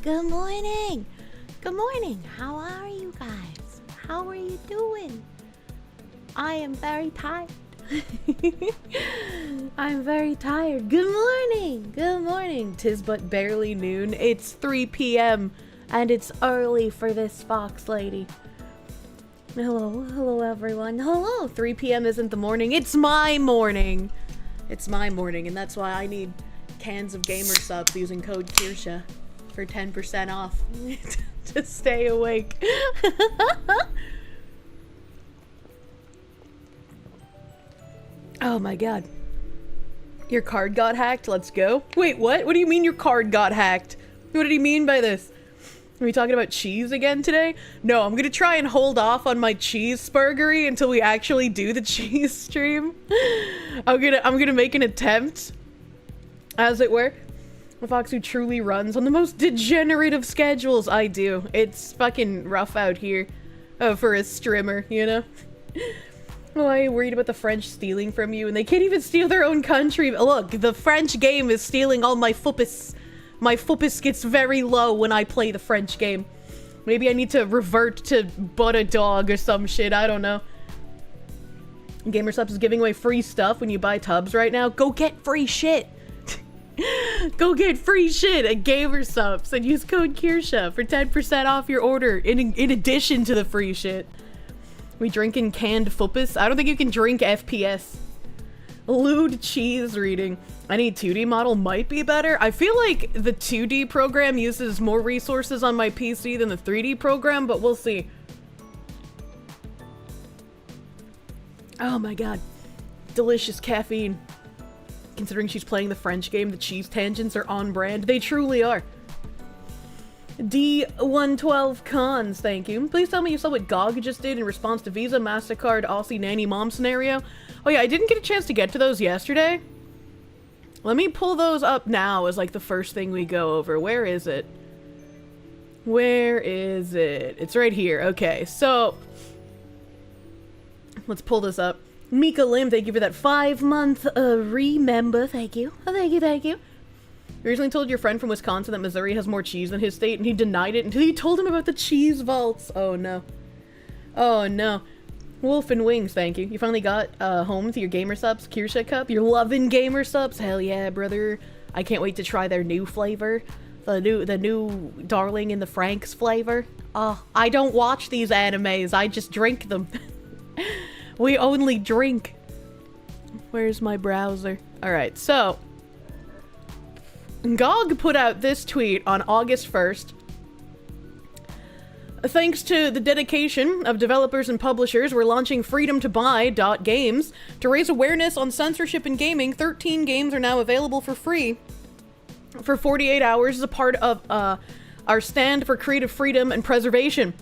Good morning. Good morning. How are you guys? How are you doing? I am very tired. I'm very tired. Good morning. Good morning. 'Tis but barely noon. It's 3 p.m. and it's early for this fox lady. Hello everyone. Hello. 3 p.m. isn't the morning. It's my morning. It's my morning, and that's why I need cans of gamer subs using code Kirsche for 10% off to stay awake. Oh my god. Your card got hacked? Let's go. Wait, what? What do you mean your card got hacked? What did he mean by this? Are we talking about cheese again today? No, I'm gonna try and hold off on my cheese spurgery until we actually do the cheese stream. I'm gonna make an attempt, as it were. A fox who truly runs on the most degenerate of schedules. I do. It's fucking rough out here for a strimmer, you know? Why are you worried about the French stealing from you? And they can't even steal their own country. Look, the French game is stealing all my fupus. My fupus gets very low when I play the French game. Maybe I need to revert to butt a dog or some shit. I don't know. GamerSubs is giving away free stuff when you buy tubs right now. Go get free shit. Go get free shit at GamerSubs and use code Kirsche for 10% off your order in addition to the free shit. We drinking canned fupus? I don't think you can drink FPS. Lewd cheese reading. Any 2D model might be better. I feel like the 2D program uses more resources on my PC than the 3D program, but we'll see. Oh my god. Delicious caffeine. Considering she's playing the French game, the cheese tangents are on brand. They truly are. D112 Cons, thank you. Please tell me you saw what GOG just did in response to Visa, MasterCard, Aussie Nanny Mom scenario. Oh yeah, I didn't get a chance to get to those yesterday. Let me pull those up now as like the first thing we go over. Where is it? Where is it? It's right here. Okay, so let's pull this up. Mika Lim, thank you for that 5-month remember. Thank you. Thank you. You recently told your friend from Wisconsin that Missouri has more cheese than his state, and he denied it until you told him about the cheese vaults. Oh no. Oh no. Wolf and Wings, thank you. You finally got home to your GamerSubs Kirsche cup. You're loving GamerSubs? Hell yeah, brother. I can't wait to try their new flavor. The new Darling in the Franxx flavor. I don't watch these animes. I just drink them. We only drink. Where's my browser? Alright, so GOG put out this tweet on August 1st. Thanks to the dedication of developers and publishers, we're launching freedom-to-buy.games. To raise awareness on censorship in gaming, 13 games are now available for free for 48 hours as a part of our stand for creative freedom and preservation.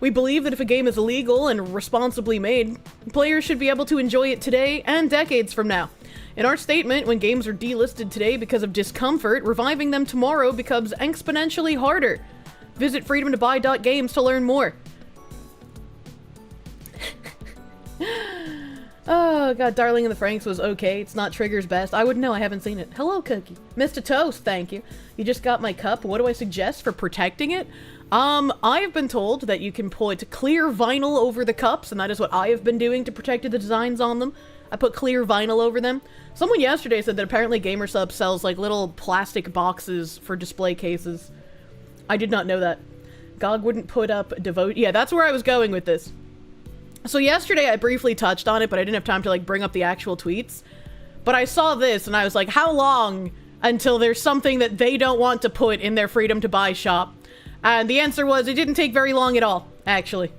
We believe that if a game is illegal and responsibly made, players should be able to enjoy it today and decades from now. In our statement, when games are delisted today because of discomfort, reviving them tomorrow becomes exponentially harder. Visit freedom-to-buy.games to learn more. Oh god, Darling in the Franxx was okay. It's not Trigger's best. I wouldn't know, I haven't seen it. Hello, Cookie. Mr. Toast, thank you. You just got my cup. What do I suggest for protecting it? I have been told that you can put clear vinyl over the cups, and that is what I have been doing to protect the designs on them. I put clear vinyl over them. Someone yesterday said that apparently GamerSubs sells like little plastic boxes for display cases. I did not know that. GOG wouldn't put up devote. Yeah, that's where I was going with this. So yesterday I briefly touched on it, but I didn't have time to like bring up the actual tweets. But I saw this and I was like, how long until there's something that they don't want to put in their Freedom to Buy shop? And the answer was, it didn't take very long at all, actually.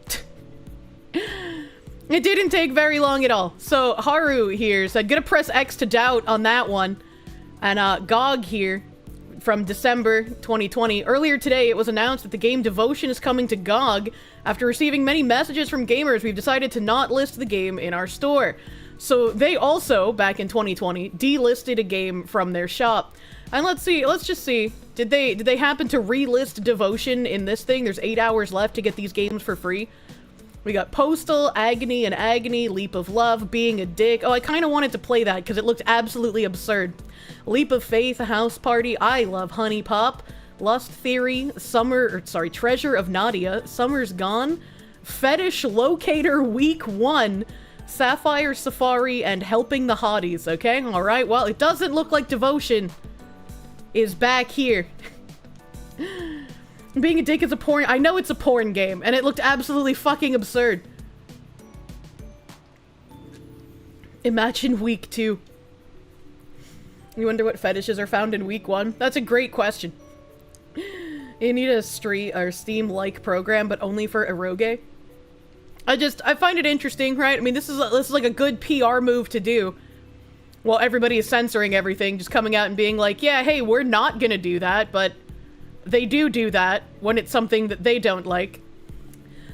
It didn't take very long at all. So Haru here said, gonna press X to doubt on that one. And GOG here, from December 2020. Earlier today, it was announced that the game Devotion is coming to GOG. After receiving many messages from gamers, we've decided to not list the game in our store. So they also, back in 2020, delisted a game from their shop. And let's just see. Did they happen to relist Devotion in this thing? There's 8 hours left to get these games for free. We got Postal, Agony and Agony, Leap of Love, Being a Dick. Oh, I kind of wanted to play that because it looked absolutely absurd. Leap of Faith, House Party, I love Honey Pop. Lust Theory, Treasure of Nadia, Summer's Gone, Fetish Locator Week 1, Sapphire Safari, and Helping the Hotties, okay? Alright, well, it doesn't look like Devotion is back here. Being a dick is a porn- I know it's a porn game, and it looked absolutely fucking absurd. Imagine week 2. You wonder what fetishes are found in week 1? That's a great question. You need a Steam-like program, but only for eroge. I find it interesting, right? I mean, this is like a good PR move to do. Well, everybody is censoring everything, just coming out and being like, yeah, hey, we're not gonna do that, but they do that when it's something that they don't like.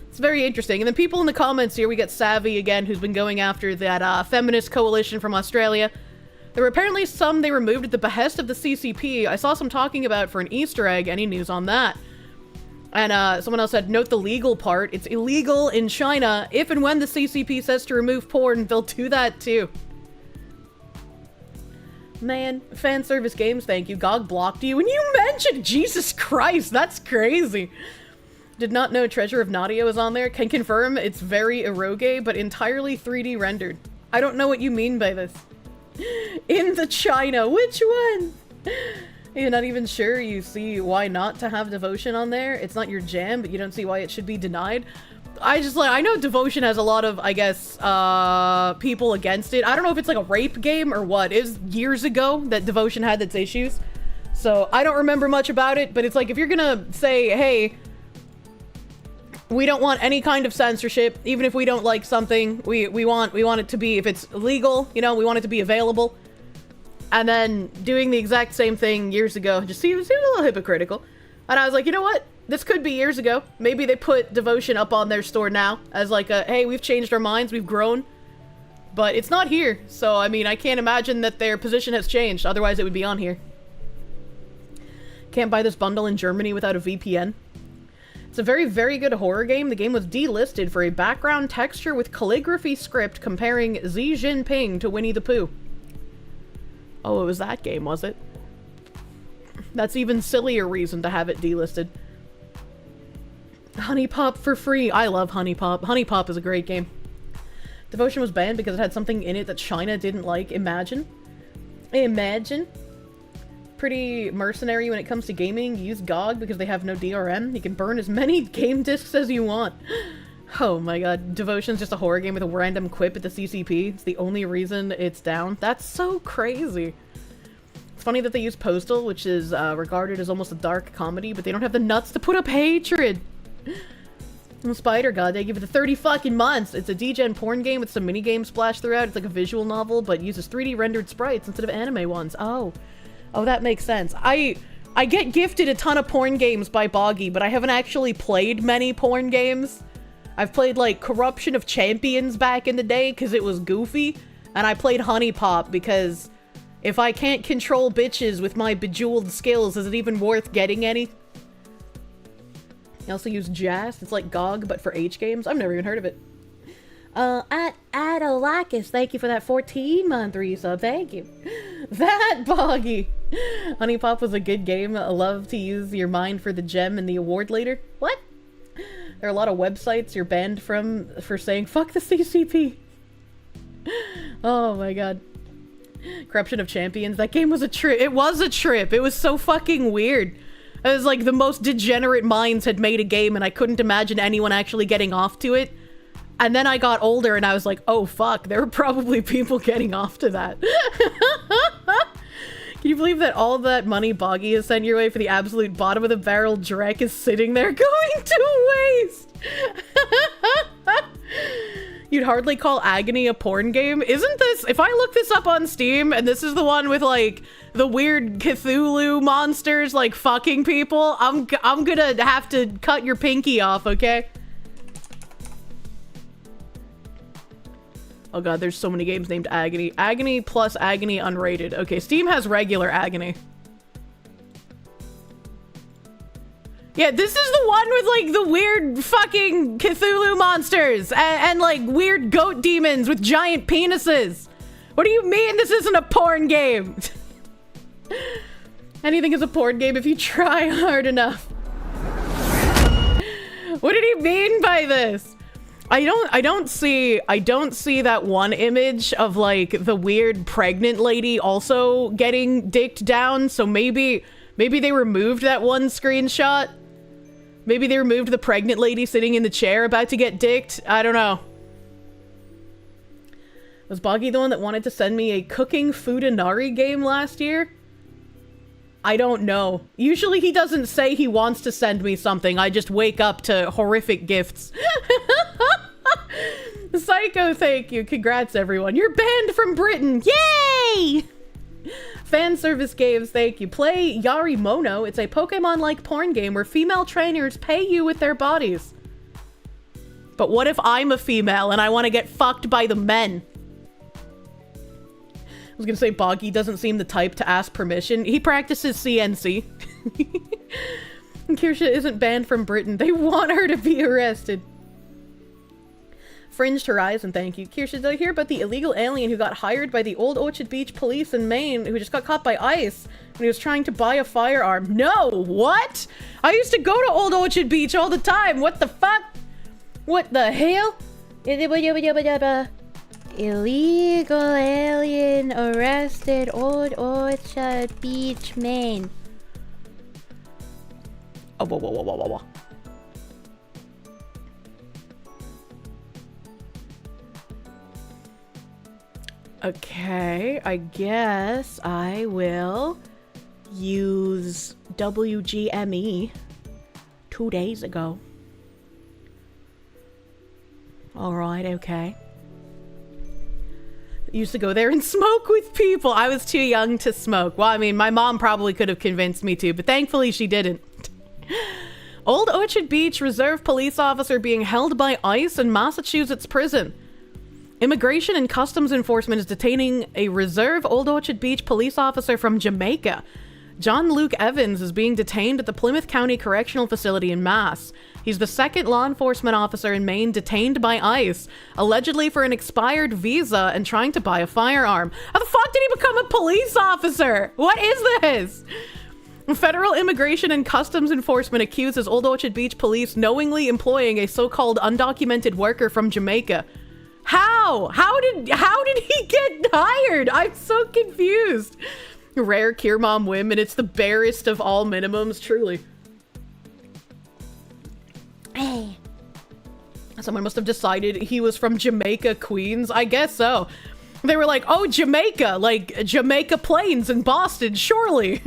It's very interesting. And then people in the comments here, we get Savvy again, who's been going after that feminist coalition from Australia. There were apparently some they removed at the behest of the CCP. I saw some talking about for an Easter egg. Any news on that? And someone else said, note the legal part. It's illegal in China. If and when the CCP says to remove porn, they'll do that too. Man, fan service games, thank you. GOG blocked you when you mentioned Jesus Christ, that's crazy. Did not know Treasure of Nadia was on there. Can confirm it's very eroge, but entirely 3D rendered. I don't know what you mean by this. In the China, which one? You're not even sure you see why not to have Devotion on there? It's not your jam, but you don't see why it should be denied? I know Devotion has a lot of, I guess, people against it. I don't know if it's like a rape game or what. It was years ago that Devotion had its issues. So I don't remember much about it, but it's like if you're gonna say, hey, we don't want any kind of censorship, even if we don't like something, we want it to be, if it's legal, you know, we want it to be available. And then doing the exact same thing years ago just seemed a little hypocritical. And I was like, you know what? This could be years ago. Maybe they put Devotion up on their store now as like a, hey, we've changed our minds, we've grown. But it's not here. So, I mean, I can't imagine that their position has changed. Otherwise, it would be on here. Can't buy this bundle in Germany without a VPN. It's a very, very good horror game. The game was delisted for a background texture with calligraphy script comparing Xi Jinping to Winnie the Pooh. Oh, it was that game, was it? That's even sillier reason to have it delisted. Honey Pop for free. I love Honey Pop. Honey Pop is a great game. Devotion was banned because it had something in it that China didn't like. Imagine. Imagine. Pretty mercenary when it comes to gaming. Use GOG because they have no DRM. You can burn as many game discs as you want. Oh my god. Devotion's just a horror game with a random quip at the CCP. It's the only reason it's down. That's so crazy. It's funny that they use Postal, which is regarded as almost a dark comedy, but they don't have the nuts to put up hatred. Spider God, they give it the 30 fucking months. It's a degen porn game with some mini-games splashed throughout. It's like a visual novel, but uses 3D rendered sprites instead of anime ones. Oh, that makes sense. I get gifted a ton of porn games by Boggy, but I haven't actually played many porn games. I've played, like, Corruption of Champions back in the day because it was goofy, and I played Honey Pop because if I can't control bitches with my bejeweled skills, is it even worth getting any? I also use Jazz. It's like GOG, but for H games. I've never even heard of it. Adolakis, thank you for that 14-month resub. Thank you. That Boggy. Honey Pop was a good game. I love to use your mind for the gem and the award later. What? There are a lot of websites you're banned from for saying, fuck the CCP. Oh my god. Corruption of Champions. That game was a trip. It was a trip. It was so fucking weird. It was like the most degenerate minds had made a game and I couldn't imagine anyone actually getting off to it. And then I got older and I was like, oh fuck, there were probably people getting off to that. Can you believe that all that money Boggy has sent your way for the absolute bottom of the barrel Drek is sitting there going to waste? You'd hardly call Agony a porn game? Isn't this, if I look this up on Steam, and this is the one with like the weird Cthulhu monsters like fucking people, I'm gonna have to cut your pinky off, okay? Oh god, there's so many games named Agony. Agony plus Agony unrated. Okay, Steam has regular Agony. Yeah, this is the one with like the weird fucking Cthulhu monsters and like weird goat demons with giant penises. What do you mean this isn't a porn game? Anything is a porn game if you try hard enough. What did he mean by this? I don't see that one image of like the weird pregnant lady also getting dicked down, so maybe they removed that one screenshot. Maybe they removed the pregnant lady sitting in the chair about to get dicked. I don't know. Was Boggy the one that wanted to send me a cooking Fudanari game last year? I don't know. Usually he doesn't say he wants to send me something. I just wake up to horrific gifts. Psycho, thank you. Congrats, everyone. You're banned from Britain. Yay! Fan service games, thank you. Play Yarimono. It's a Pokemon-like porn game where female trainers pay you with their bodies. But what if I'm a female and I want to get fucked by the men? I was gonna say Boggy doesn't seem the type to ask permission. He practices CNC. Kirsche isn't banned from Britain. They want her to be arrested. Fringed Horizon, thank you. Kirsche, did I hear about the illegal alien who got hired by the Old Orchard Beach police in Maine who just got caught by ICE when he was trying to buy a firearm? No! What? I used to go to Old Orchard Beach all the time. What the fuck? What the hell? Illegal alien arrested, Old Orchard Beach, Maine. Oh, whoa, whoa, whoa, whoa, whoa, whoa. Okay, I guess I will use WGME 2 days ago. Alright, okay. Used to go there and smoke with people. I was too young to smoke. Well, I mean, my mom probably could have convinced me to, but thankfully she didn't. Old Orchard Beach Reserve police officer being held by ICE in Massachusetts prison. Immigration and Customs Enforcement is detaining a Reserve Old Orchard Beach police officer from Jamaica. John Luke Evans is being detained at the Plymouth County Correctional Facility in Mass. He's the second law enforcement officer in Maine detained by ICE, allegedly for an expired visa and trying to buy a firearm. How the fuck did he become a police officer? What is this? Federal Immigration and Customs Enforcement accuses Old Orchard Beach police knowingly employing a so-called undocumented worker from Jamaica. How? How did he get hired? I'm so confused. Rare Cure Mom whim, and it's the barest of all minimums, truly. Hey. Someone must have decided he was from Jamaica, Queens. I guess so. They were like, oh, Jamaica, like Jamaica Plains in Boston, surely.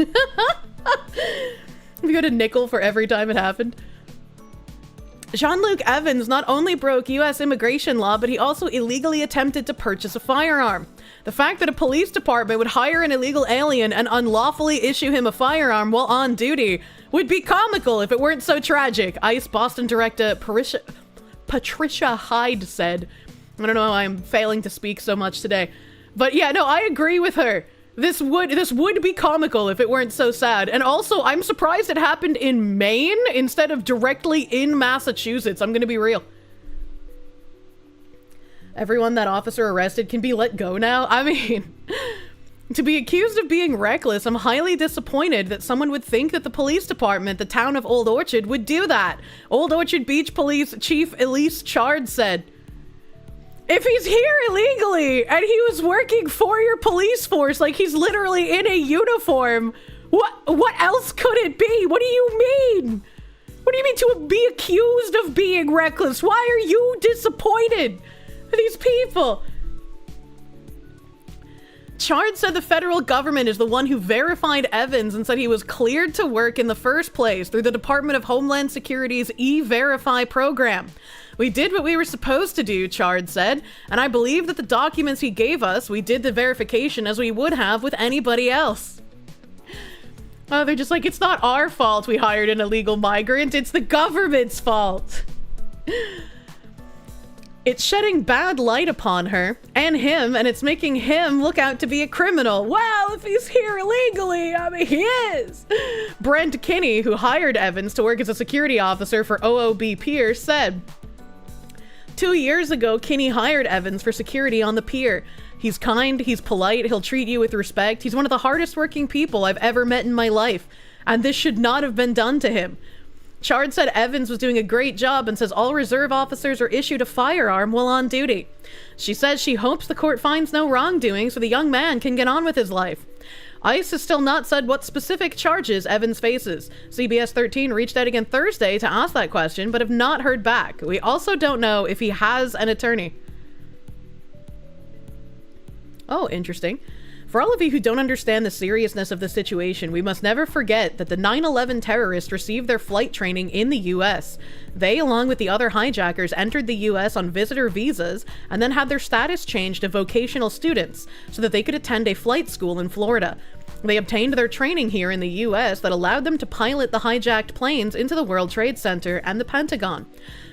We got a nickel for every time it happened. Jean-Luc Evans not only broke U.S. immigration law, but he also illegally attempted to purchase a firearm. The fact that a police department would hire an illegal alien and unlawfully issue him a firearm while on duty would be comical if it weren't so tragic, ICE Boston Director Patricia Hyde said. I don't know why I'm failing to speak so much today. But yeah, no, I agree with her. This would be comical if it weren't so sad. And also, I'm surprised it happened in Maine instead of directly in Massachusetts. I'm gonna be real. Everyone that officer arrested can be let go now? I mean, to be accused of being reckless, I'm highly disappointed that someone would think that the police department, the town of Old Orchard, would do that. Old Orchard Beach Police Chief Elise Chard said, if he's here illegally and he was working for your police force, like he's literally in a uniform, what else could it be? What do you mean? What do you mean to be accused of being reckless? Why are you disappointed? These people. Chard said the federal government is the one who verified Evans and said he was cleared to work in the first place through the Department of Homeland Security's E-Verify program. We did what we were supposed to do, Chard said, and I believe that the documents he gave us, we did the verification as we would have with anybody else. Oh, they're just like, it's not our fault we hired an illegal migrant, it's the government's fault. It's shedding bad light upon her and him, and it's making him look out to be a criminal. Well, if he's here illegally, I mean, he is. Brent Kinney, who hired Evans to work as a security officer for OOB Pierce, said, 2 years ago, Kinney hired Evans for security on the pier. He's kind, he's polite, he'll treat you with respect. He's one of the hardest working people I've ever met in my life, and this should not have been done to him. Chard said Evans was doing a great job and says all reserve officers are issued a firearm while on duty. She says she hopes the court finds no wrongdoing so the young man can get on with his life. ICE has still not said what specific charges Evans faces. CBS 13 reached out again Thursday to ask that question, but have not heard back. We also don't know if he has an attorney. Oh, interesting. For all of you who don't understand the seriousness of the situation, we must never forget that the 9/11 terrorists received their flight training in the US. They, along with the other hijackers, entered the US on visitor visas and then had their status changed to vocational students so that they could attend a flight school in Florida. They obtained their training here in the US that allowed them to pilot the hijacked planes into the World Trade Center and the Pentagon.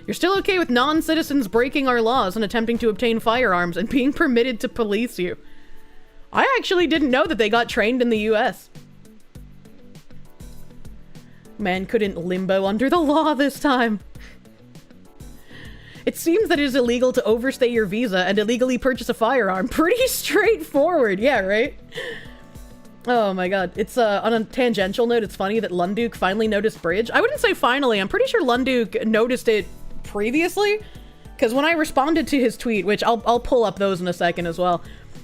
You're still okay with non-citizens breaking our laws and attempting to obtain firearms and being permitted to police you. I actually didn't know that they got trained in the US. Man couldn't limbo under the law this time. It seems that it is illegal to overstay your visa and illegally purchase a firearm. Pretty straightforward, yeah, right? Oh my god. It's, on a tangential note, it's funny that Lunduk finally noticed Bridge. I wouldn't say finally, I'm pretty sure Lunduk noticed it previously. Because when I responded to his tweet, which I'll pull up those in a second as well.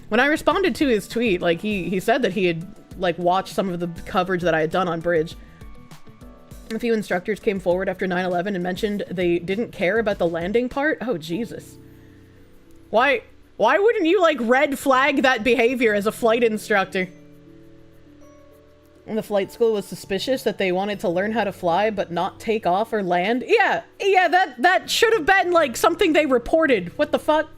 When I responded to his tweet, like, he said that he had, like, watched some of the coverage that I had done on Bridge. A few instructors came forward after 9/11 and mentioned they didn't care about the landing part. Oh, Jesus. Why wouldn't you, like, red flag that behavior as a flight instructor? And the flight school was suspicious that they wanted to learn how to fly but not take off or land. Yeah, that should have been, like, something they reported. What the fuck?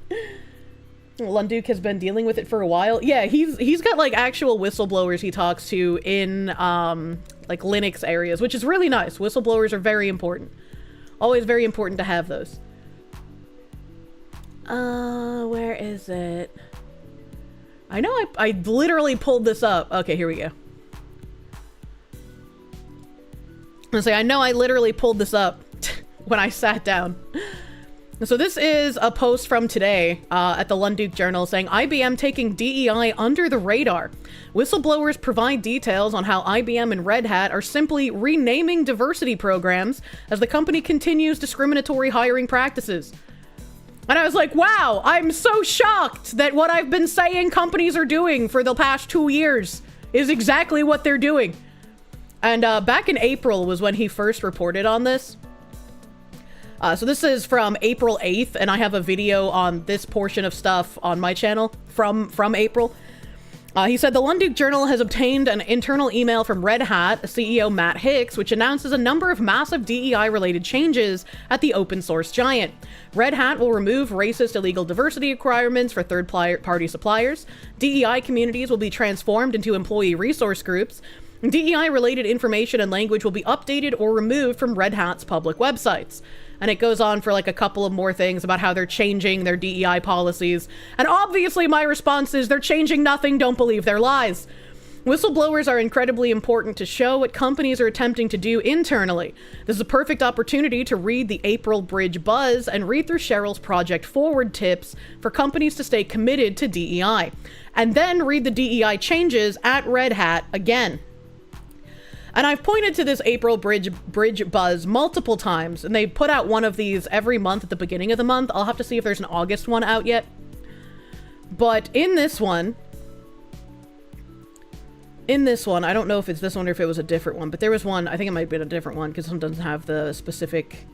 Lunduk has been dealing with it for a while. Yeah, he's got, like, actual whistleblowers he talks to in, like, Linux areas, which is really nice. Whistleblowers are very important. Always very important to have those. Where is it? I know I literally pulled this up. Okay, here we go. I know I literally pulled this up when I sat down. So this is a post from today at the Lunduk Journal saying IBM taking DEI under the radar. Whistleblowers provide details on how IBM and Red Hat are simply renaming diversity programs as the company continues discriminatory hiring practices. And I was like, wow, I'm so shocked that what I've been saying companies are doing for the past 2 years is exactly what they're doing. And back in April was when he first reported on this. So this is from April 8th, and I have a video on this portion of stuff on my channel from April. He said the Lunduk Journal has obtained an internal email from Red Hat CEO Matt Hicks, which announces a number of massive DEI-related changes at the open source giant. Red Hat will remove racist illegal diversity requirements for third-party suppliers. DEI communities will be transformed into employee resource groups. DEI-related information and language will be updated or removed from Red Hat's public websites. And it goes on for like a couple of more things about how they're changing their DEI policies. And obviously my response is they're changing nothing, don't believe their lies. Whistleblowers are incredibly important to show what companies are attempting to do internally. This is a perfect opportunity to read the April Bridge buzz and read through Cheryl's Project Forward tips for companies to stay committed to DEI. And then read the DEI changes at Red Hat again. And I've pointed to this April Bridge buzz multiple times, and they put out one of these every month at the beginning of the month. I'll have to see if there's an August one out yet. But in this one, I don't know if it's this one or if it was a different one, but there was one, I think it might have been a different one because some doesn't have the specific,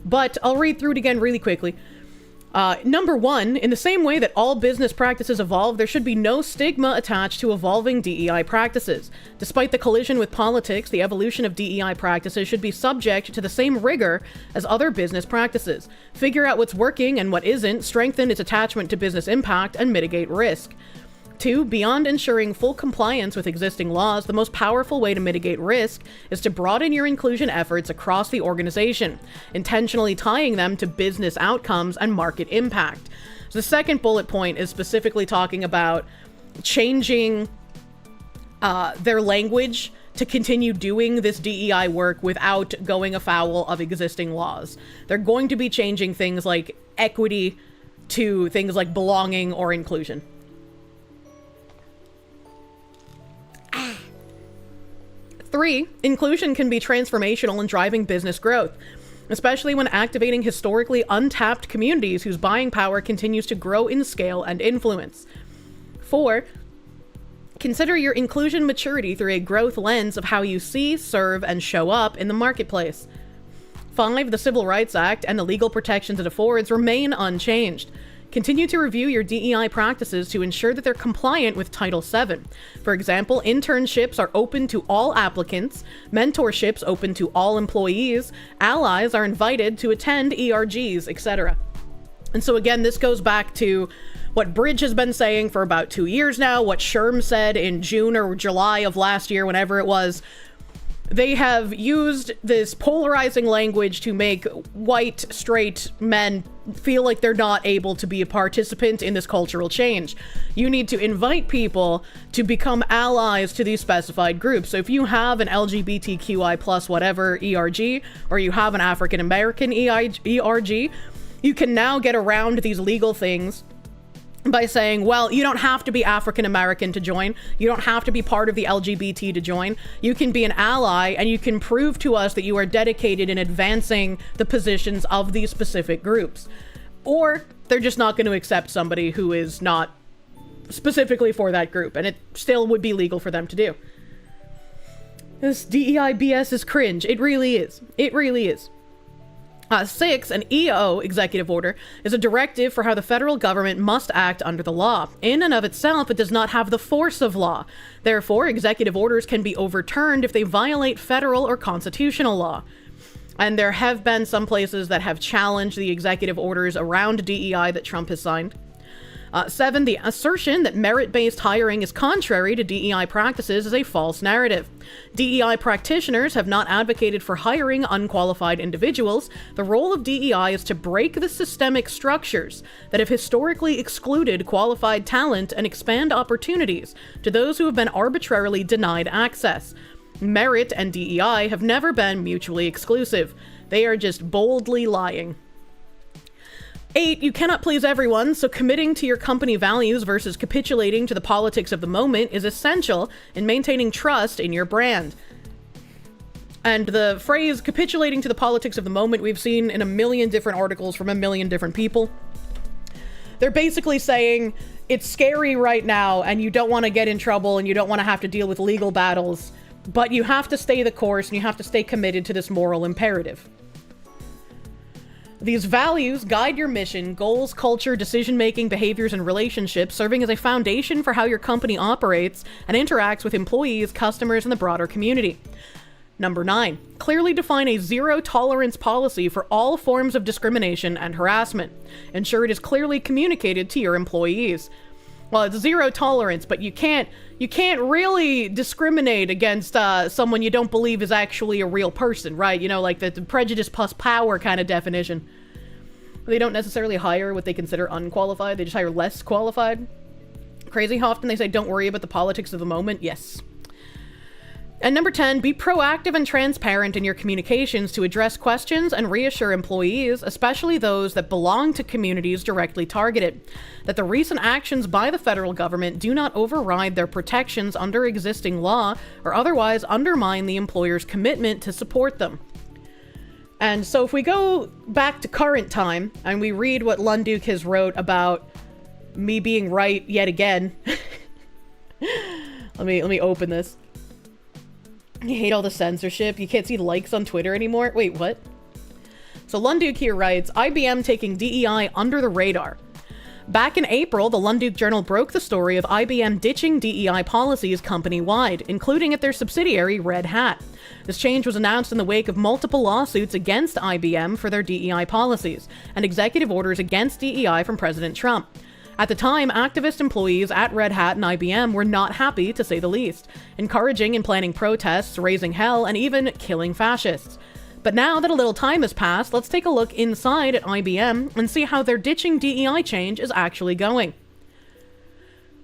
but I'll read through it again really quickly. Number one, in the same way that all business practices evolve, there should be no stigma attached to evolving DEI practices. Despite the collision with politics, the evolution of DEI practices should be subject to the same rigor as other business practices. Figure out what's working and what isn't, strengthen its attachment to business impact, and mitigate risk. 2, beyond ensuring full compliance with existing laws, the most powerful way to mitigate risk is to broaden your inclusion efforts across the organization, intentionally tying them to business outcomes and market impact. So the second bullet point is specifically talking about changing their language to continue doing this DEI work without going afoul of existing laws. They're going to be changing things like equity to things like belonging or inclusion. Three, inclusion can be transformational in driving business growth, especially when activating historically untapped communities whose buying power continues to grow in scale and influence. 4, consider your inclusion maturity through a growth lens of how you see, serve, and show up in the marketplace. 5, the Civil Rights Act and the legal protections it affords remain unchanged. Continue to review your DEI practices to ensure that they're compliant with Title VII. For example, internships are open to all applicants, mentorships open to all employees, allies are invited to attend ERGs, etc. And so again, this goes back to what Bridge has been saying for about 2 years now, what Sherm said in June or July of last year, whenever it was. They have used this polarizing language to make white, straight men feel like they're not able to be a participant in this cultural change. You need to invite people to become allies to these specified groups. So if you have an LGBTQI plus whatever ERG, or you have an African American ERG, you can now get around these legal things by saying, well, you don't have to be African American to join. You don't have to be part of the LGBT to join. You can be an ally, and you can prove to us that you are dedicated in advancing the positions of these specific groups. Or they're just not going to accept somebody who is not specifically for that group, and it still would be legal for them to do. This DEI BS is cringe. It really is. It really is. 6, an EO executive order is a directive for how the federal government must act under the law. In and of itself, it does not have the force of law. Therefore, executive orders can be overturned if they violate federal or constitutional law. And there have been some places that have challenged the executive orders around DEI that Trump has signed. 7, the assertion that merit-based hiring is contrary to DEI practices is a false narrative. DEI practitioners have not advocated for hiring unqualified individuals. The role of DEI is to break the systemic structures that have historically excluded qualified talent and expand opportunities to those who have been arbitrarily denied access. Merit and DEI have never been mutually exclusive. They are just boldly lying. 8, you cannot please everyone, so committing to your company values versus capitulating to the politics of the moment is essential in maintaining trust in your brand. And the phrase capitulating to the politics of the moment we've seen in a million different articles from a million different people. They're basically saying it's scary right now and you don't want to get in trouble and you don't want to have to deal with legal battles, but you have to stay the course and you have to stay committed to this moral imperative. These values guide your mission, goals, culture, decision-making, behaviors, and relationships, serving as a foundation for how your company operates and interacts with employees, customers, and the broader community. Number 9, clearly define a zero-tolerance policy for all forms of discrimination and harassment. Ensure it is clearly communicated to your employees. Well, it's zero tolerance, but you can't really discriminate against someone you don't believe is actually a real person, right? You know, like the prejudice plus power kind of definition. They don't necessarily hire what they consider unqualified. They just hire less qualified. Crazy how often they say, don't worry about the politics of the moment. Yes. And number 10, be proactive and transparent in your communications to address questions and reassure employees, especially those that belong to communities directly targeted, that the recent actions by the federal government do not override their protections under existing law or otherwise undermine the employer's commitment to support them. And so if we go back to current time and we read what Lunduke has wrote about me being right yet again. Let me open this. You hate all the censorship. You can't see likes on Twitter anymore. Wait, what? So Lunduke here writes, IBM taking DEI under the radar. Back in April, the Lunduke Journal broke the story of IBM ditching DEI policies company-wide, including at their subsidiary Red Hat. This change was announced in the wake of multiple lawsuits against IBM for their DEI policies, and executive orders against DEI from President Trump. At the time, activist employees at Red Hat and IBM were not happy, to say the least, encouraging and planning protests, raising hell, and even killing fascists. But now that a little time has passed, let's take a look inside at IBM and see how their ditching DEI change is actually going.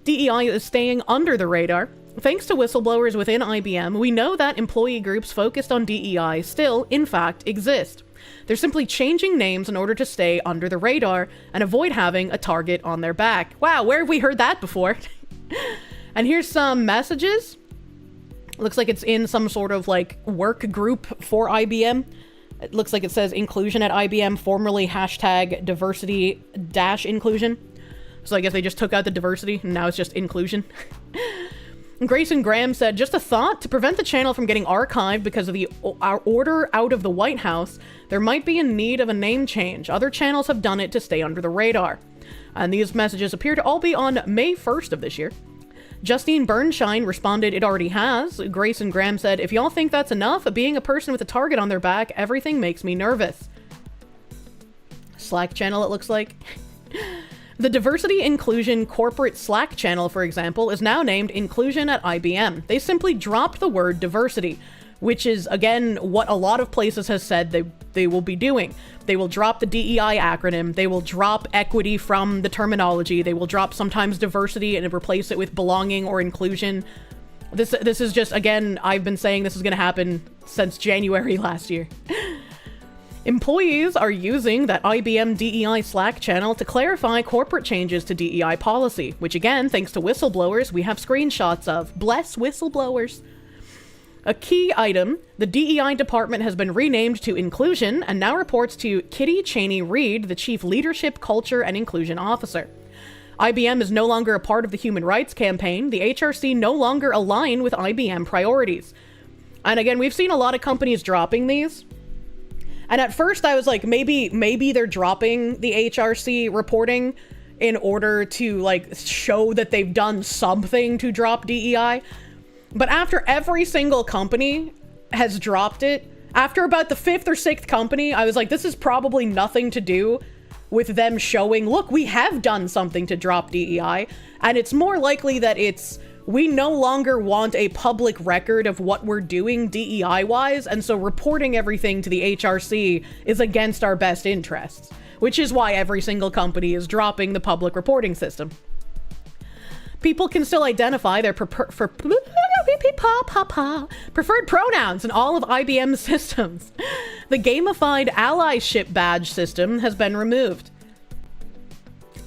DEI is staying under the radar. Thanks to whistleblowers within IBM, we know that employee groups focused on DEI still, in fact, exist. They're simply changing names in order to stay under the radar and avoid having a target on their back. Wow, where have we heard that before? And here's some messages. Looks like it's in some sort of like work group for IBM. It looks like it says inclusion at IBM, formerly hashtag diversity-inclusion. So I guess they just took out the diversity and now it's just inclusion. Grayson Graham said, just a thought, to prevent the channel from getting archived because of our order out of the White House, there might be in need of a name change. Other channels have done it to stay under the radar. And these messages appear to all be on May 1st of this year. Justine Bernshine responded, it already has. Grayson Graham said, if y'all think that's enough, being a person with a target on their back, everything makes me nervous. Slack channel, it looks like. The Diversity Inclusion Corporate Slack channel, for example, is now named Inclusion at IBM. They simply dropped the word diversity, which is, again, what a lot of places has said they will be doing. They will drop the DEI acronym. They will drop equity from the terminology. They will drop sometimes diversity and replace it with belonging or inclusion. This is just, again, I've been saying this is going to happen since January last year. Employees are using that IBM DEI Slack channel to clarify corporate changes to DEI policy, which again, thanks to whistleblowers, we have screenshots of. Bless whistleblowers. A key item, the DEI department has been renamed to Inclusion and now reports to Kitty Cheney-Reed, the Chief Leadership, Culture, and Inclusion Officer. IBM is no longer a part of the Human Rights Campaign. The HRC no longer align with IBM priorities. And again, we've seen a lot of companies dropping these. And at first I was like, maybe they're dropping the HRC reporting in order to like show that they've done something to drop DEI. But after every single company has dropped it, after about the 5th or 6th company, I was like, this is probably nothing to do with them showing, look, we have done something to drop DEI. And it's more likely that we no longer want a public record of what we're doing DEI-wise, and so reporting everything to the HRC is against our best interests, which is why every single company is dropping the public reporting system. People can still identify their preferred pronouns in all of IBM's systems. The gamified allyship badge system has been removed.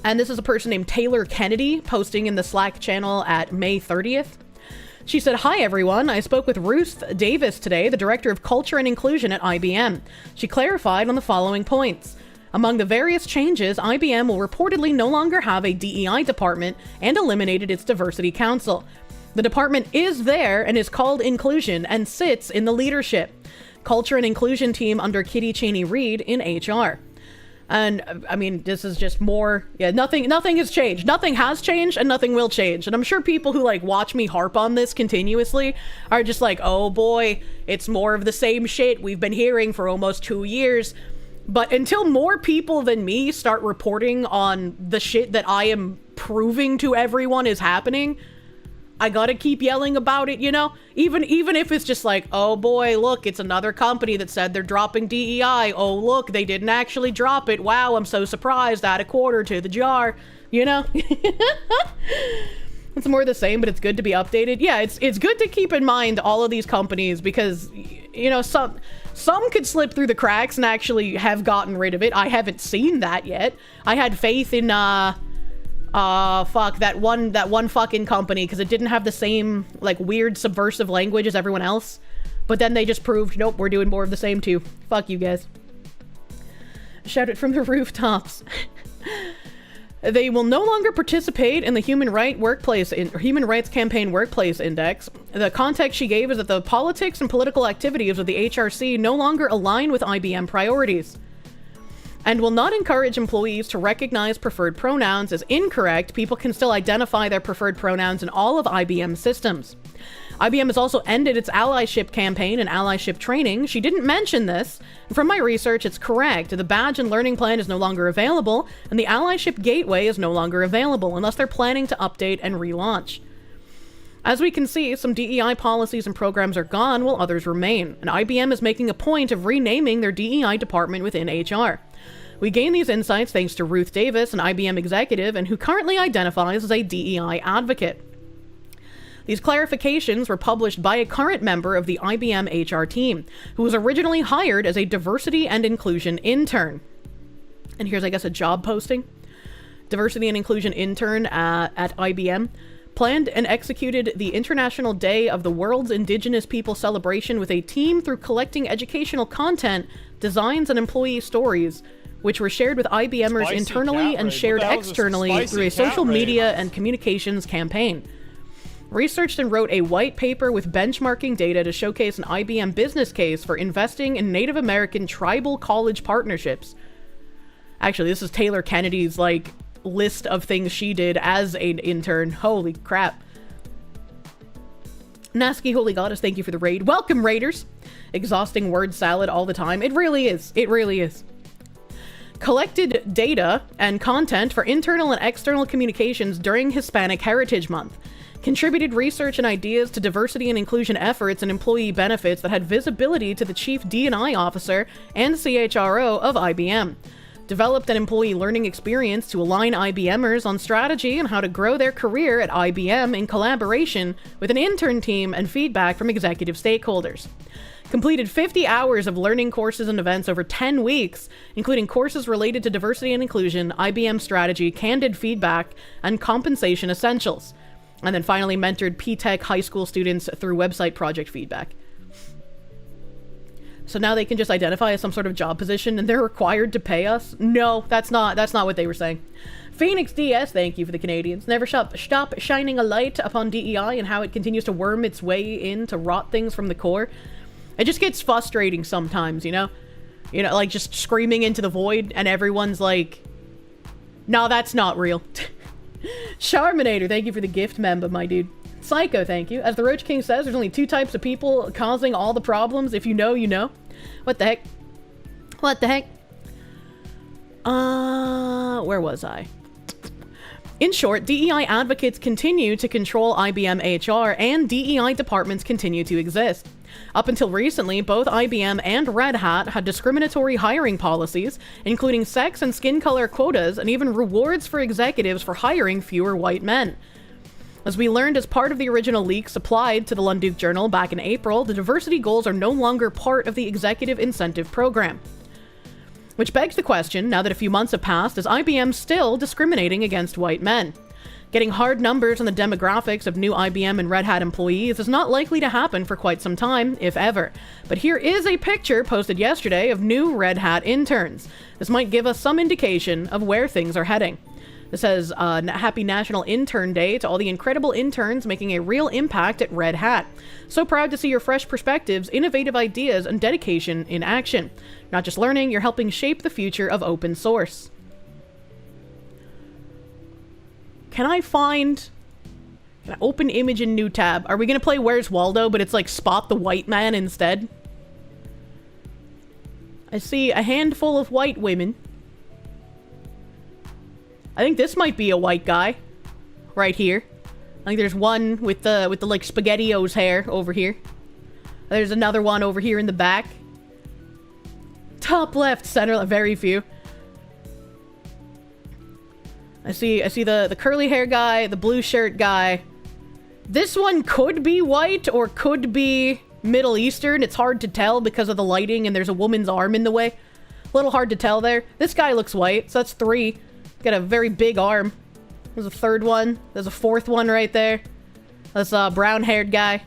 And this is a person named Taylor Kennedy posting in the Slack channel at May 30th. She said, hi everyone, I spoke with Ruth Davis today, the Director of Culture and Inclusion at IBM. She clarified on the following points. Among the various changes, IBM will reportedly no longer have a DEI department and eliminated its Diversity Council. The department is there and is called Inclusion and sits in the leadership, Culture and Inclusion team under Kitty Cheney-Reed in HR. And I mean, this is just more, nothing has changed. Nothing has changed and nothing will change. And I'm sure people who like watch me harp on this continuously are just like, oh boy, it's more of the same shit we've been hearing for almost 2 years. But until more people than me start reporting on the shit that I am proving to everyone is happening, I gotta keep yelling about it, you know? Even if it's just like, oh boy, look, it's another company that said they're dropping DEI. Oh, look, they didn't actually drop it. Wow, I'm so surprised. Add a quarter to the jar, you know? It's more the same, but it's good to be updated. Yeah, it's good to keep in mind all of these companies because, you know, some could slip through the cracks and actually have gotten rid of it. I haven't seen that yet. I had faith in, that one fucking company because it didn't have the same like weird subversive language as everyone else, but then they just proved, nope, we're doing more of the same too. Fuck you guys. Shout it from the rooftops. They will no longer participate in the Human Rights Campaign Workplace Index. The context she gave is that the politics and political activities of the HRC no longer align with IBM priorities, and will not encourage employees to recognize preferred pronouns as incorrect. People can still identify their preferred pronouns in all of IBM's systems. IBM has also ended its allyship campaign and allyship training. She didn't mention this. From my research, it's correct. The badge and learning plan is no longer available, and the allyship gateway is no longer available unless they're planning to update and relaunch. As we can see, some DEI policies and programs are gone while others remain, and IBM is making a point of renaming their DEI department within HR. We gain these insights thanks to Ruth Davis, an IBM executive and who currently identifies as a DEI advocate. These clarifications were published by a current member of the IBM HR team, who was originally hired as a diversity and inclusion intern. And here's, I guess, a job posting. Diversity and inclusion intern at IBM. Planned and executed the International Day of the World's Indigenous People celebration with a team through collecting educational content, designs, and employee stories, which were shared with IBMers Spicy internally and shared externally through a social media and communications campaign. Researched and wrote a white paper with benchmarking data to showcase an IBM business case for investing in Native American tribal college partnerships. Actually, this is Taylor Kennedy's, like, list of things she did as an intern. Holy crap. Nasky Holy Goddess, thank you for the raid. Welcome, raiders. Exhausting word salad all the time. It really is. It really is. Collected data and content for internal and external communications during Hispanic Heritage Month. Contributed research and ideas to diversity and inclusion efforts and employee benefits that had visibility to the Chief D&I Officer and CHRO of IBM. Developed an employee learning experience to align IBMers on strategy and how to grow their career at IBM in collaboration with an intern team and feedback from executive stakeholders. Completed 50 hours of learning courses and events over 10 weeks, including courses related to diversity and inclusion, IBM strategy, candid feedback, and compensation essentials. And then finally mentored P-Tech high school students through website project feedback. So now they can just identify as some sort of job position and they're required to pay us? No, that's not what they were saying. Phoenix DS, thank you for the Canadians. Never stop shining a light upon DEI and how it continues to worm its way in to rot things from the core. It just gets frustrating sometimes, you know? You know, like just screaming into the void and everyone's like, no, that's not real. Charminator, thank you for the gift member, my dude. Psycho, thank you. As the Roach King says, there's only two types of people causing all the problems. If you know, you know. What the heck? What the heck? Where was I? In short, DEI advocates continue to control IBM HR, and DEI departments continue to exist. Up until recently, both IBM and Red Hat had discriminatory hiring policies, including sex and skin color quotas, and even rewards for executives for hiring fewer white men. As we learned as part of the original leak supplied to the Lunduk Journal back in April, the diversity goals are no longer part of the executive incentive program. Which begs the question, now that a few months have passed, is IBM still discriminating against white men? Getting hard numbers on the demographics of new IBM and Red Hat employees is not likely to happen for quite some time, if ever. But here is a picture posted yesterday of new Red Hat interns. This might give us some indication of where things are heading. This says, Happy National Intern Day to all the incredible interns making a real impact at Red Hat. So proud to see your fresh perspectives, innovative ideas, and dedication in action. Not just learning, you're helping shape the future of open source. Can I open image in new tab? Are we gonna play Where's Waldo, but it's like Spot the White Man instead? I see a handful of white women. I think this might be a white guy. Right here. I think there's one with the like SpaghettiOs hair over here. There's another one over here in the back. Top left, center, very few. I see the curly hair guy, the blue shirt guy. This one could be white or could be Middle Eastern. It's hard to tell because of the lighting and there's a woman's arm in the way. A little hard to tell there. This guy looks white, so that's 3. Got a very big arm. There's a 3rd one. There's a 4th one right there. That's a brown-haired guy.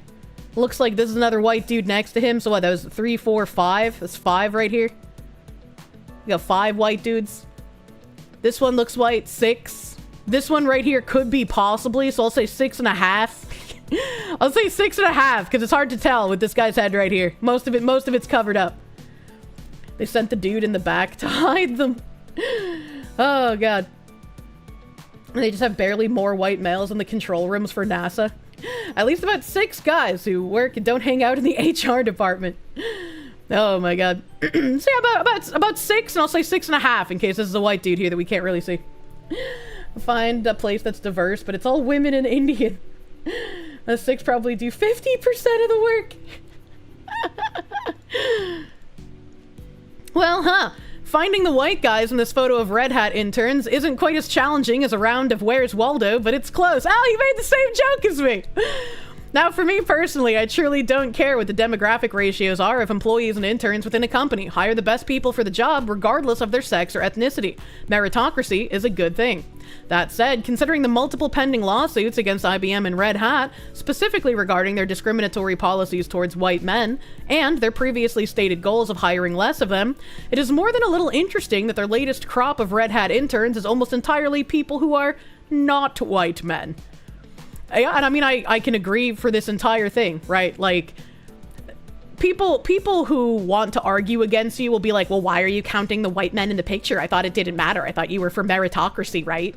Looks like this is another white dude next to him. So what, that was 3, 4, 5? That's 5 right here. We got 5 white dudes. This one looks white. 6. This one right here could be possibly, so I'll say 6.5. I'll say 6.5, because it's hard to tell with this guy's head right here. Most of it's covered up. They sent the dude in the back to hide them. Oh, God. They just have barely more white males in the control rooms for NASA. At least about 6 guys who work and don't hang out in the HR department. Oh, my God. So, yeah, about 6, and I'll say 6.5 in case this is a white dude here that we can't really see. Find a place that's diverse, but it's all women and Indian. 6 probably do 50% of the work. Well, finding the white guys in this photo of Red Hat interns isn't quite as challenging as a round of Where's Waldo, but it's close. Oh, you made the same joke as me! Now, for me personally, I truly don't care what the demographic ratios are of employees and interns within a company. Hire the best people for the job, regardless of their sex or ethnicity. Meritocracy is a good thing. That said, considering the multiple pending lawsuits against IBM and Red Hat, specifically regarding their discriminatory policies towards white men, and their previously stated goals of hiring less of them, it is more than a little interesting that their latest crop of Red Hat interns is almost entirely people who are not white men. Yeah, and I mean, I can agree for this entire thing, right? Like, people who want to argue against you will be like, well, why are you counting the white men in the picture? I thought it didn't matter. I thought you were for meritocracy, right?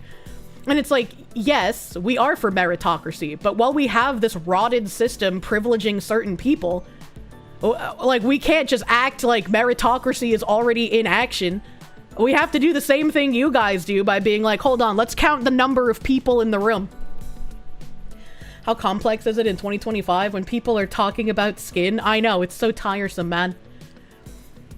And it's like, yes, we are for meritocracy, but while we have this rotted system privileging certain people, like, we can't just act like meritocracy is already in action. We have to do the same thing you guys do by being like, hold on, let's count the number of people in the room. How complex is it in 2025 when people are talking about skin? I know, it's so tiresome, man.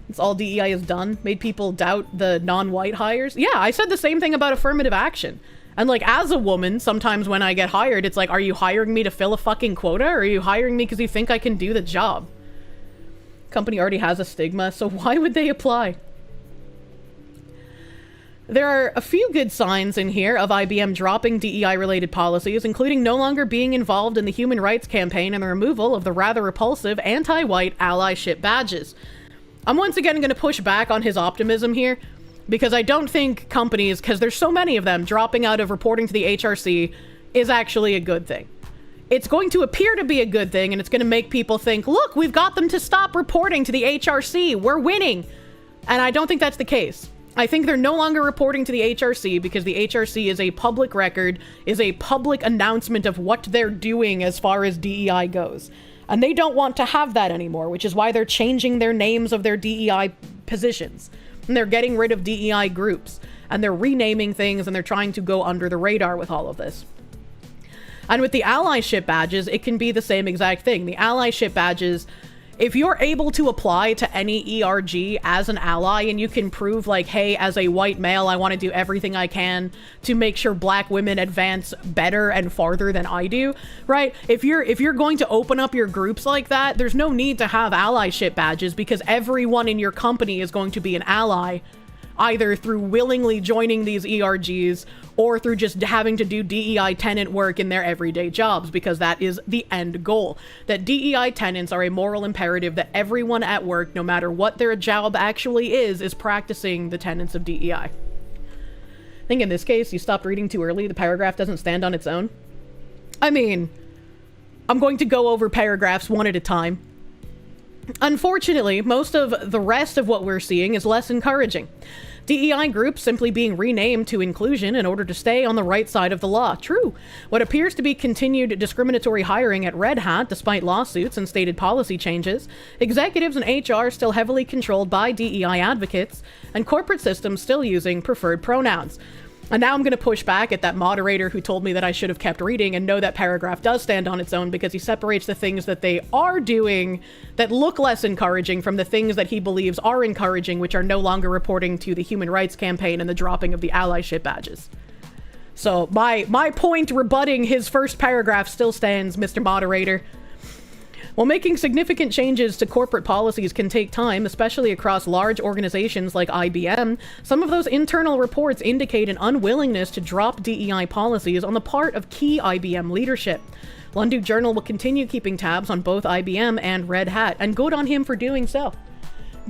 It's all DEI has done. Made people doubt the non-white hires. Yeah, I said the same thing about affirmative action. And like, as a woman, sometimes when I get hired, it's like, are you hiring me to fill a fucking quota? Or are you hiring me because you think I can do the job? Company already has a stigma, so why would they apply? There are a few good signs in here of IBM dropping DEI-related policies, including no longer being involved in the human rights campaign and the removal of the rather repulsive anti-white allyship badges. I'm once again going to push back on his optimism here, because I don't think companies, because there's so many of them, dropping out of reporting to the HRC is actually a good thing. It's going to appear to be a good thing, and it's going to make people think, look, we've got them to stop reporting to the HRC, we're winning. And I don't think that's the case. I think they're no longer reporting to the HRC because the HRC is a public record, is a public announcement of what they're doing as far as DEI goes. And they don't want to have that anymore, which is why they're changing their names of their DEI positions. And they're getting rid of DEI groups. And they're renaming things, and they're trying to go under the radar with all of this. And with the allyship badges, it can be the same exact thing. The allyship badges, if you're able to apply to any ERG as an ally and you can prove like, hey, as a white male, I want to do everything I can to make sure black women advance better and farther than I do, right? If you're going to open up your groups like that, there's no need to have allyship badges because everyone in your company is going to be an ally, either through willingly joining these ERGs or through just having to do DEI tenant work in their everyday jobs, because that is the end goal. That DEI tenants are a moral imperative that everyone at work, no matter what their job actually is practicing the tenets of DEI. I think in this case, you stopped reading too early. The paragraph doesn't stand on its own. I mean, I'm going to go over paragraphs one at a time. Unfortunately, most of the rest of what we're seeing is less encouraging. DEI groups simply being renamed to inclusion in order to stay on the right side of the law. True. What appears to be continued discriminatory hiring at Red Hat, despite lawsuits and stated policy changes, executives and HR still heavily controlled by DEI advocates, and corporate systems still using preferred pronouns. And now I'm going to push back at that moderator who told me that I should have kept reading and know that paragraph does stand on its own because he separates the things that they are doing that look less encouraging from the things that he believes are encouraging, which are no longer reporting to the human rights campaign and the dropping of the allyship badges. So my point rebutting his first paragraph still stands, Mr. Moderator. While making significant changes to corporate policies can take time, especially across large organizations like IBM, some of those internal reports indicate an unwillingness to drop DEI policies on the part of key IBM leadership. Lundu Journal will continue keeping tabs on both IBM and Red Hat, and good on him for doing so.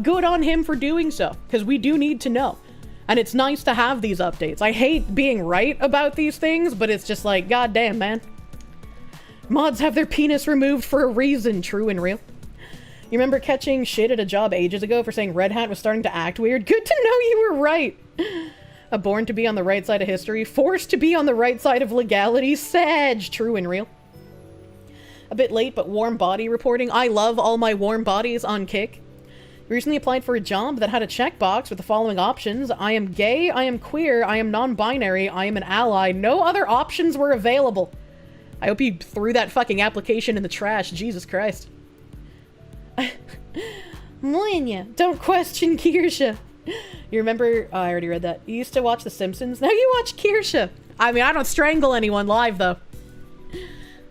Good on him for doing so, because we do need to know. And it's nice to have these updates. I hate being right about these things, but it's just like, goddamn, man. Mods have their penis removed for a reason, true and real. You remember catching shit at a job ages ago for saying Red Hat was starting to act weird? Good to know you were right. A born to be on the right side of history, forced to be on the right side of legality, Sag, true and real. A bit late, but warm body reporting. I love all my warm bodies on Kick. Recently applied for a job that had a checkbox with the following options. I am gay, I am queer, I am non-binary, I am an ally. No other options were available. I hope you threw that fucking application in the trash. Jesus Christ. Millennia, don't question Kirsche. You remember... Oh, I already read that. You used to watch The Simpsons. Now you watch Kirsche. I mean, I don't strangle anyone live, though.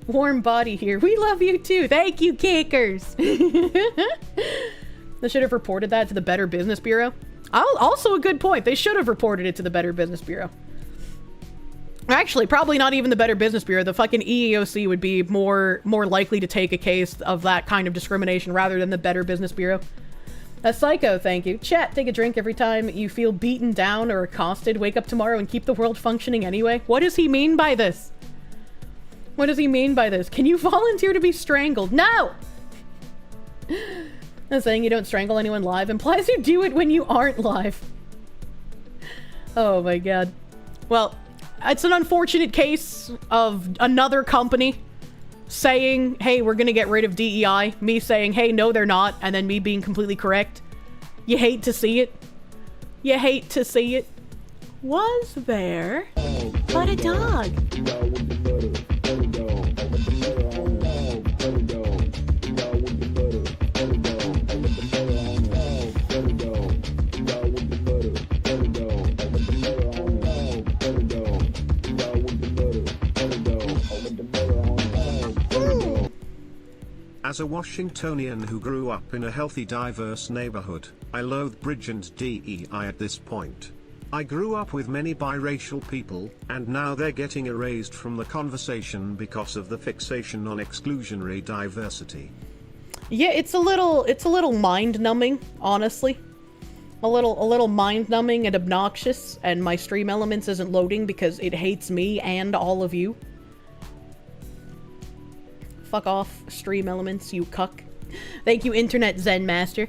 Warm body here. We love you too. Thank you, Kickers. They should have reported that to the Better Business Bureau. Also a good point. They should have reported it to the Better Business Bureau. Actually, probably not even the Better Business Bureau. The fucking EEOC would be more likely to take a case of that kind of discrimination rather than the Better Business Bureau. A psycho, thank you. Chat, take a drink every time you feel beaten down or accosted. Wake up tomorrow and keep the world functioning anyway. What does he mean by this? What does he mean by this? Can you volunteer to be strangled? No! Saying you don't strangle anyone live implies you do it when you aren't live. Oh my god. Well, it's an unfortunate case of another company saying, hey, we're gonna get rid of DEI. Me saying, hey, no, they're not. And then me being completely correct. You hate to see it. You hate to see it. Was there but a dog? As a Washingtonian who grew up in a healthy, diverse neighborhood, I loathe bridge and DEI at this point. I grew up with many biracial people, and now they're getting erased from the conversation because of the fixation on exclusionary diversity. Yeah, it's a little mind-numbing, honestly. A little mind-numbing and obnoxious, and my Stream Elements isn't loading because it hates me and all of you. Fuck off, Stream Elements, you cuck. Thank you, Internet Zen Master.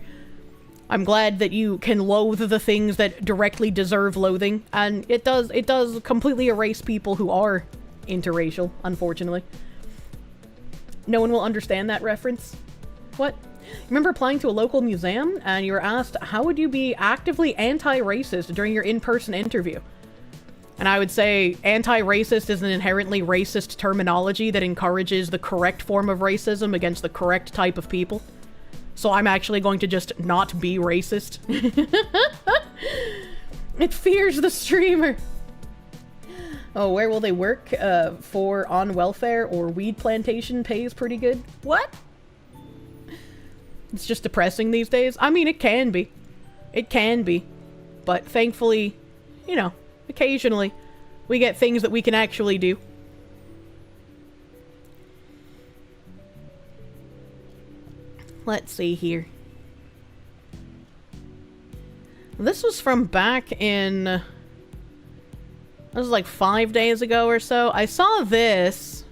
I'm glad that you can loathe the things that directly deserve loathing, and it does completely erase people who are interracial, unfortunately. No one will understand that reference. What? Remember applying to a local museum, and you were asked, how would you be actively anti-racist during your in-person interview? And I would say anti-racist is an inherently racist terminology that encourages the correct form of racism against the correct type of people. So I'm actually going to just not be racist. It fears the streamer. Oh, where will they work? For on welfare or weed plantation pays pretty good. What? It's just depressing these days. I mean, it can be. It can be. But thankfully, you know, occasionally, we get things that we can actually do. Let's see here. This was from back in... This was like 5 days ago or so. I saw this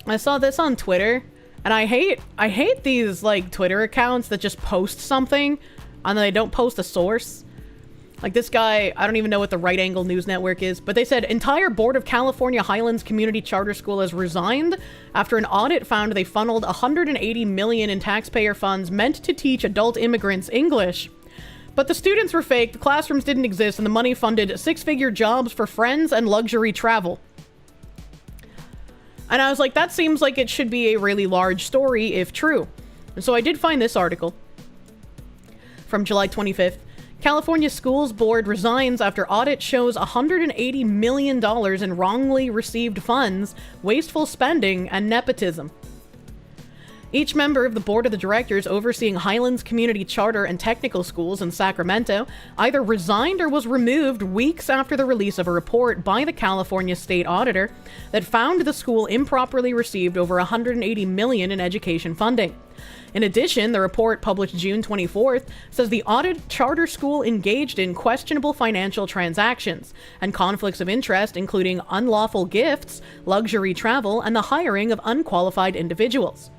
on Twitter, and I hate these, like, Twitter accounts that just post something, and then they don't post a source. Like this guy, I don't even know what the Right Angle News Network is, but they said, entire board of California Highlands Community Charter School has resigned after an audit found they funneled $180 million in taxpayer funds meant to teach adult immigrants English. But the students were fake, the classrooms didn't exist, and the money funded six-figure jobs for friends and luxury travel. And I was like, that seems like it should be a really large story if true. And so I did find this article from July 25th. California Schools Board resigns after audit shows $180 million in wrongly received funds, wasteful spending, and nepotism. Each member of the board of the directors overseeing Highlands Community Charter and Technical Schools in Sacramento either resigned or was removed weeks after the release of a report by the California State Auditor that found the school improperly received over $180 million in education funding. In addition, the report, published June 24th, says the audited charter school engaged in questionable financial transactions and conflicts of interest, including unlawful gifts, luxury travel, and the hiring of unqualified individuals.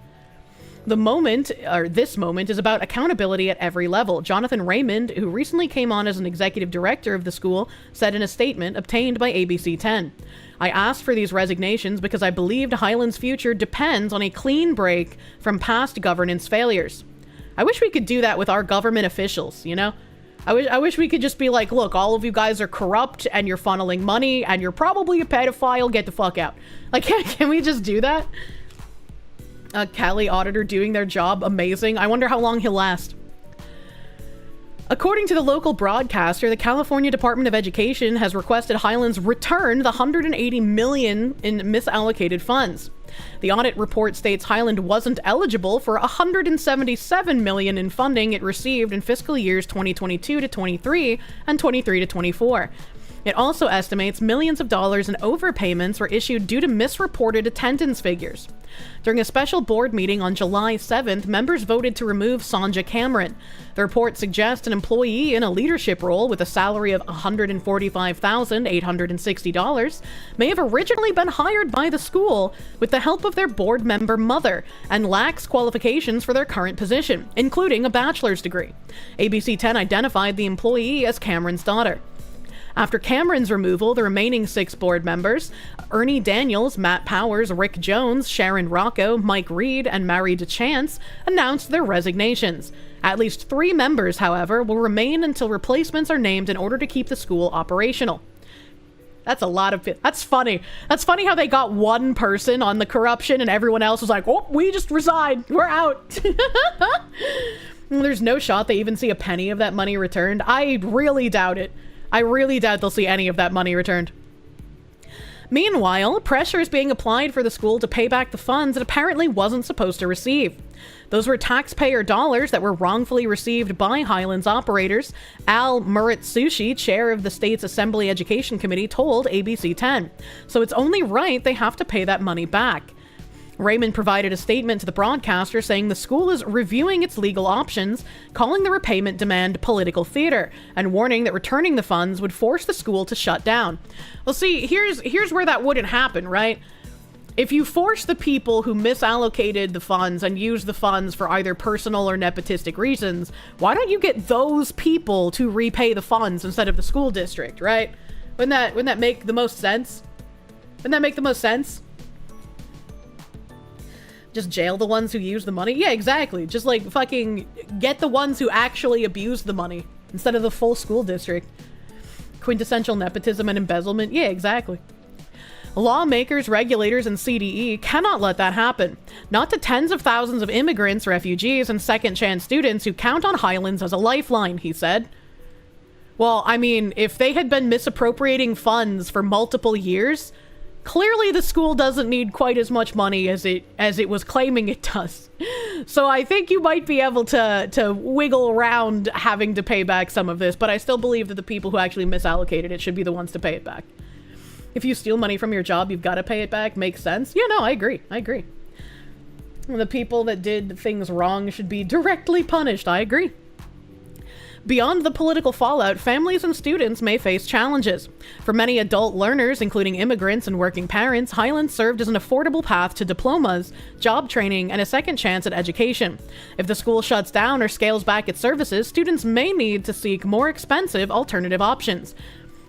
This moment, is about accountability at every level. Jonathan Raymond, who recently came on as an executive director of the school, said in a statement obtained by ABC 10. I asked for these resignations because I believed Highland's future depends on a clean break from past governance failures. I wish we could do that with our government officials, you know? I wish we could just be like, look, all of you guys are corrupt and you're funneling money and you're probably a pedophile, get the fuck out. Like, can we just do that? A Cali auditor doing their job, amazing. I wonder how long he'll last. According to the local broadcaster, the California Department of Education has requested Highlands return the $180 million in misallocated funds. The audit report states Highland wasn't eligible for $177 million in funding it received in fiscal years 2022 to 23 and 23 to 24. It also estimates millions of dollars in overpayments were issued due to misreported attendance figures. During a special board meeting on July 7th, members voted to remove Sonja Cameron. The report suggests an employee in a leadership role with a salary of $145,860 may have originally been hired by the school with the help of their board member mother and lacks qualifications for their current position, including a bachelor's degree. ABC 10 identified the employee as Cameron's daughter. After Cameron's removal, the remaining 6 board members, Ernie Daniels, Matt Powers, Rick Jones, Sharon Rocco, Mike Reed, and Mary DeChance, announced their resignations. At least 3 members, however, will remain until replacements are named in order to keep the school operational. That's a lot of... That's funny. That's funny how they got one person on the corruption and everyone else was like, oh, we just resigned. We're out. There's no shot they even see a penny of that money returned. I really doubt it. I really doubt they'll see any of that money returned. Meanwhile, pressure is being applied for the school to pay back the funds it apparently wasn't supposed to receive. Those were taxpayer dollars that were wrongfully received by Highlands operators. Al Muratsushi, chair of the state's Assembly Education Committee, told ABC 10. So it's only right they have to pay that money back. Raymond provided a statement to the broadcaster saying the school is reviewing its legal options, calling the repayment demand political theater, and warning that returning the funds would force the school to shut down. Well, see, here's where that wouldn't happen, right? If you force the people who misallocated the funds and used the funds for either personal or nepotistic reasons, why don't you get those people to repay the funds instead of the school district, right? Wouldn't that make the most sense? Wouldn't that make the most sense? Just jail the ones who use the money? Yeah, exactly. Just like fucking get the ones who actually abuse the money instead of the full school district. Quintessential nepotism and embezzlement? Yeah, exactly. Lawmakers, regulators, and CDE cannot let that happen. Not to tens of thousands of immigrants, refugees, and second-chance students who count on Highlands as a lifeline, he said. Well, I mean, if they had been misappropriating funds for multiple years, clearly the school doesn't need quite as much money as it was claiming it does. So I think you might be able to wiggle around having to pay back some of this, but I still believe that the people who actually misallocated it should be the ones to pay it back. If you steal money from your job, you've got to pay it back. Makes sense. Yeah, no, I agree. The people that did things wrong should be directly punished. I agree. Beyond the political fallout, families and students may face challenges. For many adult learners, including immigrants and working parents, Highlands served as an affordable path to diplomas, job training, and a second chance at education. If the school shuts down or scales back its services, students may need to seek more expensive alternative options.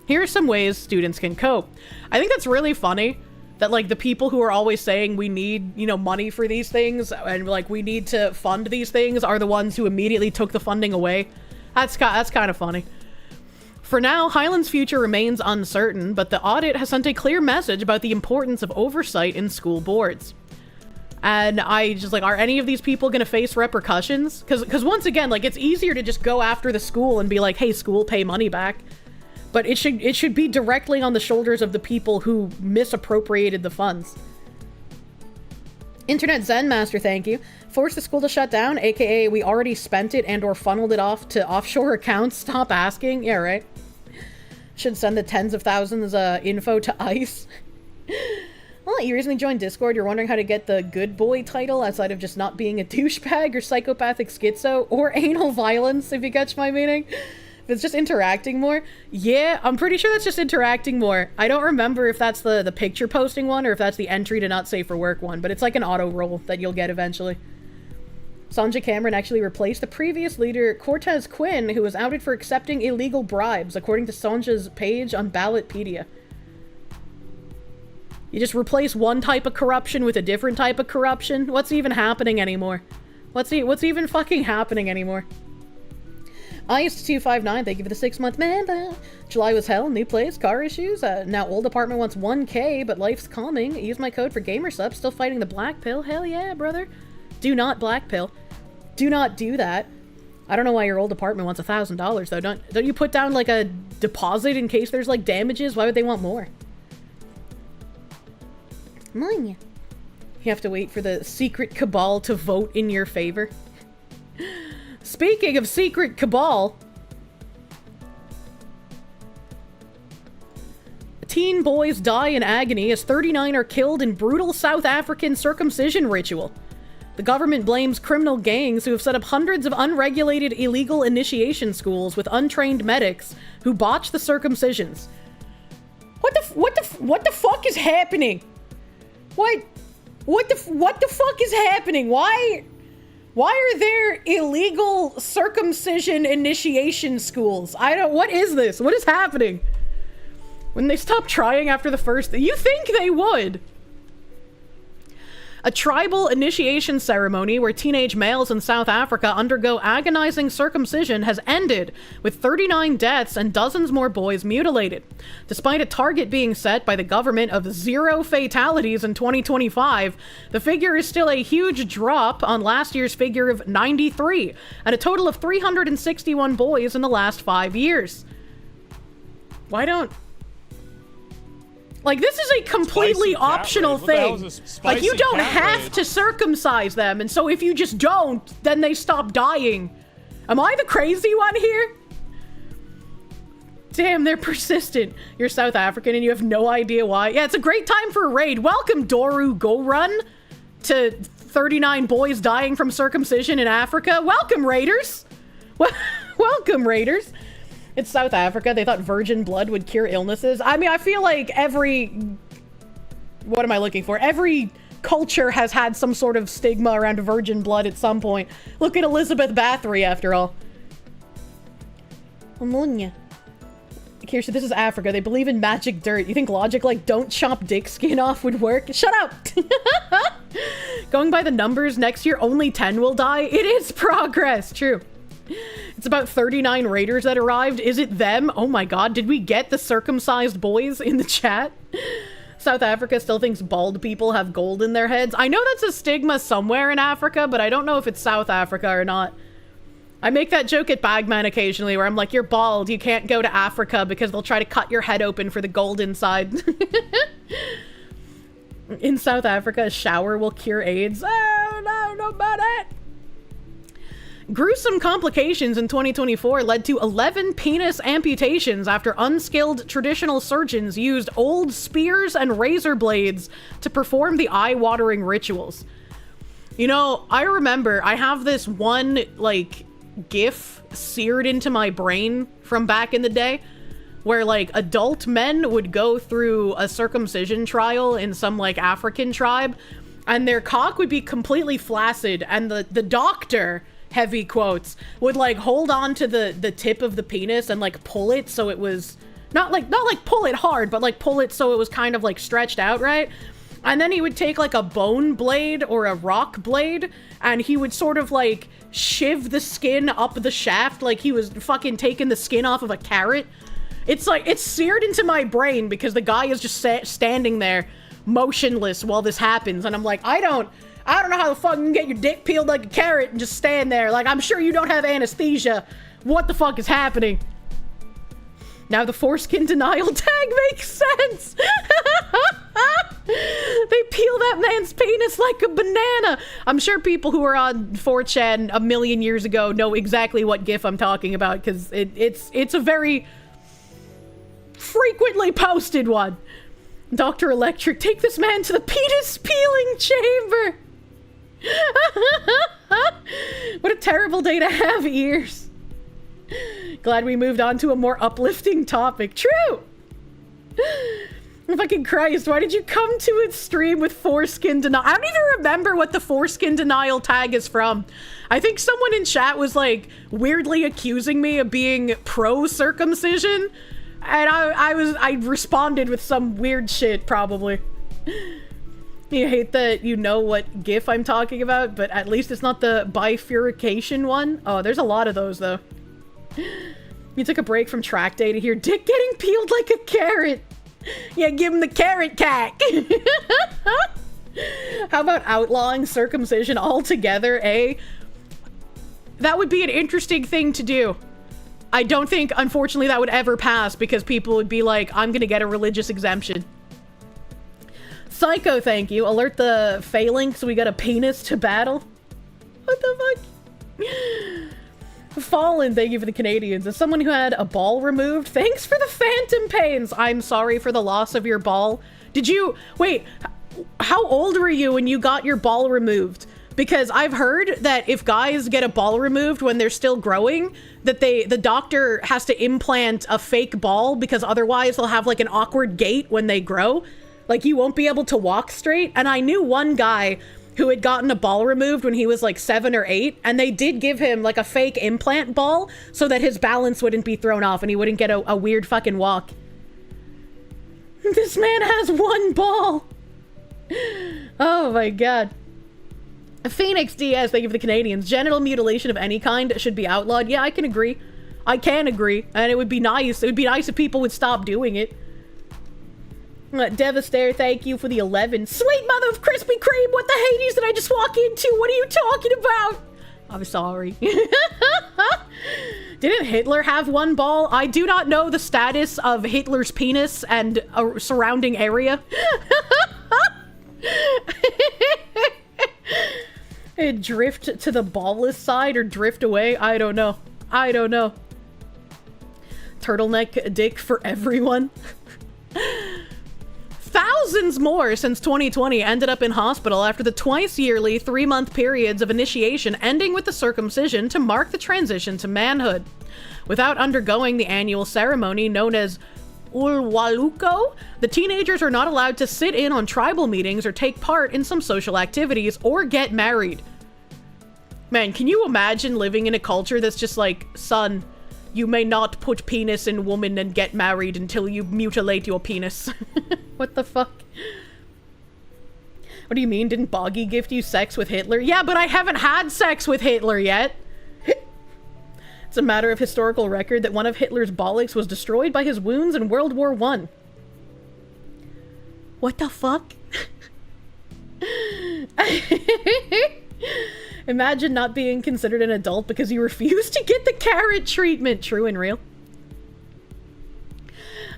Here are some ways students can cope. I think that's really funny that, like, the people who are always saying we need, money for these things and, like, we need to fund these things are the ones who immediately took the funding away. That's kind of funny. For now, Highlands' future remains uncertain, but the audit has sent a clear message about the importance of oversight in school boards. And I just, are any of these people going to face repercussions? Because once again, it's easier to just go after the school and be like, hey, school, pay money back. But it should be directly on the shoulders of the people who misappropriated the funds. Internet Zen Master, thank you. Force the school to shut down, aka we already spent it and or funneled it off to offshore accounts. Stop asking. Yeah, right. Should send the tens of thousands info to ICE. Well, you recently joined Discord. You're wondering how to get the good boy title outside of just not being a douchebag or psychopathic schizo or anal violence, if you catch my meaning. If it's just interacting more. Yeah, I'm pretty sure that's just interacting more. I don't remember if that's the picture posting one or if that's the entry to not safe for work one, but it's like an auto roll that you'll get eventually. Sonja Cameron actually replaced the previous leader, Cortez Quinn, who was outed for accepting illegal bribes, according to Sonja's page on Ballotpedia. You just replace one type of corruption with a different type of corruption? What's even happening anymore? What's even fucking happening anymore? Ice259, thank you for the 6-month member. July was hell, new place, car issues. Now old apartment wants 1K, but life's calming. Use my code for GamerSup, still fighting the black pill. Hell yeah, brother. Do not black pill. Do not do that. I don't know why your old apartment wants $1,000 though. Don't you put down like a deposit in case there's like damages? Why would they want more? You have to wait for the secret cabal to vote in your favor. Speaking of secret cabal, teen boys die in agony as 39 are killed in brutal South African circumcision ritual. The government blames criminal gangs who have set up hundreds of unregulated illegal initiation schools with untrained medics who botch the circumcisions. What the fuck is happening? What the fuck is happening? Why are there illegal circumcision initiation schools? What is this? What is happening? When they stop trying after the first, you think they would. A tribal initiation ceremony where teenage males in South Africa undergo agonizing circumcision has ended, with 39 deaths and dozens more boys mutilated. Despite a target being set by the government of 0 fatalities in 2025, the figure is still a huge drop on last year's figure of 93, and a total of 361 boys in the last 5 years. Why don't... Like, this is a completely optional thing. Like, you don't have to circumcise them, and so if you just don't, then they stop dying. Am I the crazy one here? Damn, they're persistent. You're South African and you have no idea why. Yeah, it's a great time for a raid. Welcome, Doru Go Run, to 39 boys dying from circumcision in Africa. Welcome, raiders. Welcome, raiders. It's South Africa. They thought virgin blood would cure illnesses. I mean, I feel like what am I looking for? Every culture has had some sort of stigma around virgin blood at some point. Look at Elizabeth Bathory, after all. Ammonia. Kirsche, this is Africa. They believe in magic dirt. You think logic like don't chop dick skin off would work? Shut up! Going by the numbers, next year only 10 will die. It is progress. True. It's about 39 raiders that arrived. Is it them? Oh my god, did we get the circumcised boys in the chat? South Africa still thinks bald people have gold in their heads. I know that's a stigma somewhere in Africa, but I don't know if it's South Africa or not. I make that joke at Bagman occasionally where I'm like, you're bald, you can't go to Africa because they'll try to cut your head open for the gold inside. In South Africa, a shower will cure AIDS. Oh, no, not about it. Gruesome complications in 2024 led to 11 penis amputations after unskilled traditional surgeons used old spears and razor blades to perform the eye-watering rituals. You know, I remember I have this one, like, GIF seared into my brain from back in the day where, like, adult men would go through a circumcision trial in some, like, African tribe, and their cock would be completely flaccid, and the doctor... heavy quotes, would like hold on to the tip of the penis and like pull it so it was not like pull it hard, but like pull it so it was kind of like stretched out, right? And then he would take like a bone blade or a rock blade and he would sort of like shiv the skin up the shaft like he was fucking taking the skin off of a carrot. It's like, it's seared into my brain because the guy is just standing there motionless while this happens, and I'm like, I don't know how the fuck you can get your dick peeled like a carrot and just stand there. Like, I'm sure you don't have anesthesia. What the fuck is happening? Now the foreskin denial tag makes sense. They peel that man's penis like a banana. I'm sure people who were on 4chan a million years ago know exactly what GIF I'm talking about, because it's a very frequently posted one. Dr. Electric, take this man to the penis peeling chamber. What a terrible day to have ears. Glad we moved on to a more uplifting topic. True! Fucking Christ, why did you come to a stream with foreskin denial? I don't even remember what the foreskin denial tag is from. I think someone in chat was like weirdly accusing me of being pro-circumcision, and I responded with some weird shit, probably. You hate that you know what GIF I'm talking about, but at least it's not the bifurcation one. Oh, there's a lot of those, though. You took a break from track day to hear dick getting peeled like a carrot. Yeah, give him the carrot cack. How about outlawing circumcision altogether, eh? That would be an interesting thing to do. I don't think, unfortunately, that would ever pass because people would be like, I'm gonna get a religious exemption. Psycho, thank you. Alert the phalanx, we got a penis to battle. What the fuck? Fallen, thank you for the Canadians. As someone who had a ball removed, thanks for the phantom pains. I'm sorry for the loss of your ball. Did you... Wait, how old were you when you got your ball removed? Because I've heard that if guys get a ball removed when they're still growing, that the doctor has to implant a fake ball because otherwise they'll have like an awkward gait when they grow. Like you won't be able to walk straight. And I knew one guy who had gotten a ball removed when he was like 7 or 8, and they did give him like a fake implant ball so that his balance wouldn't be thrown off and he wouldn't get a weird fucking walk. This man has one ball. Oh my god. Phoenix DS, thank you for the Canadians. Genital mutilation of any kind should be outlawed. Yeah, I can agree. I can agree. And it would be nice. It would be nice if people would stop doing it. Devastator, thank you for the 11. Sweet mother of Krispy Kreme, what the Hades did I just walk into? What are you talking about? I'm sorry. Didn't Hitler have one ball? I do not know the status of Hitler's penis and a surrounding area. It drift to the ballless side or drift away? I don't know. I don't know. Turtleneck dick for everyone. Thousands more since 2020 ended up in hospital after the twice yearly 3-month periods of initiation ending with the circumcision to mark the transition to manhood. Without undergoing the annual ceremony known as Ulwaluko, the teenagers are not allowed to sit in on tribal meetings or take part in some social activities or get married. Man, can you imagine living in a culture that's just like, son, you may not put penis in woman and get married until you mutilate your penis. What the fuck? What do you mean? Didn't Boggy gift you sex with Hitler? Yeah, but I haven't had sex with Hitler yet. It's a matter of historical record that one of Hitler's bollocks was destroyed by his wounds in World War I. What the fuck? Imagine not being considered an adult because you refused to get the carrot treatment. True and real.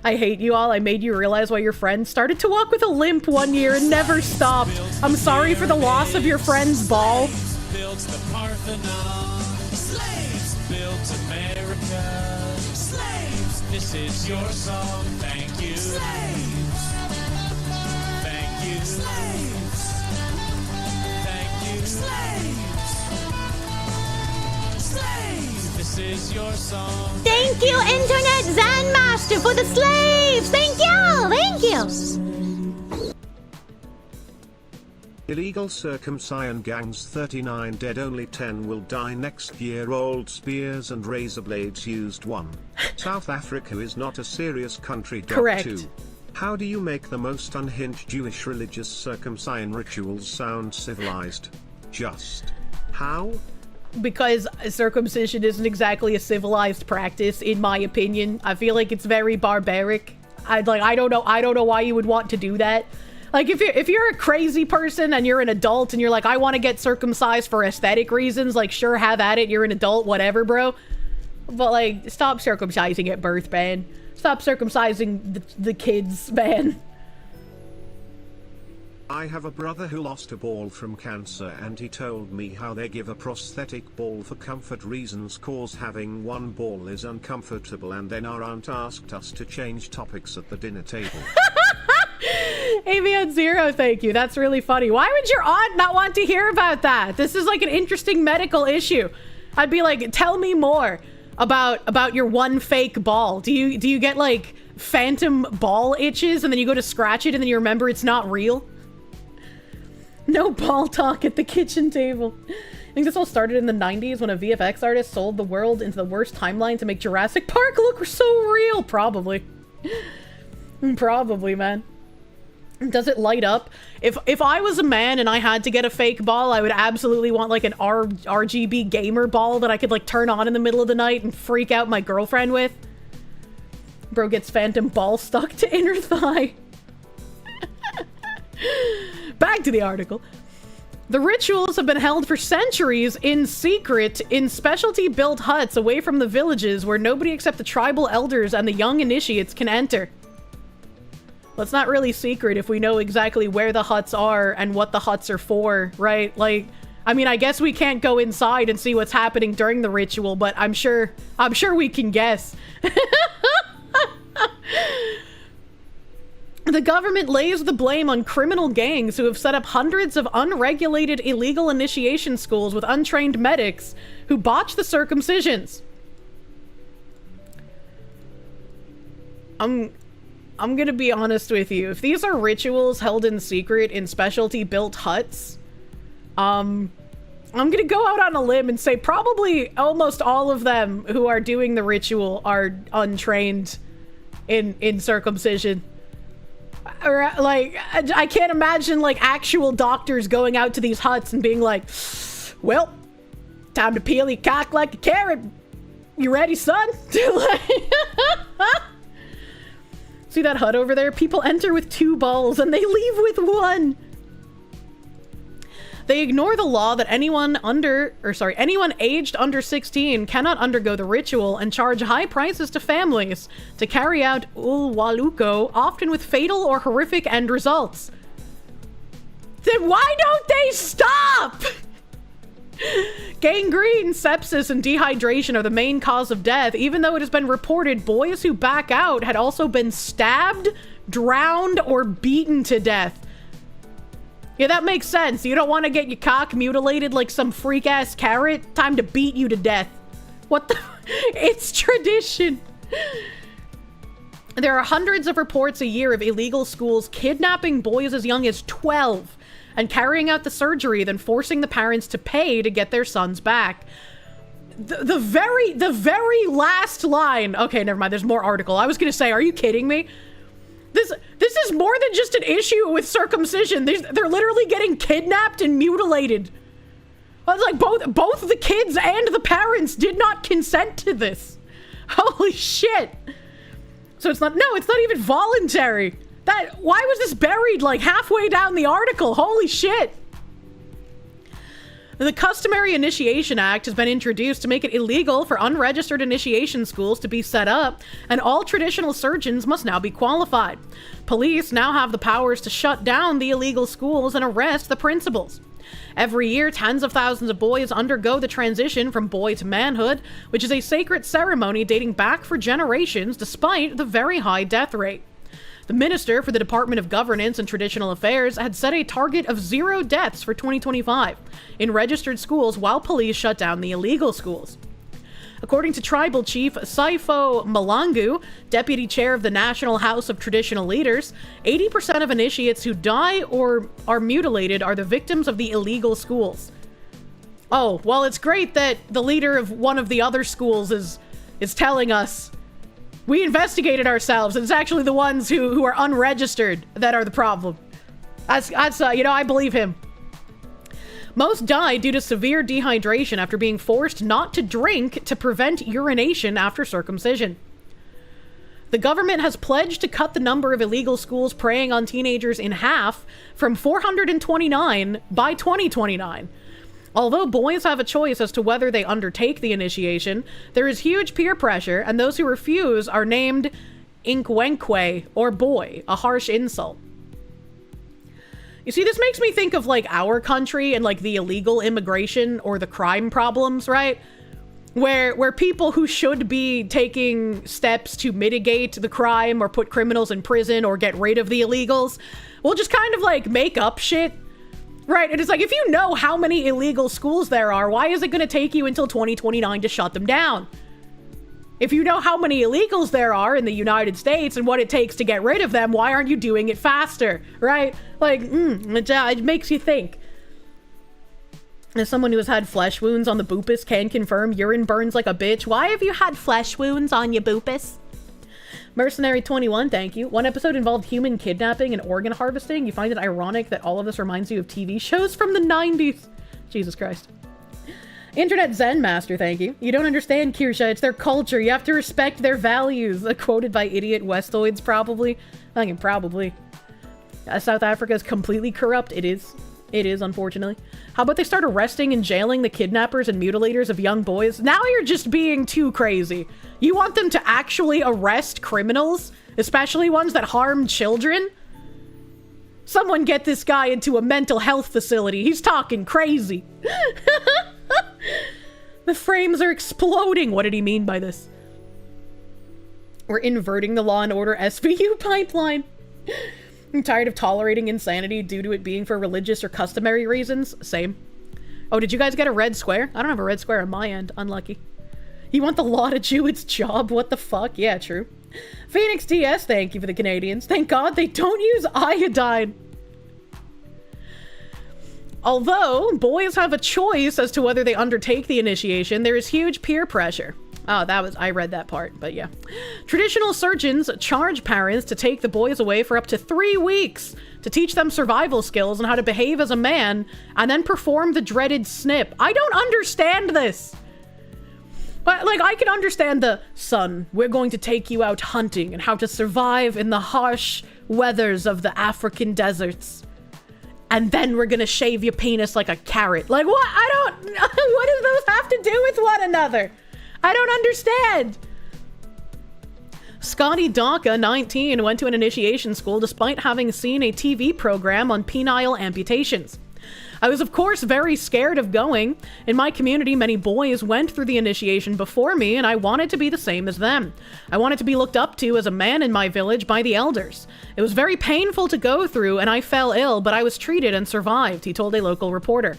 I hate you all. I made you realize why your friend started to walk with a limp one year and never stopped. I'm sorry for the loss of your friend's ball. Built the Parthenon. Slaves built America. Slaves, this is your song. Thank you. Slaves. Thank you. Slaves. Thank you. Slaves. Slaves, this is your song. Thank you, Internet Zen Master, for the slaves! Thank you! Thank you! Illegal circumcision gangs 39 dead, only 10 will die next year. Old spears and razor blades used. 1. South Africa is not a serious country. Correct. 2. How do you make the most unhinged Jewish religious circumcision rituals sound civilized? Just how? Because circumcision isn't exactly a civilized practice, in my opinion. I feel like it's very barbaric. I don't know why you would want to do that. Like, if you're a crazy person and you're an adult and you're like, I want to get circumcised for aesthetic reasons, like, sure, have at it. You're an adult, whatever, bro. But, like, stop circumcising at birth, man. Stop circumcising the kids, man. I have a brother who lost a ball from cancer, and he told me how they give a prosthetic ball for comfort reasons cause having one ball is uncomfortable, and then our aunt asked us to change topics at the dinner table. Avian Zero, thank you. That's really funny. Why would your aunt not want to hear about that? This is like an interesting medical issue. I'd be like, tell me more about your one fake ball. Do you get like phantom ball itches and then you go to scratch it and then you remember it's not real? No ball talk at the kitchen table. I think this all started in the 90s when a VFX artist sold the world into the worst timeline to make Jurassic Park look so real. Probably. Probably, man. Does it light up? If I was a man and I had to get a fake ball, I would absolutely want like an RGB gamer ball that I could like turn on in the middle of the night and freak out my girlfriend with. Bro gets phantom ball stuck to inner thigh. Back to the article. The rituals have been held for centuries in secret in specialty-built huts away from the villages where nobody except the tribal elders and the young initiates can enter. Well, it's not really secret if we know exactly where the huts are and what the huts are for, right? Like, I mean, I guess we can't go inside and see what's happening during the ritual, but I'm sure we can guess. The government lays the blame on criminal gangs who have set up hundreds of unregulated illegal initiation schools with untrained medics who botch the circumcisions. I'm gonna be honest with you. If these are rituals held in secret in specialty built huts, I'm gonna go out on a limb and say probably almost all of them who are doing the ritual are untrained in circumcision. Or, like, I can't imagine, like, actual doctors going out to these huts and being like, well, time to peel your cock like a carrot. You ready, son? See that hut over there? People enter with 2 balls and they leave with 1. They ignore the law that anyone aged under 16 cannot undergo the ritual and charge high prices to families to carry out ulwaluko, often with fatal or horrific end results. Then why don't they stop? Gangrene, sepsis, and dehydration are the main cause of death, even though it has been reported boys who back out had also been stabbed, drowned, or beaten to death. Yeah, that makes sense. You don't want to get your cock mutilated like some freak-ass carrot? Time to beat you to death. What the? It's tradition. There are hundreds of reports a year of illegal schools kidnapping boys as young as 12 and carrying out the surgery, then forcing the parents to pay to get their sons back. The very last line. Okay, never mind. There's more article. I was going to say, are you kidding me? This is more than just an issue with circumcision. They're literally getting kidnapped and mutilated. It's like both the kids and the parents did not consent to this. Holy shit. So it's not even voluntary. Why was this buried like halfway down the article? Holy shit. The Customary Initiation Act has been introduced to make it illegal for unregistered initiation schools to be set up, and all traditional surgeons must now be qualified. Police now have the powers to shut down the illegal schools and arrest the principals. Every year, tens of thousands of boys undergo the transition from boy to manhood, which is a sacred ceremony dating back for generations despite the very high death rate. The Minister for the Department of Governance and Traditional Affairs had set a target of 0 deaths for 2025 in registered schools while police shut down the illegal schools. According to Tribal Chief Saifo Malangu, Deputy Chair of the National House of Traditional Leaders, 80% of initiates who die or are mutilated are the victims of the illegal schools. Oh, well, it's great that the leader of one of the other schools is telling us we investigated ourselves, and it's actually the ones who are unregistered that are the problem. That's I believe him. Most die due to severe dehydration after being forced not to drink to prevent urination after circumcision. The government has pledged to cut the number of illegal schools preying on teenagers in half from 429 by 2029. Although boys have a choice as to whether they undertake the initiation, there is huge peer pressure, and those who refuse are named Inkwenkwe, or boy, a harsh insult. You see, this makes me think of, like, our country and, like, the illegal immigration or the crime problems, right? Where people who should be taking steps to mitigate the crime or put criminals in prison or get rid of the illegals will just kind of, like, make up shit. Right, and it's like, if you know how many illegal schools there are, why is it going to take you until 2029 to shut them down? If you know how many illegals there are in the United States and what it takes to get rid of them, why aren't you doing it faster, right? Like, it makes you think. As someone who has had flesh wounds on the boopus can confirm urine burns like a bitch. Why have you had flesh wounds on your boopus? Mercenary 21, thank you. One episode involved human kidnapping and organ harvesting. You find it ironic that all of this reminds you of TV shows from the 90s. Jesus Christ. Internet Zen Master, thank you. You don't understand, Kirsche. It's their culture. You have to respect their values. Quoted by idiot Westoids, probably. I mean, probably. South Africa is completely corrupt. It is. It is, unfortunately. How about they start arresting and jailing the kidnappers and mutilators of young boys? Now you're just being too crazy. You want them to actually arrest criminals? Especially ones that harm children? Someone get this guy into a mental health facility. He's talking crazy. The frames are exploding. What did he mean by this? We're inverting the Law and Order SVU pipeline. I'm tired of tolerating insanity due to it being for religious or customary reasons. Same. Oh, did you guys get a red square? I don't have a red square on my end. Unlucky. You want the law to do its job? What the fuck? Yeah, true. Phoenix DS, thank you for the Canadians. Thank God they don't use iodine. Although boys have a choice as to whether they undertake the initiation, there is huge peer pressure. Oh, I read that part, but yeah. Traditional surgeons charge parents to take the boys away for up to 3 weeks to teach them survival skills and how to behave as a man, and then perform the dreaded snip. I don't understand this. But, like, I can understand the, son, we're going to take you out hunting and how to survive in the harsh weathers of the African deserts. And then we're gonna shave your penis like a carrot. Like, what? What do those have to do with one another? I don't understand. Scotty Daka, 19, went to an initiation school despite having seen a TV program on penile amputations. I was, of course, very scared of going. In my community, many boys went through the initiation before me, and I wanted to be the same as them. I wanted to be looked up to as a man in my village by the elders. It was very painful to go through, and I fell ill, but I was treated and survived, he told a local reporter.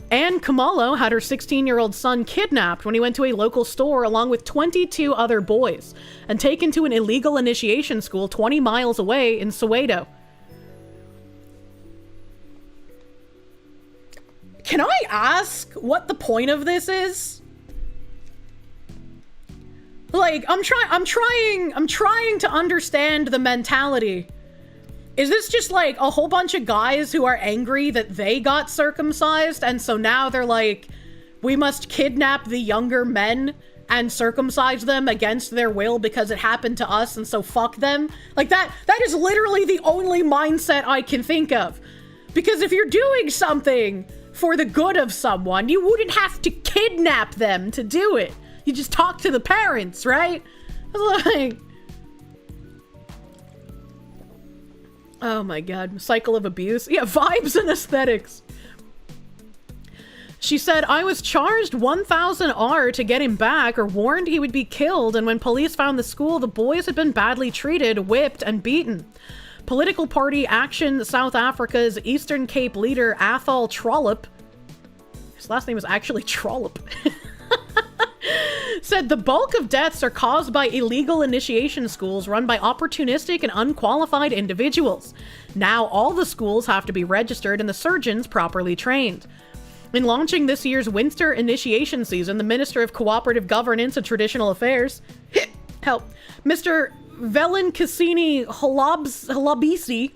Anne Kamalo had her 16-year-old son kidnapped when he went to a local store along with 22 other boys and taken to an illegal initiation school 20 miles away in Soweto. Can I ask what the point of this is? Like, I'm trying to understand the mentality. Is this just like a whole bunch of guys who are angry that they got circumcised, and so now they're like, we must kidnap the younger men and circumcise them against their will because it happened to us, and so fuck them? Like, that is literally the only mindset I can think of. Because if you're doing something for the good of someone, you wouldn't have to kidnap them to do it. You just talk to the parents, right? Like, oh my god, cycle of abuse. Yeah, vibes and aesthetics. She said, I was charged 1,000 R to get him back, or warned he would be killed, and when police found the school, the boys had been badly treated, whipped, and beaten. Political Party Action South Africa's Eastern Cape leader, Athol Trollop, his last name is actually Trollop, said the bulk of deaths are caused by illegal initiation schools run by opportunistic and unqualified individuals. Now all the schools have to be registered and the surgeons properly trained. In launching this year's winter initiation season, the Minister of Cooperative Governance and Traditional Affairs, Mr. Velen Cassini Halabisi,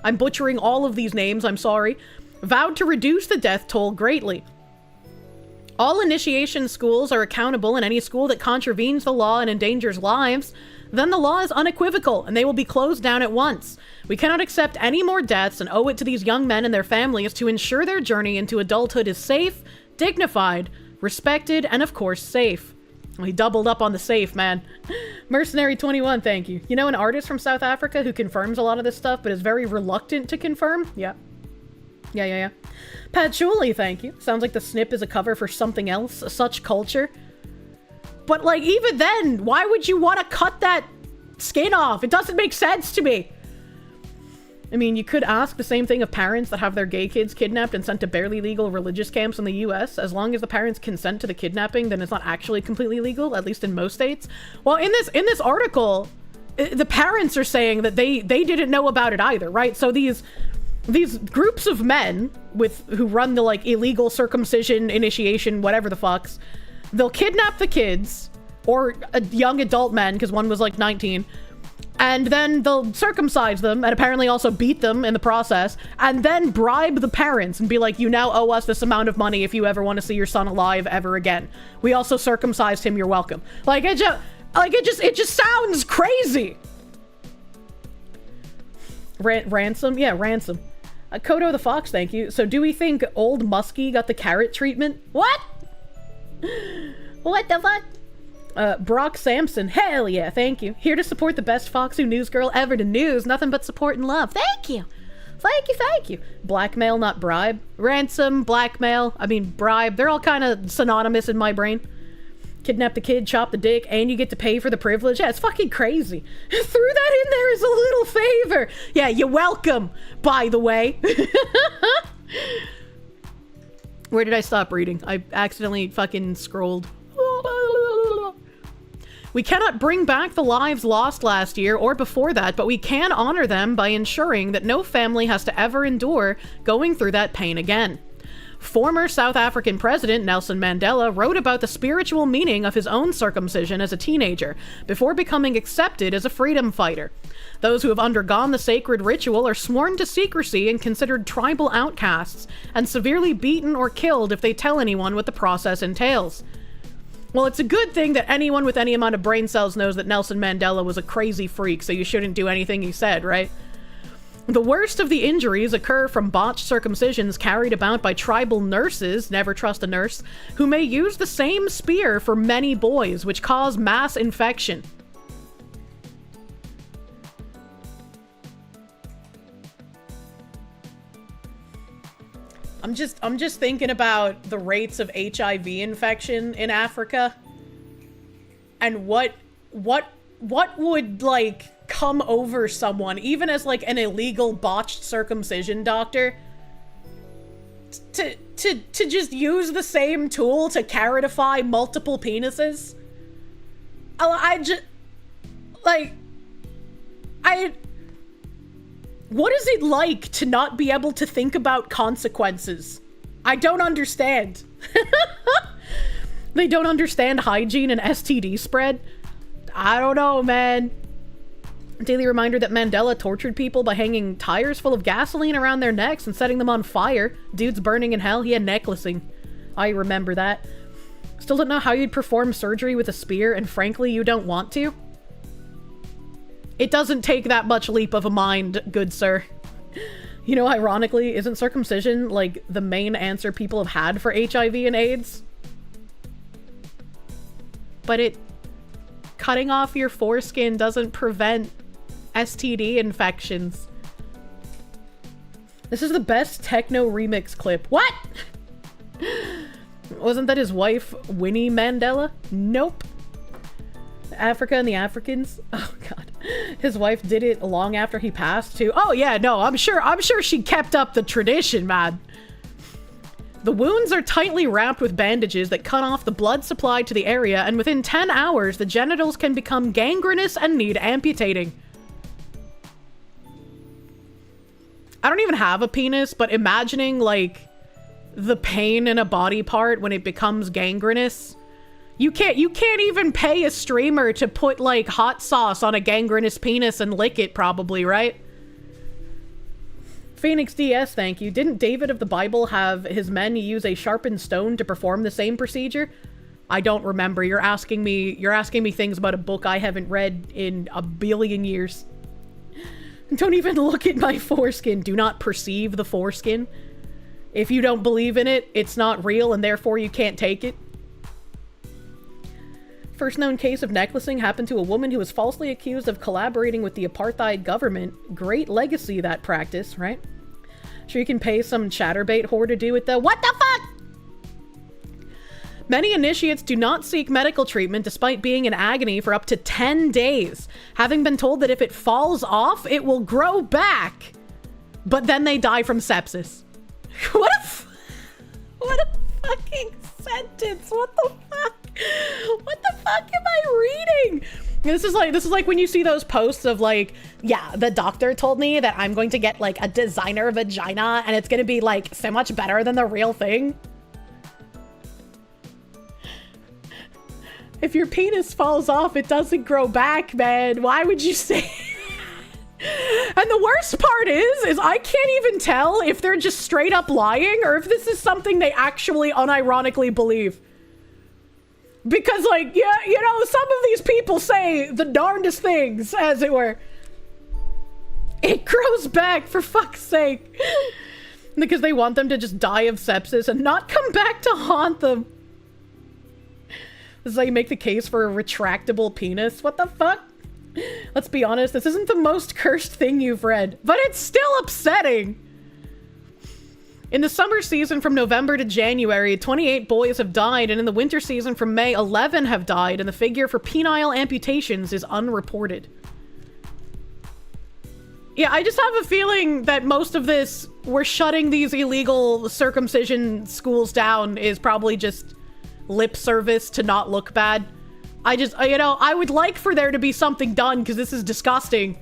I'm butchering all of these names, I'm sorry, vowed to reduce the death toll greatly. All initiation schools are accountable, and any school that contravenes the law and endangers lives, then the law is unequivocal and they will be closed down at once. We cannot accept any more deaths and owe it to these young men and their families to ensure their journey into adulthood is safe, dignified, respected, and of course safe. He doubled up on the safe, man. Mercenary 21, thank you. You know an artist from South Africa who confirms a lot of this stuff but is very reluctant to confirm? Yeah. Yeah. Patchouli, thank you. Sounds like the snip is a cover for something else, such culture. But, like, even then, why would you want to cut that skin off? It doesn't make sense to me. I mean, you could ask the same thing of parents that have their gay kids kidnapped and sent to barely legal religious camps in the US. As long as the parents consent to the kidnapping, then it's not actually completely legal, at least in most states. Well, in this article, the parents are saying that they didn't know about it either, right? So these groups of men who run the, like, illegal circumcision, initiation, whatever the fucks, they'll kidnap the kids, or young adult men, because one was like 19, and then they'll circumcise them, and apparently also beat them in the process, and then bribe the parents and be like, you now owe us this amount of money if you ever want to see your son alive ever again. We also circumcised him, you're welcome. Like, it just sounds crazy. Ransom? Yeah, ransom. Kodo the Fox, thank you. So do we think old Muskie got the carrot treatment? What? What the fuck? Brock Sampson, hell yeah, thank you. Here to support the best Foxu news girl ever to news. Nothing but support and love. Thank you. Thank you, thank you. Blackmail, not bribe. Ransom, blackmail, I mean bribe. They're all kind of synonymous in my brain. Kidnap the kid, chop the dick, and you get to pay for the privilege. Yeah, it's fucking crazy. Threw that in there as a little favor. Yeah, you're welcome, by the way. Where did I stop reading? I accidentally fucking scrolled. We cannot bring back the lives lost last year or before that, but we can honor them by ensuring that no family has to ever endure going through that pain again. Former South African President Nelson Mandela wrote about the spiritual meaning of his own circumcision as a teenager, before becoming accepted as a freedom fighter. Those who have undergone the sacred ritual are sworn to secrecy and considered tribal outcasts, and severely beaten or killed if they tell anyone what the process entails. Well, it's a good thing that anyone with any amount of brain cells knows that Nelson Mandela was a crazy freak, so you shouldn't do anything he said, right? The worst of the injuries occur from botched circumcisions carried about by tribal nurses, never trust a nurse, who may use the same spear for many boys, which cause mass infection. I'm just thinking about the rates of HIV infection in Africa, and what would, like, come over someone, even as like an illegal botched circumcision doctor, to just use the same tool to carrotify multiple penises. What is it like to not be able to think about consequences? I don't understand. They don't understand hygiene and STD spread. I don't know, man. Daily reminder that Mandela tortured people by hanging tires full of gasoline around their necks and setting them on fire. Dudes burning in hell. He had necklacing. I remember that. Still don't know how you'd perform surgery with a spear, and frankly, you don't want to. It doesn't take that much leap of a mind, good sir. You know, ironically, isn't circumcision, like, the main answer people have had for HIV and AIDS? But cutting off your foreskin doesn't prevent STD infections. This is the best techno remix clip. What? Wasn't that his wife, Winnie Mandela? Nope. Africa and the Africans? Oh god. His wife did it long after he passed too. Oh yeah, no, I'm sure she kept up the tradition, man. The wounds are tightly wrapped with bandages that cut off the blood supply to the area, and within 10 hours, the genitals can become gangrenous and need amputating. I don't even have a penis, but imagining, like, the pain in a body part when it becomes gangrenous. You can't even pay a streamer to put, like, hot sauce on a gangrenous penis and lick it, probably, right? Phoenix DS, thank you. Didn't David of the Bible have his men use a sharpened stone to perform the same procedure? I don't remember. You're asking me things about a book I haven't read in a billion years. Don't even look at my foreskin. Do not perceive the foreskin. If you don't believe in it, it's not real, and therefore you can't take it. First known case of necklacing happened to a woman who was falsely accused of collaborating with the apartheid government. Great legacy, that practice, right? Sure you can pay some chatterbait whore to do it though. What the fuck? Many initiates do not seek medical treatment despite being in agony for up to 10 days, having been told that if it falls off, it will grow back. But then they die from sepsis. What a fucking sentence. What the fuck? What the fuck am I reading? This is like when you see those posts of like, yeah, the doctor told me that I'm going to get like a designer vagina and it's going to be like so much better than the real thing. If your penis falls off, it doesn't grow back, man. Why would you say that? And the worst part is I can't even tell if they're just straight up lying or if this is something they actually unironically believe. Because, like, yeah, you know, some of these people say the darndest things, as it were. It grows back, for fuck's sake. Because they want them to just die of sepsis and not come back to haunt them. This is how you make the case for a retractable penis. What the fuck? Let's be honest, this isn't the most cursed thing you've read, but it's still upsetting. In the summer season from November to January, 28 boys have died, and in the winter season from May, 11 have died, and the figure for penile amputations is unreported. Yeah, I just have a feeling that most of this, we're shutting these illegal circumcision schools down, is probably just lip service to not look bad. I would like for there to be something done, because this is disgusting.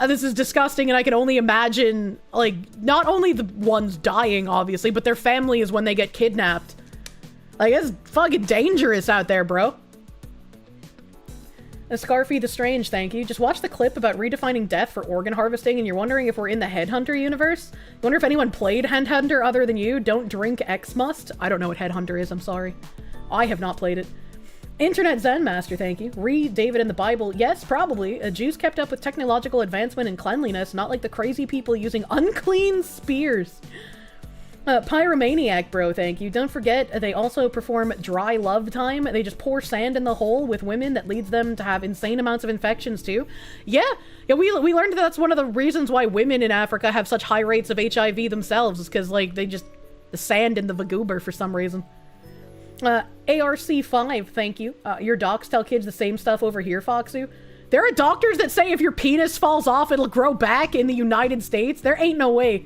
This is disgusting, and I can only imagine, like, not only the ones dying, obviously, but their families when they get kidnapped. Like, it's fucking dangerous out there, bro. A Scarfy the Strange, thank you. Just watch the clip about redefining death for organ harvesting, and you're wondering if we're in the Headhunter universe? You wonder if anyone played Headhunter other than you? Don't drink X must? I don't know what Headhunter is, I'm sorry. I have not played it. Internet Zen Master, thank you. Read David in the Bible. Yes, probably. Jews kept up with technological advancement and cleanliness, not like the crazy people using unclean spears. Pyromaniac, bro, thank you. Don't forget, they also perform dry love time. They just pour sand in the hole with women that leads them to have insane amounts of infections, too. Yeah, we learned that that's one of the reasons why women in Africa have such high rates of HIV themselves, is because, like, they just... the sand in the vagoober for some reason. ARC5, thank you. Your docs tell kids the same stuff over here, Foxu. There are doctors that say if your penis falls off, it'll grow back in the United States. There ain't no way.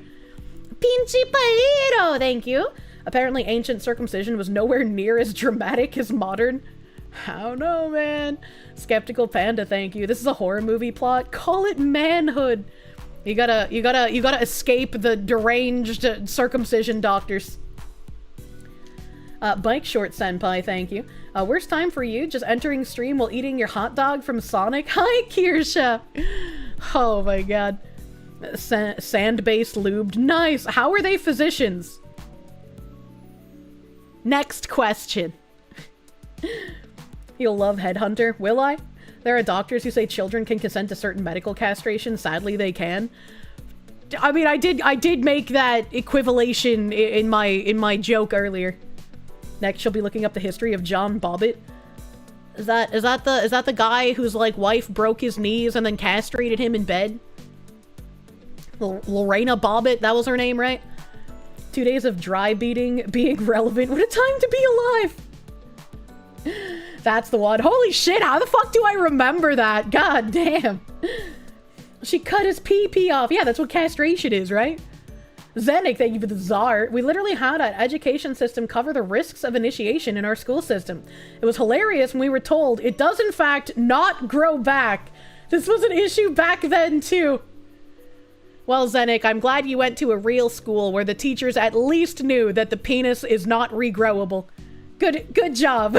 Pinche palito, thank you. Apparently ancient circumcision was nowhere near as dramatic as modern. I don't know, man. Skeptical Panda, thank you. This is a horror movie plot. Call it manhood. You gotta escape the deranged circumcision doctors. Bike Short Senpai, thank you. Worst time for you? Just entering stream while eating your hot dog from Sonic? Hi, Kirsche! Oh my god. Sand-based lubed. Nice! How are they physicians? Next question. You'll love Headhunter. Will I? There are doctors who say children can consent to certain medical castration. Sadly, they can. I mean, I did make that equivalation in my joke earlier. Next, she'll be looking up the history of John Bobbitt. Is that the guy whose, like, wife broke his knees and then castrated him in bed? Lorena Bobbitt, that was her name, right? 2 days of dry being relevant. What a time to be alive! That's the one. Holy shit, how the fuck do I remember that? God damn. She cut his pee-pee off. Yeah, that's what castration is, right? Zenik, thank you for the czar. We literally had an education system cover the risks of initiation in our school system. It was hilarious when we were told it does in fact not grow back. This was an issue back then too. Well, Zenik, I'm glad you went to a real school where the teachers at least knew that the penis is not regrowable. Good job.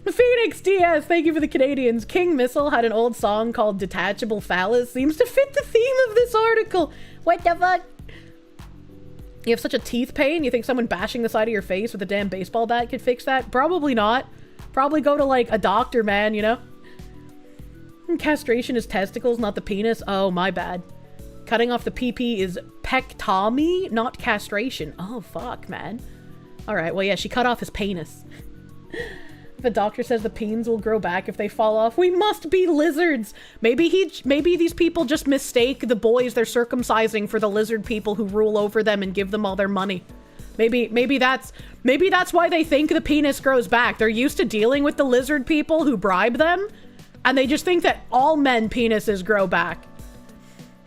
Phoenix DS, thank you for the Canadians. King Missile had an old song called Detachable Phallus. Seems to fit the theme of this article. What the fuck? You have such a teeth pain? You think someone bashing the side of your face with a damn baseball bat could fix that? Probably not. Probably go to, like, a doctor, man, you know? Castration is testicles, not the penis. Oh, my bad. Cutting off the PP is pectomy, not castration. Oh, fuck, man. Alright, well, yeah, she cut off his penis. If a doctor says the peens will grow back if they fall off, we must be lizards. Maybe these people just mistake the boys they're circumcising for the lizard people who rule over them and give them all their money. Maybe that's why they think the penis grows back. They're used to dealing with the lizard people who bribe them, and they just think that all men penises grow back.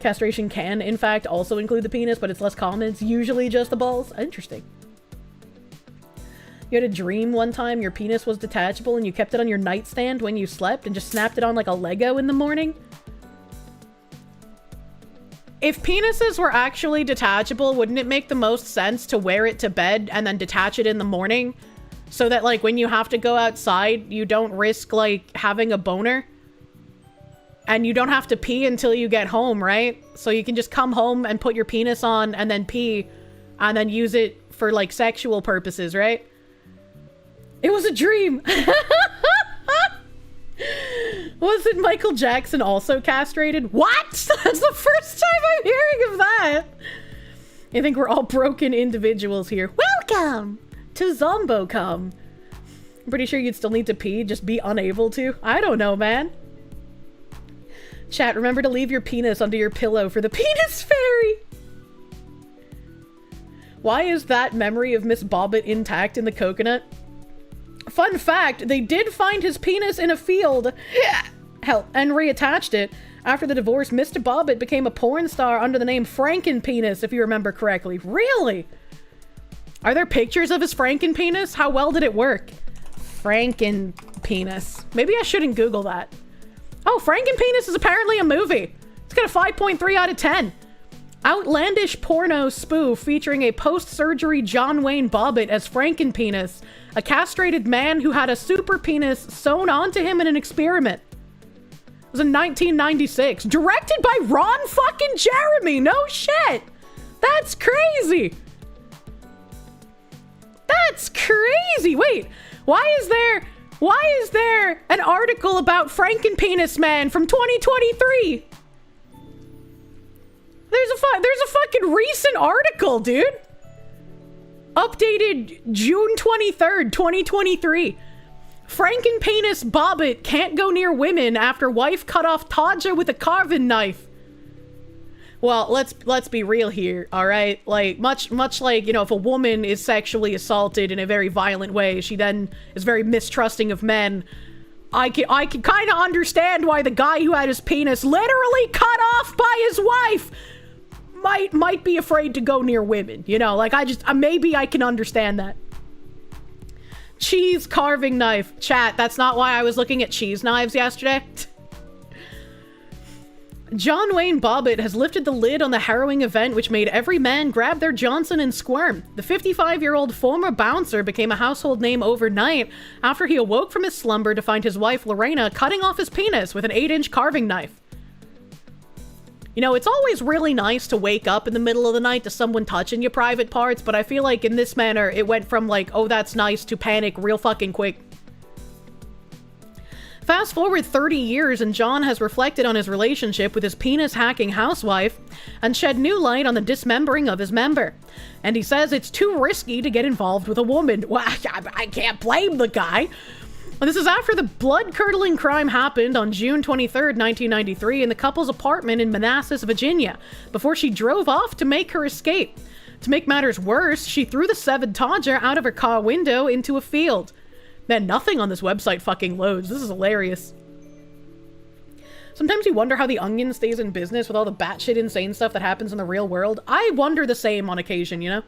Castration can, in fact, also include the penis, but it's less common. It's usually just the balls. Interesting. You had a dream one time your penis was detachable and you kept it on your nightstand when you slept and just snapped it on like a Lego in the morning? If penises were actually detachable, wouldn't it make the most sense to wear it to bed and then detach it in the morning? So that, like, when you have to go outside, you don't risk, like, having a boner? And you don't have to pee until you get home, right? So you can just come home and put your penis on and then pee and then use it for, like, sexual purposes, right? It was a dream! Wasn't Michael Jackson also castrated? What? That's the first time I'm hearing of that! I think we're all broken individuals here. Welcome to ZomboCom. I'm pretty sure you'd still need to pee, just be unable to. I don't know, man. Chat, remember to leave your penis under your pillow for the penis fairy. Why is that memory of Miss Bobbit intact in the coconut? Fun fact, they did find his penis in a field hell, and reattached it. After the divorce, Mr. Bobbit became a porn star under the name Frankenpenis, if you remember correctly. Really? Are there pictures of his Frankenpenis? How well did it work? Frankenpenis. Maybe I shouldn't Google that. Oh, Frankenpenis is apparently a movie. It's got a 5.3 out of 10. Outlandish porno spoof featuring a post-surgery John Wayne Bobbitt as Frankenpenis, a castrated man who had a super penis sewn onto him in an experiment. It was in 1996. Directed by Ron fucking Jeremy. No shit. That's crazy. That's crazy. Wait, why is there an article about Frankenpenis Man from 2023? There's a fucking recent article, dude. Updated June 23rd, 2023. Frankenpenis Bobbit can't go near women after wife cut off Tadja with a carving knife. Well, let's be real here, all right? Like much like, you know, if a woman is sexually assaulted in a very violent way, she then is very mistrusting of men. I can kind of understand why the guy who had his penis literally cut off by his wife might be afraid to go near women, you know? Like, maybe I can understand that. Cheese carving knife. Chat, that's not why I was looking at cheese knives yesterday. John Wayne Bobbitt has lifted the lid on the harrowing event which made every man grab their Johnson and squirm. The 55-year-old former bouncer became a household name overnight after he awoke from his slumber to find his wife Lorena cutting off his penis with an 8-inch carving knife. You know, it's always really nice to wake up in the middle of the night to someone touching your private parts, but I feel like in this manner, it went from like, oh, that's nice, to panic real fucking quick. Fast forward 30 years and John has reflected on his relationship with his penis-hacking housewife and shed new light on the dismembering of his member. And he says it's too risky to get involved with a woman. Well, I can't blame the guy. This is after the blood-curdling crime happened on June 23rd, 1993 in the couple's apartment in Manassas, Virginia, before she drove off to make her escape. To make matters worse, she threw the severed Tadja out of her car window into a field. Man, nothing on this website fucking loads. This is hilarious. Sometimes you wonder how The Onion stays in business with all the batshit insane stuff that happens in the real world. I wonder the same on occasion, you know?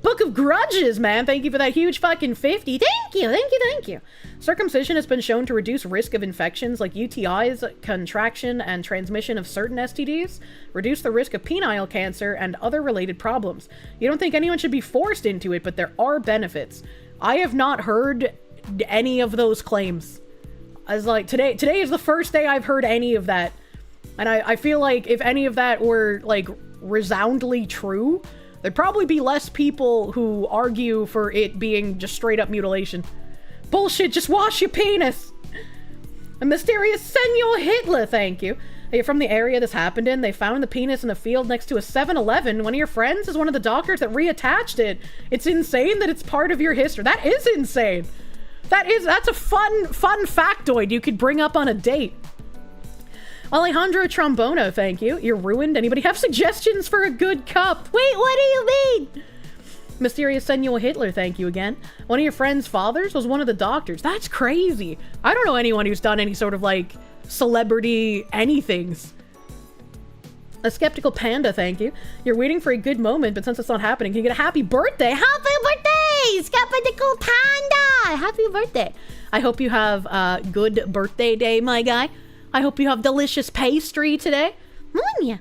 Book of Grudges, man. Thank you for that huge fucking 50. Thank you. Circumcision has been shown to reduce risk of infections like UTIs, contraction, and transmission of certain STDs, reduce the risk of penile cancer, and other related problems. You don't think anyone should be forced into it, but there are benefits. I have not heard any of those claims. I was like, today is the first day I've heard any of that. And I feel like if any of that were, like, resoundingly true, there'd probably be less people who argue for it being just straight up mutilation. Bullshit, just wash your penis! A mysterious Senor Hitler, thank you. Are you from the area this happened in? They found the penis in a field next to a 7-Eleven. One of your friends is one of the doctors that reattached it. It's insane that it's part of your history. That is insane. That's a fun factoid you could bring up on a date. Alejandro Trombono, thank you. You're ruined. Anybody have suggestions for a good cup? Wait, what do you mean? Mysterious Senor Hitler, thank you again. One of your friend's fathers was one of the doctors. That's crazy. I don't know anyone who's done any sort of, like, celebrity anythings. A skeptical panda, thank you. You're waiting for a good moment, but since it's not happening, can you get a happy birthday? Happy birthday, skeptical panda! Happy birthday. I hope you have a good birthday day, my guy. I hope you have delicious pastry today. Yeah.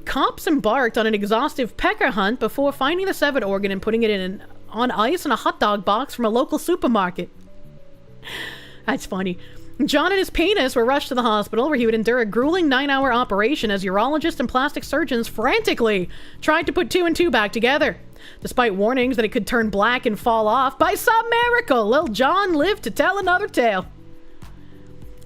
Cops embarked on an exhaustive pecker hunt before finding the severed organ and putting it on ice in a hot dog box from a local supermarket. That's funny. John and his penis were rushed to the hospital where he would endure a grueling 9-hour operation as urologists and plastic surgeons frantically tried to put 2 and 2 back together. Despite warnings that it could turn black and fall off, by some miracle, little John lived to tell another tale.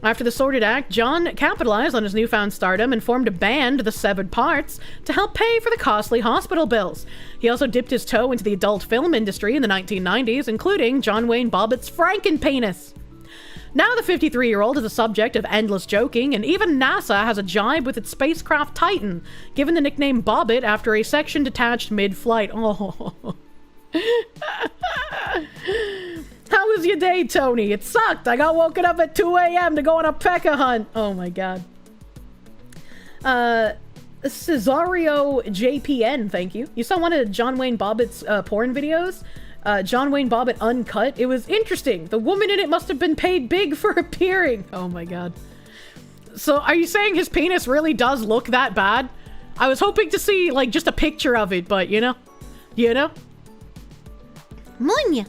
After the sordid act, John capitalized on his newfound stardom and formed a band, the Severed Parts, to help pay for the costly hospital bills. He also dipped his toe into the adult film industry in the 1990s, including John Wayne Bobbitt's Frankenpenis. Now the 53-year-old is a subject of endless joking, and even NASA has a jibe with its spacecraft Titan, given the nickname Bobbitt after a section detached mid-flight. Oh. How was your day, Tony? It sucked. I got woken up at 2 a.m. to go on a pecker hunt. Oh my god. Cesario JPN, thank you. You saw one of John Wayne Bobbitt's porn videos? John Wayne Bobbitt Uncut. It was interesting. The woman in it must have been paid big for appearing. Oh my god. So are you saying his penis really does look that bad? I was hoping to see, like, just a picture of it, but you know? Munya.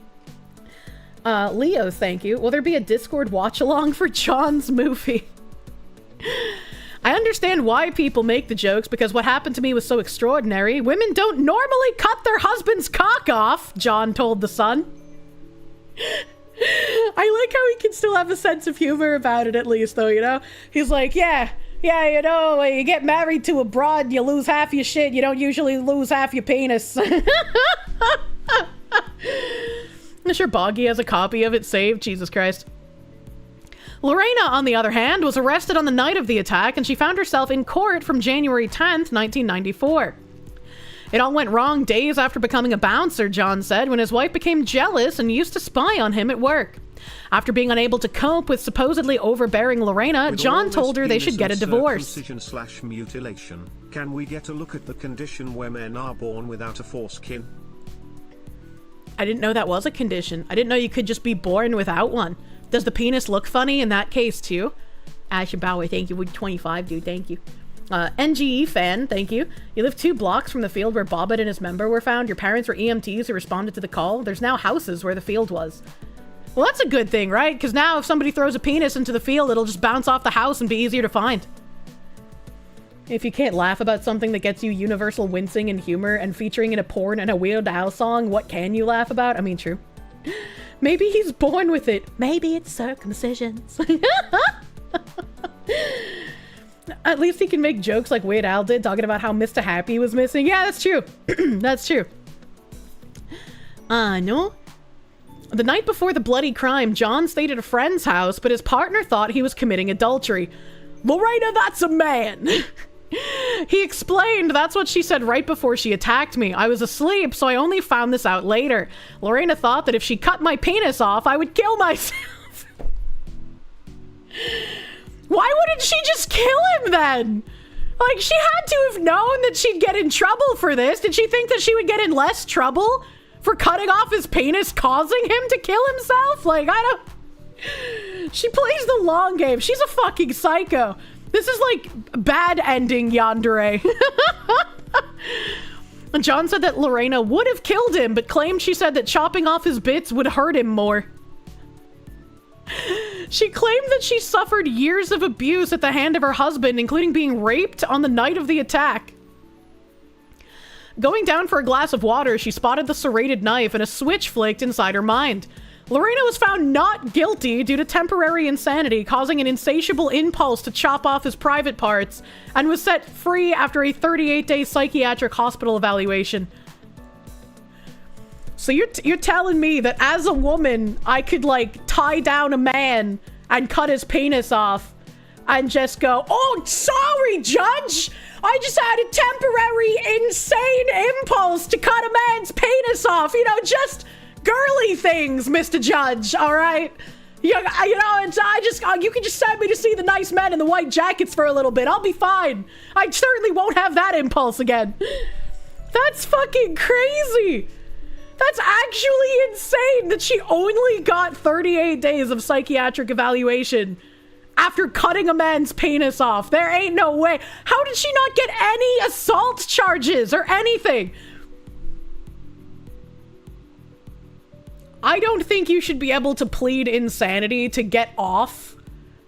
Leo, thank you. Will there be a Discord watch-along for John's movie? I understand why people make the jokes, because what happened to me was so extraordinary. Women don't normally cut their husband's cock off, John told The Sun. I like how he can still have a sense of humor about it, at least, though, you know? He's like, yeah, you know, when you get married to a broad, you lose half your shit. You don't usually lose half your penis. I'm sure Boggy has a copy of it saved. Jesus Christ. Lorena, on the other hand, was arrested on the night of the attack, and she found herself in court from January 10th, 1994. It all went wrong days after becoming a bouncer, John said, when his wife became jealous and used to spy on him at work. After being unable to cope with supposedly overbearing Lorena, John told her they should get a divorce. Mutilation. Can we get a look at the condition where men are born without a foreskin? I didn't know that was a condition. I didn't know you could just be born without one. Does the penis look funny in that case too? Asher Bauer, thank you. We're 25, dude, thank you. NGE fan, thank you. You live 2 blocks from the field where Bobbitt and his member were found. Your parents were EMTs who responded to the call. There's now houses where the field was. Well, that's a good thing, right? Because now if somebody throws a penis into the field, it'll just bounce off the house and be easier to find. If you can't laugh about something that gets you universal wincing and humor and featuring in a porn and a Weird Al song, what can you laugh about? I mean, true. Maybe he's born with it. Maybe it's circumcisions. At least he can make jokes like Weird Al did, talking about how Mr. Happy was missing. Yeah, that's true. That's true. No. The night before the bloody crime, John stayed at a friend's house, but his partner thought he was committing adultery. Lorena, that's a man. He explained, that's what she said right before she attacked me. I was asleep, so I only found this out later. Lorena thought that if she cut my penis off, I would kill myself. Why wouldn't she just kill him then? Like, she had to have known that she'd get in trouble for this. Did she think that she would get in less trouble for cutting off his penis, causing him to kill himself? Like, I don't... She plays the long game. She's a fucking psycho. This is like bad ending yandere. And John said that Lorena would have killed him, but claimed she said that chopping off his bits would hurt him more. She claimed that she suffered years of abuse at the hand of her husband, including being raped on the night of the attack. Going down for a glass of water, she spotted the serrated knife and a switch flicked inside her mind. Lorena was found not guilty due to temporary insanity, causing an insatiable impulse to chop off his private parts, and was set free after a 38-day psychiatric hospital evaluation. So you're telling me that as a woman, I could, like, tie down a man and cut his penis off and just go, oh, sorry, Judge! I just had a temporary insane impulse to cut a man's penis off, you know, just... girly things, Mr. Judge, all right? You know, you can just send me to see the nice men in the white jackets for a little bit. I'll be fine. I certainly won't have that impulse again. That's fucking crazy. That's actually insane that she only got 38 days of psychiatric evaluation after cutting a man's penis off. There ain't no way. How did she not get any assault charges or anything? I don't think you should be able to plead insanity to get off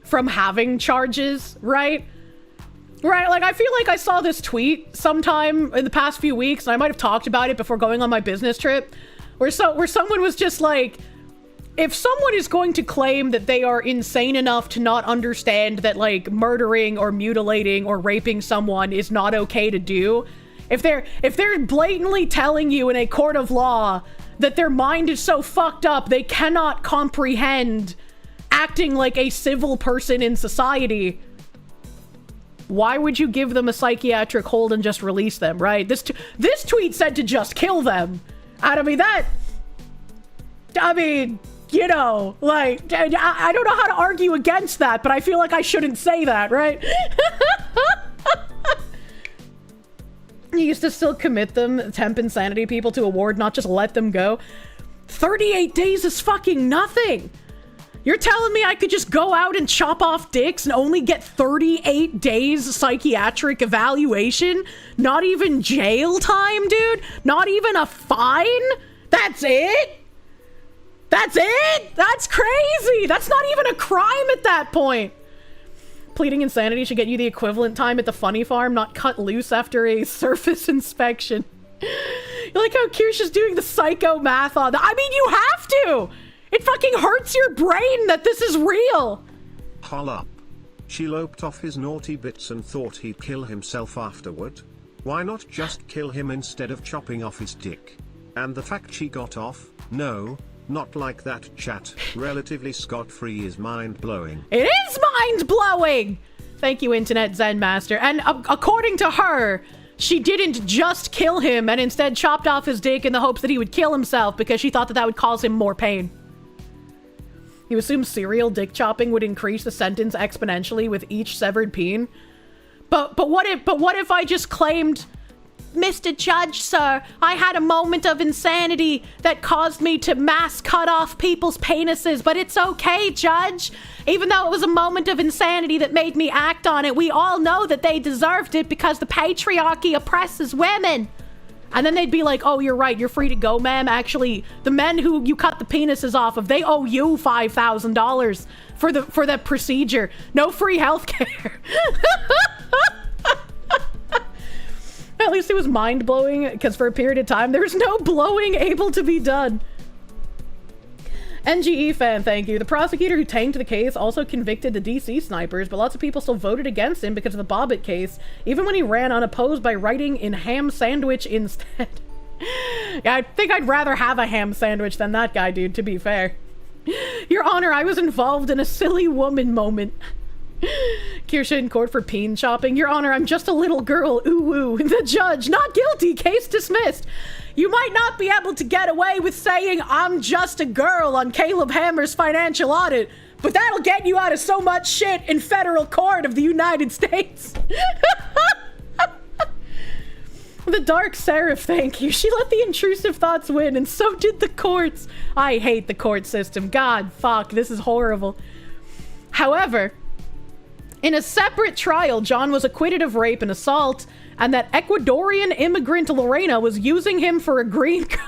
from having charges, right? Right, like, I feel like I saw this tweet sometime in the past few weeks, and I might have talked about it before going on my business trip, where someone was just like, if someone is going to claim that they are insane enough to not understand that, like, murdering or mutilating or raping someone is not okay to do, if they're blatantly telling you in a court of law that their mind is so fucked up they cannot comprehend acting like a civil person in society, why would you give them a psychiatric hold and just release them, right? This tweet said to just kill them. You know, like, I don't know how to argue against that, but I feel like I shouldn't say that, right? You used to still commit them, temp insanity people to a ward, not just let them go. 38 days is fucking nothing. You're telling me I could just go out and chop off dicks and only get 38 days psychiatric evaluation? Not even jail time, dude? Not even a fine? That's it? That's it? That's crazy. That's not even a crime at that point. Pleading insanity should get you the equivalent time at the funny farm, not cut loose after a surface inspection. You like how Kirsche is doing the psycho math on that? I mean, you have to. It fucking hurts your brain that this is real. Hol up. She loped off his naughty bits and thought he'd kill himself afterward. Why not just kill him instead of chopping off his dick? And the fact she got off, no, not like that, chat. Relatively scot-free is mind-blowing. It is mind-blowing! Thank you, Internet Zen Master. And according to her, she didn't just kill him and instead chopped off his dick in the hopes that he would kill himself because she thought that that would cause him more pain. You assume serial dick chopping would increase the sentence exponentially with each severed peen? But what if I just claimed, Mr. Judge, sir, I had a moment of insanity that caused me to mass cut off people's penises, but it's okay, Judge. Even though it was a moment of insanity that made me act on it, we all know that they deserved it because the patriarchy oppresses women. And then they'd be like, oh, you're right, you're free to go, ma'am. Actually, the men who you cut the penises off of, they owe you $5,000 for the procedure. No free healthcare. At least it was mind-blowing, because for a period of time, there's no blowing able to be done. NGE fan, thank you. The prosecutor who tanked the case also convicted the DC snipers, but lots of people still voted against him because of the Bobbitt case, even when he ran unopposed by writing in ham sandwich instead. Yeah, I think I'd rather have a ham sandwich than that guy, dude, to be fair. Your Honor, I was involved in a silly woman moment. Kirsche in court for peen chopping. Your Honor, I'm just a little girl. Ooh, ooh. The judge, not guilty. Case dismissed. You might not be able to get away with saying I'm just a girl on Caleb Hammer's financial audit, but that'll get you out of so much shit in federal court of the United States. The Dark Seraph, thank you. She let the intrusive thoughts win, and so did the courts. I hate the court system. God, fuck, this is horrible. However, in a separate trial, John was acquitted of rape and assault, and that Ecuadorian immigrant Lorena was using him for a green card.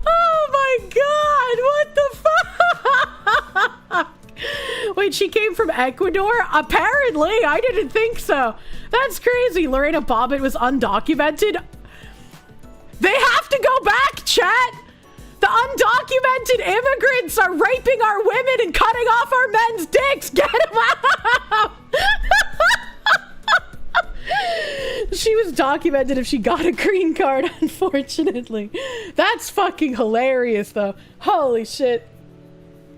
Oh my god, what the fuck? Wait, she came from Ecuador? Apparently, I didn't think so. That's crazy. Lorena Bobbitt was undocumented. They have to go back, chat. The undocumented immigrants are raping our women and cutting off our men's dicks. Get them out. She was documented if she got a green card, unfortunately. That's fucking hilarious, though. Holy shit.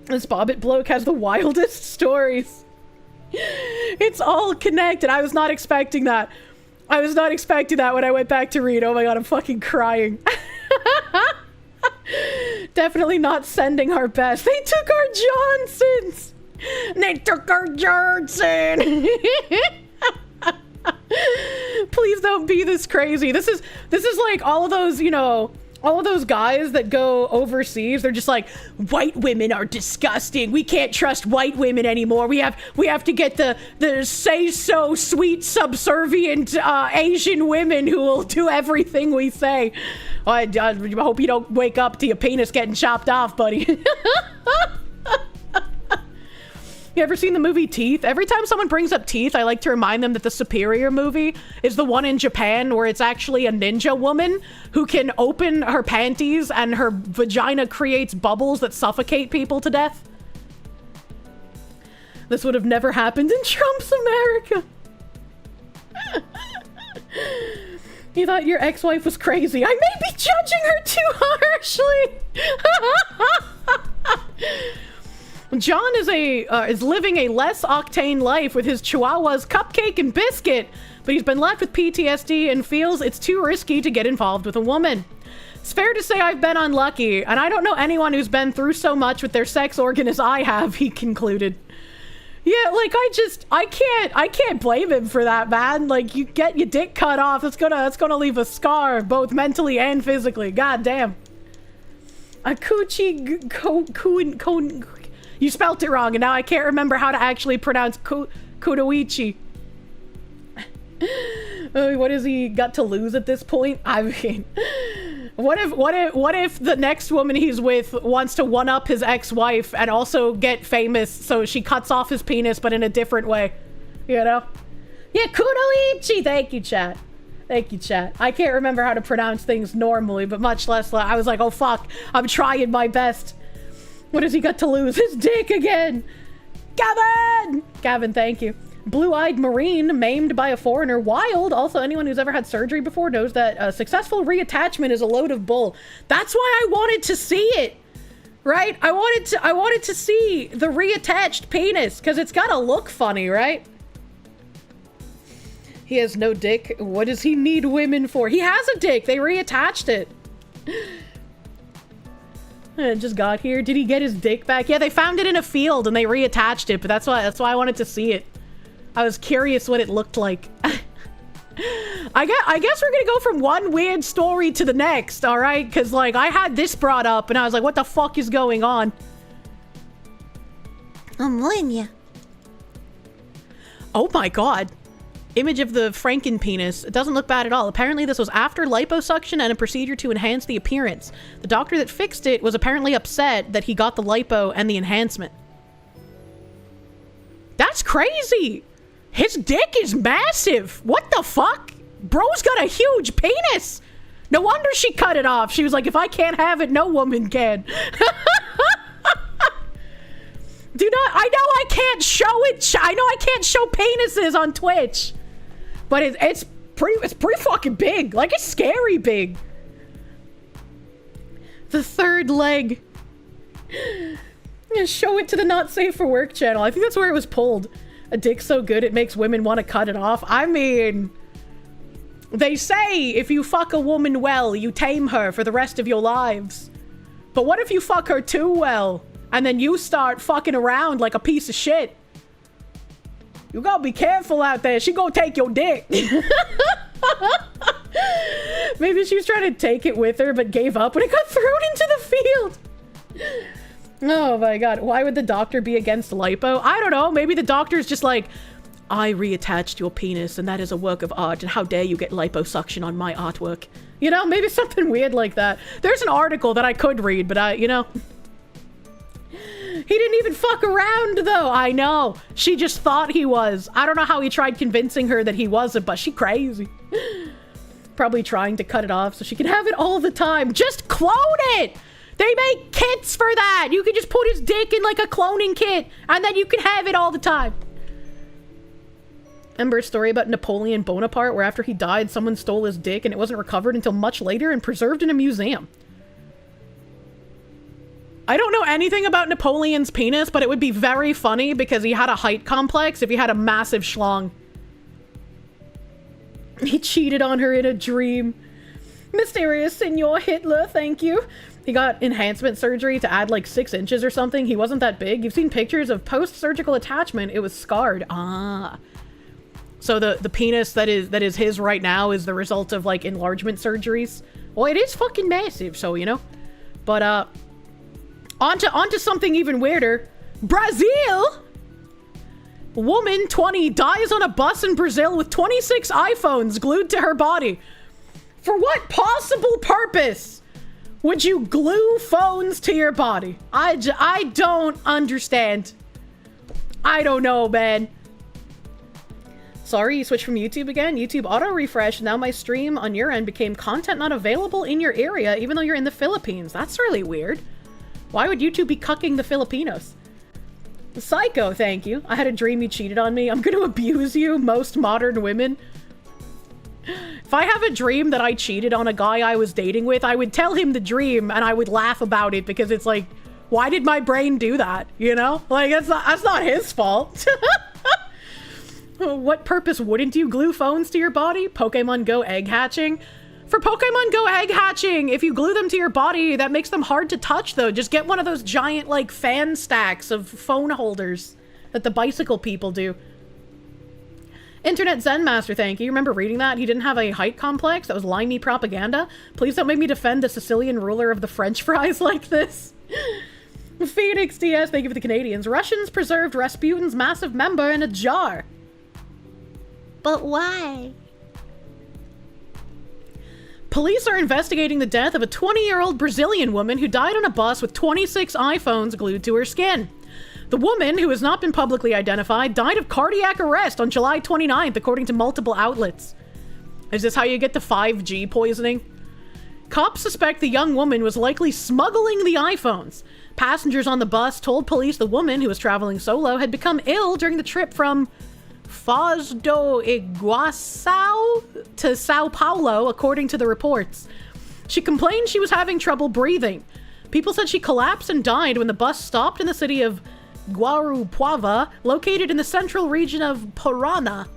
This Bobbitt bloke has the wildest stories. It's all connected. I was not expecting that. I was not expecting that when I went back to read. Oh my god, I'm fucking crying. Definitely not sending our best. They took our Johnsons. They took our Johnson. Please don't be this crazy. This is like all of those, you know, all of those guys that go overseas. They're just like, white women are disgusting. We can't trust white women anymore. We have to get the say so sweet subservient Asian women who will do everything we say. I hope you don't wake up to your penis getting chopped off, buddy. You ever seen the movie Teeth? Every time someone brings up Teeth, I like to remind them that the superior movie is the one in Japan where it's actually a ninja woman who can open her panties and her vagina creates bubbles that suffocate people to death. This would have never happened in Trump's America. You thought your ex-wife was crazy. I may be judging her too harshly. John is living a less octane life with his chihuahuas Cupcake and Biscuit, but he's been left with PTSD and feels it's too risky to get involved with a woman. It's fair to say I've been unlucky, and I don't know anyone who's been through so much with their sex organ as I have, he concluded. Yeah, like I can't blame him for that, man. Like, you get your dick cut off, it's gonna leave a scar, both mentally and physically. God damn. You spelt it wrong, and now I can't remember how to actually pronounce Kudoichi. What has he got to lose at this point? I mean, what if the next woman he's with wants to one-up his ex-wife and also get famous, so she cuts off his penis, but in a different way, you know? Yeah, Kudoichi! Thank you, chat. Thank you, chat. I can't remember how to pronounce things normally, but much less, I was like, oh fuck, I'm trying my best. What has he got to lose? His dick again! Gavin! Gavin, thank you. Blue-eyed Marine, maimed by a foreigner. Wild. Also, anyone who's ever had surgery before knows that successful reattachment is a load of bull. That's why I wanted to see it, right? I wanted to see the reattached penis, because it's gotta look funny, right? He has no dick. What does he need women for? He has a dick. They reattached it. It just got here. Did he get his dick back? Yeah, they found it in a field and they reattached it, but that's why I wanted to see it. I was curious what it looked like. I guess we're gonna go from one weird story to the next, all right? Because, like, I had this brought up and I was like, what the fuck is going on? I'm warning you. Oh my god. Image of the Frankenpenis. It doesn't look bad at all. Apparently this was after liposuction and a procedure to enhance the appearance. The doctor that fixed it was apparently upset that he got the lipo and the enhancement. That's crazy! His dick is massive! What the fuck? Bro's got a huge penis! No wonder she cut it off. She was like, if I can't have it, no woman can. I know I can't show it. I know I can't show penises on Twitch. But it's pretty fucking big. Like, it's scary big. The third leg. Show it to the Not Safe for Work channel. I think that's where it was pulled. A dick so good it makes women want to cut it off. I mean, they say if you fuck a woman well, you tame her for the rest of your lives. But what if you fuck her too well, and then you start fucking around like a piece of shit? You gotta be careful out there. She gonna take your dick. Maybe she was trying to take it with her, but gave up when it got thrown into the field. Oh my god. Why would the doctor be against lipo? I don't know. Maybe the doctor's just like, I reattached your penis and that is a work of art, and how dare you get liposuction on my artwork? You know, maybe something weird like that. There's an article that I could read, but you know. He didn't even fuck around, though. I know. She just thought he was. I don't know how he tried convincing her that he wasn't, but she crazy. Probably trying to cut it off so she can have it all the time. Just clone it! They make kits for that! You can just put his dick in, like, a cloning kit, and then you can have it all the time. Remember a story about Napoleon Bonaparte, where after he died, someone stole his dick, and it wasn't recovered until much later and preserved in a museum. I don't know anything about Napoleon's penis, but it would be very funny because he had a height complex if he had a massive schlong. He cheated on her in a dream. Mysterious Senor Hitler, thank you. He got enhancement surgery to add like 6 inches or something. He wasn't that big. You've seen pictures of post-surgical attachment. It was scarred. Ah. So the penis that is his right now is the result of like enlargement surgeries. Well, it is fucking massive, so you know. But onto something even weirder. Brazil! Woman 20 dies on a bus in Brazil with 26 iPhones glued to her body. For what possible purpose would you glue phones to your body? I don't understand. I don't know, man. Sorry, you switched from YouTube again? YouTube auto-refresh. Now my stream on your end became content not available in your area, even though you're in the Philippines. That's really weird. Why would YouTube be cucking the Filipinos? Psycho, thank you. I had a dream you cheated on me. I'm gonna abuse you, most modern women. If I have a dream that I cheated on a guy I was dating with, I would tell him the dream and I would laugh about it because it's like, why did my brain do that? You know? Like, that's not his fault. What purpose wouldn't you glue phones to your body? Pokemon Go egg hatching? For Pokemon Go egg hatching, if you glue them to your body, that makes them hard to touch though. Just get one of those giant like fan stacks of phone holders that the bicycle people do. Internet Zen Master, thank you. Remember reading that? He didn't have a height complex. That was limey propaganda. Please don't make me defend the Sicilian ruler of the French fries like this. Phoenix DS, thank you for the Canadians. Russians preserved Rasputin's massive member in a jar. But why? Police are investigating the death of a 20-year-old Brazilian woman who died on a bus with 26 iPhones glued to her skin. The woman, who has not been publicly identified, died of cardiac arrest on July 29th, according to multiple outlets. Is this how you get the 5G poisoning? Cops suspect the young woman was likely smuggling the iPhones. Passengers on the bus told police the woman, who was traveling solo, had become ill during the trip from Foz do Iguaçu to Sao Paulo, according to the reports. She complained she was having trouble breathing. People said she collapsed and died when the bus stopped in the city of Guarupuava, located in the central region of Paraná.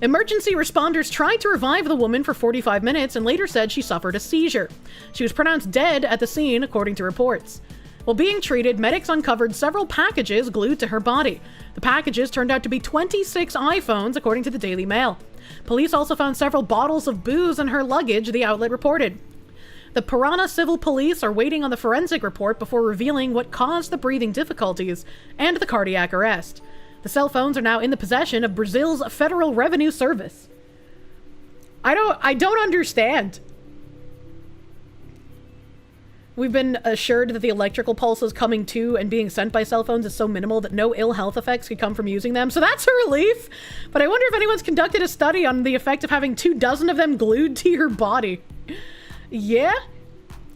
Emergency responders tried to revive the woman for 45 minutes and later said she suffered a seizure. She was pronounced dead at the scene, according to reports. While being treated, medics uncovered several packages glued to her body. The packages turned out to be 26 iPhones, according to the Daily Mail. Police also found several bottles of booze in her luggage, the outlet reported. The Paraná Civil Police are waiting on the forensic report before revealing what caused the breathing difficulties and the cardiac arrest. The cell phones are now in the possession of Brazil's Federal Revenue Service. I don't understand. We've been assured that the electrical pulses coming to and being sent by cell phones is so minimal that no ill health effects could come from using them, so that's a relief. But I wonder if anyone's conducted a study on the effect of having 24 of them glued to your body. Yeah?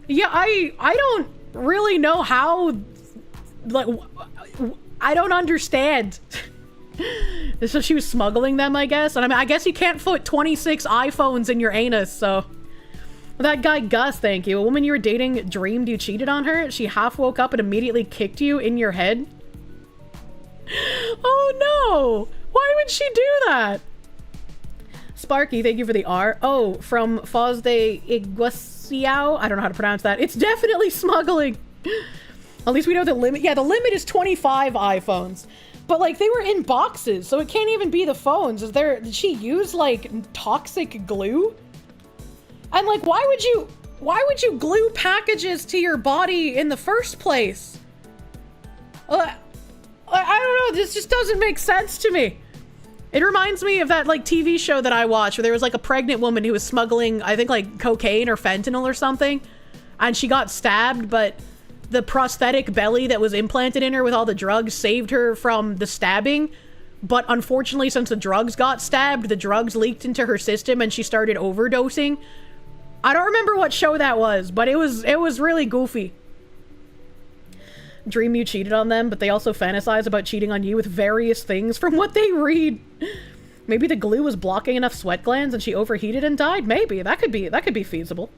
Yeah, I don't really know how, like, I don't understand. So she was smuggling them, I guess? And I mean, I guess you can't put 26 iPhones in your anus, so... That guy Gus, thank you. A woman you were dating dreamed you cheated on her. She half woke up and immediately kicked you in your head. Oh no! Why would she do that? Sparky, thank you for the R. Oh, from Foz de Iguaçu. I don't know how to pronounce that. It's definitely smuggling. At least we know the limit. Yeah, the limit is 25 iPhones. But like they were in boxes, so it can't even be the phones. Did she use like toxic glue? And like, why would you glue packages to your body in the first place? I don't know, this just doesn't make sense to me. It reminds me of that like TV show that I watched where there was like a pregnant woman who was smuggling, I think like cocaine or fentanyl or something. And she got stabbed, but the prosthetic belly that was implanted in her with all the drugs saved her from the stabbing. But unfortunately, since the drugs got stabbed, the drugs leaked into her system and she started overdosing. I don't remember what show that was, but it was really goofy. Dream you cheated on them, but they also fantasize about cheating on you with various things from what they read. Maybe the glue was blocking enough sweat glands and she overheated and died? Maybe. That could be feasible.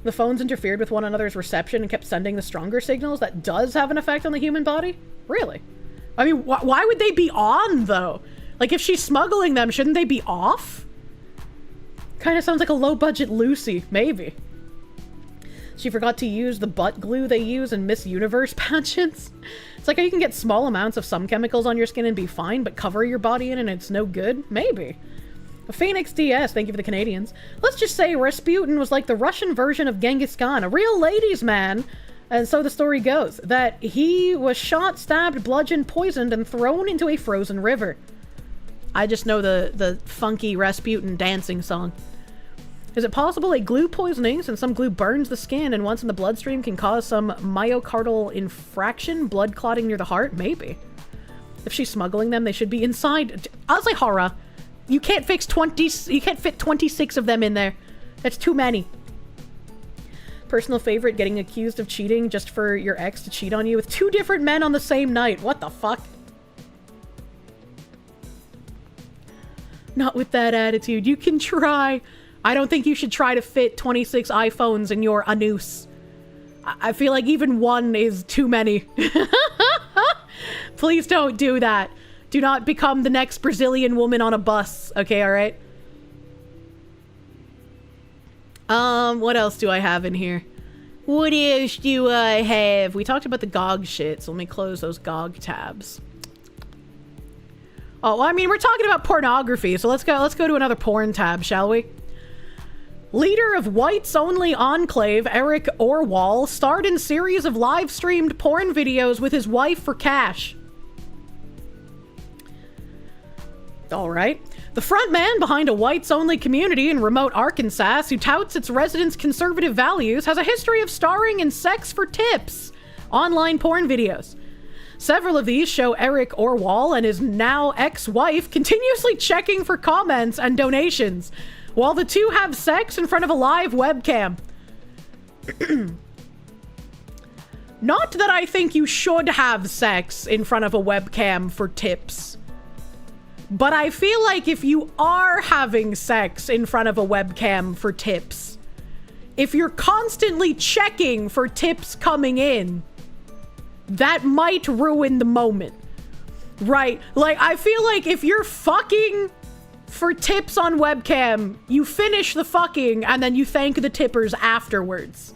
The phones interfered with one another's reception and kept sending the stronger signals. That does have an effect on the human body? Really? I mean, why would they be on, though? Like, if she's smuggling them, shouldn't they be off? Kind of sounds like a low-budget Lucy. Maybe. She forgot to use the butt glue they use in Miss Universe pageants. It's like how you can get small amounts of some chemicals on your skin and be fine, but cover your body in and it's no good? Maybe. Phoenix DS, thank you for the Canadians. Let's just say Rasputin was like the Russian version of Genghis Khan, a real ladies' man. And so the story goes, that he was shot, stabbed, bludgeoned, poisoned, and thrown into a frozen river. I just know the funky Rasputin dancing song. Is it possible a glue poisoning, since some glue burns the skin and once in the bloodstream can cause some myocardial infraction, blood clotting near the heart? Maybe. If she's smuggling them, they should be inside. Azehara, you can't fit 26 of them in there. That's too many. Personal favorite, getting accused of cheating just for your ex to cheat on you with 2 different men on the same night. What the fuck? Not with that attitude. You can try. I don't think you should try to fit 26 iPhones in your anus. I feel like even 1 is too many. Please don't do that. Do not become the next Brazilian woman on a bus. Okay, alright? What else do I have in here? What else do I have? We talked about the GOG shit, so let me close those GOG tabs. Oh, well, I mean, we're talking about pornography, so let's go to another porn tab, shall we? Leader of whites-only Enclave, Eric Orwall, starred in series of live-streamed porn videos with his wife for cash. Alright. The front man behind a whites-only community in remote Arkansas who touts its residents' conservative values has a history of starring in sex for tips online porn videos. Several of these show Eric Orwall and his now ex-wife continuously checking for comments and donations, while the two have sex in front of a live webcam. Not that I think you should have sex in front of a webcam for tips. But I feel like if you are having sex in front of a webcam for tips, if you're constantly checking for tips coming in, that might ruin the moment. Right? Like, I feel like if you're fucking for tips on webcam, you finish the fucking and then you thank the tippers afterwards.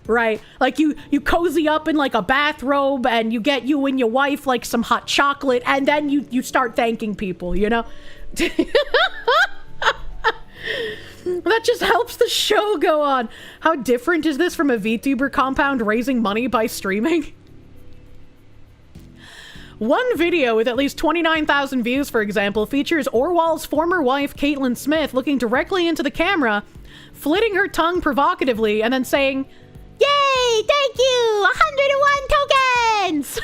Right? Like you cozy up in like a bathrobe and you get you and your wife like some hot chocolate and then you start thanking people, you know? That just helps the show go on. How different is this from a VTuber compound raising money by streaming? One video with at least 29,000 views, for example, features Orwall's former wife, Caitlin Smith, looking directly into the camera, flitting her tongue provocatively, and then saying, "Yay! Thank you! 101 tokens!"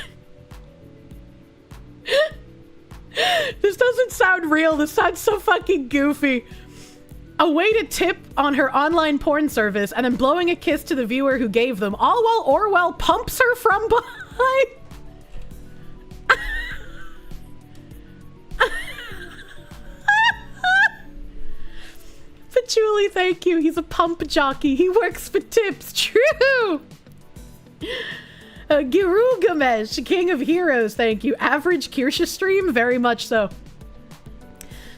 This doesn't sound real. This sounds so fucking goofy. A way to tip on her online porn service and then blowing a kiss to the viewer who gave them, all while Orwell pumps her from behind. Patchouli, thank you. He's a pump jockey. He works for tips. True. Girugamesh, King of Heroes, thank you. Average Kirsche stream? Very much so.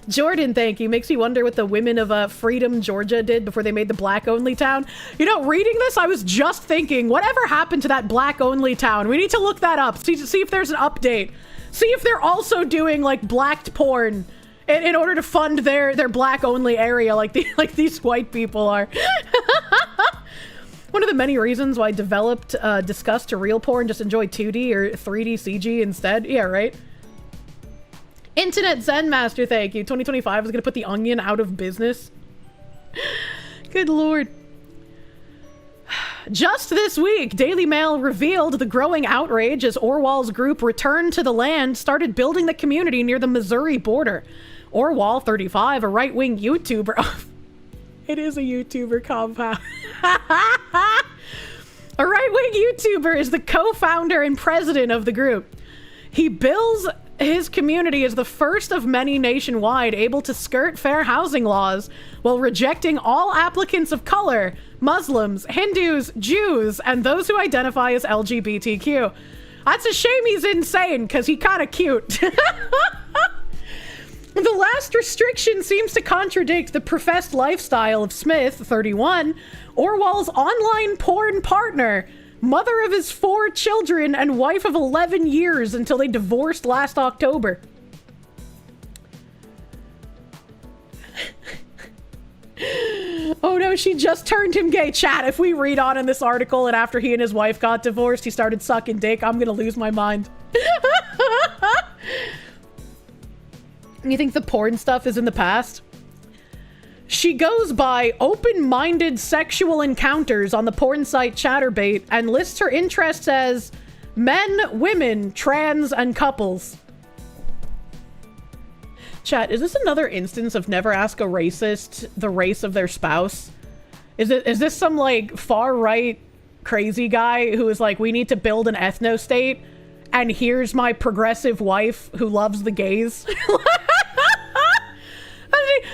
Jordan, thank you. Makes me wonder what the women of Freedom, Georgia did before they made the black-only town. You know, reading this, I was just thinking, whatever happened to that black-only town? We need to look that up. See if there's an update. See if they're also doing, like, blacked porn in order to fund their black-only area like these white people are. One of the many reasons why I developed disgust to real porn, just enjoy 2D or 3D CG instead. Yeah, right? Internet Zen Master, thank you. 2025 is going to put the Onion out of business. Good lord. Just this week, Daily Mail revealed the growing outrage as Orwall's group Return to the Land started building the community near the Missouri border. Orwall, 35, a right-wing YouTuber. It is a YouTuber compound. A right-wing YouTuber is the co-founder and president of the group. He bills his community as the first of many nationwide able to skirt fair housing laws while rejecting all applicants of color, Muslims, Hindus, Jews, and those who identify as LGBTQ. That's a shame he's insane, because he's kind of cute. The last restriction seems to contradict the professed lifestyle of Smith, 31, Orwall's online porn partner, mother of his 4 children and wife of 11 years until they divorced last October. Oh no, she just turned him gay. Chat, if we read on in this article and after he and his wife got divorced, he started sucking dick, I'm gonna lose my mind. You think the porn stuff is in the past? She goes by open-minded sexual encounters on the porn site Chatterbait and lists her interests as men, women, trans, and couples. Chat, is this another instance of never ask a racist the race of their spouse? Is this some, like, far-right crazy guy who is like, we need to build an ethno-state, and here's my progressive wife who loves the gays?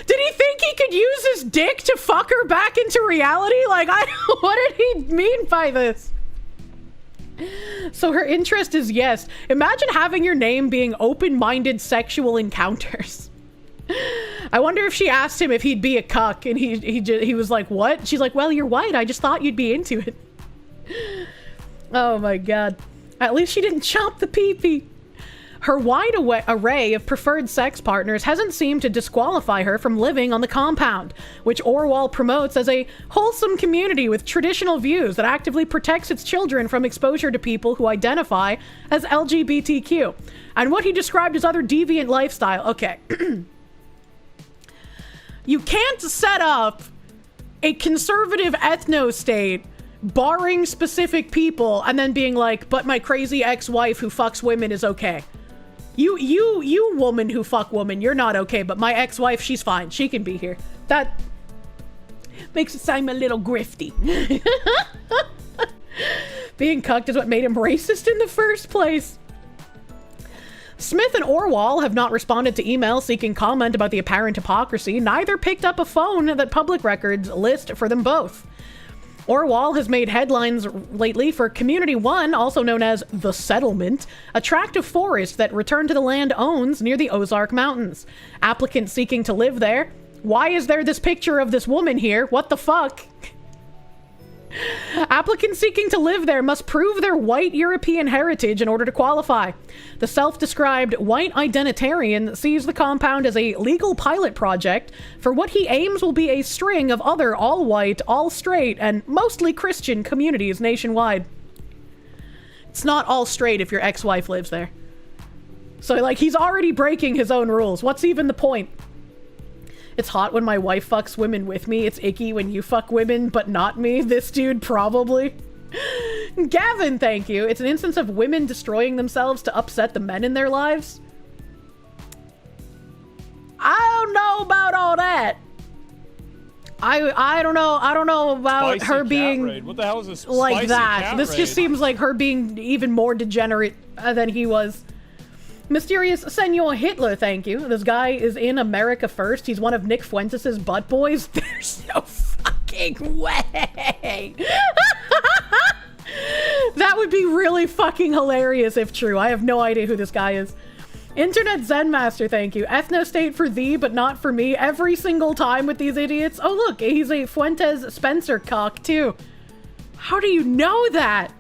Did he think he could use his dick to fuck her back into reality? Like, what did he mean by this? So her interest is yes. Imagine having your name being open-minded sexual encounters. I wonder if she asked him if he'd be a cuck, and he was like, what? She's like, well, you're white. I just thought you'd be into it. Oh my god. At least she didn't chomp the pee-pee. Her wide array of preferred sex partners hasn't seemed to disqualify her from living on the compound, which Orwell promotes as a wholesome community with traditional views that actively protects its children from exposure to people who identify as LGBTQ, and what he described as other deviant lifestyle. Okay. You can't set up a conservative ethno-state barring specific people and then being like, but my crazy ex-wife who fucks women is okay. You woman who fuck woman, you're not okay, but my ex-wife, she's fine. She can be here. That makes it seem a little grifty. Being cucked is what made him racist in the first place. Smith and Orwell have not responded to emails seeking comment about the apparent hypocrisy. Neither picked up a phone that public records list for them both. Orwell has made headlines lately for Community 1, also known as The Settlement, a tract of forest that Return to the Land owns near the Ozark Mountains. Applicants seeking to live there. Why is there this picture of this woman here? What the fuck? Applicants seeking to live there must prove their white European heritage in order to qualify. The self-described white identitarian sees the compound as a legal pilot project for what he aims will be a string of other all-white, all-straight, and mostly Christian communities nationwide. It's not all straight if your ex-wife lives there. So, like, he's already breaking his own rules. What's even the point? It's hot when my wife fucks women with me. It's icky when you fuck women, but not me. This dude probably. Gavin, thank you. It's an instance of women destroying themselves to upset the men in their lives. I don't know about all that. I don't know about Spicy her cat being raid. What the hell is this? like Spicy that. cat This raid? just seems like her being even more degenerate than he was. Mysterious Senor Hitler, thank you. This guy is in America First. He's one of Nick Fuentes' butt boys. There's no fucking way. That would be really fucking hilarious if true. I have no idea who this guy is. Internet Zen Master, thank you. Ethno-state for thee, but not for me. Every single time with these idiots. Oh, look, he's a Fuentes Spencer cock, too. How do you know that?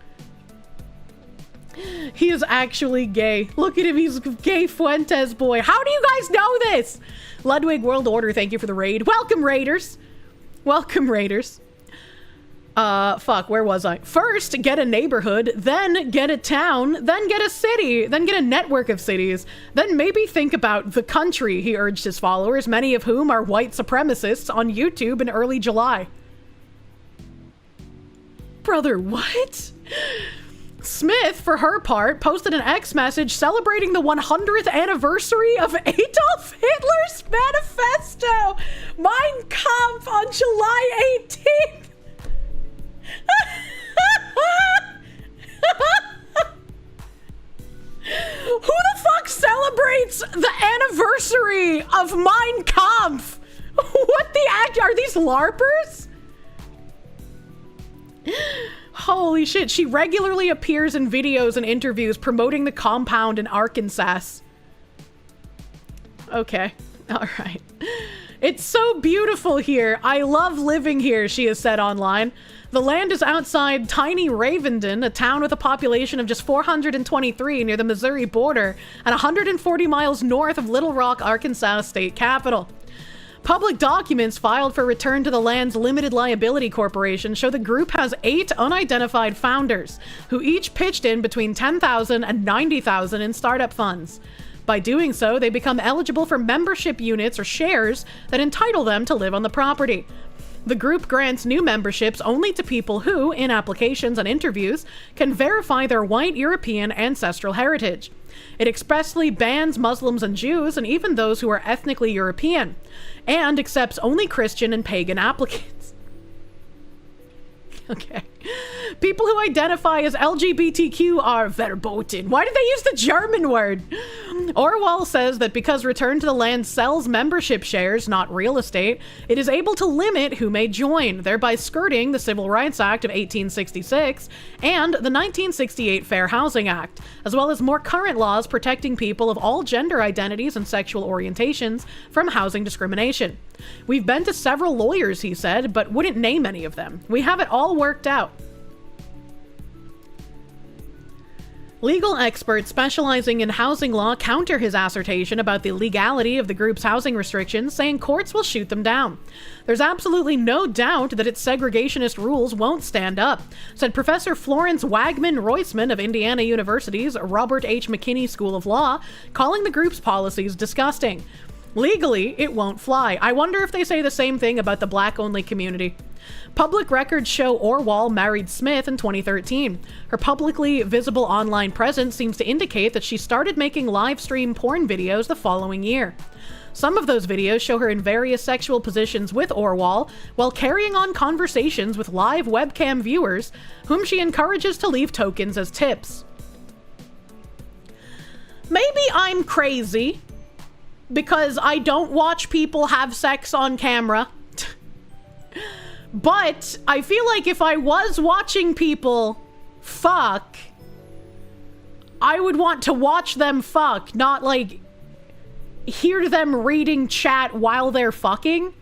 He is actually gay. Look at him, he's gay Fuentes boy. How do you guys know this? Ludwig World Order, thank you for the raid. Welcome, Raiders. Welcome, Raiders. Fuck, where was I? First, get a neighborhood, then get a town, then get a city, then get a network of cities, then maybe think about the country, he urged his followers, many of whom are white supremacists, on YouTube in early July. Brother, what? Smith, for her part, posted an X message celebrating the 100th anniversary of Adolf Hitler's manifesto, Mein Kampf, on July 18th. Who the fuck celebrates the anniversary of Mein Kampf? What the act? Are these LARPers? Holy shit, she regularly appears in videos and interviews promoting the compound in Arkansas. Okay, alright. It's so beautiful here. I love living here, she has said online. The land is outside tiny Ravenden, a town with a population of just 423 near the Missouri border and 140 miles north of Little Rock, Arkansas state capital. Public documents filed for Return to the Land's Limited Liability Corporation show the group has 8 unidentified founders, who each pitched in between $10,000 and $90,000 in startup funds. By doing so, they become eligible for membership units or shares that entitle them to live on the property. The group grants new memberships only to people who, in applications and interviews, can verify their white European ancestral heritage. It expressly bans Muslims and Jews and even those who are ethnically European, and accepts only Christian and pagan applicants. Okay. People who identify as LGBTQ are verboten. Why did they use the German word? Orwell says that because Return to the Land sells membership shares, not real estate, it is able to limit who may join, thereby skirting the Civil Rights Act of 1866 and the 1968 Fair Housing Act, as well as more current laws protecting people of all gender identities and sexual orientations from housing discrimination. We've been to several lawyers, he said, but wouldn't name any of them. We have it all worked out. Legal experts specializing in housing law counter his assertion about the legality of the group's housing restrictions, saying courts will shoot them down. There's absolutely no doubt that its segregationist rules won't stand up, said Professor Florence Wagman-Roisman of Indiana University's Robert H. McKinney School of Law, calling the group's policies disgusting. Legally, it won't fly. I wonder if they say the same thing about the black-only community. Public records show Orwell married Smith in 2013. Her publicly visible online presence seems to indicate that she started making live stream porn videos the following year. Some of those videos show her in various sexual positions with Orwell while carrying on conversations with live webcam viewers, whom she encourages to leave tokens as tips. Maybe I'm crazy because I don't watch people have sex on camera. But I feel like if I was watching people fuck, I would want to watch them fuck, not like hear them reading chat while they're fucking.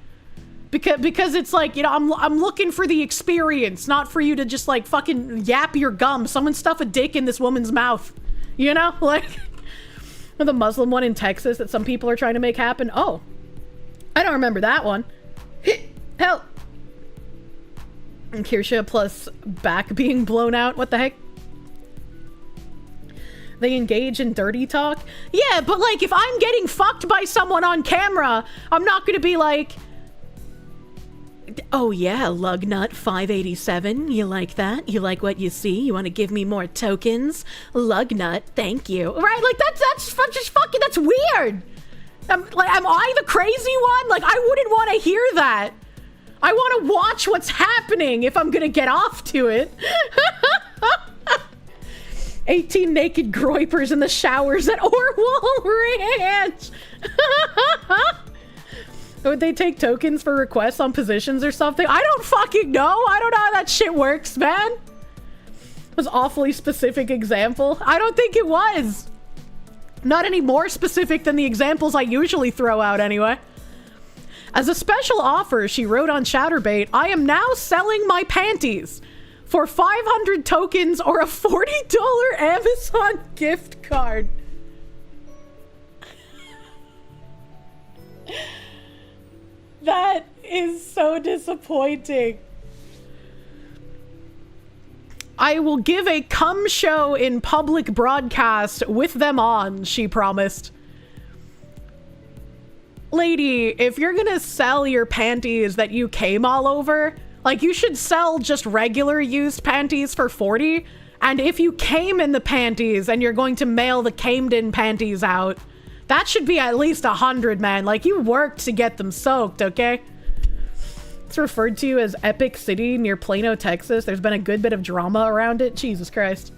Because it's like, you know, I'm looking for the experience, not for you to just like fucking yap your gum. Someone stuff a dick in this woman's mouth. You know? Like the Muslim one in Texas that some people are trying to make happen. Oh, I don't remember that one. Help. And Kirsche plus back being blown out. What the heck? They engage in dirty talk? Yeah, but like if I'm getting fucked by someone on camera, I'm not gonna be like, oh yeah, Lugnut 587, you like that? You like what you see? You want to give me more tokens? Lugnut, thank you. Right? Like that's just fucking, that's weird. Am I the crazy one? Like I wouldn't want to hear that. I want to watch what's happening if I'm gonna get off to it. 18 naked groypers in the showers at Orwell Ranch. Would they take tokens for requests on positions or something? I don't fucking know. I don't know how that shit works, man. It was an awfully specific example. I don't think it was. Not any more specific than the examples I usually throw out anyway. As a special offer, she wrote on Chatterbait, I am now selling my panties for 500 tokens or a $40 Amazon gift card. That is so disappointing. I will give a cum show in public broadcast with them on, she promised. Lady, if you're gonna sell your panties that you came all over, like you should sell just regular used panties for 40. And if you came in the panties and you're going to mail the camed in panties out, that should be at least 100, man. Like you worked to get them soaked, okay? It's referred to as Epic City near Plano, Texas. There's been a good bit of drama around it. Jesus Christ.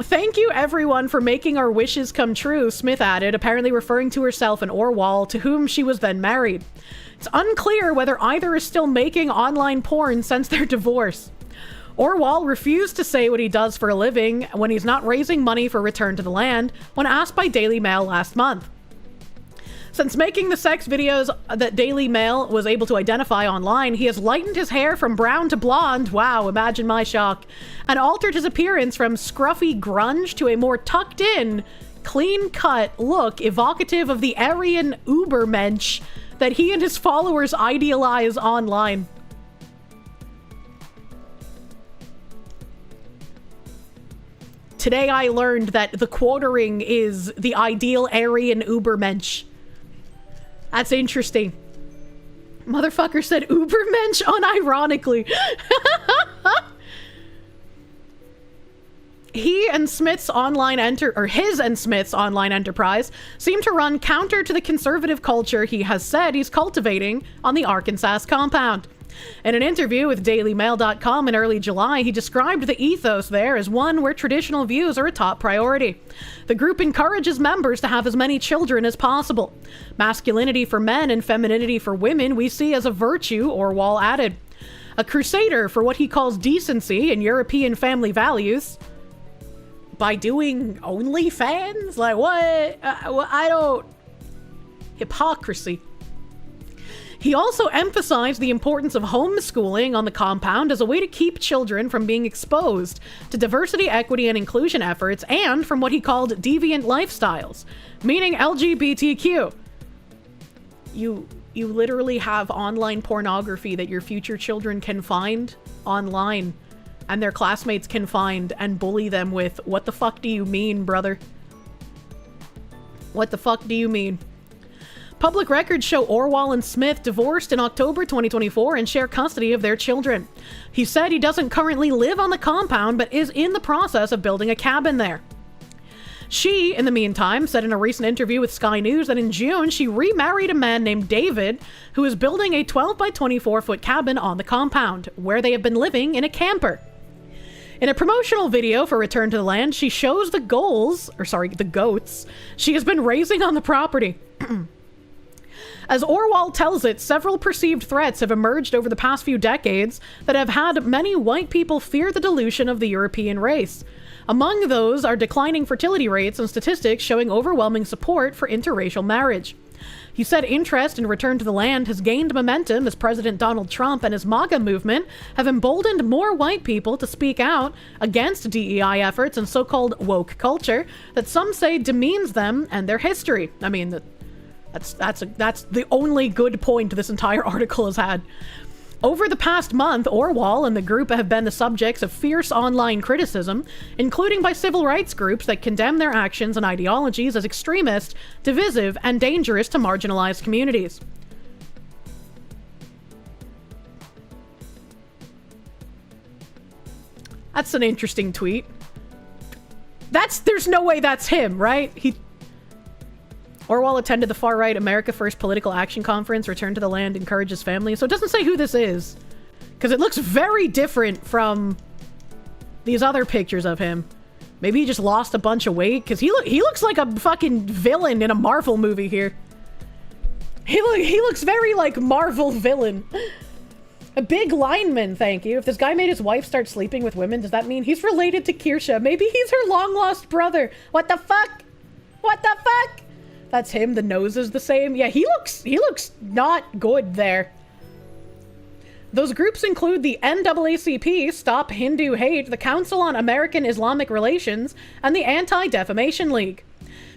Thank you everyone for making our wishes come true, Smith added, apparently referring to herself and Orwell, to whom she was then married. It's unclear whether either is still making online porn since their divorce. Orwell refused to say what he does for a living when he's not raising money for Return to the Land when asked by Daily Mail last month. Since making the sex videos that Daily Mail was able to identify online, he has lightened his hair from brown to blonde, wow, imagine my shock, and altered his appearance from scruffy grunge to a more tucked-in, clean-cut look evocative of the Aryan Ubermensch that he and his followers idealize online. Today I learned that the quartering is the ideal Aryan Ubermensch. That's interesting. Motherfucker said Ubermensch unironically. His and Smith's online enterprise seem to run counter to the conservative culture he has said he's cultivating on the Arkansas compound. In an interview with DailyMail.com in early July, he described the ethos there as one where traditional views are a top priority. The group encourages members to have as many children as possible. Masculinity for men and femininity for women we see as a virtue, Orwell added. A crusader for what he calls decency and European family values. By doing OnlyFans? Like, what? I don't... Hypocrisy. He also emphasized the importance of homeschooling on the compound as a way to keep children from being exposed to diversity, equity, and inclusion efforts, and from what he called deviant lifestyles, meaning LGBTQ. You literally have online pornography that your future children can find online, and their classmates can find and bully them with. What the fuck do you mean, brother? What the fuck do you mean? Public records show Orwell and Smith divorced in October 2024 and share custody of their children. He said he doesn't currently live on the compound, but is in the process of building a cabin there. She, in the meantime, said in a recent interview with Sky News that in June she remarried a man named David, who is building a 12 by 24 foot cabin on the compound, where they have been living in a camper. In a promotional video for Return to the Land, she shows the goats she has been raising on the property. As Orwell tells it, several perceived threats have emerged over the past few decades that have had many white people fear the dilution of the European race. Among those are declining fertility rates and statistics showing overwhelming support for interracial marriage. He said interest in Return to the Land has gained momentum as President Donald Trump and his MAGA movement have emboldened more white people to speak out against DEI efforts and so-called woke culture that some say demeans them and their history. I mean, that's the only good point this entire article has had. Over the past month, Orwell and the group have been the subjects of fierce online criticism, including by civil rights groups that condemn their actions and ideologies as extremist, divisive, and dangerous to marginalized communities. That's an interesting tweet. There's no way that's him, right? Orwell attended the far-right America First Political Action Conference, Return to the Land, encourages family. So it doesn't say who this is, because it looks very different from these other pictures of him. Maybe he just lost a bunch of weight, because he looks like a fucking villain in a Marvel movie here. He looks very like Marvel villain. A big lineman, thank you. If this guy made his wife start sleeping with women, does that mean he's related to Kirsche? Maybe he's her long-lost brother. What the fuck? What the fuck? That's him. The nose is the same. Yeah, he looks not good there. Those groups include the NAACP, Stop Hindu Hate, the Council on American Islamic Relations, and the Anti-Defamation League.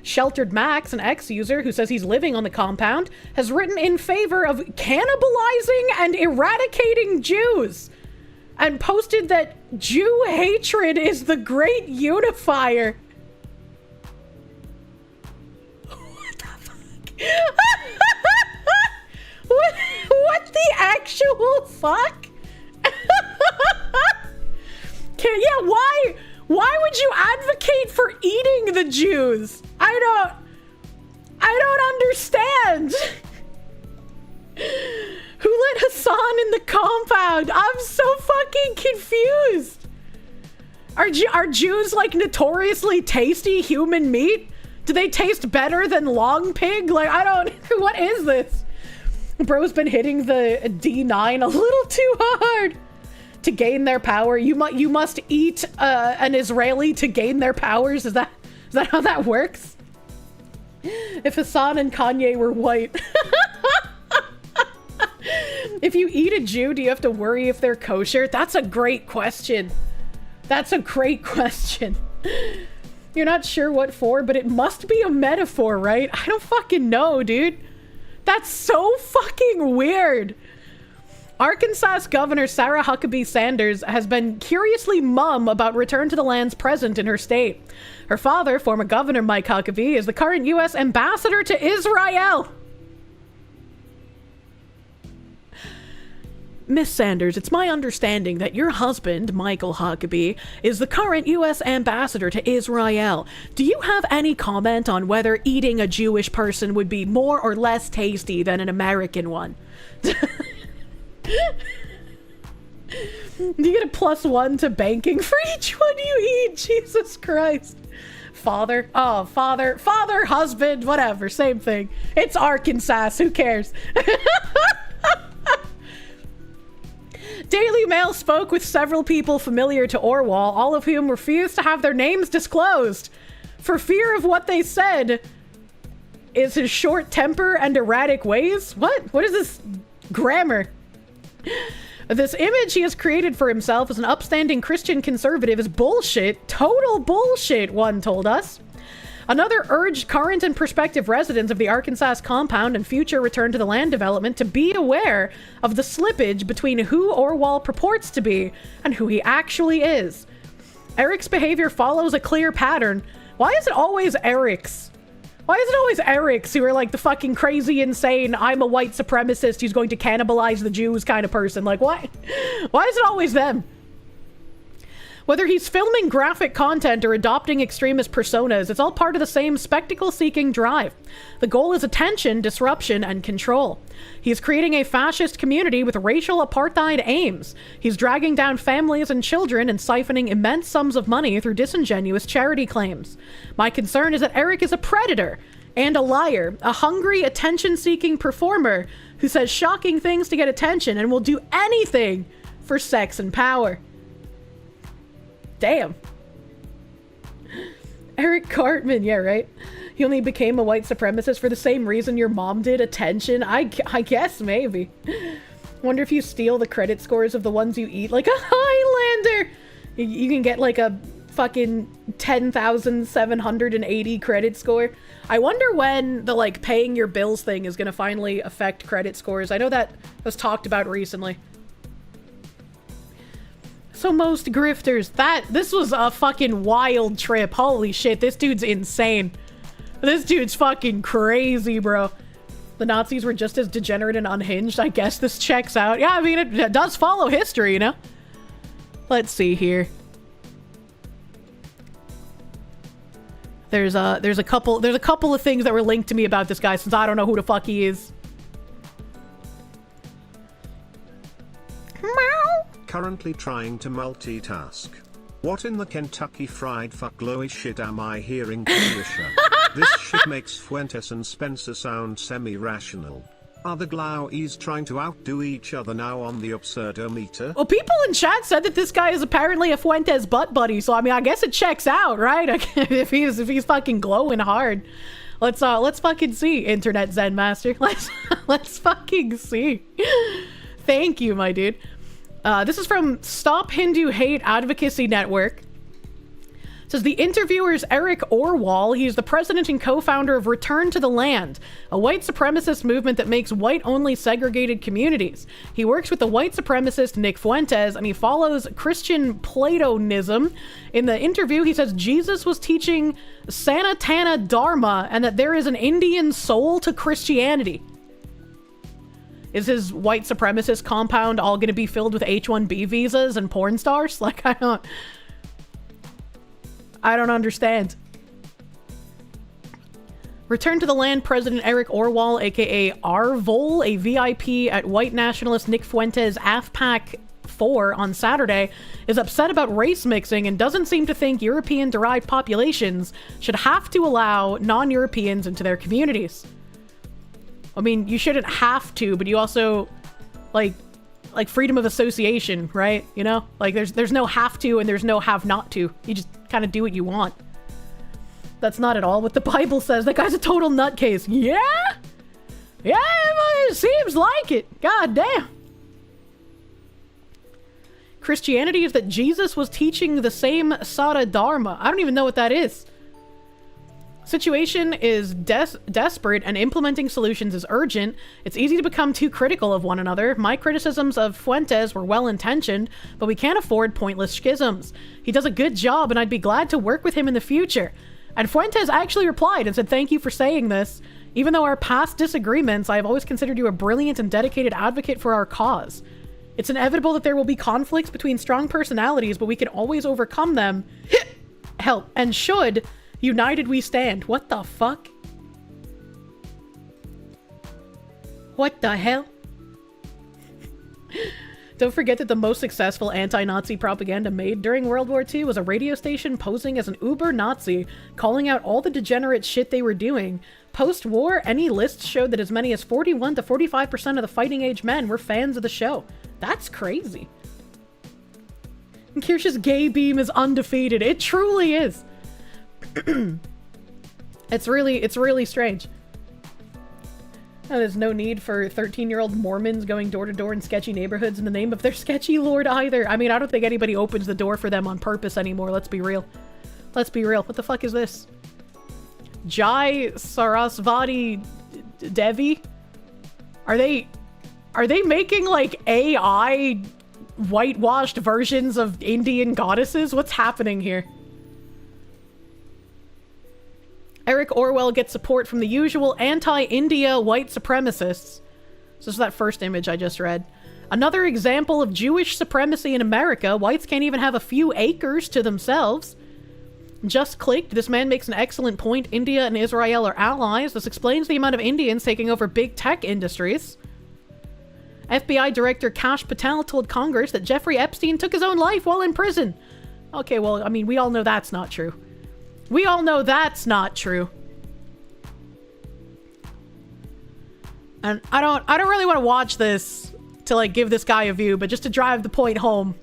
Sheltered Max, an ex-user who says he's living on the compound, has written in favor of cannibalizing and eradicating Jews, and posted that Jew hatred is the great unifier. What the actual fuck? Why would you advocate for eating the Jews? I don't understand. Who let Hassan in the compound? I'm so fucking confused. Are Jews like notoriously tasty human meat? Do they taste better than long pig? Like, what is this? Bro's been hitting the D9 a little too hard to gain their power. You must eat an Israeli to gain their powers. Is that how that works? If Hassan and Kanye were white. If you eat a Jew, do you have to worry if they're kosher? That's a great question. That's a great question. You're not sure what for, but it must be a metaphor, right? I don't fucking know, dude. That's so fucking weird. Arkansas Governor Sarah Huckabee Sanders has been curiously mum about Return to the Land's present in her state. Her father, former Governor Mike Huckabee, is the current U.S. ambassador to Israel. Miss Sanders, it's my understanding that your husband, Michael Huckabee, is the current U.S. ambassador to Israel. Do you have any comment on whether eating a Jewish person would be more or less tasty than an American one? Do you get a +1 to banking for each one you eat? Jesus Christ. Father, husband, whatever, same thing. It's Arkansas, who cares? Daily Mail spoke with several people familiar to Orwell, all of whom refused to have their names disclosed for fear of what they said is his short temper and erratic ways. What is this grammar? This image he has created for himself as an upstanding Christian conservative is bullshit. Total bullshit, one told us. Another urged current and prospective residents of the Arkansas compound and future return to the land development to be aware of the slippage between who Orwell purports to be and who he actually is. Eric's behavior follows a clear pattern. Why is it always Eric's? Why is it always Eric's who are like the fucking crazy, insane, I'm a white supremacist who's going to cannibalize the Jews kind of person? Like, why? Why is it always them? Whether he's filming graphic content or adopting extremist personas, it's all part of the same spectacle-seeking drive. The goal is attention, disruption, and control. He's creating a fascist community with racial apartheid aims. He's dragging down families and children and siphoning immense sums of money through disingenuous charity claims. My concern is that Eric is a predator and a liar, a hungry, attention-seeking performer who says shocking things to get attention and will do anything for sex and power. Damn. Eric Cartman, yeah, right? He only became a white supremacist for the same reason your mom did, attention? I guess, maybe. Wonder if you steal the credit scores of the ones you eat like a Highlander. You can get like a fucking 10,780 credit score. I wonder when the like paying your bills thing is gonna finally affect credit scores. I know that was talked about recently. So most grifters, this was a fucking wild trip. Holy shit, this dude's insane. This dude's fucking crazy, bro. The Nazis were just as degenerate and unhinged. I guess this checks out. Yeah, I mean, it does follow history, you know? Let's see here. There's a couple of things that were linked to me about this guy since I don't know who the fuck he is. Meow. Currently trying to multitask. What in the Kentucky Fried Fuck glowy shit am I hearing, Kirsche? This shit makes Fuentes and Spencer sound semi-rational. Are the Glowies trying to outdo each other now on the absurdometer? Well, people in chat said that this guy is apparently a Fuentes butt buddy, so I mean, I guess it checks out, right? if he's fucking glowing hard. Let's fucking see, Internet Zen Master. Let's fucking see. Thank you, my dude. This is from Stop Hindu Hate Advocacy Network. It says the interviewer is Eric Orwell. He's the president and co-founder of Return to the Land, a white supremacist movement that makes white-only segregated communities. He works with the white supremacist Nick Fuentes, and he follows Christian Platonism. In the interview, he says Jesus was teaching Sanatana Dharma and that there is an Indian soul to Christianity. Is his white supremacist compound all going to be filled with H-1B visas and porn stars? Like, I don't understand. Return to the Land President Eric Orwell, aka Arvol, a VIP at white nationalist Nick Fuentes' AFPAC 4 on Saturday, is upset about race mixing and doesn't seem to think European-derived populations should have to allow non-Europeans into their communities. I mean, you shouldn't have to, but you also, like freedom of association, right? You know? Like, there's no have to and there's no have not to. You just kind of do what you want. That's not at all what the Bible says. That guy's a total nutcase. Yeah? Yeah, it seems like it. God damn. Christianity is that Jesus was teaching the same Sada Dharma. I don't even know what that is. Situation is desperate and implementing solutions is urgent. It's easy to become too critical of one another. My criticisms of Fuentes were well-intentioned, but we can't afford pointless schisms. He does a good job and I'd be glad to work with him in the future. And Fuentes actually replied and said, thank you for saying this. Even though our past disagreements, I have always considered you a brilliant and dedicated advocate for our cause. It's inevitable that there will be conflicts between strong personalities, but we can always overcome them. Help. And should. United we stand. What the fuck? What the hell? Don't forget that the most successful anti-Nazi propaganda made during World War II was a radio station posing as an uber-Nazi, calling out all the degenerate shit they were doing. Post-war, any lists showed that as many as 41 to 45% of the fighting-age men were fans of the show. That's crazy. And Kirsch's gay beam is undefeated. It truly is. It's really strange. Now, there's no need for 13-year-old Mormons going door to door in sketchy neighborhoods in the name of their sketchy lord either. I mean, I don't think anybody opens the door for them on purpose anymore. Let's be real. Let's be real. What the fuck is this? Jai Sarasvati Devi? Are they making like AI whitewashed versions of Indian goddesses? What's happening here? Eric Orwell gets support from the usual anti-India white supremacists. So this is that first image I just read. Another example of Jewish supremacy in America. Whites can't even have a few acres to themselves. Just clicked. This man makes an excellent point. India and Israel are allies. This explains the amount of Indians taking over big tech industries. FBI Director Kash Patel told Congress that Jeffrey Epstein took his own life while in prison. Okay, well, I mean, we all know that's not true. We all know that's not true. And I don't really want to watch this to like give this guy a view, but just to drive the point home.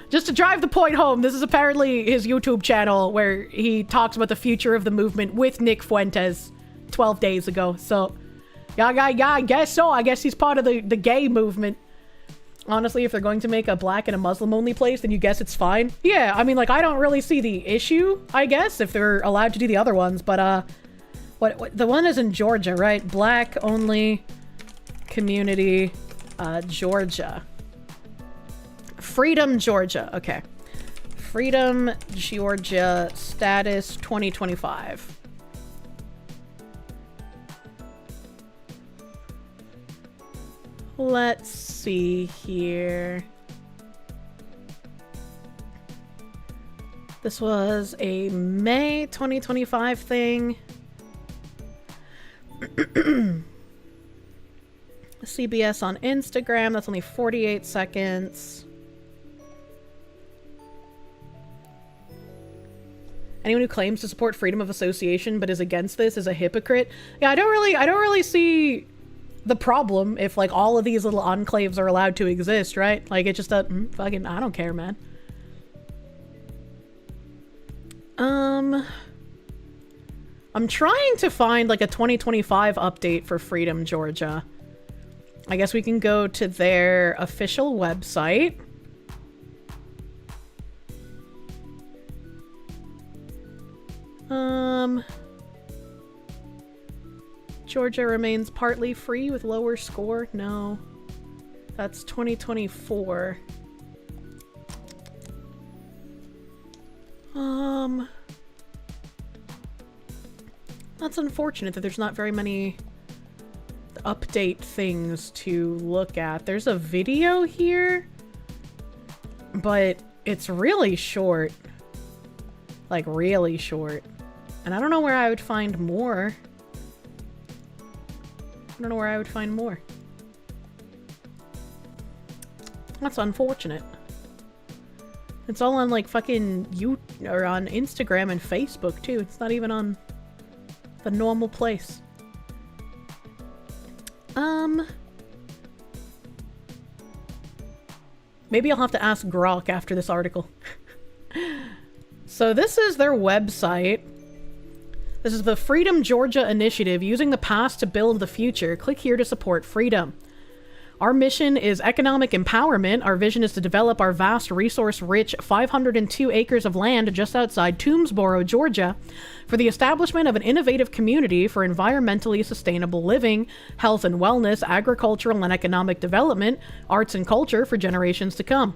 Just to drive the point home, this is apparently his YouTube channel where he talks about the future of the movement with Nick Fuentes 12 days ago. So, yeah, I guess so. I guess he's part of the gay movement. Honestly, if they're going to make a black and a Muslim-only place, then you guess it's fine. Yeah, I mean, like, I don't really see the issue, I guess, if they're allowed to do the other ones. But, what the one is in Georgia, right? Black-only community, Georgia. Freedom, Georgia. Okay. Freedom, Georgia, status 2025. Let's see here. This was a May 2025 thing. CBS on Instagram, that's only 48 seconds. Anyone who claims to support freedom of association but is against this is a hypocrite. Yeah, I don't really see the problem if like all of these little enclaves are allowed to exist, right? Like it just fucking, I don't care, man. I'm trying to find like a 2025 update for Freedom, Georgia. I guess we can go to their official website. Georgia remains partly free with lower score. No. That's 2024. That's unfortunate that there's not very many update things to look at. There's a video here, but it's really short. Like, really short. And I don't know where I would find more. I don't know where I would find more. That's unfortunate. It's all on like fucking or on Instagram and Facebook too. It's not even on the normal place. Maybe I'll have to ask Grock after this article. So this is their website. This is the Freedom Georgia Initiative, using the past to build the future. Click here to support freedom. Our mission is economic empowerment. Our vision is to develop our vast, resource-rich 502 acres of land just outside Toomsboro, Georgia, for the establishment of an innovative community for environmentally sustainable living, health and wellness, agricultural and economic development, arts and culture for generations to come.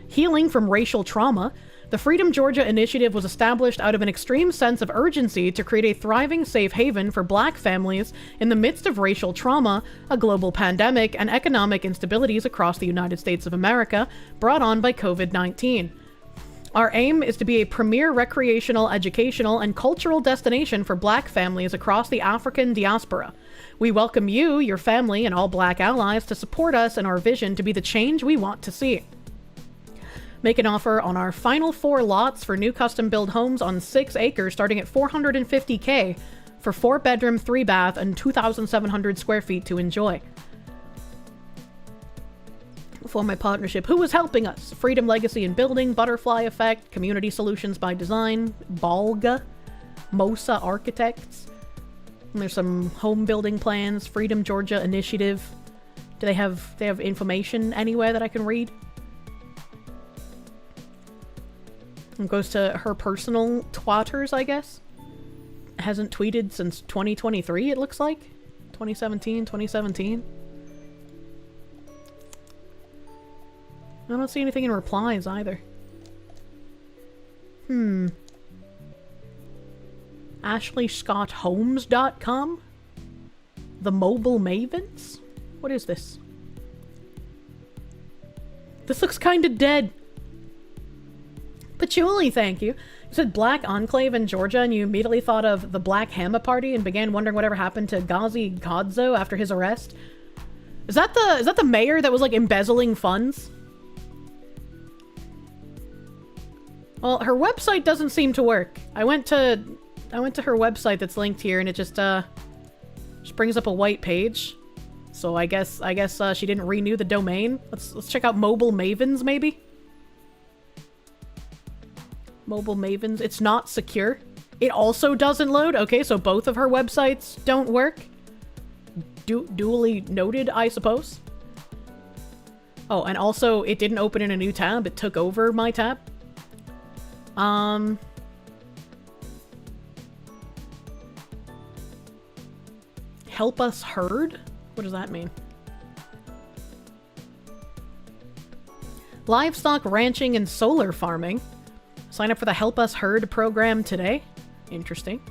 Healing from racial trauma, The Freedom Georgia initiative was established out of an extreme sense of urgency to create a thriving safe haven for Black families in the midst of racial trauma, a global pandemic, and economic instabilities across the United States of America brought on by COVID-19. Our aim is to be a premier recreational, educational, and cultural destination for Black families across the African diaspora. We welcome you, your family, and all Black allies to support us in our vision to be the change we want to see. Make an offer on our final 4 lots for new custom-built homes on 6 acres starting at $450K for 4-bedroom, 3-bath, and 2,700 square feet to enjoy. For my partnership, who is helping us? Freedom Legacy and Building, Butterfly Effect, Community Solutions by Design, Balga, Mosa Architects. And there's some home building plans, Freedom Georgia Initiative. Do they have information anywhere that I can read? It goes to her personal twatters, I guess. Hasn't tweeted since 2023, it looks like. 2017. I don't see anything in replies either. AshleyScottHolmes.com? The Mobile Mavens? What is this? This looks kinda dead. Patchouli, thank you. You said Black Enclave in Georgia and you immediately thought of the Black Hama Party and began wondering whatever happened to Ghazi Kodzo after his arrest. Is that the mayor that was like embezzling funds? Well, her website doesn't seem to work. I went to her website that's linked here and it just brings up a white page. So I guess she didn't renew the domain. Let's check out Mobile Mavens maybe. Mobile Mavens. It's not secure. It also doesn't load. Okay, so both of her websites don't work. Duly noted, I suppose. Oh, and also it didn't open in a new tab. It took over my tab. Help us herd? What does that mean? Livestock ranching and solar farming. Sign up for the Help Us Herd program today. Interesting.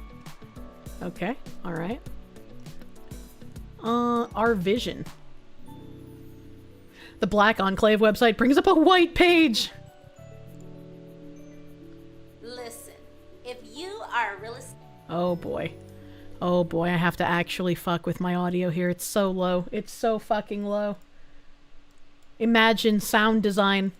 Okay, alright. Our vision. The Black Enclave website brings up a white page! Listen, if you are a real estate... Oh boy. Oh boy, I have to actually fuck with my audio here. It's so low. It's so fucking low. Imagine sound design.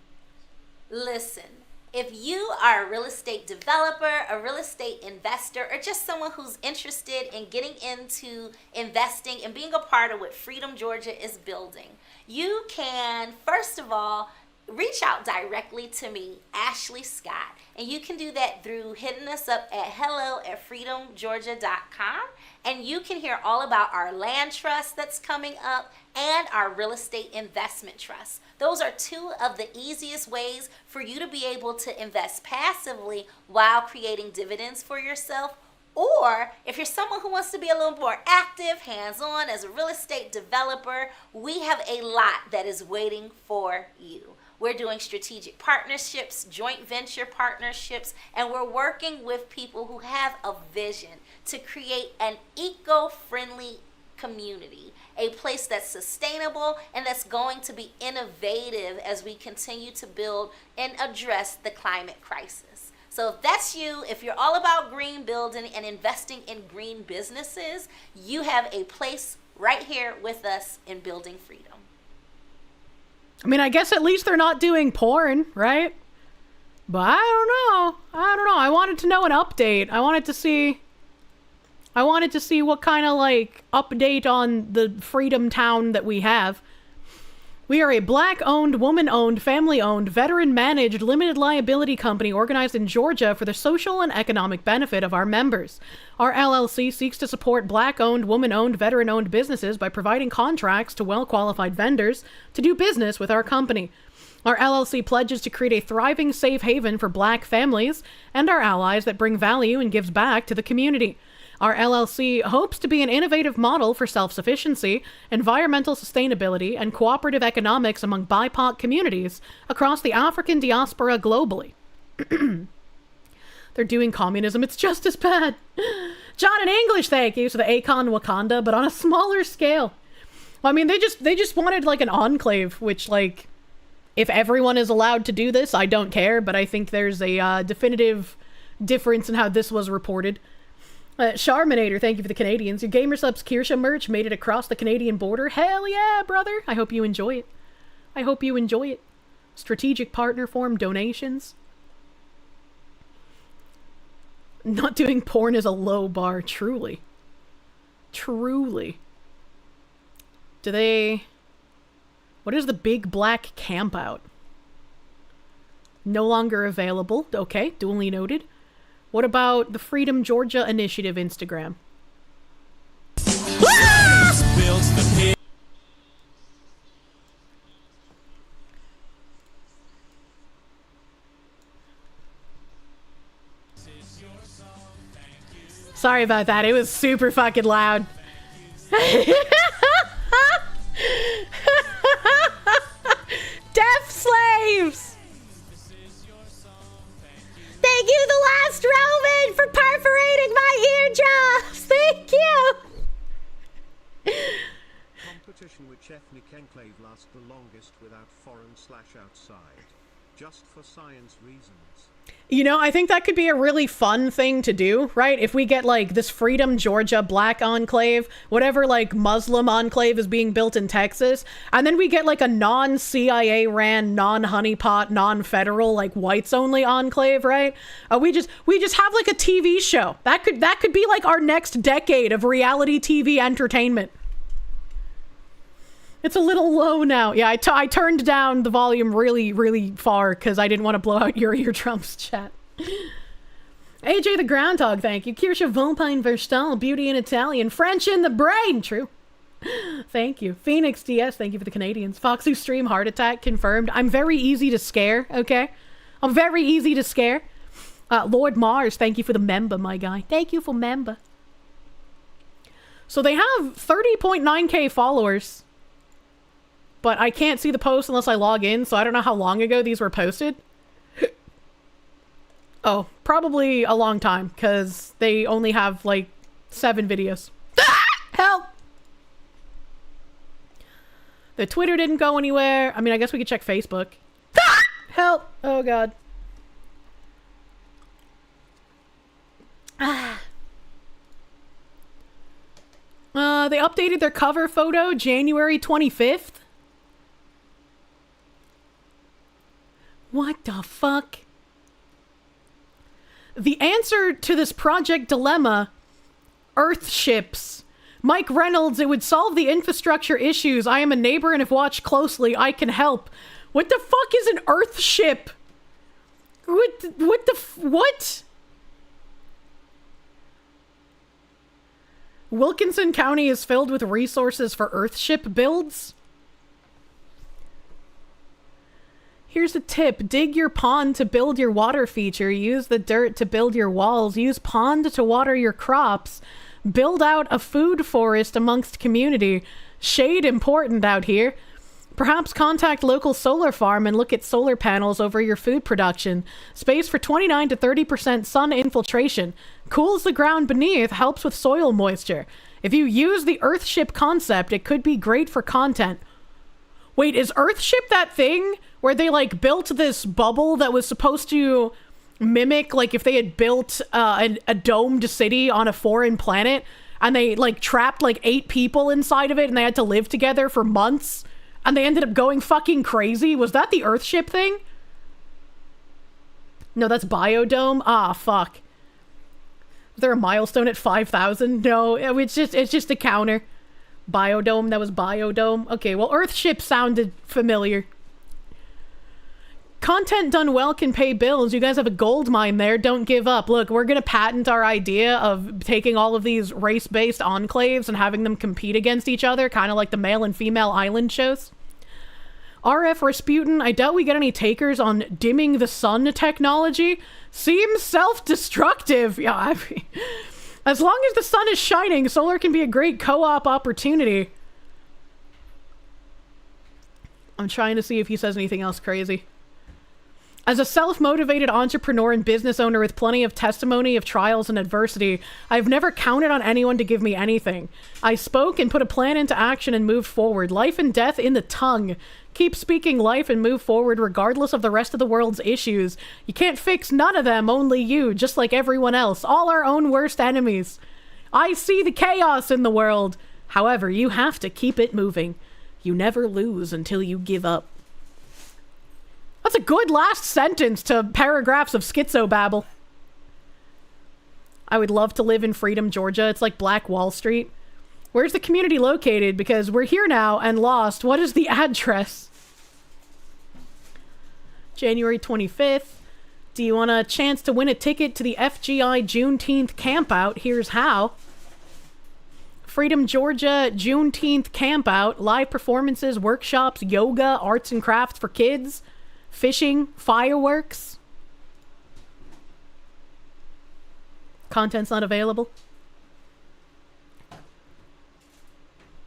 Listen, if you are a real estate developer, a real estate investor, or just someone who's interested in getting into investing and being a part of what Freedom Georgia is building, you can, first of all, reach out directly to me, Ashley Scott, and you can do that through hitting us up at hello@freedomgeorgia.com, and you can hear all about our land trust that's coming up and our real estate investment trust. Those are 2 of the easiest ways for you to be able to invest passively while creating dividends for yourself. Or if you're someone who wants to be a little more active, hands-on as a real estate developer, we have a lot that is waiting for you. We're doing strategic partnerships, joint venture partnerships, and we're working with people who have a vision to create an eco-friendly community, a place that's sustainable and that's going to be innovative as we continue to build and address the climate crisis. So if that's you, if you're all about green building and investing in green businesses, you have a place right here with us in Building Freedom. I mean, I guess at least they're not doing porn, right? But I don't know. I wanted to know an update. I wanted to see what kind of, like, update on the Freedom Town that we have. We are a Black-owned, woman-owned, family-owned, veteran-managed, limited liability company organized in Georgia for the social and economic benefit of our members. Our LLC seeks to support Black-owned, woman-owned, veteran-owned businesses by providing contracts to well-qualified vendors to do business with our company. Our LLC pledges to create a thriving safe haven for Black families and our allies that bring value and gives back to the community. Our LLC hopes to be an innovative model for self-sufficiency, environmental sustainability, and cooperative economics among BIPOC communities across the African diaspora globally. They're doing communism. It's just as bad. John in English, thank you. So the Akon Wakanda, but on a smaller scale. Well, I mean, they just wanted like an enclave, which like, if everyone is allowed to do this, I don't care. But I think there's a definitive difference in how this was reported. Charminator, thank you for the Canadians. Your GamerSubs Kirsche merch made it across the Canadian border. Hell yeah, brother. I hope you enjoy it. I hope you enjoy it. Strategic partner form donations. Not doing porn is a low bar, truly. Truly. Do they... What is the big black campout? No longer available. Okay, duly noted. What about the Freedom Georgia Initiative Instagram? Builds the pig. Sorry about that. It was super fucking loud. Deaf slaves! Thank you, the last Roman, for perforating my eardrums. Thank you. Competition which ethnic enclave lasts the longest without foreign/outside. Just for science reasons. You know, I think that could be a really fun thing to do, right? If we get, like, this Freedom Georgia Black Enclave, whatever, like, Muslim enclave is being built in Texas, and then we get, like, a non-CIA ran, non-honeypot, non-federal, like, whites-only enclave, right? We just have, like, a TV show. That could be, like, our next decade of reality TV entertainment. It's a little low now. Yeah, I turned down the volume really, really far because I didn't want to blow out your eardrums, chat. AJ the Groundhog, thank you. Kirsche Volpine Verstal, Beauty in Italian, French in the brain, true. Thank you. Phoenix DS, thank you for the Canadians. Foxu Stream Heart Attack, confirmed. I'm very easy to scare, okay? I'm very easy to scare. Lord Mars, thank you for the member, my guy. Thank you for member. So they have 30.9k followers. But I can't see the post unless I log in, so I don't know how long ago these were posted. Oh, probably a long time, because they only have, like, 7 videos. Help! The Twitter didn't go anywhere. I mean, I guess we could check Facebook. Help! Oh, God. They updated their cover photo January 25th. What the fuck? The answer to this project dilemma, Earth ships. Mike Reynolds, it would solve the infrastructure issues. I am a neighbor and have watched closely. I can help. What the fuck is an Earth ship? What? Wilkinson County is filled with resources for Earthship builds? Here's a tip. Dig your pond to build your water feature. Use the dirt to build your walls. Use pond to water your crops. Build out a food forest amongst community. Shade important out here. Perhaps contact local solar farm and look at solar panels over your food production. Space for 29 to 30% sun infiltration. Cools the ground beneath, helps with soil moisture. If you use the Earthship concept, it could be great for content. Wait, is Earthship that thing where they, like, built this bubble that was supposed to mimic, like, if they had built a domed city on a foreign planet, and they, like, trapped, like, 8 people inside of it, and they had to live together for months, and they ended up going fucking crazy? Was that the Earthship thing? No, that's Biodome? Ah, fuck. Was there a milestone at 5,000? No, it's just a counter. Biodome, that was Biodome. Okay, well, Earthship sounded familiar. Content done well can pay bills. You guys have a gold mine there. Don't give up. Look, we're going to patent our idea of taking all of these race-based enclaves and having them compete against each other, kind of like the male and female island shows. RF Rasputin, I doubt we get any takers on dimming the sun technology. Seems self-destructive. Yeah, I mean, as long as the sun is shining, solar can be a great co-op opportunity. I'm trying to see if he says anything else crazy. As a self-motivated entrepreneur and business owner with plenty of testimony of trials and adversity, I've never counted on anyone to give me anything. I spoke and put a plan into action and moved forward. Life and death in the tongue. Keep speaking life and move forward regardless of the rest of the world's issues. You can't fix none of them, only you, just like everyone else. All our own worst enemies. I see the chaos in the world. However, you have to keep it moving. You never lose until you give up. That's a good last sentence to paragraphs of schizobabble. I would love to live in Freedom, Georgia. It's like Black Wall Street. Where's the community located? Because we're here now and lost. What is the address? January 25th. Do you want a chance to win a ticket to the FGI Juneteenth campout? Here's how. Freedom, Georgia, Juneteenth campout. Live performances, workshops, yoga, arts and crafts for kids. Fishing, fireworks. Content's not available.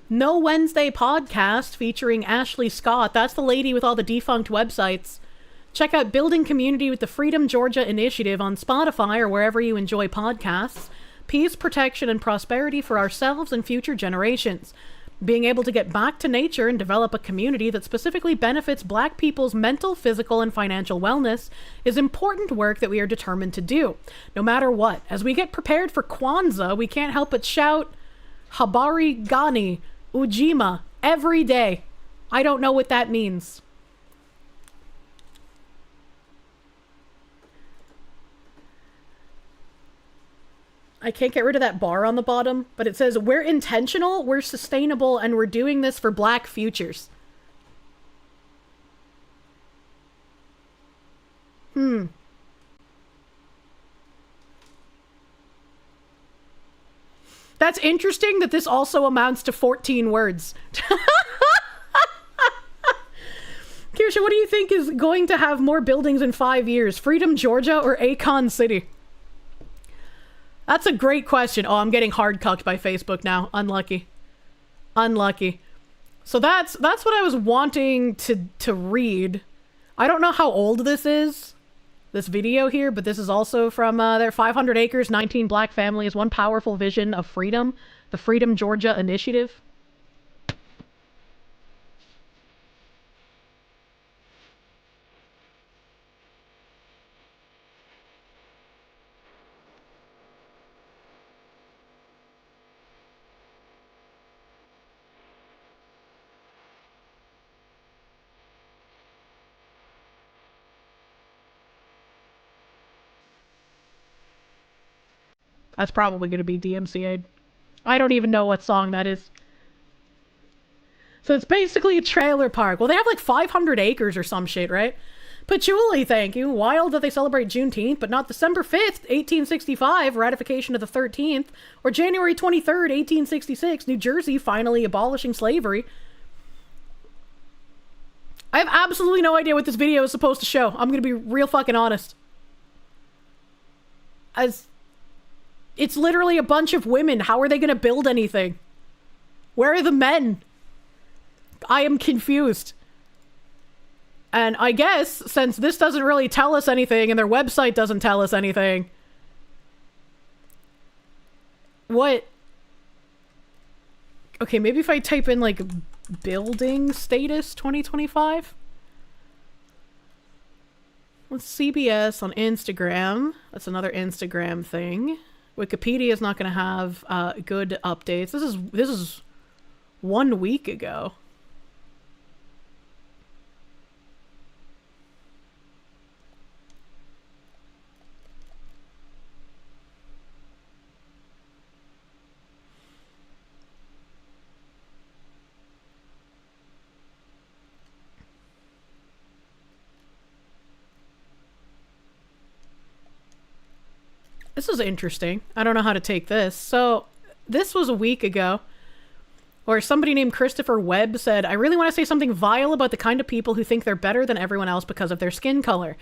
No Wednesday podcast featuring Ashley Scott. That's the lady with all the defunct websites. Check out Building Community with the Freedom Georgia Initiative on Spotify or wherever you enjoy podcasts. Peace, protection, and prosperity for ourselves and future generations. Being able to get back to nature and develop a community that specifically benefits Black people's mental, physical, and financial wellness is important work that we are determined to do, no matter what. As we get prepared for Kwanzaa, we can't help but shout, Habari Gani, Ujima, every day. I don't know what that means. I can't get rid of that bar on the bottom, but it says, we're intentional, we're sustainable, and we're doing this for Black futures. That's interesting that this also amounts to 14 words. Kirsche, what do you think is going to have more buildings in 5 years? Freedom, Georgia, or Akon City? That's a great question. Oh, I'm getting hard cucked by Facebook now. Unlucky. Unlucky. So that's what I was wanting to read. I don't know how old this is, this video here, but this is also from their 500 Acres, 19 Black Families, One Powerful Vision of Freedom, the Freedom Georgia Initiative. That's probably going to be DMCA'd. I don't even know what song that is. So it's basically a trailer park. Well, they have like 500 acres or some shit, right? Patchouli, thank you. Wild that they celebrate Juneteenth, but not December 5th, 1865, ratification of the 13th, or January 23rd, 1866, New Jersey finally abolishing slavery. I have absolutely no idea what this video is supposed to show. I'm going to be real fucking honest. It's literally a bunch of women. How are they going to build anything? Where are the men? I am confused. And I guess, since this doesn't really tell us anything, and their website doesn't tell us anything... What? Okay, maybe if I type in, like, building status 2025? Let's CBS on Instagram. That's another Instagram thing. Wikipedia is not going to have good updates. This is 1 week ago. This is interesting. I don't know how to take this. So, this was a week ago, where somebody named Christopher Webb said, I really want to say something vile about the kind of people who think they're better than everyone else because of their skin color.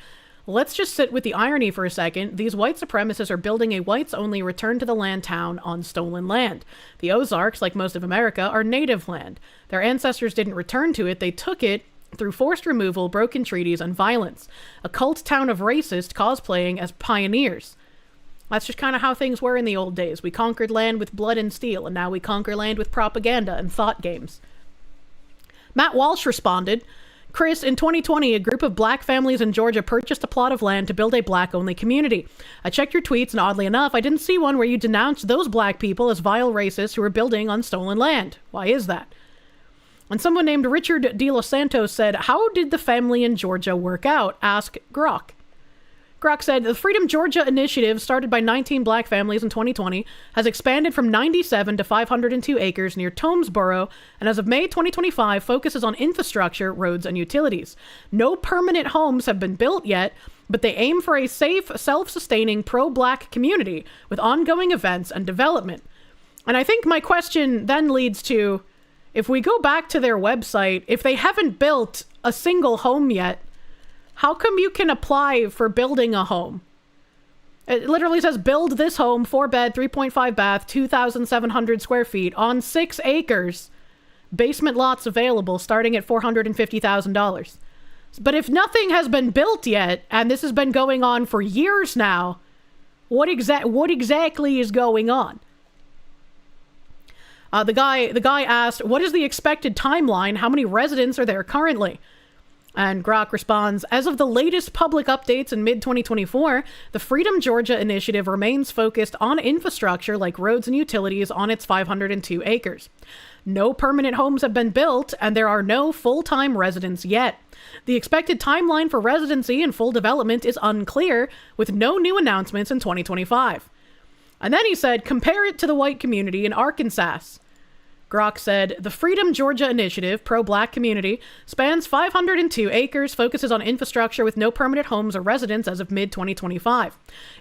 Let's just sit with the irony for a second. These white supremacists are building a whites-only return to the land town on stolen land. The Ozarks, like most of America, are native land. Their ancestors didn't return to it, they took it through forced removal, broken treaties, and violence. A cult town of racists cosplaying as pioneers. That's just kind of how things were in the old days. We conquered land with blood and steel, and now we conquer land with propaganda and thought games. Matt Walsh responded, Chris, in 2020, a group of black families in Georgia purchased a plot of land to build a black-only community. I checked your tweets, and oddly enough, I didn't see one where you denounced those black people as vile racists who were building on stolen land. Why is that? And someone named Richard De Los Santos said, how did the family in Georgia work out? Ask Grock. Grock said, the Freedom Georgia initiative, started by 19 black families in 2020, has expanded from 97 to 502 acres near Tomesboro, and as of May 2025, focuses on infrastructure, roads, and utilities. No permanent homes have been built yet, but they aim for a safe, self-sustaining, pro-black community with ongoing events and development. And I think my question then leads to, if we go back to their website, if they haven't built a single home yet, how come you can apply for building a home? It literally says, build this home, 4-bed, 3.5 bath, 2,700 square feet on 6 acres. Basement lots available starting at $450,000. But if nothing has been built yet, and this has been going on for years now, what exactly is going on? The guy asked, what is the expected timeline? How many residents are there currently? And Grock responds, as of the latest public updates in mid-2024, the Freedom Georgia initiative remains focused on infrastructure like roads and utilities on its 502 acres. No permanent homes have been built, and there are no full-time residents yet. The expected timeline for residency and full development is unclear, with no new announcements in 2025. And then he said, compare it to the white community in Arkansas. Grock said, the Freedom Georgia initiative, pro-black community, spans 502 acres, focuses on infrastructure with no permanent homes or residents as of mid-2025.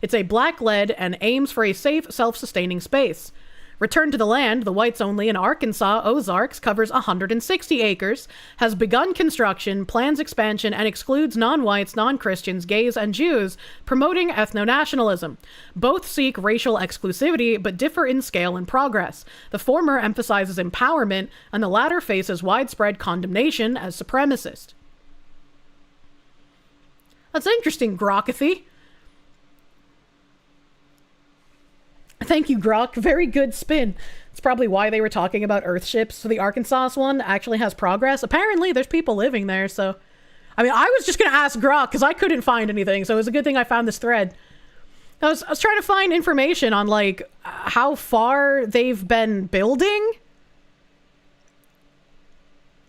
It's a black-led and aims for a safe, self-sustaining space. Return to the Land, the whites-only in Arkansas Ozarks, covers 160 acres, has begun construction, plans expansion, and excludes non-whites, non-Christians, gays, and Jews, promoting ethno-nationalism. Both seek racial exclusivity, but differ in scale and progress. The former emphasizes empowerment, and the latter faces widespread condemnation as supremacist. That's interesting, Grockathy. Thank you, Grock. Very good spin. It's probably why they were talking about Earthships. So the Arkansas one actually has progress. Apparently, there's people living there, so... I mean, I was just going to ask Grock, because I couldn't find anything, so it was a good thing I found this thread. I was trying to find information on, like, how far they've been building.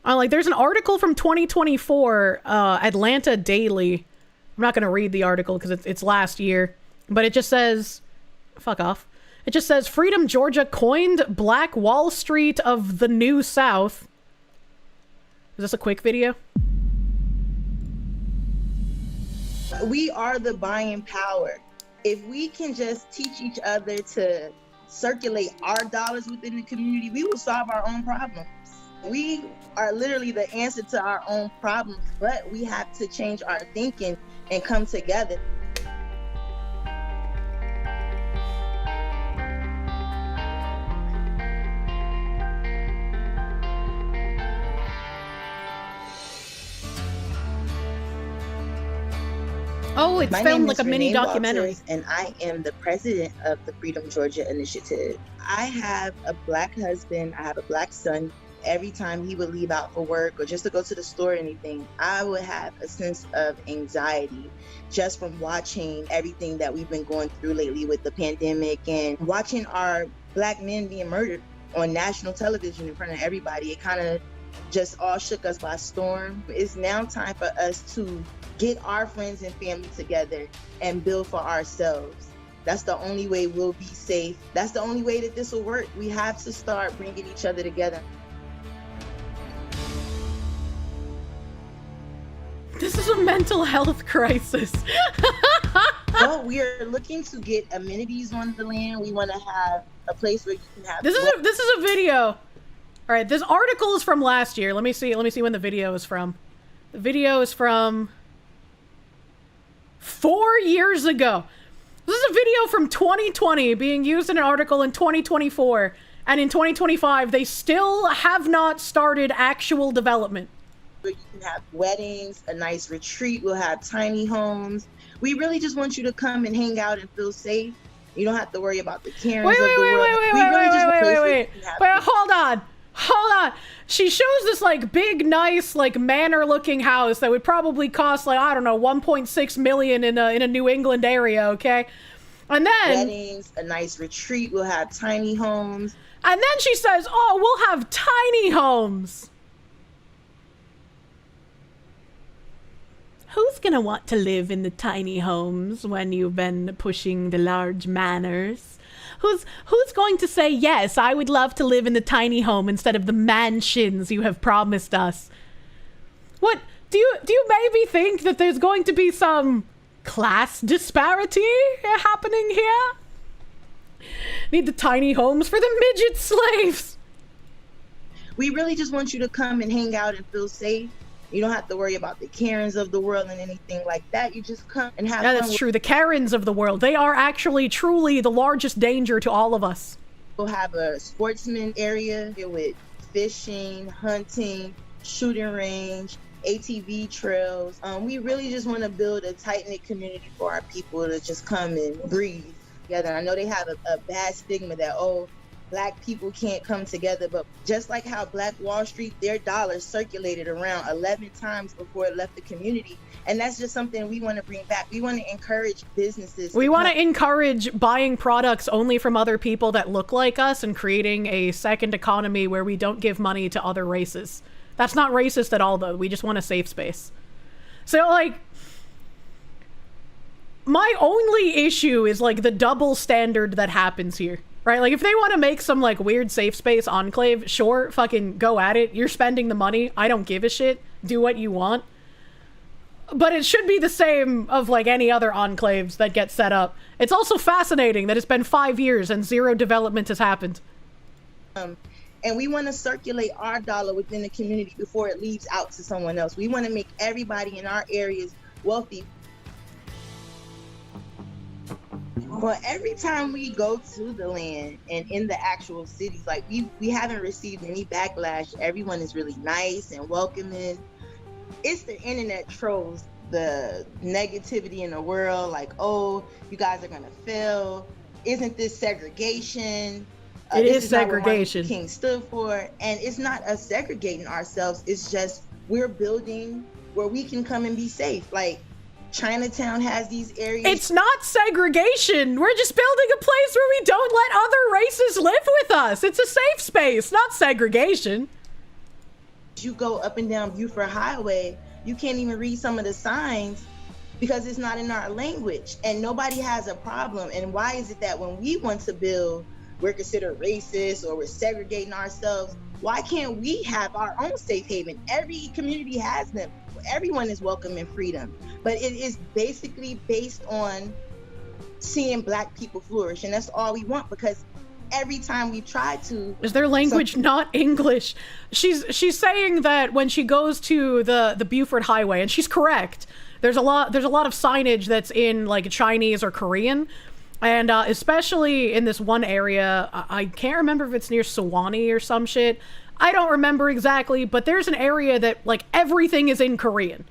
There's an article from 2024, Atlanta Daily. I'm not going to read the article, because it's last year. But it just says... Fuck off. It just says, Freedom Georgia coined Black Wall Street of the New South. Is this a quick video? We are the buying power. If we can just teach each other to circulate our dollars within the community, we will solve our own problems. We are literally the answer to our own problems, but we have to change our thinking and come together. Oh, it's filmed like a mini documentary. And I am the president of the Freedom Georgia Initiative. I have a black husband. I have a black son. Every time he would leave out for work or just to go to the store or anything, I would have a sense of anxiety just from watching everything that we've been going through lately with the pandemic and watching our black men being murdered on national television in front of everybody. It kind of just all shook us by storm. It's now time for us to get our friends and family together and build for ourselves. That's the only way we'll be safe. That's the only way that this will work. We have to start bringing each other together. This is a mental health crisis. Well, we are looking to get amenities on the land. We want to have a place where you can have... This is a video. All right, this article is from last year. Let me see when the video is from. The video is from 4 years ago. This is a video from 2020 being used in an article in 2024. And in 2025, they still have not started actual development. where you can have weddings, a nice retreat. We'll have tiny homes. We really just want you to come and hang out and feel safe. You don't have to worry about the Karens of the world. Wait, hold on. She shows this like big, nice, like manor-looking house that would probably cost like, I don't know, 1.6 million in a New England area, okay? And then weddings, a nice retreat. We'll have tiny homes. And then she says, "Oh, we'll have tiny homes." Who's gonna want to live in the tiny homes when you've been pushing the large manors? Who's going to say, yes, I would love to live in the tiny home instead of the mansions you have promised us? What, do you maybe think that there's going to be some class disparity happening here? Need the tiny homes for the midget slaves. We really just want you to come and hang out and feel safe. You don't have to worry about the Karens of the world and anything like that. You just come and have fun. Yeah, that's true. The Karens of the world. They are actually truly the largest danger to all of us. We'll have a sportsman area with fishing, hunting, shooting range, ATV trails. We really just want to build a tight-knit community for our people to just come and breathe together. I know they have a bad stigma that, Black people can't come together, but just like how Black Wall Street, their dollars circulated around 11 times before it left the community. And that's just something we want to bring back. We want to encourage businesses. We want to encourage buying products only from other people that look like us and creating a second economy where we don't give money to other races. That's not racist at all, though. We just want a safe space. So, like, my only issue is, like, the double standard that happens here. Right? Like, if they want to make some, like, weird safe space enclave, sure, fucking go at it. You're spending the money. I don't give a shit. Do what you want. But it should be the same of, like, any other enclaves that get set up. It's also fascinating that it's been 5 years and zero development has happened. And we want to circulate our dollar within the community before it leaves out to someone else. We want to make everybody in our areas wealthy. Well, every time we go to the land and in the actual cities, like we haven't received any backlash. Everyone is really nice and welcoming. It's the internet trolls, the negativity in the world, like, oh, you guys are gonna fail. Isn't this segregation? It is segregation. King stood for, and it's not us segregating ourselves. It's just we're building where we can come and be safe. Like, Chinatown has these areas. It's not segregation. We're just building a place where we don't let other races live with us. It's a safe space, not segregation. You go up and down Buford Highway, you can't even read some of the signs because it's not in our language, and nobody has a problem. And why is it that when we want to build, we're considered racist or we're segregating ourselves? Why can't we have our own safe haven? Every community has them. Everyone is welcome in freedom, but it is basically based on seeing Black people flourish, and that's all we want. Because every time we try to, is their language not English? She's saying that when she goes to the Buford Highway, and she's correct. There's a lot of signage that's in like Chinese or Korean, and especially in this one area, I can't remember if it's near Sewanee or some shit. I don't remember exactly, but there's an area that, like, everything is in Korean.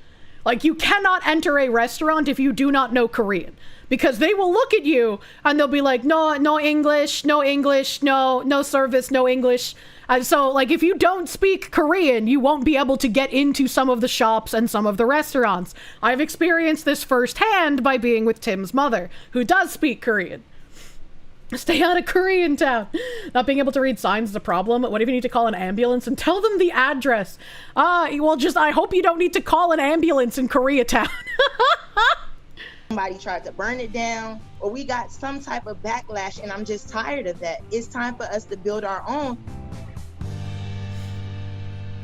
Like, you cannot enter a restaurant if you do not know Korean. Because they will look at you, and they'll be like, no English, no service, no English. And so, like, if you don't speak Korean, you won't be able to get into some of the shops and some of the restaurants. I've experienced this firsthand by being with Tim's mother, who does speak Korean. Stay out of Korean town. Not being able to read signs is a problem. What if you need to call an ambulance and tell them the address? Well, just, I hope you don't need to call an ambulance in Koreatown. Somebody tried to burn it down, or we got some type of backlash, and I'm just tired of that. It's time for us to build our own.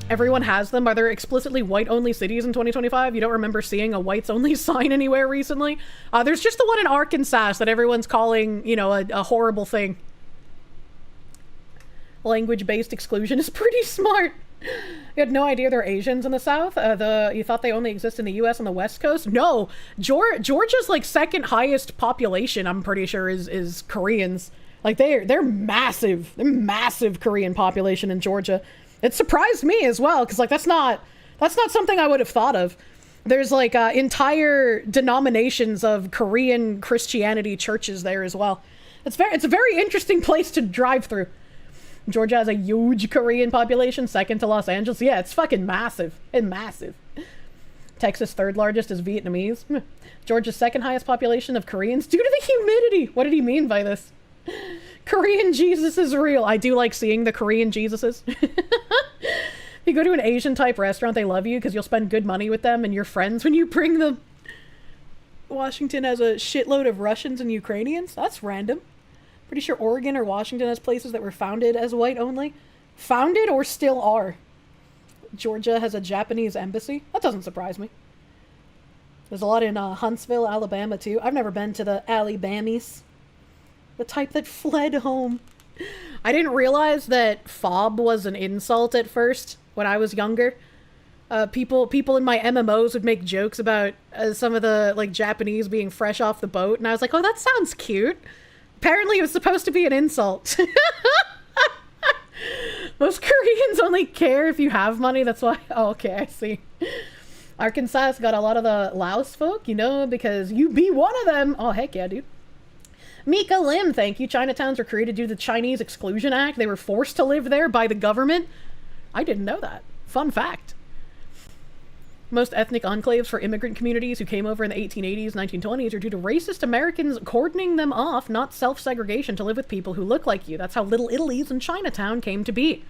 Everyone has them. Are there explicitly white-only cities in 2025? You don't remember seeing a whites-only sign anywhere recently? There's just the one in Arkansas that everyone's calling, you know, a horrible thing. Language-based exclusion is pretty smart. You had no idea there are Asians in the South? You thought they only exist in the U.S. on the West Coast? No. Georgia's, like, second highest population, I'm pretty sure, is Koreans. Like, they're massive. They're massive Korean population in Georgia. It surprised me as well, because, like, that's not That's not something I would have thought of. There's like entire denominations of Korean Christianity churches there as well. It's a very interesting place to drive through. Georgia has a huge Korean population, second to Los Angeles. Yeah, it's fucking massive. And massive. Texas third largest is Vietnamese. Georgia's second highest population of Koreans due to the humidity. What did he mean by this? Korean Jesus is real. I do like seeing the Korean Jesuses. You go to an Asian type restaurant, they love you because you'll spend good money with them and you're friends when you bring them. Washington has a shitload of Russians and Ukrainians. That's random. Pretty sure Oregon or Washington has places that were founded as white only. Founded or still are. Georgia has a Japanese embassy. That doesn't surprise me. There's a lot in Huntsville, Alabama too. I've never been to the Alabamies. The type that fled home. I didn't realize that fob was an insult at first when I was younger. People in my MMOs would make jokes about some of the like Japanese being fresh off the boat, and I was like, oh, that sounds cute. Apparently it was supposed to be an insult. Most Koreans only care if you have money, that's why. Oh, okay, I see. Arkansas's got a lot of the Laos folk, you know, because you be one of them. Oh, heck yeah, dude. Mika Lim, thank you. Chinatowns were created due to the Chinese Exclusion Act. They were forced to live there by the government. I didn't know that. Fun fact. Most ethnic enclaves for immigrant communities who came over in the 1880s, 1920s are due to racist Americans cordoning them off, not self-segregation, to live with people who look like you. That's how Little Italy's in Chinatown came to be.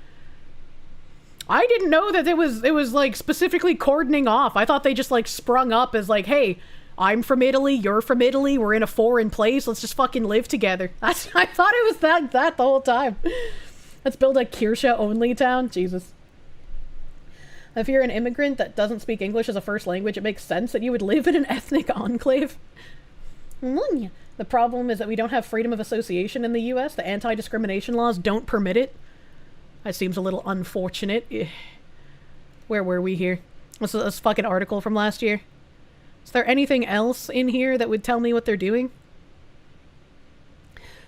I didn't know that it was like specifically cordoning off. I thought they just like sprung up as like, hey, I'm from Italy, you're from Italy, we're in a foreign place, let's just fucking live together. I thought it was that the whole time. Let's build a Kirsche only town. Jesus. If you're an immigrant that doesn't speak English as a first language, it makes sense that you would live in an ethnic enclave. The problem is that we don't have freedom of association in the US. The anti-discrimination laws don't permit it. That seems a little unfortunate. Where were we here? What's this fucking article from last year? Is there anything else in here that would tell me what they're doing?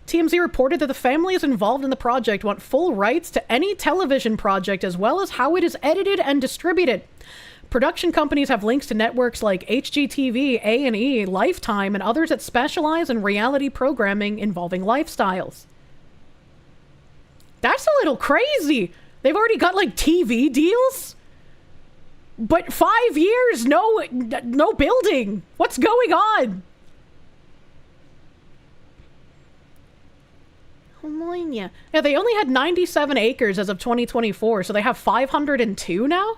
TMZ reported that the families involved in the project want full rights to any television project as well as how it is edited and distributed. Production companies have links to networks like HGTV, A&E, Lifetime, and others that specialize in reality programming involving lifestyles. That's a little crazy. They've already got like TV deals? But 5 years, no building. What's going on? Yeah, they only had 97 acres as of 2024, so they have 502 now?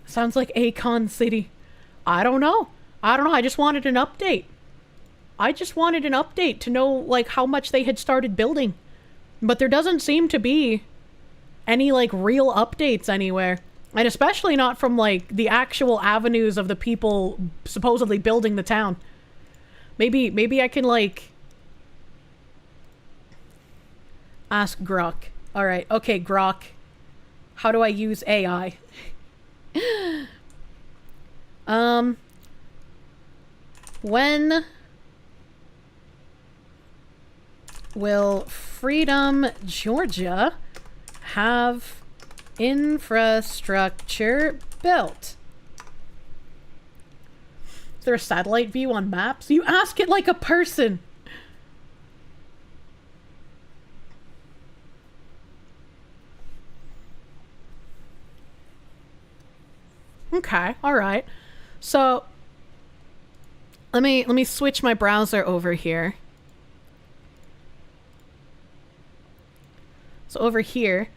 Sounds like Akon City. I don't know. I just wanted an update. To know, like, how much they had started building. But there doesn't seem to be any, like, real updates anywhere. And especially not from, like, the actual avenues of the people supposedly building the town. Maybe I can, like, ask Grock. Alright, okay, Grock. How do I use AI? When will Freedom, Georgia have infrastructure built? Is there a satellite view on maps? You ask it like a person. Okay, all right. So let me switch my browser over here. So over here,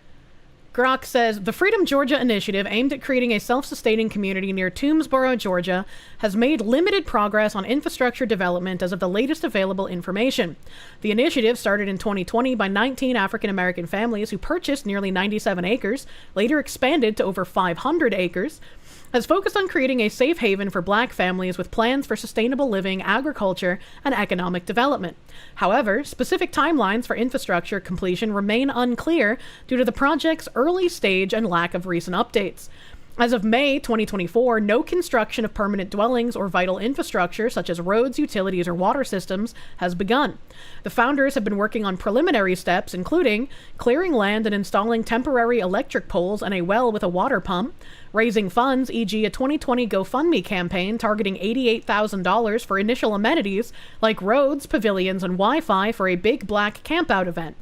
Grock says, the Freedom Georgia initiative aimed at creating a self-sustaining community near Toomsboro, Georgia, has made limited progress on infrastructure development as of the latest available information. The initiative started in 2020 by 19 African-American families who purchased nearly 97 acres, later expanded to over 500 acres, has focused on creating a safe haven for Black families with plans for sustainable living, agriculture, and economic development. However, specific timelines for infrastructure completion remain unclear due to the project's early stage and lack of recent updates. As of May 2024, no construction of permanent dwellings or vital infrastructure, such as roads, utilities, or water systems, has begun. The founders have been working on preliminary steps, including clearing land and installing temporary electric poles and a well with a water pump, raising funds, e.g. a 2020 GoFundMe campaign targeting $88,000 for initial amenities like roads, pavilions, and Wi-Fi for a big black campout event.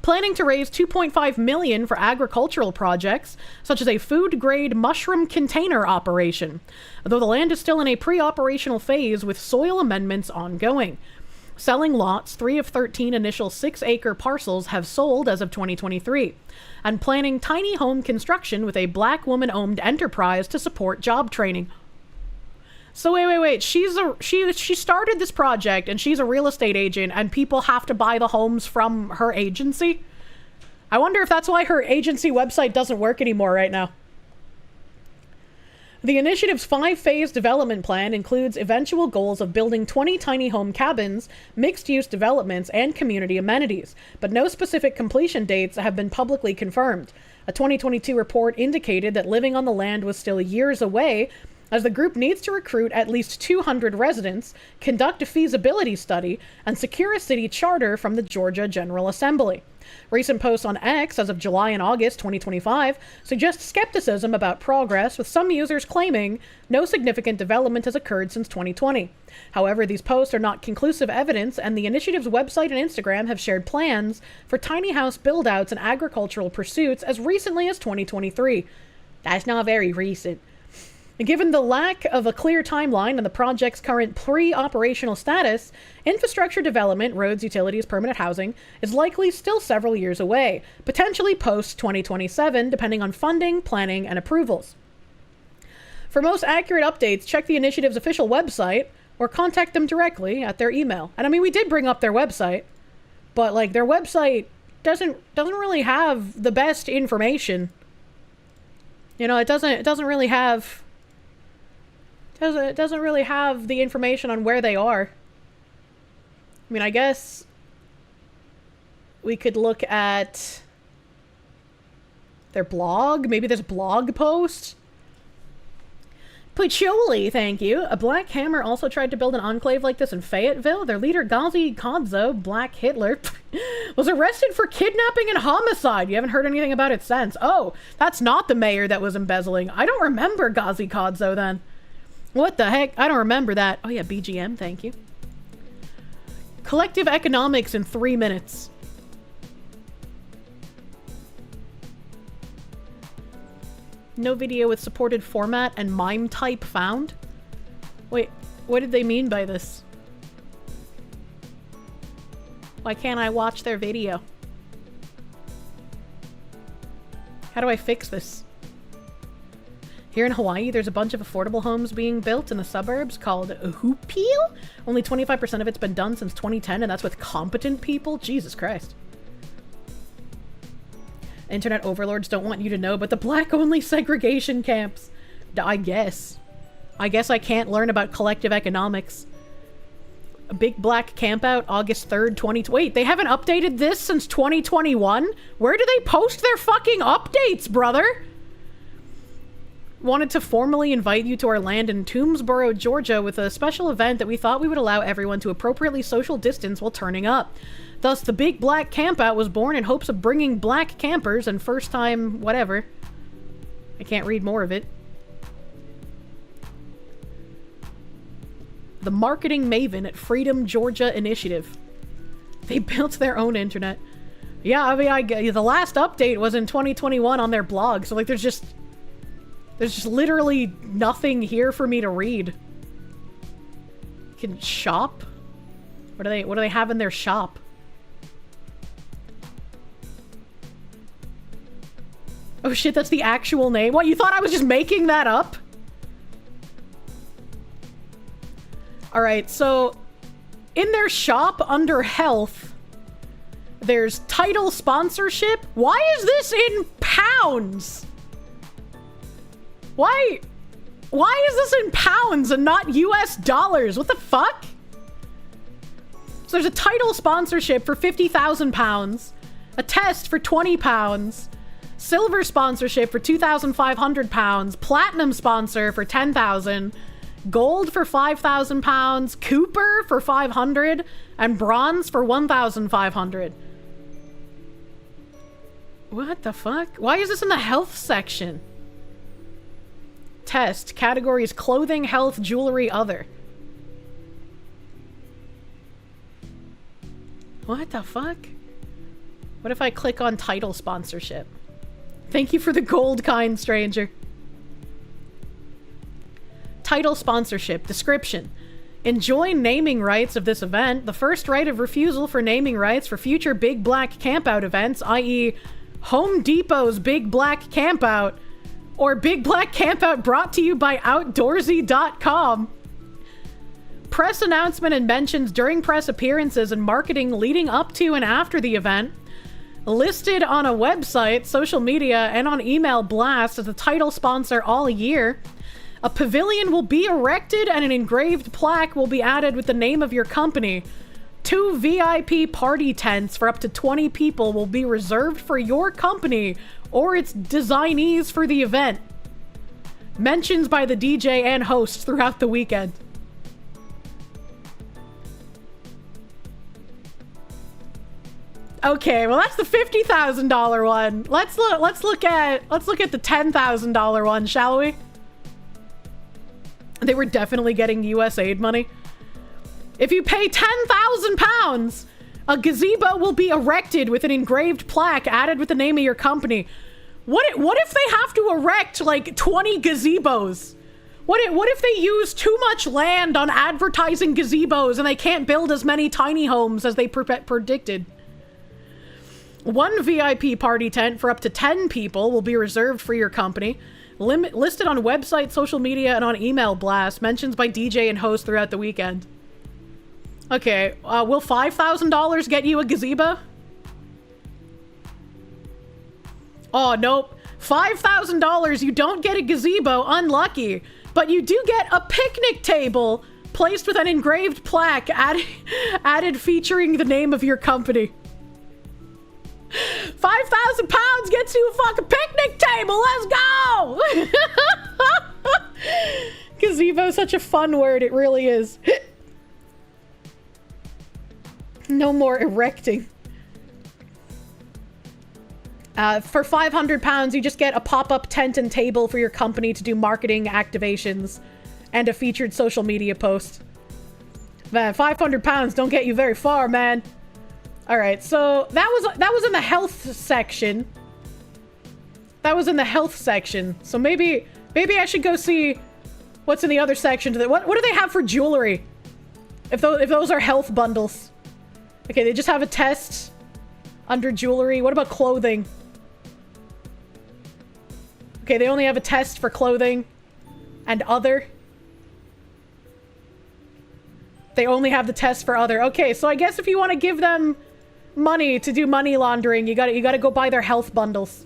Planning to raise $2.5 million for agricultural projects, such as a food-grade mushroom container operation, though the land is still in a pre-operational phase with soil amendments ongoing. Selling lots, 3 of 13 initial 6-acre parcels have sold as of 2023, and planning tiny home construction with a black woman-owned enterprise to support job training. So wait. She started this project and she's a real estate agent and people have to buy the homes from her agency? I wonder if that's why her agency website doesn't work anymore right now. The initiative's 5-phase development plan includes eventual goals of building 20 tiny home cabins, mixed-use developments, and community amenities, but no specific completion dates have been publicly confirmed. A 2022 report indicated that living on the land was still years away, as the group needs to recruit at least 200 residents, conduct a feasibility study, and secure a city charter from the Georgia General Assembly. Recent posts on X as of July and August 2025 suggest skepticism about progress, with some users claiming no significant development has occurred since 2020. However, these posts are not conclusive evidence, and the initiative's website and Instagram have shared plans for tiny house build-outs and agricultural pursuits as recently as 2023. That's not very recent. Given the lack of a clear timeline and the project's current pre-operational status, infrastructure development, roads, utilities, permanent housing, is likely still several years away, potentially post-2027, depending on funding, planning, and approvals. For most accurate updates, check the initiative's official website or contact them directly at their email. And I mean, we did bring up their website, but like their website doesn't really have the best information. You know, it doesn't really have the information on where they are. I mean, I guess we could look at their blog. Maybe there's a blog post. Patchouli, thank you. A Black Hammer also tried to build an enclave like this in Fayetteville. Their leader, Ghazi Kodzo, Black Hitler, was arrested for kidnapping and homicide. You haven't heard anything about it since. Oh, that's not the mayor that was embezzling. I don't remember Ghazi Kodzo then. What the heck? I don't remember that. Oh yeah, BGM, thank you. Collective economics in 3 minutes. No video with supported format and mime type found? Wait, what did they mean by this? Why can't I watch their video? How do I fix this? Here in Hawaii, there's a bunch of affordable homes being built in the suburbs called Hupil. Only 25% of it's been done since 2010, and that's with competent people? Jesus Christ. Internet overlords don't want you to know, but the black-only segregation camps. I guess I can't learn about collective economics. A big black campout, August 3rd, 2020. Wait, they haven't updated this since 2021? Where do they post their fucking updates, brother? Wanted to formally invite you to our land in Toomsboro, Georgia, with a special event that we thought we would allow everyone to appropriately social distance while turning up. Thus, the Big Black Campout was born in hopes of bringing black campers and first-time whatever. I can't read more of it. The marketing maven at Freedom Georgia Initiative. They built their own internet. Yeah, I mean, the last update was in 2021 on their blog, so like there's just literally nothing here for me to read. Can shop? What do they have in their shop? Oh shit, that's the actual name? What, you thought I was just making that up? Alright, so in their shop under health, there's title sponsorship. Why is this in pounds? Why is this in pounds and not US dollars? What the fuck? So there's a title sponsorship for £50,000, a test for £20, Silver sponsorship for £2,500. Platinum sponsor for 10,000. Gold for 5,000 pounds. Cooper for 500. And bronze for 1,500. What the fuck? Why is this in the health section? Test. Categories clothing, health, jewelry, other. What the fuck? What if I click on title sponsorship? Thank you for the gold, kind stranger. Title sponsorship. Description. Enjoy naming rights of this event. The first right of refusal for naming rights for future Big Black Campout events, i.e. Home Depot's Big Black Campout, or Big Black Campout brought to you by Outdoorsy.com. Press announcement and mentions during press appearances and marketing leading up to and after the event, listed on a website, social media, and on email blast as a title sponsor all year. A pavilion will be erected and an engraved plaque will be added with the name of your company. 2 VIP party tents for up to 20 people will be reserved for your company or its designees for the event. Mentions by the DJ and host throughout the weekend. Okay, well that's the $50,000 one. Let's look at the $10,000 one, shall we? They were definitely getting US aid money. If you pay £10,000, a gazebo will be erected with an engraved plaque added with the name of your company. What if they have to erect like 20 gazebos? What if they use too much land on advertising gazebos and they can't build as many tiny homes as they predicted? 1 VIP party tent for up to 10 people will be reserved for your company. Listed on website, social media, and on email blast. Mentions by DJ and host throughout the weekend. Okay, will $5,000 get you a gazebo? Oh, nope. $5,000, you don't get a gazebo, unlucky. But you do get a picnic table placed with an engraved plaque added featuring the name of your company. 5,000 pounds gets you a fucking picnic table, let's go! Gazebo is such a fun word, it really is. No more erecting. For 500 pounds, you just get a pop-up tent and table for your company to do marketing activations and a featured social media post. Man, 500 pounds don't get you very far, man. All right, so that was in the health section. That was in the health section. So maybe I should go see what's in the other section. What do they have for jewelry? If those are health bundles. Okay, they just have a test under jewelry. What about clothing? Okay, they only have a test for clothing and other. They only have the test for other. Okay, so I guess if you want to give them money to do money laundering, you gotta go buy their health bundles.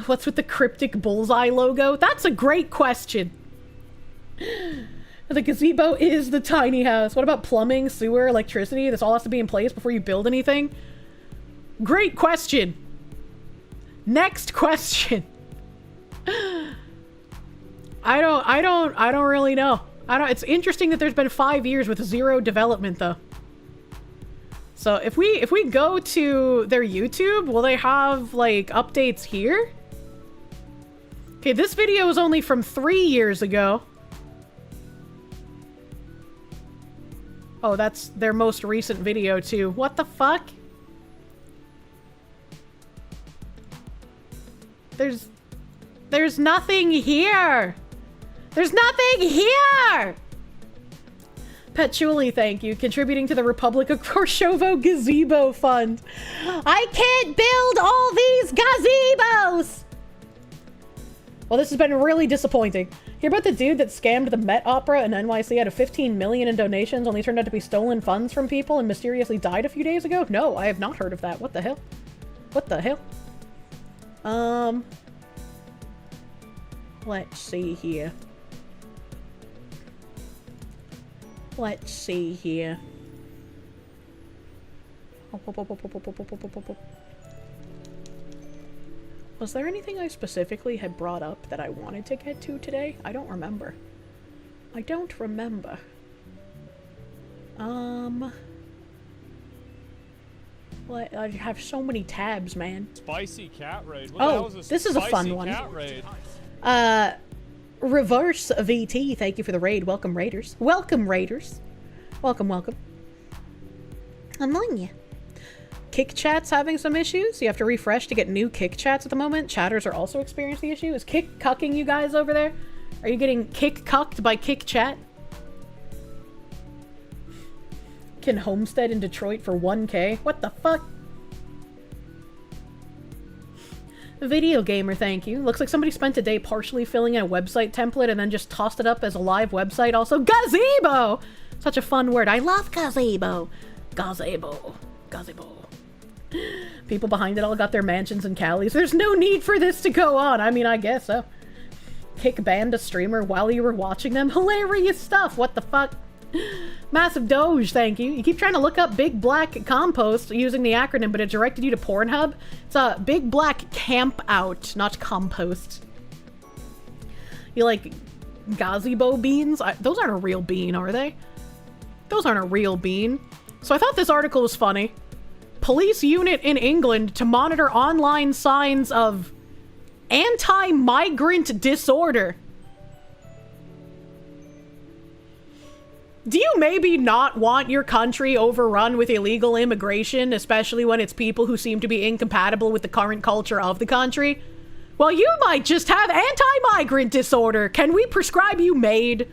What's with the cryptic bullseye logo? That's a great question. The gazebo is the tiny house. What about plumbing, sewer, electricity? This all has to be in place before you build anything? Great question. Next question. I don't really know. It's interesting that there's been 5 years with 0 development though. So if we go to their YouTube, will they have like updates here? Okay, this video is only from 3 years ago. Oh, that's their most recent video too. What the fuck? There's nothing here. There's nothing here. Petuli, thank you. Contributing to the Republic of Korshovo Gazebo Fund. I can't build all these gazebos! Well, this has been really disappointing. Hear about the dude that scammed the Met Opera in NYC out of $15 million in donations, only turned out to be stolen funds from people and mysteriously died a few days ago? No, I have not heard of that. What the hell? What the hell? Let's see here. Let's see here. Was there anything I specifically had brought up that I wanted to get to today? I don't remember. I don't remember. What? I have so many tabs, man. Spicy cat raid. What the hell is this is a fun spicy one. cat raid? Reverse VT, thank you for the raid. Welcome, Raiders. Welcome, Raiders. Welcome, welcome. I'm on you. Kick chat's having some issues. You have to refresh to get new kick chats at the moment. Chatters are also experiencing the issue. Is kick cucking you guys over there? Are you getting kick cucked by kick chat? Can homestead in Detroit for 1K? What the fuck? Video gamer, thank you. Looks like somebody spent a day partially filling in a website template and then just tossed it up as a live website. Also, gazebo! Such a fun word. I love gazebo. Gazebo. Gazebo. People behind it all got their mansions in Calis. There's no need for this to go on. I mean, I guess so. Kick banned a streamer while you were watching them. Hilarious stuff. What the fuck? Massive Doge, thank you. You keep trying to look up Big Black Compost using the acronym, but it directed you to Pornhub. It's a Big Black Camp Out, not Compost. You like gazebo beans? Those aren't a real bean, are they? Those aren't a real bean. So I thought this article was funny. Police unit in England to monitor online signs of anti-migrant disorder. Do you maybe not want your country overrun with illegal immigration, especially when it's people who seem to be incompatible with the current culture of the country? Well, you might just have anti-migrant disorder. Can we prescribe you MAID?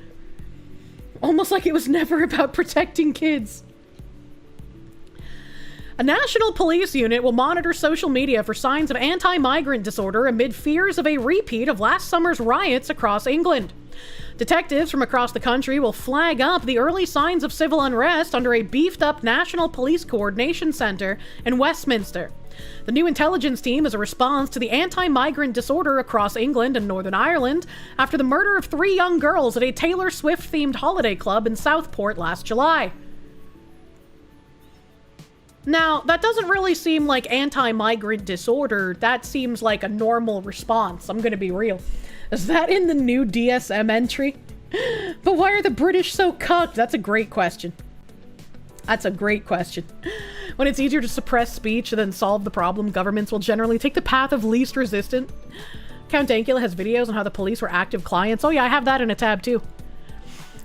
Almost like it was never about protecting kids. A national police unit will monitor social media for signs of anti-migrant disorder amid fears of a repeat of last summer's riots across England. Detectives from across the country will flag up the early signs of civil unrest under a beefed-up National Police Coordination Centre in Westminster. The new intelligence team is a response to the anti-migrant disorder across England and Northern Ireland after the murder of 3 young girls at a Taylor Swift-themed holiday club in Southport last July. Now, that doesn't really seem like anti-migrant disorder. That seems like a normal response. I'm gonna be real. Is that in the new DSM entry? But why are the British so cucked? That's a great question. That's a great question. When it's easier to suppress speech than solve the problem, governments will generally take the path of least resistance. Count Dankula has videos on how the police were active clients. Oh yeah, I have that in a tab too.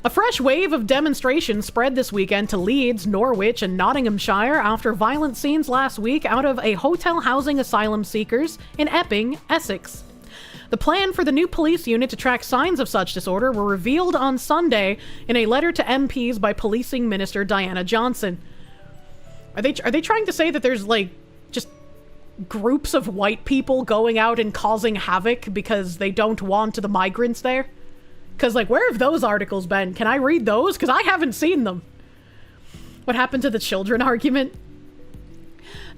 A fresh wave of demonstrations spread this weekend to Leeds, Norwich, and Nottinghamshire after violent scenes last week out of a hotel housing asylum seekers in Epping, Essex. The plan for the new police unit to track signs of such disorder were revealed on Sunday in a letter to MPs by Policing Minister Diana Johnson. Are they trying to say that there's, like, just groups of white people going out and causing havoc because they don't want the migrants there? Because, like, where have those articles been? Can I read those? Because I haven't seen them. What happened to the children argument?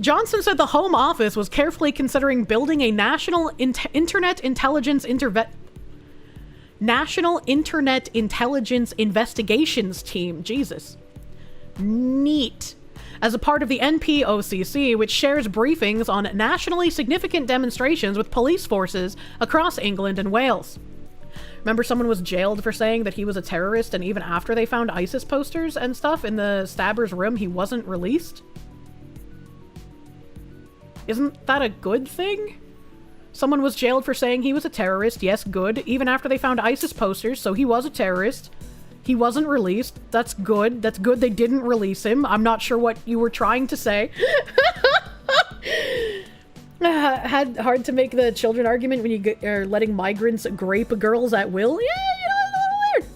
Johnson said the Home Office was carefully considering building a National Internet Intelligence Investigations Team. Jesus. Neat. As a part of the NPOCC, which shares briefings on nationally significant demonstrations with police forces across England and Wales. Remember, someone was jailed for saying that he was a terrorist, and even after they found ISIS posters and stuff in the stabber's room, he wasn't released? Isn't that a good thing? Someone was jailed for saying he was a terrorist. Yes, good. Even after they found ISIS posters, so he was a terrorist. He wasn't released. That's good. That's good they didn't release him. I'm not sure what you were trying to say. Had hard to make the children argument when you are letting migrants grape girls at will. Yeah, you know, it's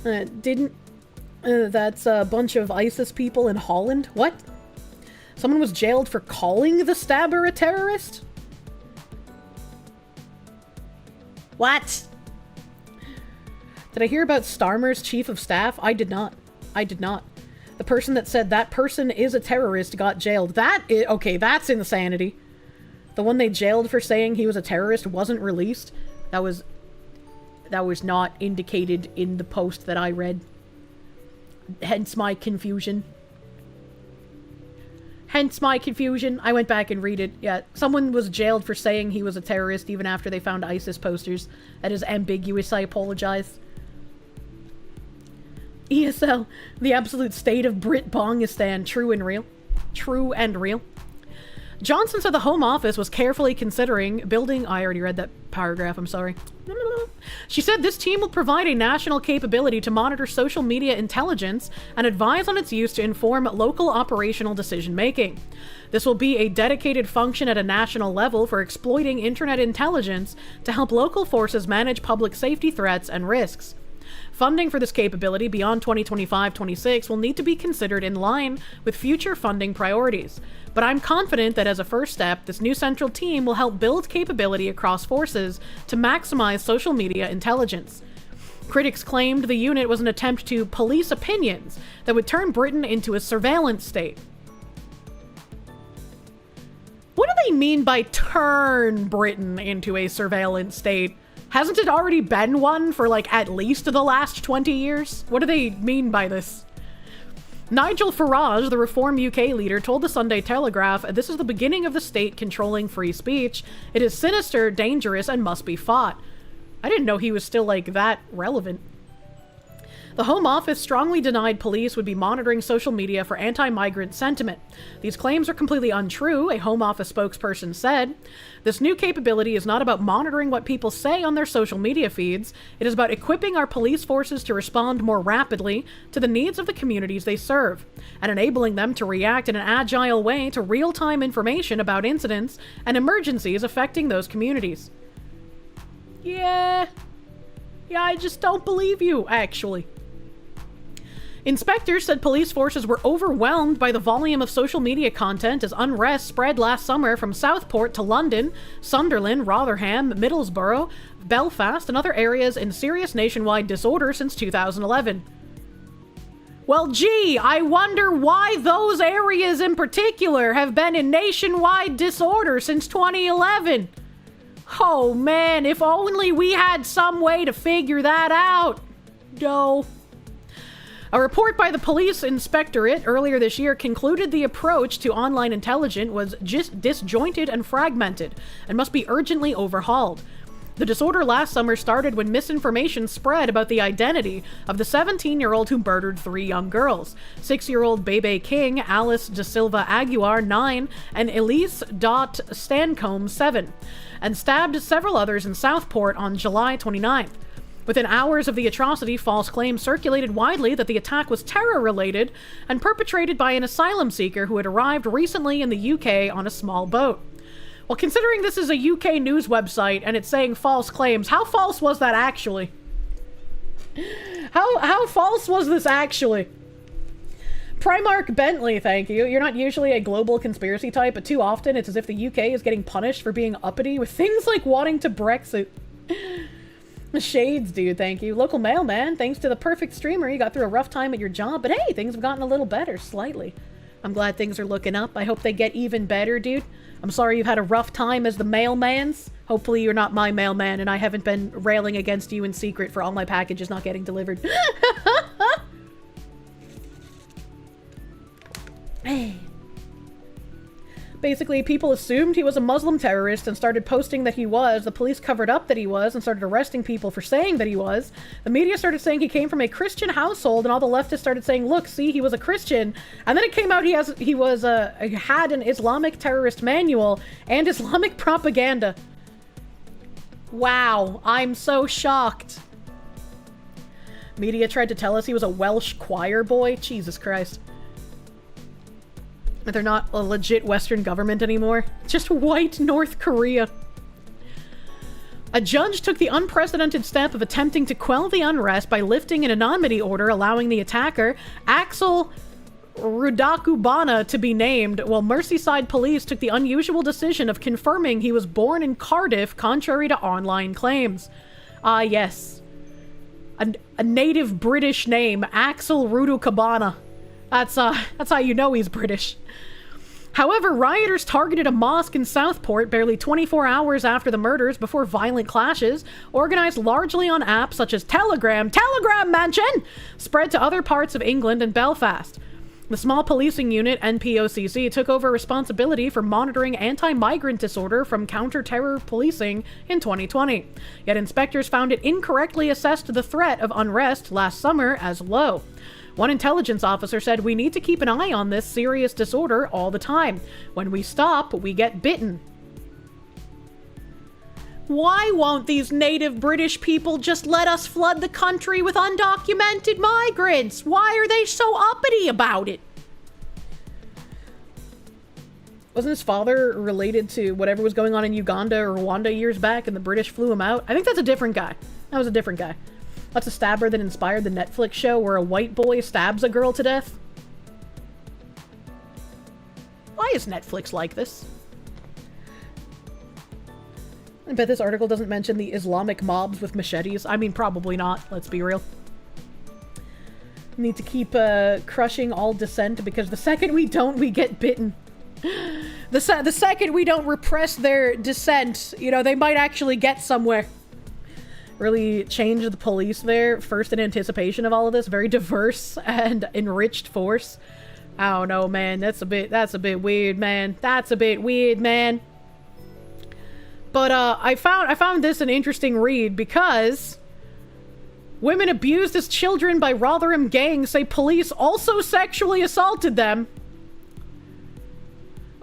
a little weird. Didn't... that's a bunch of ISIS people in Holland. What? Someone was jailed for calling the stabber a terrorist? What? Did I hear about Starmer's chief of staff? I did not. I did not. The person that said that person is a terrorist got jailed. That is... Okay, that's insanity. The one they jailed for saying he was a terrorist wasn't released. That was not indicated in the post that I read. Hence my confusion. Hence my confusion. I went back and read it. Yeah, someone was jailed for saying he was a terrorist even after they found ISIS posters. That is ambiguous, I apologize. ESL, the absolute state of Brit-Bongistan, true and real. True and real. Johnson said the Home Office was carefully considering building... I already read that paragraph, I'm sorry. She said this team will provide a national capability to monitor social media intelligence and advise on its use to inform local operational decision-making. This will be a dedicated function at a national level for exploiting internet intelligence to help local forces manage public safety threats and risks. Funding for this capability beyond 2025-26 will need to be considered in line with future funding priorities. But I'm confident that as a first step, this new central team will help build capability across forces to maximize social media intelligence. Critics claimed the unit was an attempt to police opinions that would turn Britain into a surveillance state. What do they mean by turn Britain into a surveillance state? Hasn't it already been one for like at least the last 20 years? What do they mean by this? Nigel Farage, the Reform UK leader, told the Sunday Telegraph, "This is the beginning of the state controlling free speech. It is sinister, dangerous, and must be fought." I didn't know he was still like that relevant. The Home Office strongly denied police would be monitoring social media for anti-migrant sentiment. These claims are completely untrue, a Home Office spokesperson said. This new capability is not about monitoring what people say on their social media feeds. It is about equipping our police forces to respond more rapidly to the needs of the communities they serve, and enabling them to react in an agile way to real-time information about incidents and emergencies affecting those communities. Yeah, I just don't believe you, actually. Inspectors said police forces were overwhelmed by the volume of social media content as unrest spread last summer from Southport to London, Sunderland, Rotherham, Middlesbrough, Belfast, and other areas in serious nationwide disorder since 2011. Well, gee, I wonder why those areas in particular have been in nationwide disorder since 2011. Oh man, if only we had some way to figure that out. No. A report by the police inspectorate earlier this year concluded the approach to online intelligence was just disjointed and fragmented and must be urgently overhauled. The disorder last summer started when misinformation spread about the identity of the 17-year-old who murdered 3 young girls, 6-year-old Bebe King, Alice De Silva Aguiar, 9, and Elise Stancombe, 7, and stabbed several others in Southport on July 29th. Within hours of the atrocity, false claims circulated widely that the attack was terror-related and perpetrated by an asylum seeker who had arrived recently in the UK on a small boat. Well, considering this is a UK news website and it's saying false claims, how false was that actually? How false was this actually? Primark Bentley, thank you. You're not usually a global conspiracy type, but too often it's as if the UK is getting punished for being uppity with things like wanting to Brexit. The shades, dude, thank you. Local mailman, thanks to the perfect streamer, you got through a rough time at your job, but hey, things have gotten a little better, slightly. I'm glad things are looking up. I hope they get even better, dude. I'm sorry you've had a rough time as the mailman's. Hopefully you're not my mailman and I haven't been railing against you in secret for all my packages not getting delivered. Hey. Basically, people assumed he was a Muslim terrorist and started posting that he was. The police covered up that he was and started arresting people for saying that he was. The media started saying he came from a Christian household, and all the leftists started saying, look, see, he was a Christian. And then it came out he had an Islamic terrorist manual and Islamic propaganda. Wow, I'm so shocked. Media tried to tell us he was a Welsh choir boy. Jesus Christ. They're not a legit Western government anymore. Just white North Korea. A judge took the unprecedented step of attempting to quell the unrest by lifting an anonymity order allowing the attacker, Axel Rudakubana, to be named, while Merseyside police took the unusual decision of confirming he was born in Cardiff, contrary to online claims. Ah, yes. A native British name, Axel Rudakubana. That's how you know he's British. However, rioters targeted a mosque in Southport barely 24 hours after the murders before violent clashes, organized largely on apps such as Telegram Mansion, spread to other parts of England and Belfast. The small policing unit, NPOCC, took over responsibility for monitoring anti-migrant disorder from counter-terror policing in 2020. Yet inspectors found it incorrectly assessed the threat of unrest last summer as low. One intelligence officer said, "We need to keep an eye on this serious disorder all the time. When we stop, we get bitten." Why won't these native British people just let us flood the country with undocumented migrants? Why are they so uppity about it? Wasn't his father related to whatever was going on in Uganda or Rwanda years back and the British flew him out? I think that's a different guy. That was a different guy. That's a stabber that inspired the Netflix show where a white boy stabs a girl to death. Why is Netflix like this? I bet this article doesn't mention the Islamic mobs with machetes. I mean, probably not. Let's be real. Need to keep crushing all dissent because the second we don't, we get bitten. The second we don't repress their dissent, you know, they might actually get somewhere. Really change the police there, first in anticipation of all of this. Very diverse and enriched force. I don't know, man. That's a bit weird, man. That's a bit weird, man. But I found this an interesting read because women abused as children by Rotherham gangs say police also sexually assaulted them.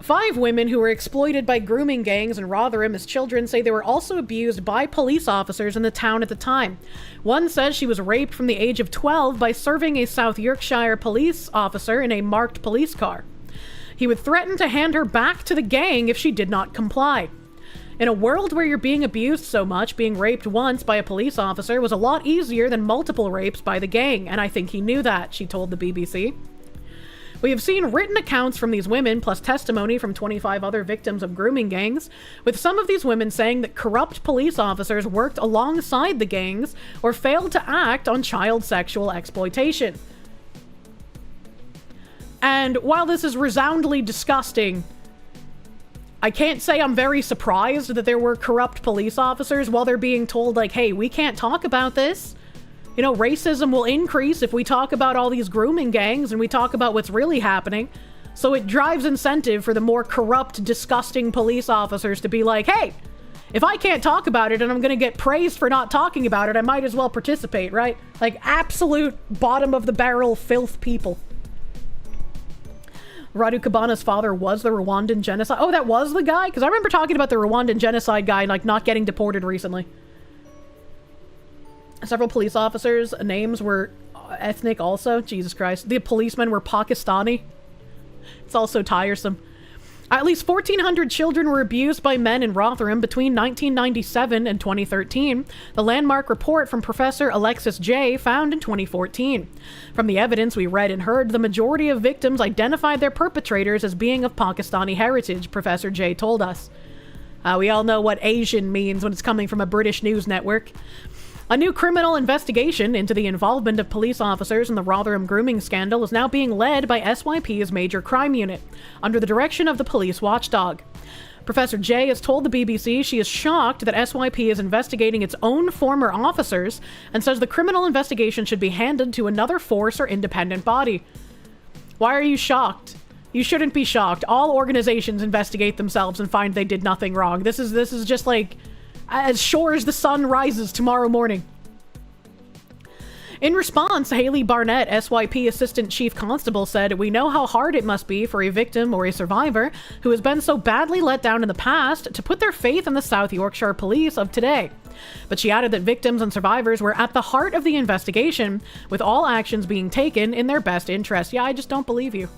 5 women who were exploited by grooming gangs in Rotherham as children say they were also abused by police officers in the town at the time. One says she was raped from the age of 12 by serving a South Yorkshire police officer in a marked police car. He would threaten to hand her back to the gang if she did not comply. In a world where you're being abused so much, being raped once by a police officer was a lot easier than multiple rapes by the gang, and I think he knew that, she told the BBC. We have seen written accounts from these women, plus testimony from 25 other victims of grooming gangs, with some of these women saying that corrupt police officers worked alongside the gangs or failed to act on child sexual exploitation. And while this is resoundingly disgusting, I can't say I'm very surprised that there were corrupt police officers while they're being told, like, hey, we can't talk about this. You know, racism will increase if we talk about all these grooming gangs and we talk about what's really happening. So it drives incentive for the more corrupt, disgusting police officers to be like, hey, if I can't talk about it and I'm going to get praised for not talking about it, I might as well participate, right? Like absolute bottom of the barrel filth people. Radu Kabana's father was the Rwandan genocide. Oh, that was the guy? Because I remember talking about the Rwandan genocide guy, like, not getting deported recently. Several police officers' names were ethnic also. Jesus Christ. The policemen were Pakistani. It's also tiresome. At least 1,400 children were abused by men in Rotherham between 1997 and 2013, the landmark report from Professor Alexis J. found in 2014. From the evidence we read and heard, the majority of victims identified their perpetrators as being of Pakistani heritage, Professor J. told us. We all know what Asian means when it's coming from a British news network. A new criminal investigation into the involvement of police officers in the Rotherham grooming scandal is now being led by SYP's Major Crime Unit, under the direction of the police watchdog. Professor J has told the BBC she is shocked that SYP is investigating its own former officers and says the criminal investigation should be handed to another force or independent body. Why are you shocked? You shouldn't be shocked. All organizations investigate themselves and find they did nothing wrong. This is just like as sure as the sun rises tomorrow morning. In response, Haley Barnett, SYP Assistant Chief Constable, said, "We know how hard it must be for a victim or a survivor who has been so badly let down in the past to put their faith in the South Yorkshire Police of today." But she added that victims and survivors were at the heart of the investigation, with all actions being taken in their best interest. Yeah, I just don't believe you.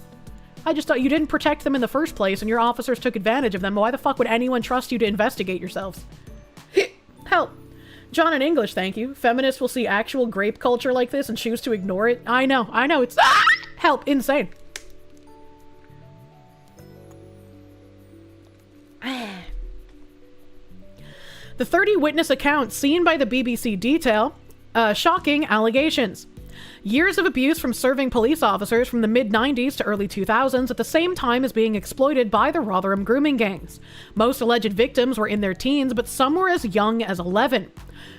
I just thought you didn't protect them in the first place and your officers took advantage of them. Why the fuck would anyone trust you to investigate yourselves? Help. John in English, thank you. Feminists will see actual grape culture like this and choose to ignore it. I know, it's help, insane. The 30 witness accounts seen by the BBC detail shocking allegations. Years of abuse from serving police officers from the mid-90s to early 2000s at the same time as being exploited by the Rotherham grooming gangs. Most alleged victims were in their teens, but some were as young as 11.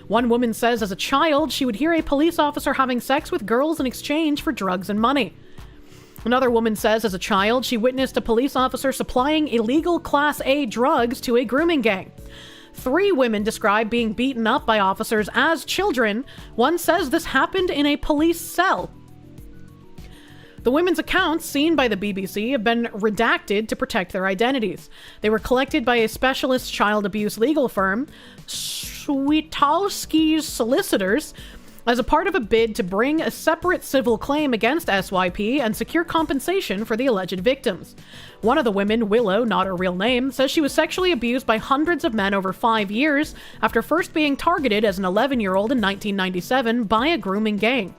One woman says as a child, she would hear a police officer having sex with girls in exchange for drugs and money. Another woman says as a child, she witnessed a police officer supplying illegal Class A drugs to a grooming gang. 3 women describe being beaten up by officers as children. One says this happened in a police cell. The women's accounts, seen by the BBC, have been redacted to protect their identities. They were collected by a specialist child abuse legal firm, Switalski's Solicitors, as a part of a bid to bring a separate civil claim against SYP and secure compensation for the alleged victims. One of the women, Willow, not her real name, says she was sexually abused by hundreds of men over 5 years after first being targeted as an 11-year-old in 1997 by a grooming gang.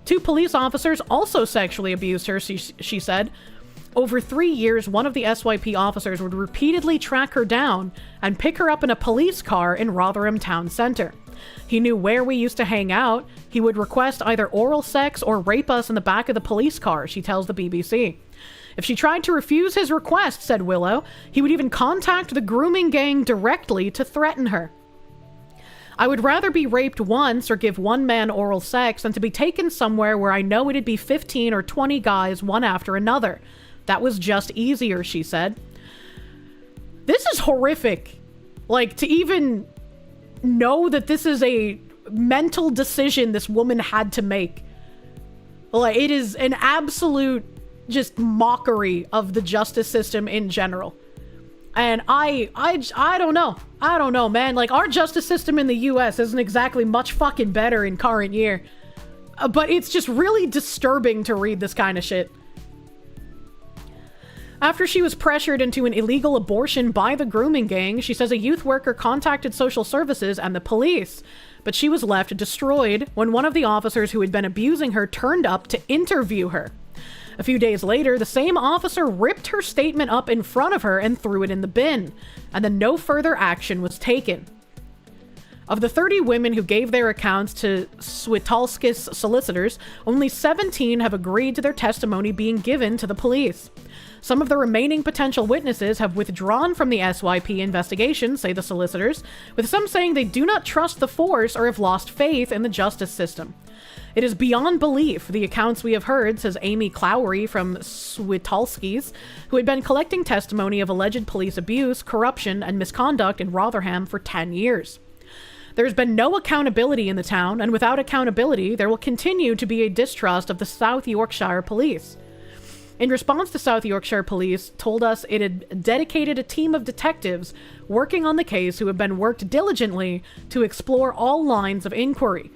2 police officers also sexually abused her, she said. Over 3 years, one of the SYP officers would repeatedly track her down and pick her up in a police car in Rotherham town centre. He knew where we used to hang out. He would request either oral sex or rape us in the back of the police car, she tells the BBC. If she tried to refuse his request, said Willow, he would even contact the grooming gang directly to threaten her. I would rather be raped once or give one man oral sex than to be taken somewhere where I know it'd be 15 or 20 guys one after another. That was just easier, she said. This is horrific. Like, to even know that this is a mental decision this woman had to make. Like, it is an absolute just mockery of the justice system in general. And I don't know. I don't know, man. Like, our justice system in the US isn't exactly much fucking better in current year. But it's just really disturbing to read this kind of shit. After she was pressured into an illegal abortion by the grooming gang, she says a youth worker contacted social services and the police, but she was left destroyed when one of the officers who had been abusing her turned up to interview her. A few days later, the same officer ripped her statement up in front of her and threw it in the bin, and then no further action was taken. Of the 30 women who gave their accounts to Switalskis Solicitors, only 17 have agreed to their testimony being given to the police. Some of the remaining potential witnesses have withdrawn from the SYP investigation, say the solicitors, with some saying they do not trust the force or have lost faith in the justice system. It is beyond belief, the accounts we have heard, says Amy Clowry from Switalski's, who had been collecting testimony of alleged police abuse, corruption, and misconduct in Rotherham for 10 years. There's been no accountability in the town, and without accountability, there will continue to be a distrust of the South Yorkshire Police. In response, the South Yorkshire Police told us it had dedicated a team of detectives working on the case who have been worked diligently to explore all lines of inquiry,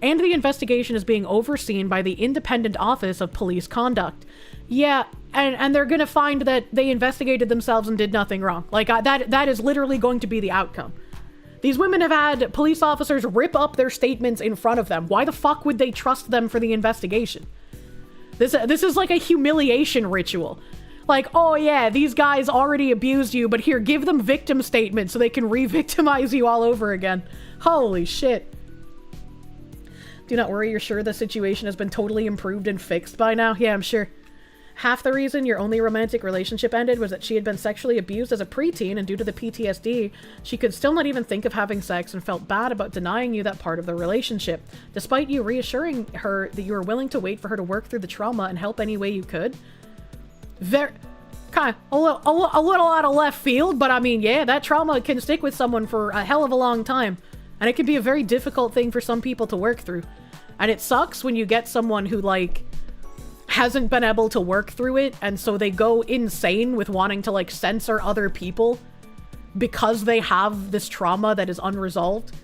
and the investigation is being overseen by the Independent Office of Police Conduct. Yeah, and they're gonna find that they investigated themselves and did nothing wrong. Like, that is literally going to be the outcome. These women have had police officers rip up their statements in front of them. Why the fuck would they trust them for the investigation? This is like a humiliation ritual. Like, oh yeah, these guys already abused you, but here, give them victim statements so they can re-victimize you all over again. Holy shit. Do not worry, you're sure the situation has been totally improved and fixed by now? Yeah, I'm sure. Half the reason your only romantic relationship ended was that she had been sexually abused as a preteen, and due to the PTSD, she could still not even think of having sex and felt bad about denying you that part of the relationship, despite you reassuring her that you were willing to wait for her to work through the trauma and help any way you could. Kind of a little out of left field, but I mean, yeah, that trauma can stick with someone for a hell of a long time, and it can be a very difficult thing for some people to work through. And it sucks when you get someone who, like, hasn't been able to work through it, and so they go insane with wanting to, like, censor other people because they have this trauma that is unresolved.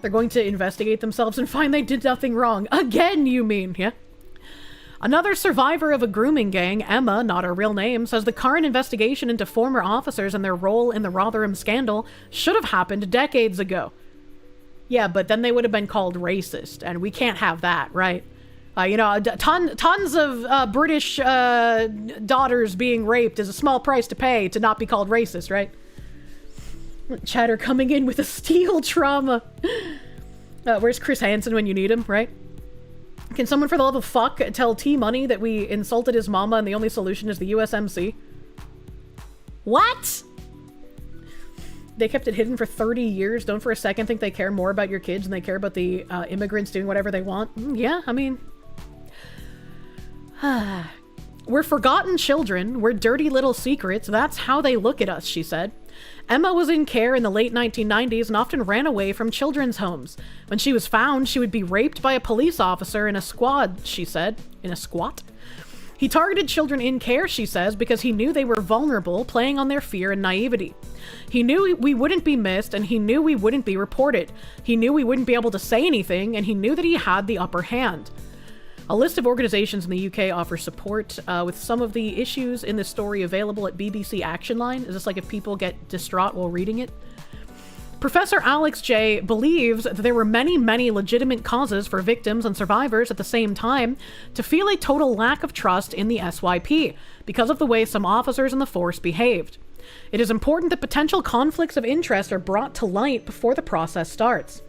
They're going to investigate themselves and find they did nothing wrong. Again, you mean, yeah? Another survivor of a grooming gang, Emma, not her real name, says the current investigation into former officers and their role in the Rotherham scandal should have happened decades ago. Yeah, but then they would have been called racist, and we can't have that, right? You know, tons of British daughters being raped is a small price to pay to not be called racist, right? Chatter coming in with a steel trauma. Where's Chris Hansen when you need him, right? Can someone for the love of fuck tell T-Money that we insulted his mama and the only solution is the USMC? What? They kept it hidden for 30 years. Don't for a second think they care more about your kids than they care about the immigrants doing whatever they want. Yeah, I mean... We're forgotten children. We're dirty little secrets. That's how they look at us, she said. Emma was in care in the late 1990s and often ran away from children's homes. When she was found, she would be raped by a police officer in a squad, she said. In a squat? He targeted children in care, she says, because he knew they were vulnerable, playing on their fear and naivety. He knew we wouldn't be missed, and he knew we wouldn't be reported. He knew we wouldn't be able to say anything, and he knew that he had the upper hand. A list of organizations in the UK offers support with some of the issues in this story available at BBC Action Line. Is this like if people get distraught while reading it? Professor Alex J. believes that there were many, many legitimate causes for victims and survivors at the same time to feel a total lack of trust in the SYP because of the way some officers in the force behaved. It is important that potential conflicts of interest are brought to light before the process starts.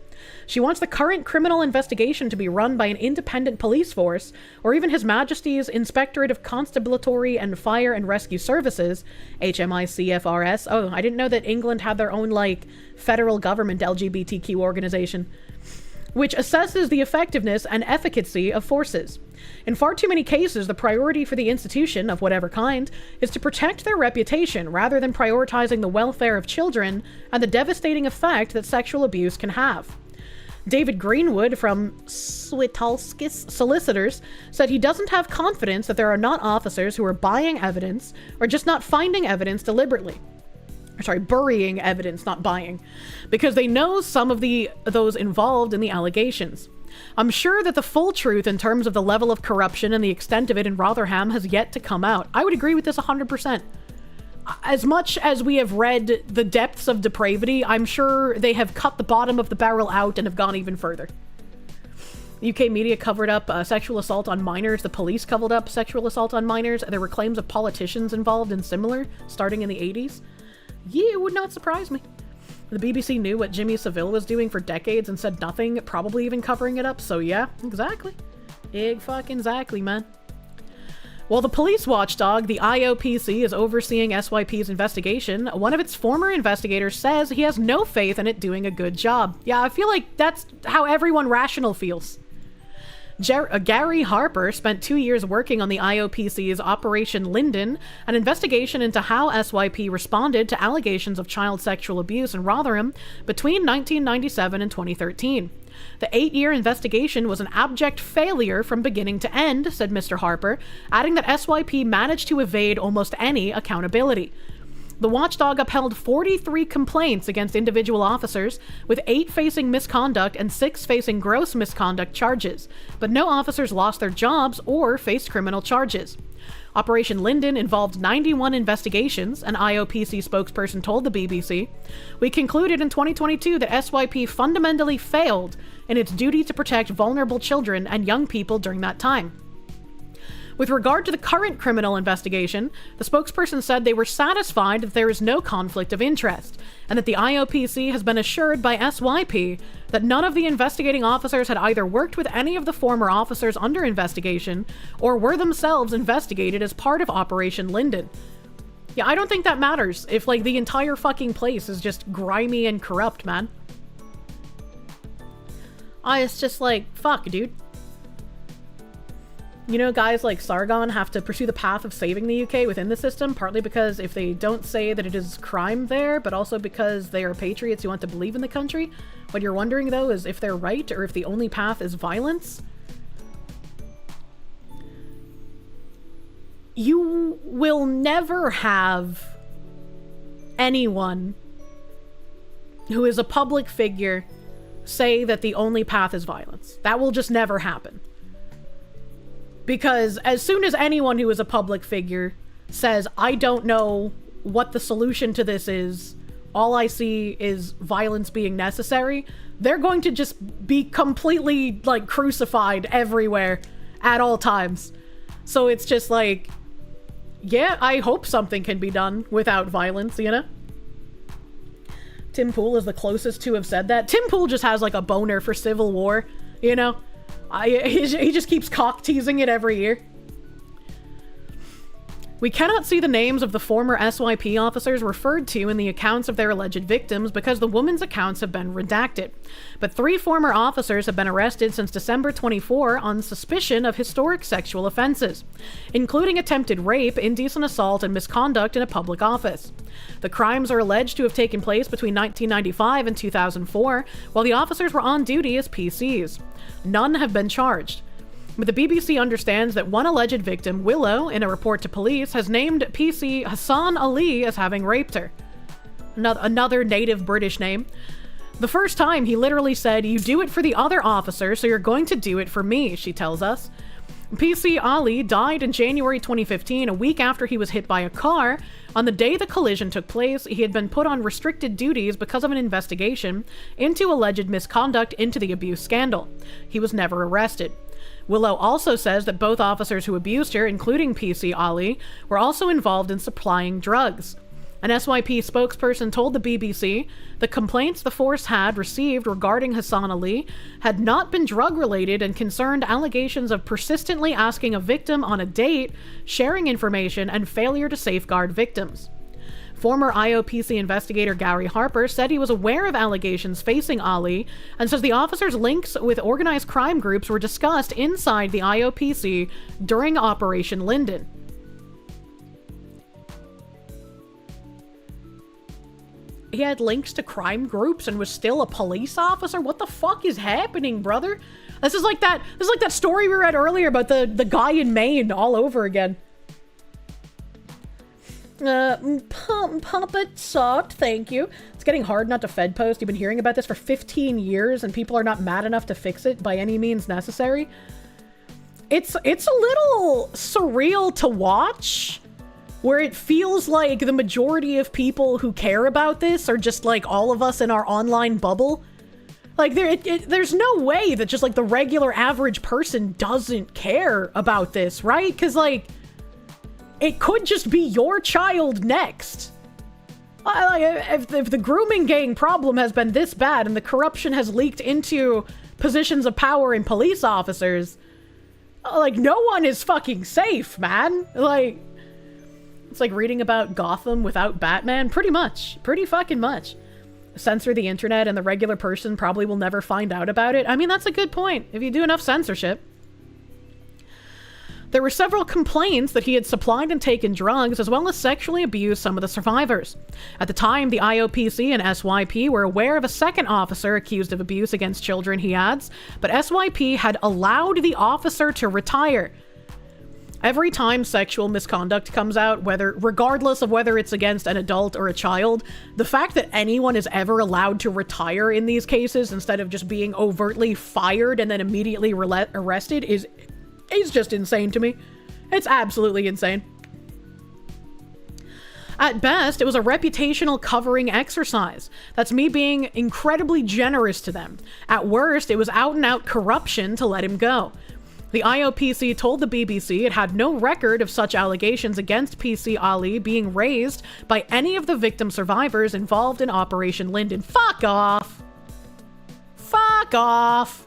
She wants the current criminal investigation to be run by an independent police force, or even His Majesty's Inspectorate of Constabulary and Fire and Rescue Services, HMICFRS. Oh, I didn't know that England had their own, like, federal government LGBTQ organization, which assesses the effectiveness and efficacy of forces. In far too many cases, the priority for the institution, of whatever kind, is to protect their reputation rather than prioritizing the welfare of children and the devastating effect that sexual abuse can have. David Greenwood from Switalskis Solicitors said he doesn't have confidence that there are not officers who are buying evidence or just not finding evidence deliberately. Burying evidence, not buying, because they know some of those involved in the allegations. I'm sure that the full truth in terms of the level of corruption and the extent of it in Rotherham has yet to come out. I would agree with this 100%. As much as we have read the depths of depravity, I'm sure they have cut the bottom of the barrel out and have gone even further. UK media covered up sexual assault on minors. The police covered up sexual assault on minors. There were claims of politicians involved in similar, starting in the 80s. Yeah, it would not surprise me. The BBC knew what Jimmy Savile was doing for decades and said nothing, probably even covering it up. So yeah, exactly. Exactly, man. While the police watchdog, the IOPC, is overseeing SYP's investigation, one of its former investigators says he has no faith in it doing a good job. Yeah, I feel like that's how everyone rational feels. Gary Harper spent 2 years working on the IOPC's Operation Linden, an investigation into how SYP responded to allegations of child sexual abuse in Rotherham between 1997 and 2013. The 8-year investigation was an abject failure from beginning to end, said Mr. Harper, adding that SYP managed to evade almost any accountability. The watchdog upheld 43 complaints against individual officers, with 8 facing misconduct and 6 facing gross misconduct charges, but no officers lost their jobs or faced criminal charges. Operation Linden involved 91 investigations, an IOPC spokesperson told the BBC. We concluded in 2022 that SYP fundamentally failed in its duty to protect vulnerable children and young people during that time. With regard to the current criminal investigation, the spokesperson said they were satisfied that there is no conflict of interest, and that the IOPC has been assured by SYP that none of the investigating officers had either worked with any of the former officers under investigation or were themselves investigated as part of Operation Linden. Yeah, I don't think that matters if, like, the entire fucking place is just grimy and corrupt, man. It's just like, fuck, dude. You know, guys like Sargon have to pursue the path of saving the UK within the system, partly because if they don't say that it is crime there, but also because they are patriots who want to believe in the country. What you're wondering, though, is if they're right or if the only path is violence. You will never have anyone who is a public figure say that the only path is violence. That will just never happen. Because as soon as anyone who is a public figure says, I don't know what the solution to this is, all I see is violence being necessary, they're going to just be completely, like, crucified everywhere at all times. So it's just like, yeah, I hope something can be done without violence, you know? Tim Pool is the closest to have said that. Tim Pool just has, like, a boner for Civil War, you know? He just keeps cock-teasing it every year. We cannot see the names of the former SYP officers referred to in the accounts of their alleged victims because the woman's accounts have been redacted. But 3 former officers have been arrested since December 24 on suspicion of historic sexual offenses, including attempted rape, indecent assault, and misconduct in a public office. The crimes are alleged to have taken place between 1995 and 2004, while the officers were on duty as PCs. None have been charged. But the BBC understands that one alleged victim, Willow, in a report to police, has named PC Hassan Ali as having raped her. Another native British name. The first time, he literally said, "You do it for the other officer, so you're going to do it for me," she tells us. PC Ali died in January 2015, a week after he was hit by a car. On the day the collision took place, he had been put on restricted duties because of an investigation into alleged misconduct into the abuse scandal. He was never arrested. Willow also says that both officers who abused her, including PC Ali, were also involved in supplying drugs. An SYP spokesperson told the BBC the complaints the force had received regarding Hassan Ali had not been drug-related and concerned allegations of persistently asking a victim on a date, sharing information, and failure to safeguard victims. Former IOPC investigator Gary Harper said he was aware of allegations facing Ali and says the officer's links with organized crime groups were discussed inside the IOPC during Operation Linden. He had links to crime groups and was still a police officer? What the fuck is happening, brother? This is like that story we read earlier about the guy in Maine all over again. Puppet soft, thank you. It's getting hard not to Fed post. You've been hearing about this for 15 years and people are not mad enough to fix it by any means necessary. It's a little surreal to watch, where it feels like the majority of people who care about this are just like all of us in our online bubble. Like, there's no way that just like the regular average person doesn't care about this, right? Because like, it could just be your child next. If the grooming gang problem has been this bad and the corruption has leaked into positions of power in police officers, like, no one is fucking safe, man. Like, it's like reading about Gotham without Batman, pretty much. Pretty fucking much. Censor the internet and the regular person probably will never find out about it. I mean, that's a good point. If you do enough censorship. There were several complaints that he had supplied and taken drugs, as well as sexually abused some of the survivors. At the time, the IOPC and SYP were aware of a second officer accused of abuse against children, he adds, but SYP had allowed the officer to retire. Every time sexual misconduct comes out, regardless of whether it's against an adult or a child, the fact that anyone is ever allowed to retire in these cases instead of just being overtly fired and then immediately arrested is just insane to me. It's absolutely insane. At best, it was a reputational covering exercise. That's me being incredibly generous to them. At worst, it was out-and-out corruption to let him go. The IOPC told the BBC it had no record of such allegations against PC Ali being raised by any of the victim survivors involved in Operation Linden. Fuck off! Fuck off!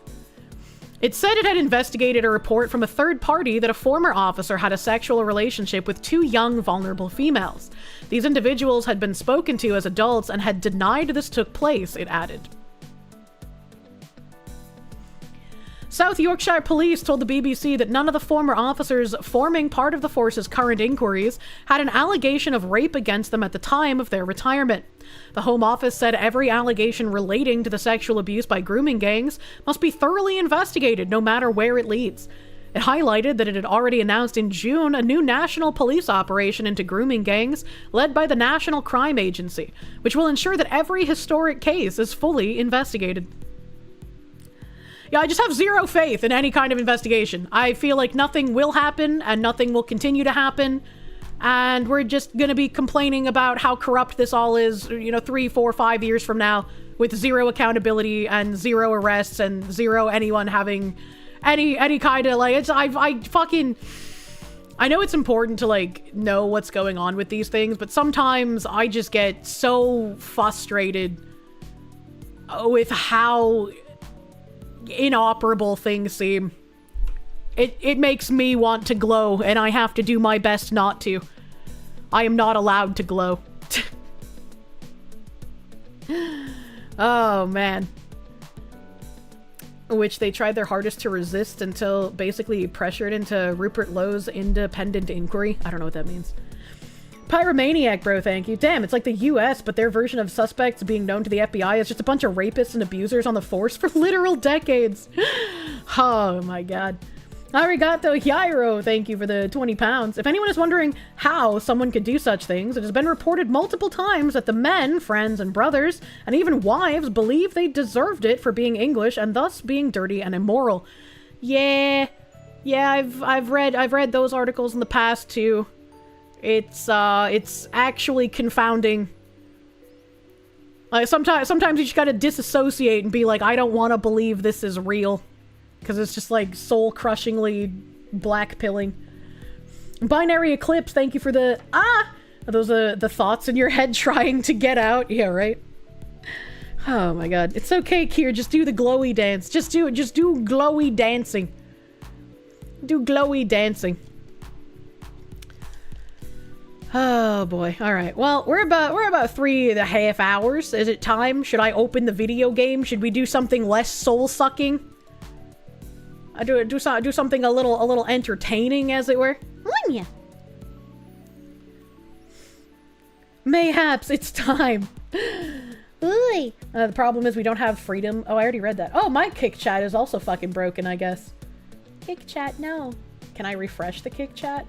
It said it had investigated a report from a third party that a former officer had a sexual relationship with 2 young, vulnerable females. These individuals had been spoken to as adults and had denied this took place, it added. South Yorkshire Police told the BBC that none of the former officers forming part of the force's current inquiries had an allegation of rape against them at the time of their retirement. The Home Office said every allegation relating to the sexual abuse by grooming gangs must be thoroughly investigated, no matter where it leads. It highlighted that it had already announced in June a new national police operation into grooming gangs led by the National Crime Agency, which will ensure that every historic case is fully investigated. Yeah, I just have zero faith in any kind of investigation. I feel like nothing will happen and nothing will continue to happen. And we're just going to be complaining about how corrupt this all is, 3, 4, 5 years from now with zero accountability and zero arrests and zero anyone having any kind of like, I know it's important to like know what's going on with these things, but sometimes I just get so frustrated with how inoperable things seem. It makes me want to glow, and I have to do my best not to. I am not allowed to glow. Oh, man. Which they tried their hardest to resist until basically pressured into Rupert Lowe's independent inquiry. I don't know what that means. Pyromaniac, bro, thank you. Damn, it's like the US, but their version of suspects being known to the FBI is just a bunch of rapists and abusers on the force for literal decades. Oh my god. Arigato Yairo, thank you for the 20 pounds. If anyone is wondering how someone could do such things, it has been reported multiple times that the men, friends, and brothers, and even wives believe they deserved it for being English and thus being dirty and immoral. Yeah, I've read those articles in the past too. It's actually confounding. Sometimes you just gotta disassociate and be like, I don't want to believe this is real. Because it's just like soul-crushingly black-pilling. Binary Eclipse, thank you for the... Are those the thoughts in your head trying to get out? Yeah, right? Oh my god. It's okay, Kier, just do the glowy dance. Just do glowy dancing. Do glowy dancing. Oh boy. Alright, well, we're about 3.5 hours. Is it time? Should I open the video game? Should we do something less soul-sucking? Do something a little entertaining, as it were. Yeah. Mayhaps it's time. Ooh. The problem is we don't have freedom. Oh, I already read that. Oh, my kick chat is also fucking broken, I guess. Kick chat, no. Can I refresh the kick chat?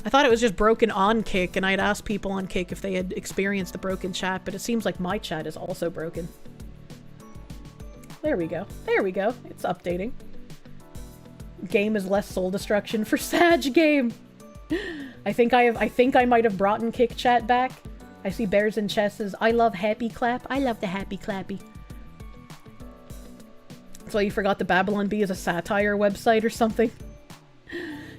I thought it was just broken on Kick, and I'd asked people on Kick if they had experienced the broken chat, but it seems like my chat is also broken. There we go. There we go. It's updating. Game is less soul destruction for Sag game. I think I might have brought in Kick chat back. I see Bears and Chess says, I love Happy Clap. I love the Happy Clappy. So you forgot the Babylon Bee is a satire website or something?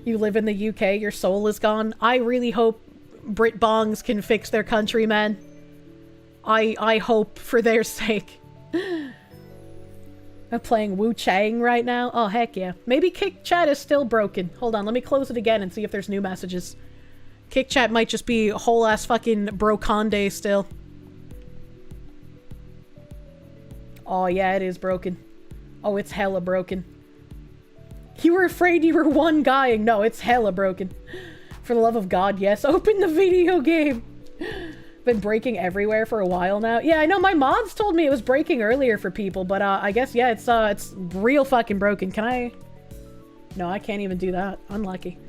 You live in the UK, your soul is gone. I really hope Brit Bongs can fix their country, man. I hope for their sake. I'm playing Wu Chang right now. Oh, heck yeah. Maybe Kick Chat is still broken. Hold on, let me close it again and see if there's new messages. Kick Chat might just be a whole ass fucking broconde still. Oh, yeah, it is broken. Oh, it's hella broken. You were afraid you were one guying. No, it's hella broken. For the love of God, yes. Open the video game. Been breaking everywhere for a while now. Yeah, I know my mods told me it was breaking earlier for people, but I guess yeah, it's real fucking broken. Can I? No, I can't even do that. Unlucky.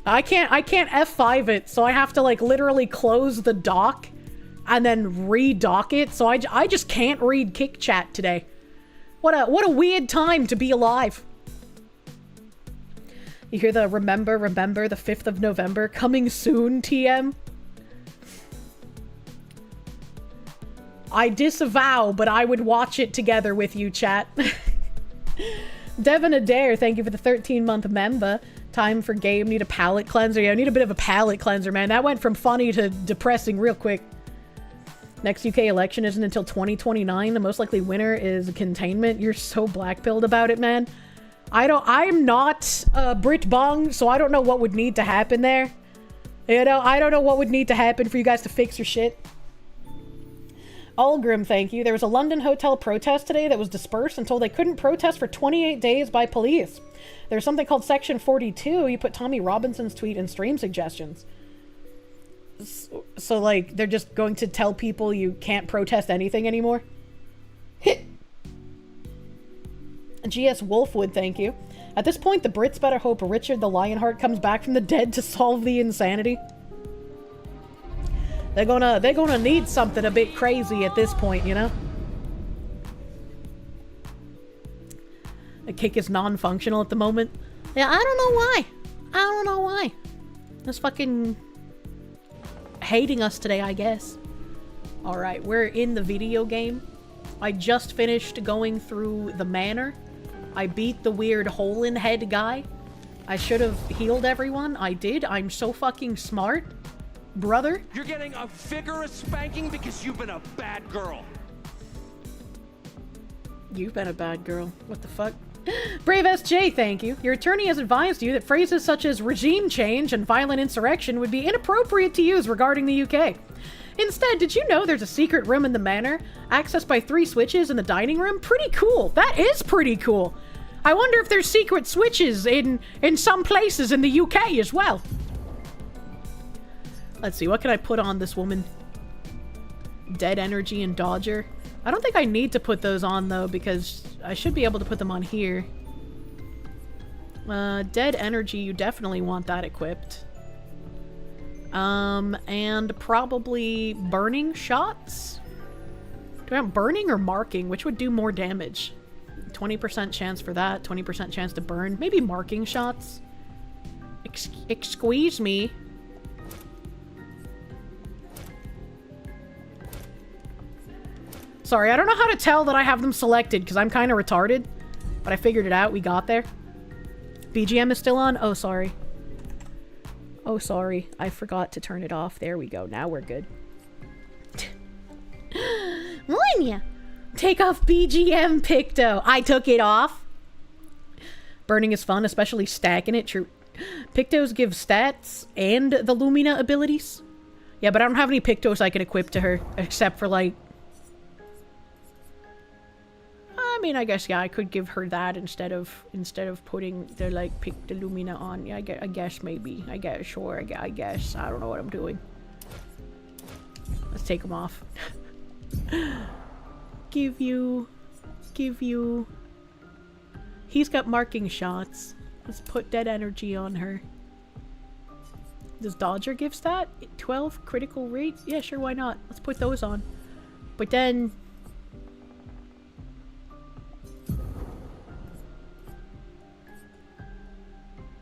I can't F5 it, so I have to like literally close the dock and then re-dock it. So I just can't read Kick Chat today. What a weird time to be alive. You hear the remember the 5th of November coming soon TM? I disavow, but I would watch it together with you, chat. Devin Adair, thank you for the 13-month member. Time for game. Need a palate cleanser. Yeah, I need a bit of a palate cleanser, man. That went from funny to depressing real quick. Next UK election isn't until 2029. The most likely winner is containment. You're so black-pilled about it, man. I'm not Brit Bong, so I don't know what would need to happen there. You know, I don't know what would need to happen for you guys to fix your shit. Algrim, thank you. There was a London hotel protest today that was dispersed until they couldn't protest for 28 days by police. There's something called Section 42. You put Tommy Robinson's tweet in stream suggestions. So like, they're just going to tell people you can't protest anything anymore? GS Wolfwood, thank you. At this point, the Brits better hope Richard the Lionheart comes back from the dead to solve the insanity. They're gonna need something a bit crazy at this point, you know? The kick is non-functional at the moment. Yeah, I don't know why. I don't know why. Just fucking hating us today, I guess. Alright, we're in the video game. I just finished going through the manor. I beat the weird hole-in-head guy. I should have healed everyone. I did. I'm so fucking smart. Brother? You're getting a vigorous spanking because you've been a bad girl. You've been a bad girl. What the fuck? Brave SJ, thank you. Your attorney has advised you that phrases such as regime change and violent insurrection would be inappropriate to use regarding the UK. Instead, did you know there's a secret room in the manor, accessed by 3 switches in the dining room? Pretty cool. That is pretty cool. I wonder if there's secret switches in some places in the UK as well. Let's see, what can I put on this woman? Dead Energy and Dodger. I don't think I need to put those on, though, because I should be able to put them on here. Dead Energy, you definitely want that equipped. And probably Burning Shots? Do I want Burning or Marking? Which would do more damage? 20% chance for that, 20% chance to burn. Maybe Marking Shots? Excuse me. Sorry, I don't know how to tell that I have them selected because I'm kind of retarded. But I figured it out. We got there. BGM is still on? Oh, sorry. Oh, sorry. I forgot to turn it off. There we go. Now we're good. Millennia! Take off BGM, Picto. I took it off. Burning is fun, especially stacking it. True. Pictos give stats and the Lumina abilities. Yeah, but I don't have any Pictos I can equip to her. Except for, like... I mean, I guess, yeah, I could give her that instead of putting the, like, pick the Lumina on. Yeah, I guess maybe. I guess, sure, I guess. I don't know what I'm doing. Let's take them off. Give you. He's got Marking Shots. Let's put Dead Energy on her. Does Dodger give stat? 12 critical rate? Yeah, sure, why not? Let's put those on. But then...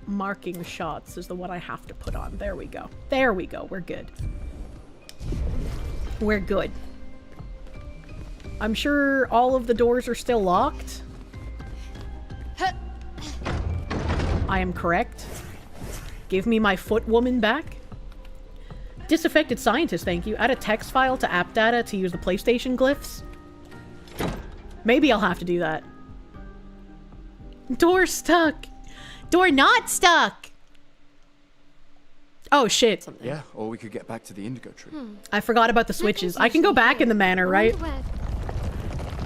Marking Shots is the one I have to put on. There we go. There we go. We're good. We're good. I'm sure all of the doors are still locked. I am correct. Give me my foot woman back. Disaffected Scientist, thank you. Add a text file to app data to use the PlayStation glyphs. Maybe I'll have to do that. Door stuck. Door not stuck. Oh shit. Yeah, or we could get back to the indigo tree. I forgot about the switches. I can go back in the manor, right?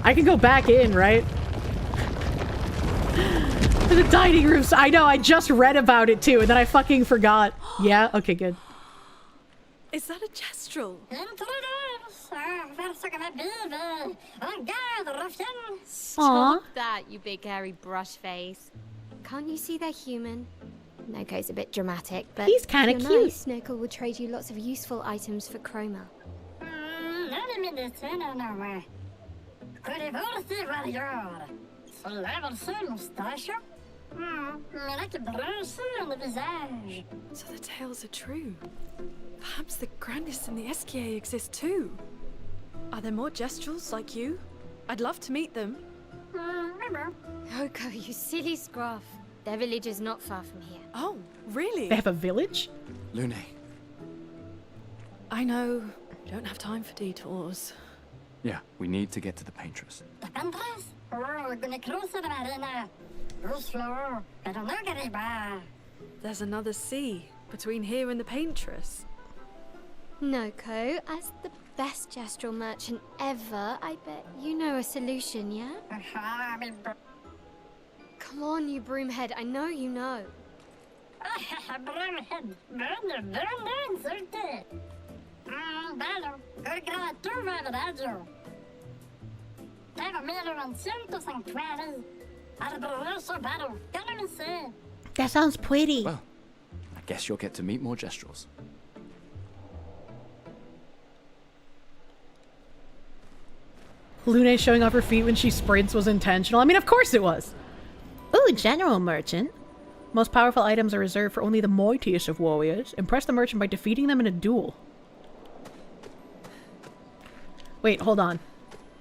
I can go back in, right? The dining rooms. I know, I just read about it too, and then I fucking forgot. Yeah? Okay, good. Is that a gestural? Stop that, you big hairy brush face. Can't you see they're human? Noko's a bit dramatic, but he's kind of cute. Nice, Noko will trade you lots of useful items for chroma. So the tales are true. Perhaps the grandest in the SKA exist too. Are there more gestrals like you? I'd love to meet them. Noko, you silly scruff. Their village is not far from here. Oh, really? They have a village? Lune. I know. Don't have time for detours. Yeah, we need to get to the paintress. There's another sea between here and the paintress. Noko, as the best gestural merchant ever, I bet you know a solution, yeah? Come on, you broomhead, I know you know. That sounds pretty. Well, I guess you'll get to meet more gestrals. Lune showing off her feet when she sprints was intentional. I mean, of course it was. Ooh, General Merchant. Most powerful items are reserved for only the mightiest of warriors. Impress the merchant by defeating them in a duel. Wait, hold on.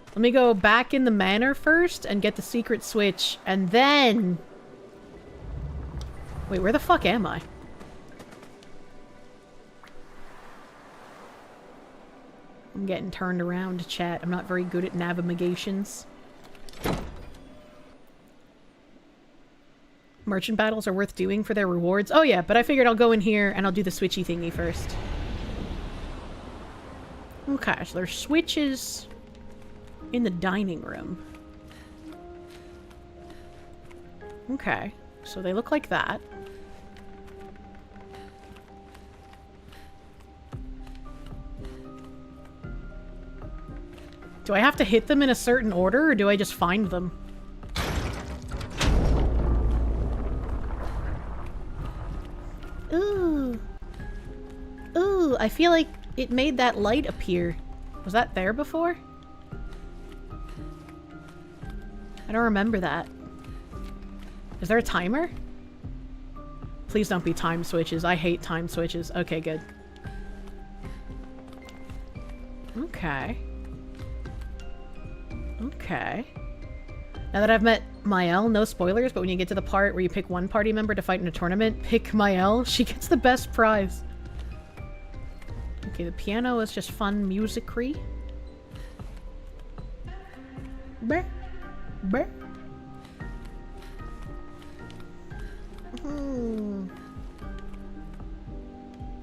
Let me go back in the manor first and get the secret switch, and then... Wait, where the fuck am I? I'm getting turned around, chat. I'm not very good at navigations. Merchant battles are worth doing for their rewards. Oh yeah, but I figured I'll go in here and I'll do the switchy thingy first. Okay, so there's switches in the dining room. Okay, so they look like that. Do I have to hit them in a certain order, or do I just find them? Ooh. Ooh, I feel like it made that light appear. Was that there before? I don't remember that. Is there a timer? Please don't be time switches. I hate time switches. Okay, good. Okay. Okay. Now that I've met Mael, no spoilers, but when you get to the part where you pick one party member to fight in a tournament, pick Mael. She gets the best prize. Okay, the piano is just fun music-y. Brr. Brr.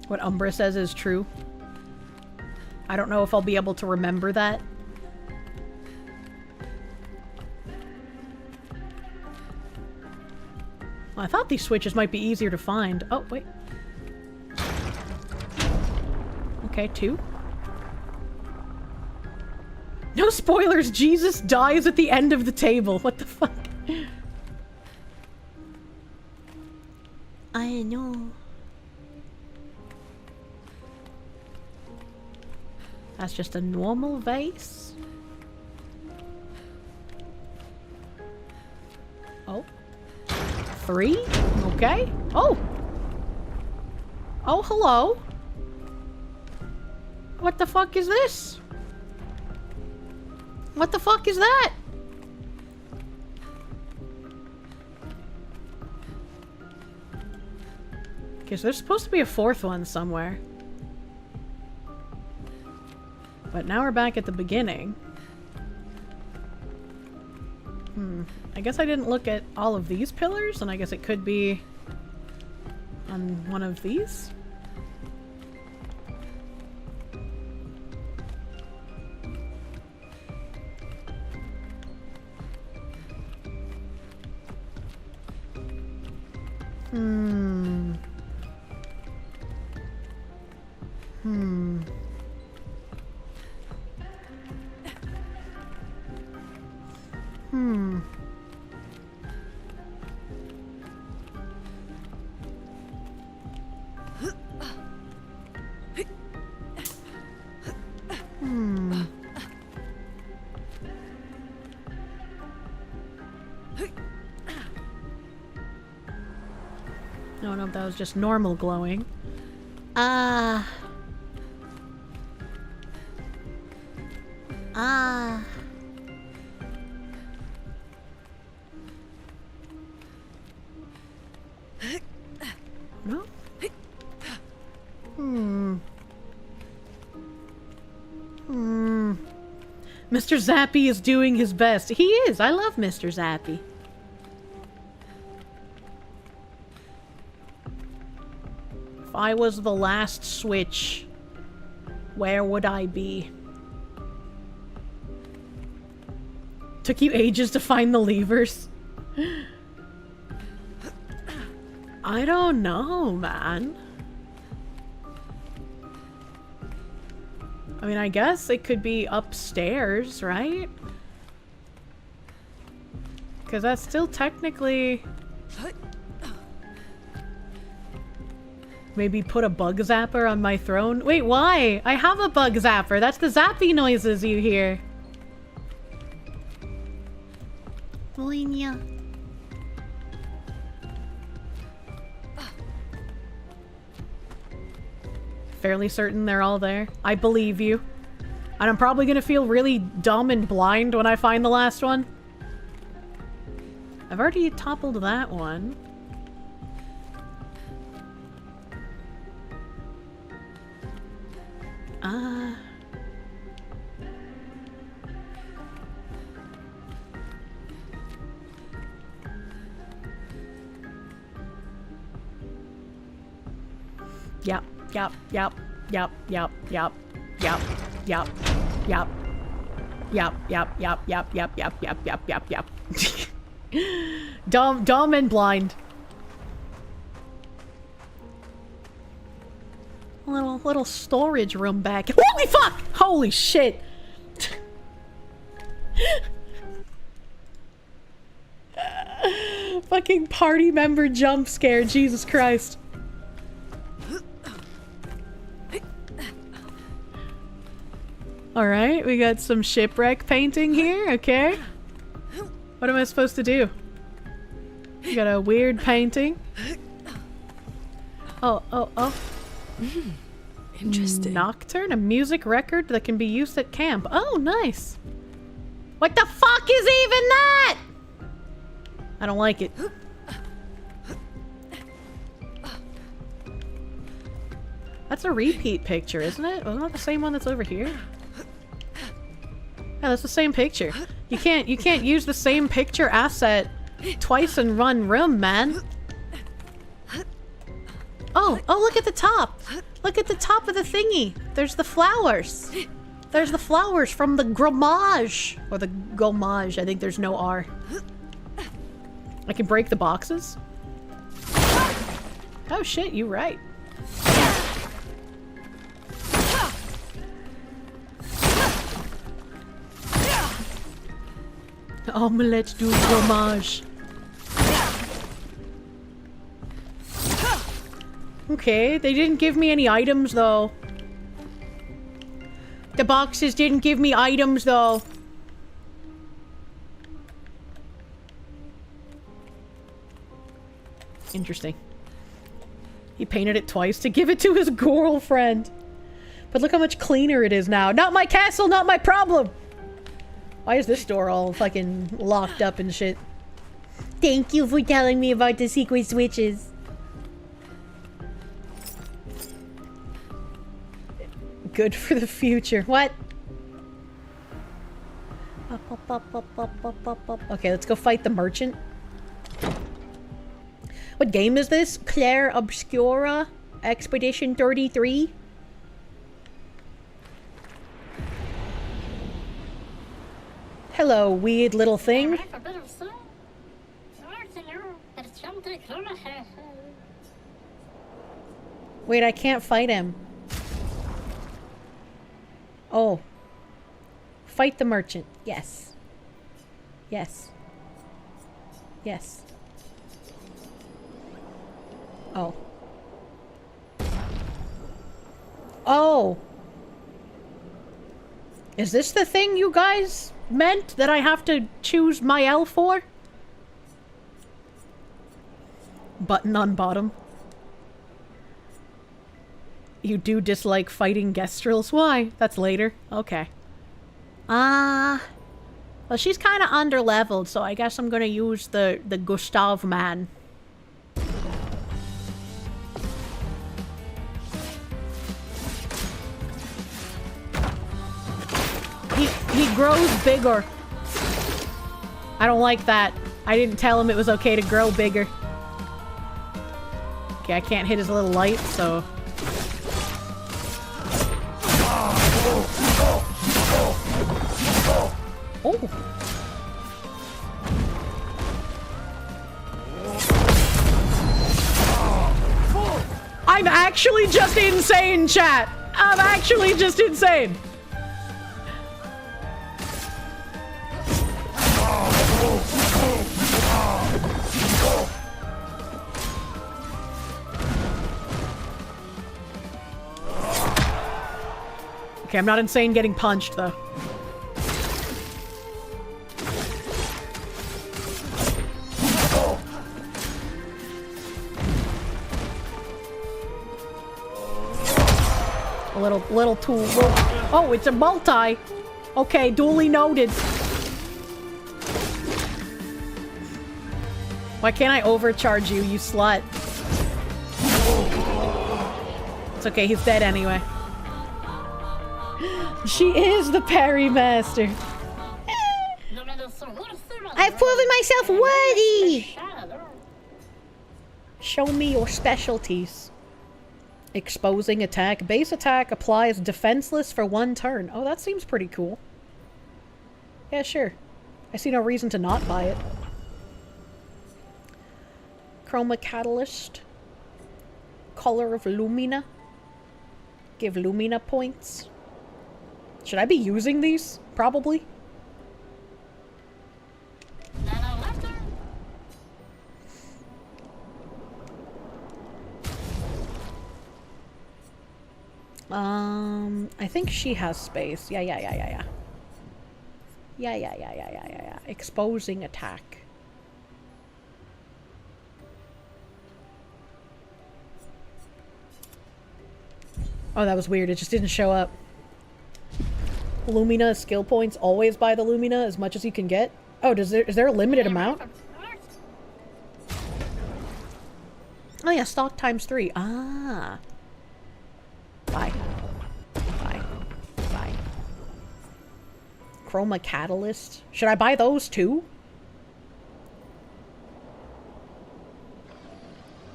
What Umbra says is true. I don't know if I'll be able to remember that. Well, I thought these switches might be easier to find. Oh, wait. Okay, 2. No spoilers! Jesus dies at the end of the table. What the fuck? I know. That's just a normal vase. Oh. 3? Okay. Oh! Oh, hello. What the fuck is this? What the fuck is that? Okay, so there's supposed to be a 4th one somewhere. But now we're back at the beginning. I guess I didn't look at all of these pillars, and I guess it could be on one of these. I don't know if that was just normal glowing. No? Mr. Zappy is doing his best. He is! I love Mr. Zappy. If I was the last switch, where would I be? Took you ages to find the levers? I don't know, man. I mean, I guess it could be upstairs, right? Because that's still technically... Maybe put a bug zapper on my throne? Wait, why? I have a bug zapper. That's the zappy noises you hear. Boing. Fairly certain they're all there. I believe you. And I'm probably gonna feel really dumb and blind when I find the last one. I've already toppled that one. Yep, yep, yep, yep, yep, yep, yep, yep, yep. Yep, yep, yep, yep, yep, yep, yep, yep, yep, yep. Dumb and blind. Little storage room back. Holy fuck! Holy shit! Fucking party member jump scare, Jesus Christ. Alright, we got some shipwreck painting here, okay. What am I supposed to do? We got a weird painting. Oh. Interesting. Nocturne, a music record that can be used at camp. Oh, nice. What the fuck is even that? I don't like it. That's a repeat picture, isn't it? Wasn't that the same one that's over here? Yeah, that's the same picture. You can't use the same picture asset twice in one room, man. Oh, look at the top. Look at the top of the thingy. There's the flowers. There's the flowers from the gromage. Or the gommage. I think there's no R. I can break the boxes? Oh shit, you're right. Omelette du fromage. Okay, they didn't give me any items though. The boxes didn't give me items though. Interesting. He painted it twice to give it to his girlfriend. But look how much cleaner it is now. Not my castle, not my problem! Why is this door all fucking locked up and shit? Thank you for telling me about the secret switches. Good for the future. What? Okay, let's go fight the merchant. What game is this? Claire Obscura Expedition 33? Hello, weird little thing. Wait, I can't fight him. Oh. Fight the merchant. Yes. Yes. Yes. Oh. Oh! Is this the thing you guys meant that I have to choose my L for? Button on bottom. You do dislike fighting Gestrels? Why? That's later. Okay. Well, she's kind of under-leveled, so I guess I'm gonna use the Gustav man. He grows bigger. I don't like that. I didn't tell him it was okay to grow bigger. Okay, I can't hit his little light, so... Oh! I'm actually just insane, chat! I'm actually just insane! Okay, I'm not insane getting punched, though. A little tool. Oh, it's a multi. Okay, duly noted. Why can't I overcharge you, you slut? It's okay, he's dead anyway. She is the parry master. I've proven myself worthy! Show me your specialties. Exposing attack. Base attack applies defenseless for 1 turn. Oh, that seems pretty cool. Yeah, sure. I see no reason to not buy it. Chroma Catalyst. Color of Lumina. Give Lumina points. Should I be using these? Probably. I think she has space. Yeah. Yeah. Exposing attack. Oh, that was weird. It just didn't show up. Lumina skill points. Always buy the Lumina as much as you can get. Oh, is there a limited amount? Oh yeah, stock times 3. Ah. Buy. Chroma Catalyst. Should I buy those too?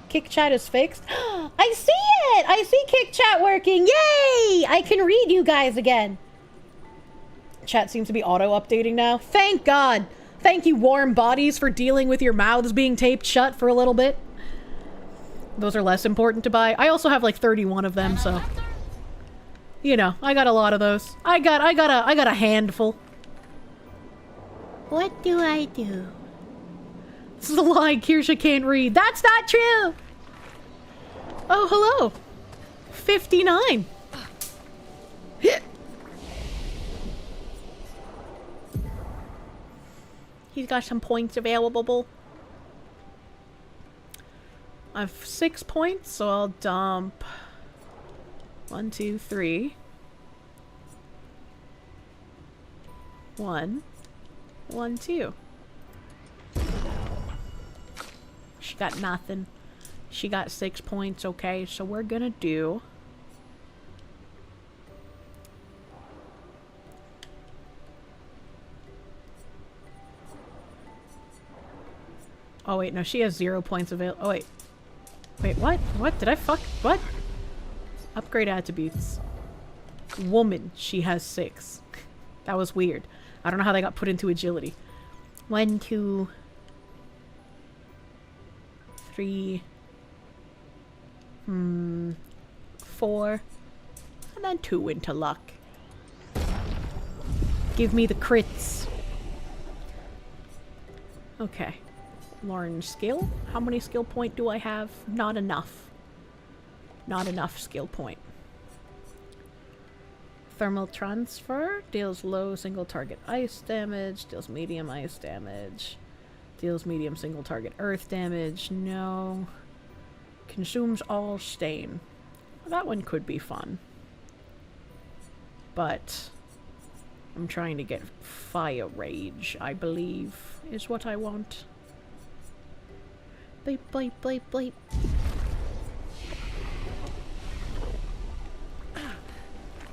Kick chat is fixed. I see it! I see kick chat working! Yay! I can read you guys again. Chat seems to be auto-updating now. Thank God! Thank you, warm bodies, for dealing with your mouths being taped shut for a little bit. Those are less important to buy. I also have like 31 of them, so... You know, I got a lot of those. I got a handful. What do I do? This is a lie. Kirsche can't read. That's not true! Oh, hello. 59. He's got some points available. I have 6 points, so I'll dump 1, 2, 3. 1, 1, 2. She got nothing. She got 6 points, okay, so we're gonna do... Oh wait, no, she has 0 points available. Oh wait. Wait, what? What? Did I fuck? What? Upgrade attributes. Woman, she has 6. That was weird. I don't know how they got put into agility. 1, 2, 3, 4, and then 2 into luck. Give me the crits. Okay. Learn skill. How many skill point do I have? Not enough. Not enough skill point. Thermal transfer. Deals low single target ice damage. Deals medium ice damage. Deals medium single target earth damage. No. Consumes all stain. Well, that one could be fun. But I'm trying to get fire rage, I believe, is what I want. Bleep, bleep, bleep, bleep.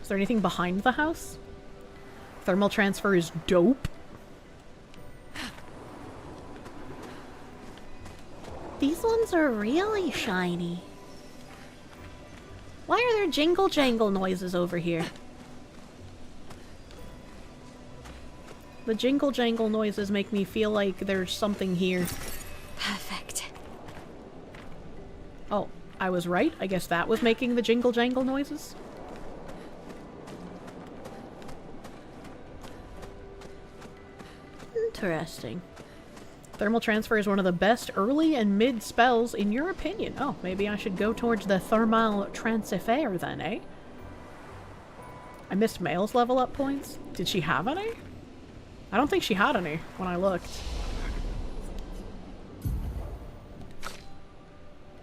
Is there anything behind the house? Thermal transfer is dope. These ones are really shiny. Why are there jingle jangle noises over here? The jingle jangle noises make me feel like there's something here. Perfect. Oh, I was right. I guess that was making the jingle jangle noises. Interesting. Thermal transfer is one of the best early and mid spells in your opinion. Oh, maybe I should go towards the thermal transfer then, eh? I missed Mail's level up points. Did she have any? I don't think she had any when I looked.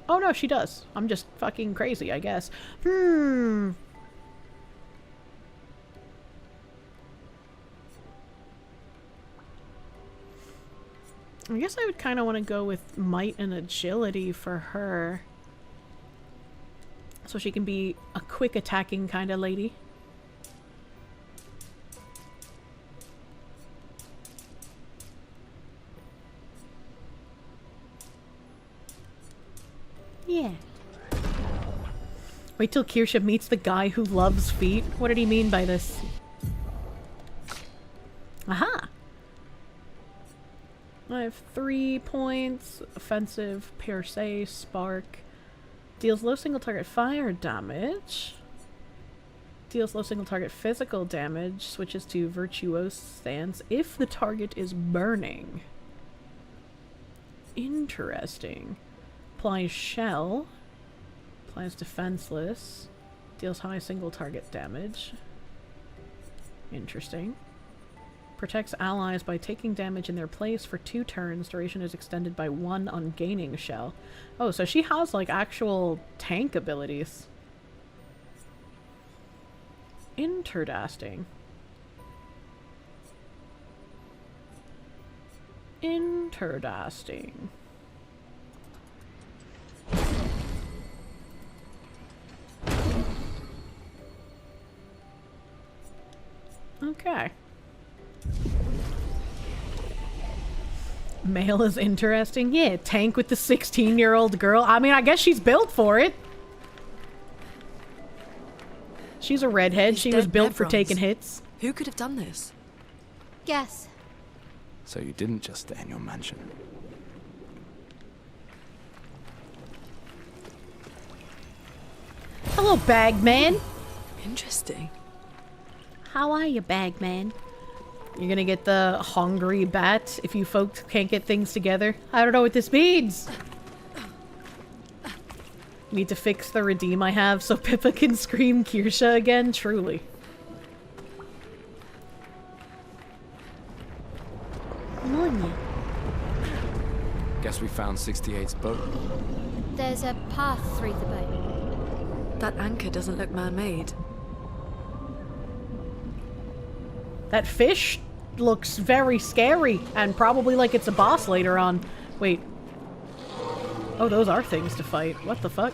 Oh no, she does. I'm just fucking crazy, I guess. I guess I would kind of want to go with might and agility for her. So she can be a quick attacking kind of lady. Yeah. Wait till Kirsche meets the guy who loves feet. What did he mean by this? Aha! I have 3 points. Offensive, Pierce, Spark. Deals low single target fire damage. Deals low single target physical damage. Switches to Virtuose stance if the target is burning. Interesting. Applies shell. Applies defenseless. Deals high single target damage. Interesting. Protects allies by taking damage in their place for 2 turns. Duration is extended by 1 on gaining shell. Oh, so she has like actual tank abilities. Interesting. Interesting. Okay. Male is interesting. Yeah, tank with the 16-year-old girl. I mean, I guess she's built for it. She's a redhead. She was built for taking hits. Who could have done this? Guess. So you didn't just stay in your mansion. Hello, Bagman. Interesting. How are you, Bagman? You're gonna get the hungry bat if you folks can't get things together. I don't know what this means. Need to fix the redeem I have so Pippa can scream Kirsche again? Truly. Guess we found 68's boat. There's a path through the boat. That anchor doesn't look man-made. That fish looks very scary and probably like it's a boss later on. Wait. Oh, those are things to fight. What the fuck?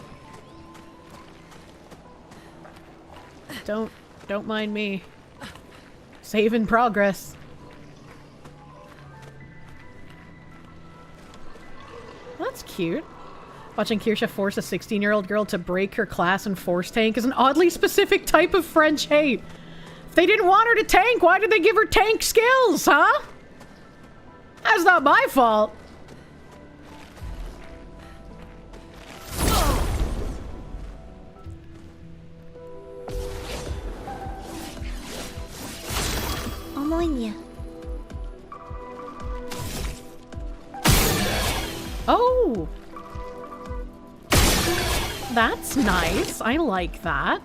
Don't mind me. Save in progress. That's cute. Watching Kirsche force a 16-year-old girl to break her class and force tank is an oddly specific type of French hate. If they didn't want her to tank, why did they give her tank skills, huh? That's not my fault. Oh! That's nice. I like that.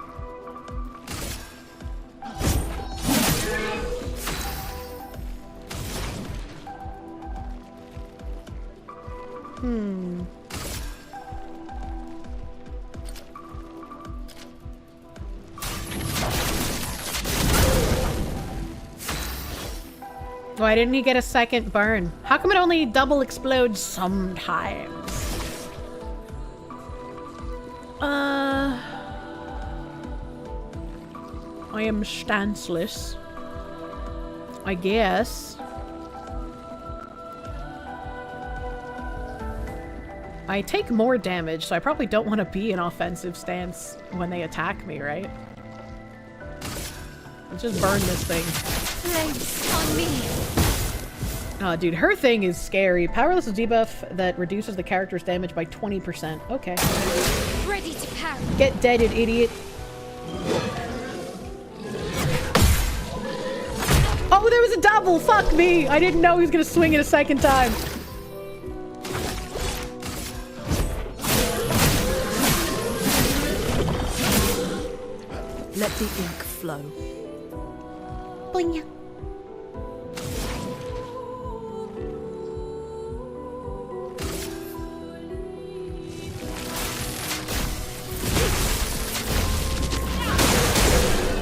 Why didn't he get a second burn? How come it only double explodes sometimes? I am stanceless. I guess. I take more damage, so I probably don't want to be in offensive stance when they attack me, right? Let's just burn this thing. Flames on me. Oh, dude, her thing is scary. Powerless is debuff that reduces the character's damage by 20%. Okay. Ready to parry. Get deaded, idiot. Oh, there was a double! Fuck me! I didn't know he was gonna swing it a second time. Let the ink flow. Boing.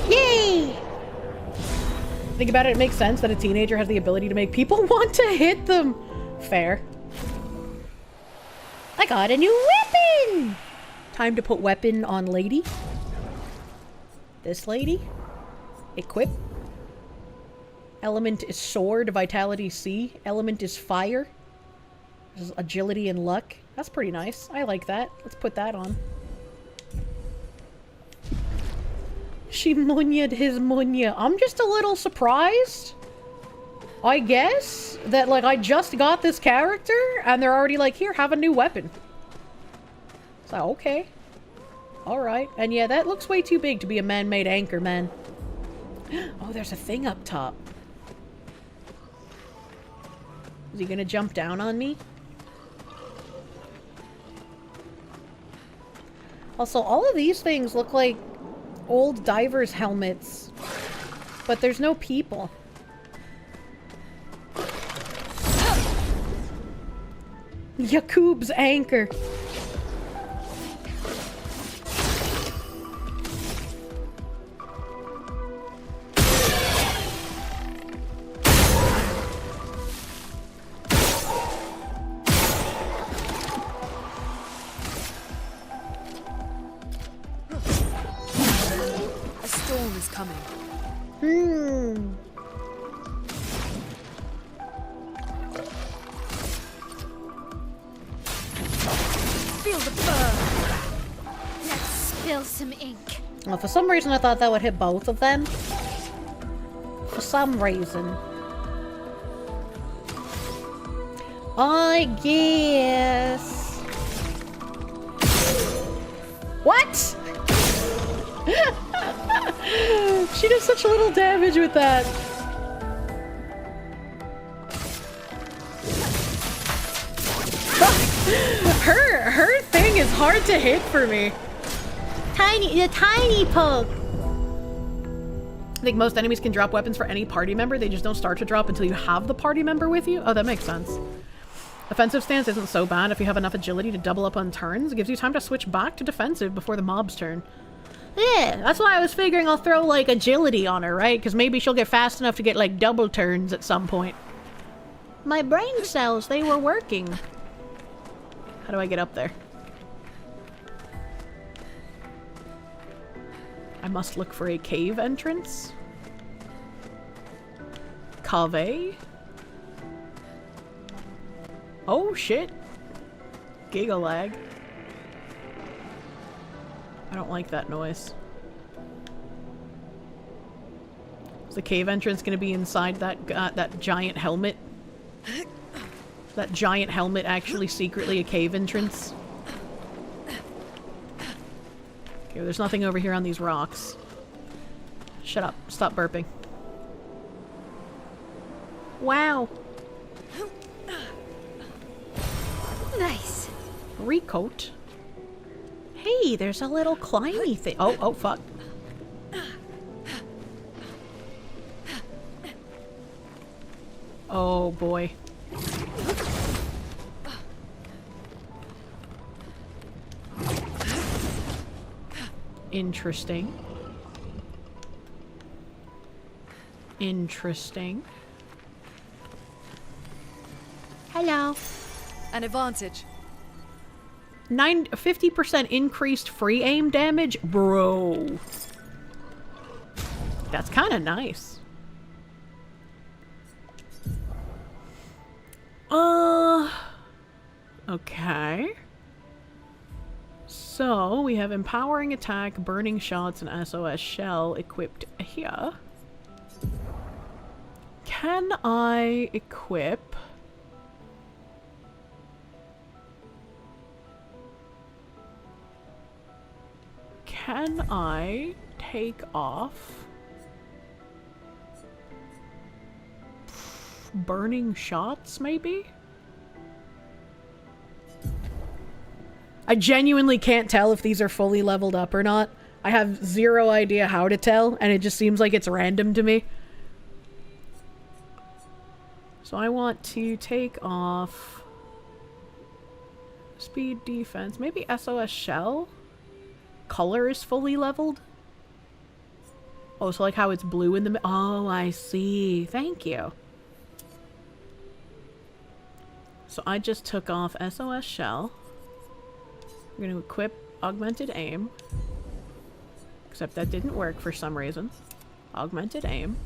Yay! Think about it, it makes sense that a teenager has the ability to make people want to hit them. Fair. I got a new weapon! Time to put weapon on lady. This lady. Equip. Element is sword, vitality C. Element is fire. This is agility and luck. That's pretty nice. I like that. Let's put that on. She munya'd his munya. I'm just a little surprised, I guess, that, like, I just got this character, and they're already like, here, have a new weapon. So, okay. Alright. And yeah, that looks way too big to be a man-made anchor, man. Oh, there's a thing up top. Is he gonna jump down on me? Also, all of these things look like old divers' helmets, but there's no people. Yakub's anchor. A storm is coming. Feel the burn. Let's spill some ink. Well, for some reason I thought that would hit both of them. For some reason. I guess. What? She does such little damage with that. Her thing is hard to hit for me. The tiny poke. I think most enemies can drop weapons for any party member. They just don't start to drop until you have the party member with you. Oh, that makes sense. Offensive stance isn't so bad if you have enough agility to double up on turns. It gives you time to switch back to defensive before the mob's turn. Yeah, that's why I was figuring I'll throw, like, agility on her, right? Because maybe she'll get fast enough to get, like, double turns at some point. My brain cells, they were working. How do I get up there? I must look for a cave entrance. Cave? Oh, shit. Gigalag. I don't like that noise. Is the cave entrance gonna be inside that giant helmet? Is that giant helmet actually secretly a cave entrance? Okay, well, there's nothing over here on these rocks. Shut up. Stop burping. Wow. Nice. Recoat. Hey, there's a little climby thing. Oh, oh, fuck. Oh, boy. Interesting. Interesting. Hello. An advantage. 50% increased free aim damage? Bro. That's kind of nice. Okay. So, we have Empowering Attack, Burning Shots, and SOS Shell equipped here. Can I equip... Can I take off Burning Shots, maybe? I genuinely can't tell if these are fully leveled up or not. I have zero idea how to tell, and it just seems like it's random to me. So I want to take off Speed, Defense, maybe SOS Shell? Color is fully leveled? Oh, so like how it's blue in the... Oh, I see. Thank you. So I just took off SOS Shell. We're going to equip Augmented Aim. Except that didn't work for some reason. Augmented Aim.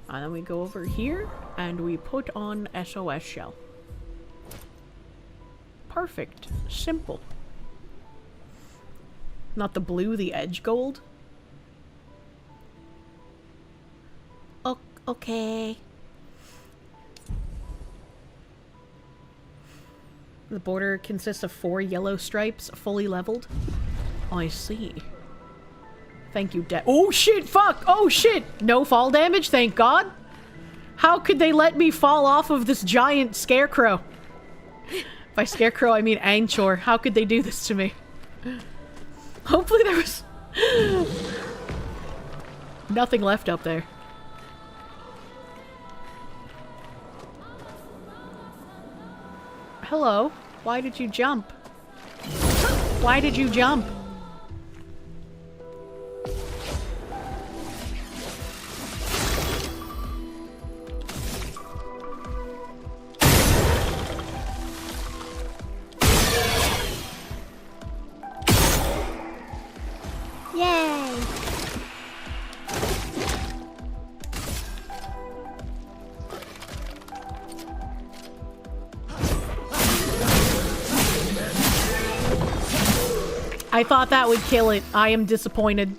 And then we go over here and we put on SOS Shell. Perfect. Simple. Not the blue, the edge gold. Okay. The border consists of 4 yellow stripes, fully leveled. I see. Thank you, oh shit, fuck! Oh shit! No fall damage, thank God! How could they let me fall off of this giant scarecrow? By scarecrow, I mean Anchor. How could they do this to me? Hopefully there was... nothing left up there. Hello? Why did you jump? Why did you jump? Yay! I thought that would kill it. I am disappointed.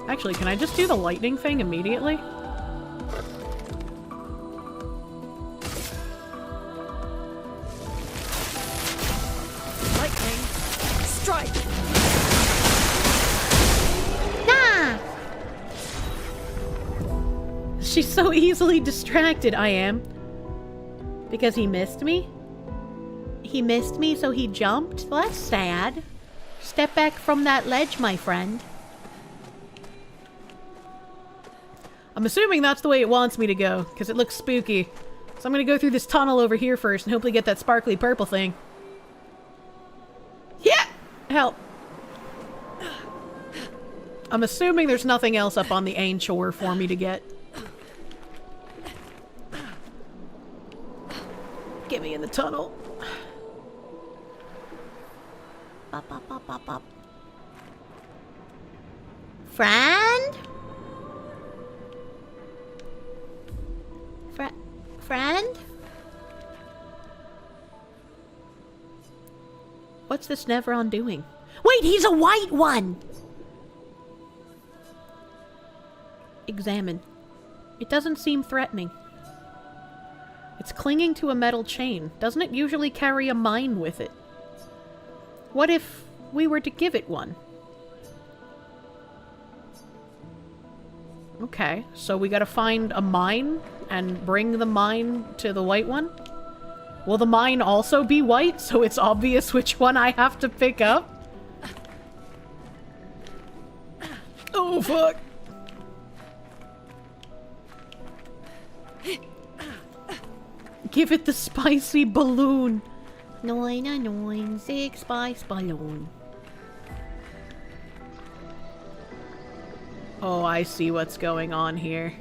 Actually, can I just do the lightning thing immediately? Lightning. Strike! Nah! She's so easily distracted, I am. Because he missed me? He missed me, so he jumped? Well, that's sad. Step back from that ledge, my friend. I'm assuming that's the way it wants me to go, because it looks spooky. So I'm gonna go through this tunnel over here first and hopefully get that sparkly purple thing. Yeah! Help. I'm assuming there's nothing else up on the Ain shore for me to get. Get me in the tunnel. Bop, bop, bop, bop, bop. Friend? Friend? What's this Nevron doing? Wait, he's a white one! Examine. It doesn't seem threatening. It's clinging to a metal chain. Doesn't it usually carry a mine with it? What if we were to give it one? Okay, so we gotta find a mine and bring the mine to the white one? Will the mine also be white, so it's obvious which one I have to pick up? Oh, fuck. Give it the spicy balloon. 996 spice balloon. Oh, I see what's going on here.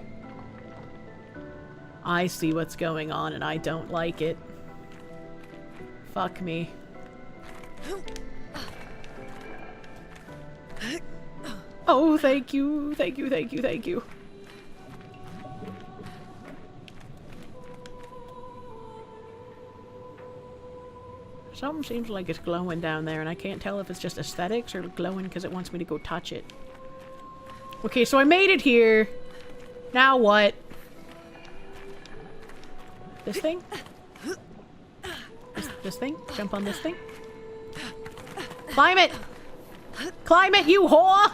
I see what's going on and I don't like it. Fuck me. Oh, thank you. Thank you, thank you, thank you. Something seems like it's glowing down there and I can't tell if it's just aesthetics or glowing because it wants me to go touch it. Okay, so I made it here. Now what? This thing? This thing? Jump on this thing? Climb it! Climb it, you whore!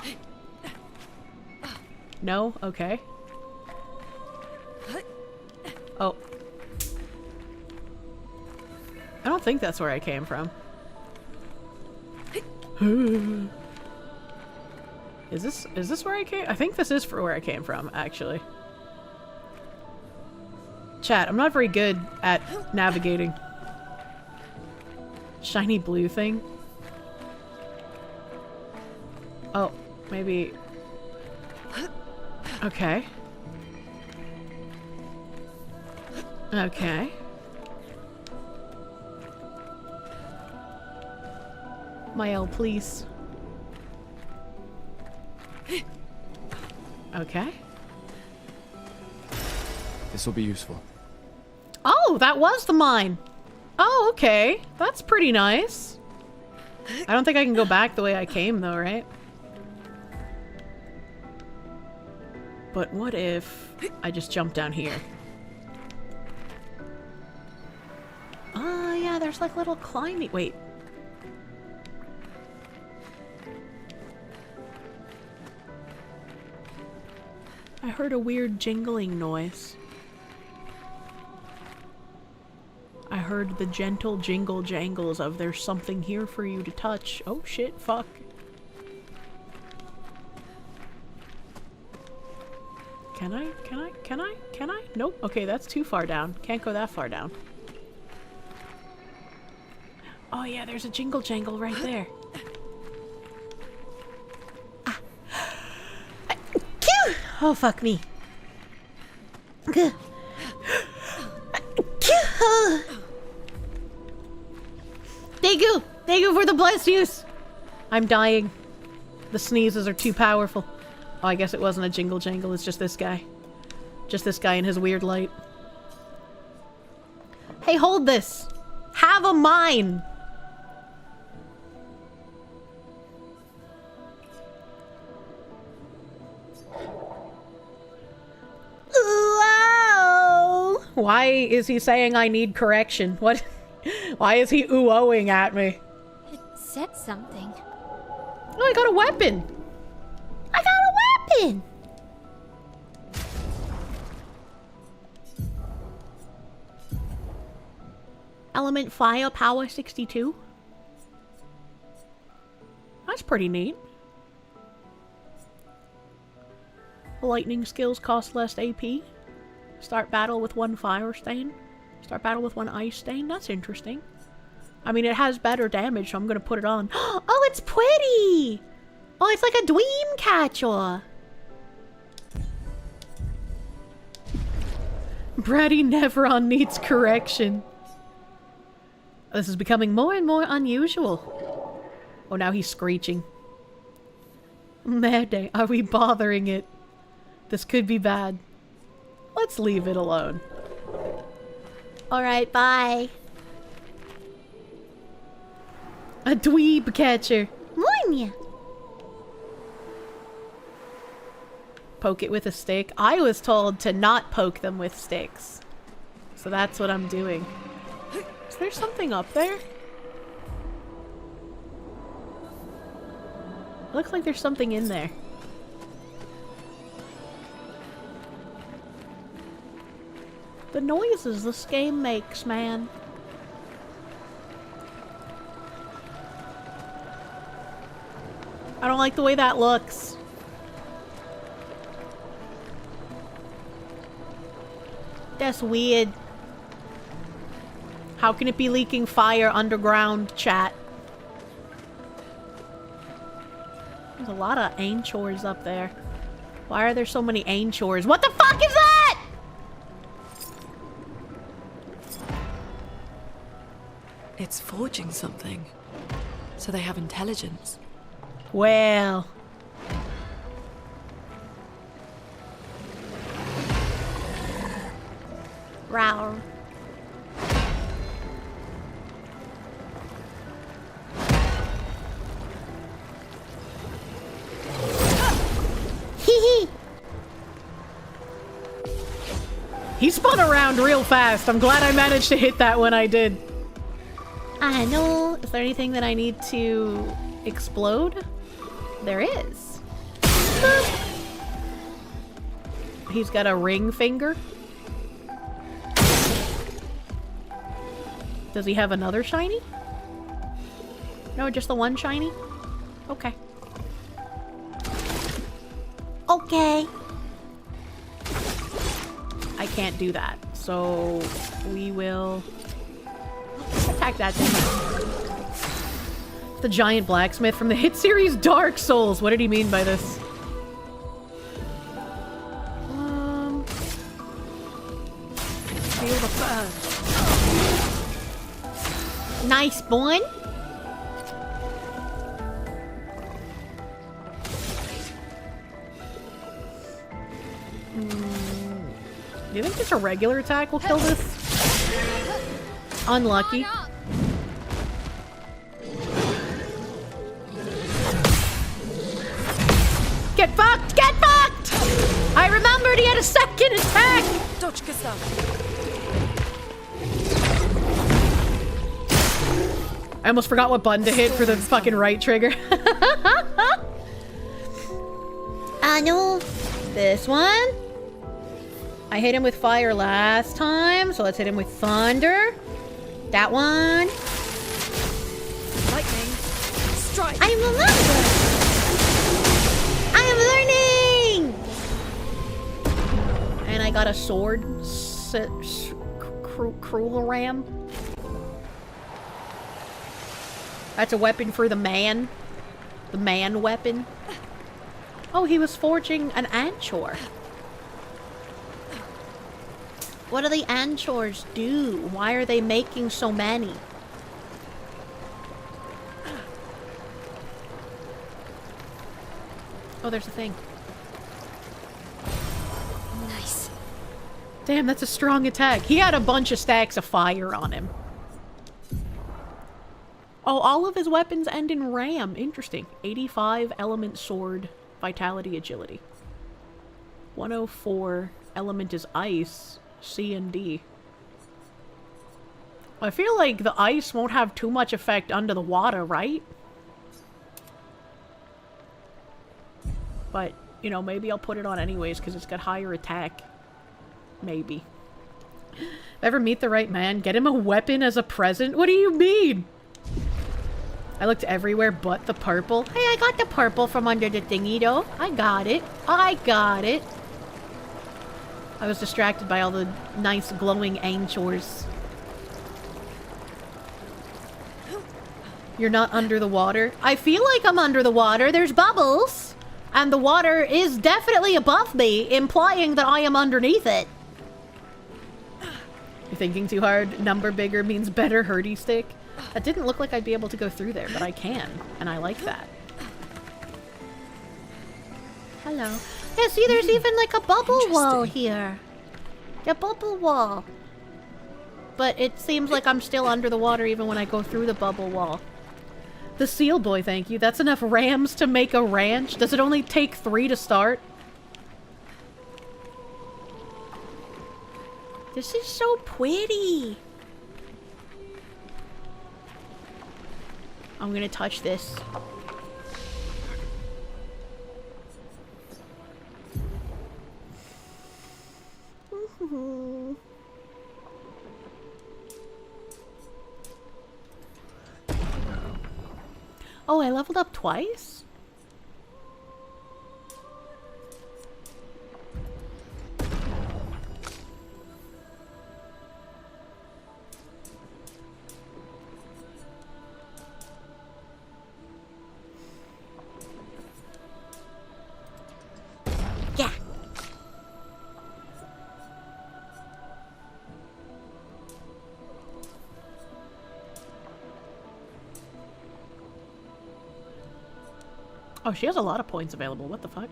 No? Okay. Oh. I don't think that's where I came from. Is this where I came? I think this is for where I came from, actually. Chat, I'm not very good at navigating. Shiny blue thing. Oh, maybe. Okay. Okay. Mael, please. Okay. This will be useful. Oh, that was the mine. Oh, okay. That's pretty nice. I don't think I can go back the way I came, though, right? But what if I just jump down here? Oh, yeah, there's like little climbing... Wait. I heard a weird jingling noise. I heard the gentle jingle jangles of there's something here for you to touch. Oh shit, fuck. Can I? Nope. Okay, that's too far down. Can't go that far down. Oh yeah, there's a jingle jangle right there. Oh, fuck me. Thank you! Thank you for the blessed use! I'm dying. The sneezes are too powerful. Oh, I guess it wasn't a jingle jangle, it's just this guy. Just this guy in his weird light. Hey, hold this! Have a mine! Ooh-oh! Why is he saying I need correction? What? Why is he ooh-ohing at me? It said something. Oh, I got a weapon! I got a weapon! Element firepower 62. That's pretty neat. Lightning skills cost less AP. Start battle with 1 fire stain. Start battle with 1 ice stain. That's interesting. I mean, it has better damage, so I'm gonna put it on. Oh, it's pretty! Oh, it's like a dream catcher. Bratty Neveron needs correction. This is becoming more and more unusual. Oh, now he's screeching. Merde, are we bothering it? This could be bad. Let's leave it alone. Alright, bye. A dweeb catcher. Moinya. Poke it with a stick. I was told to not poke them with sticks. So that's what I'm doing. Is there something up there? Looks like there's something in there. The noises this game makes, man. I don't like the way that looks. That's weird. How can it be leaking fire underground, chat? There's a lot of anchors up there. Why are there so many anchors? What the fuck is that?! It's forging something. So they have intelligence. Well... Rawr. Hee. He spun around real fast. I'm glad I managed to hit that when I did. I know. Is there anything that I need to explode? There is. Boop. He's got a ring finger. Does he have another shiny? No, just the one shiny? Okay. Okay. I can't do that, so we will attack that thing. The giant blacksmith from the hit series Dark Souls. What did he mean by this? Feel the fuzz. Nice one. Do you think just a regular attack will kill this? Unlucky. Get fucked! Get fucked! I remembered he had a second attack! Dodge, Gustav. I almost forgot what button to hit for the fucking right trigger. I know. This one. I hit him with fire last time, so let's hit him with thunder. That one. Lightning. Strike. I remember. I am learning. And I got a sword. Cruel ram. That's a weapon for the man. The man weapon. Oh, he was forging an anchor. What do the anchors do? Why are they making so many? Oh, there's a thing. Nice. Damn, that's a strong attack. He had a bunch of stacks of fire on him. Oh, all of his weapons end in ram. Interesting. 85 element sword, vitality, agility. 104 element is ice, C and D. I feel like the ice won't have too much effect under the water, right? But, you know, maybe I'll put it on anyways because it's got higher attack. Maybe. Ever meet the right man? Get him a weapon as a present? What do you mean? I looked everywhere but the purple. Hey, I got the purple from under the thingy though. I got it. I got it. I was distracted by all the nice glowing anchors. You're not under the water? I feel like I'm under the water. There's bubbles. And the water is definitely above me, implying that I am underneath it. You're thinking too hard. Number bigger means better hurdy stick. That didn't look like I'd be able to go through there, but I can. And I like that. Hello. Yeah, see, there's even like a bubble wall here. A bubble wall. But it seems like I'm still under the water even when I go through the bubble wall. The seal boy, thank you. That's enough rams to make a ranch? Does it only take 3 to start? This is so pretty. I'm gonna touch this. Oh, I leveled up twice? Yeah. Oh, she has a lot of points available. What the fuck?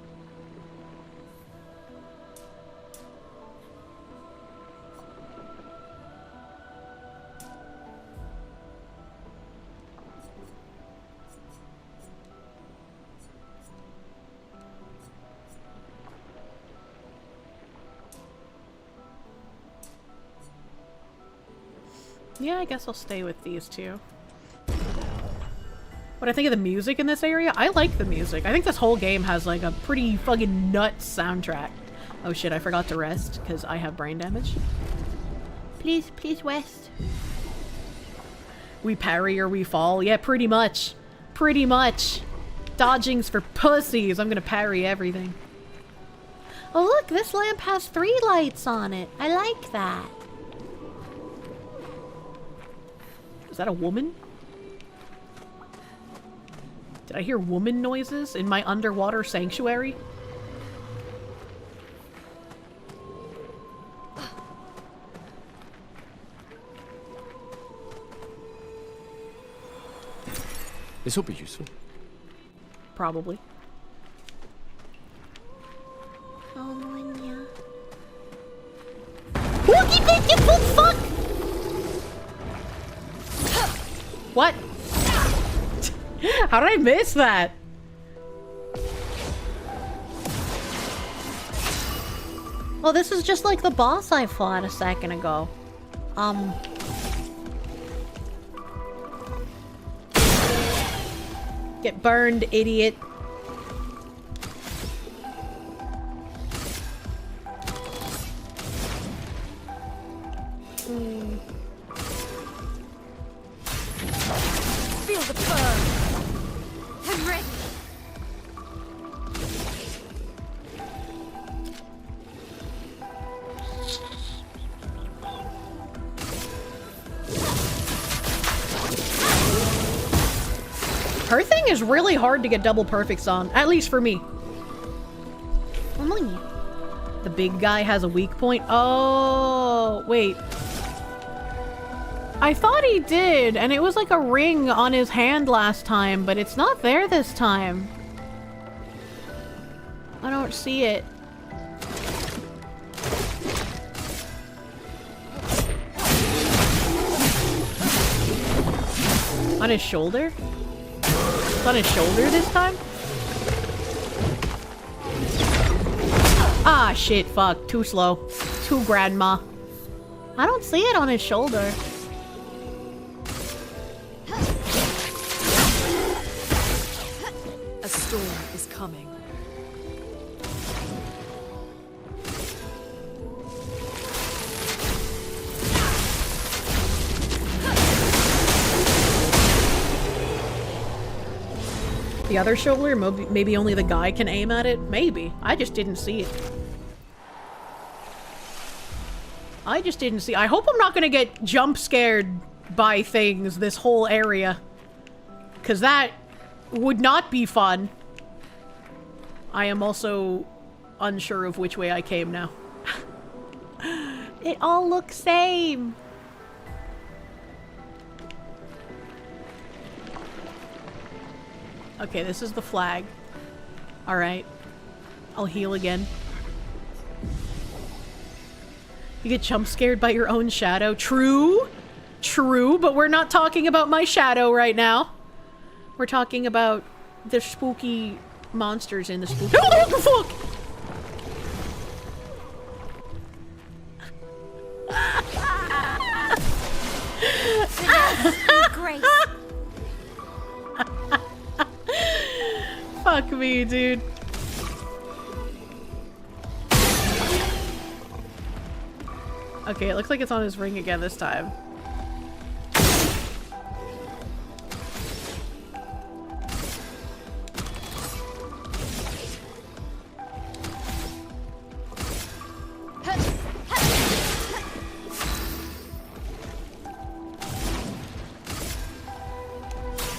Yeah, I guess I'll stay with these two. What I think of the music in this area? I like the music. I think this whole game has like a pretty fucking nuts soundtrack. Oh shit, I forgot to rest because I have brain damage. Please, please rest. We parry or we fall. Yeah, pretty much. Pretty much. Dodging's for pussies. I'm gonna parry everything. Oh look, this lamp has 3 lights on it. I like that. Is that a woman? Did I hear woman noises in my underwater sanctuary? This will be useful. Probably. Fuck! What? How did I miss that? Well, this is just like the boss I fought a second ago. Get burned, idiot. Feel the burn. I'm ready. Her thing is really hard to get double perfects on, at least for me. The big guy has a weak point. Oh, wait. I thought he did, and it was like a ring on his hand last time, but it's not there this time. I don't see it. On his shoulder? It's on his shoulder this time? Ah, shit, fuck. Too slow. Too grandma. I don't see it on his shoulder. A storm is coming. The other shoulder? Maybe only the guy can aim at it? Maybe. I just didn't see it. I hope I'm not gonna get jump scared by things this whole area. Because that would not be fun. I am also unsure of which way I came now. It all looks same. Okay, this is the flag. Alright. I'll heal again. You get jump scared by your own shadow. True. True, but we're not talking about my shadow right now. We're talking about the spooky monsters in the spooky— Oh, what the fuck?! Grace. Fuck me, dude. Okay, it looks like it's on his ring again this time.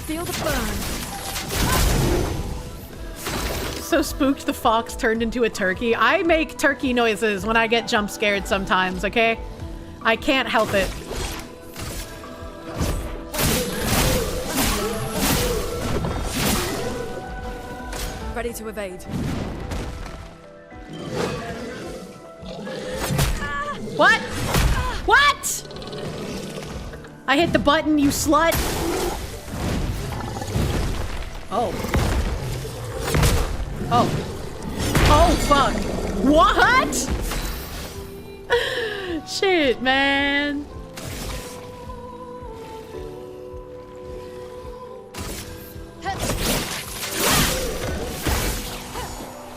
Feel the burn. So spooked the fox turned into a turkey. I make turkey noises when I get jump scared sometimes, okay? I can't help it. Ready to evade. What? What? I hit the button, you slut. Oh. Oh. Oh, fuck. What? Shit, man.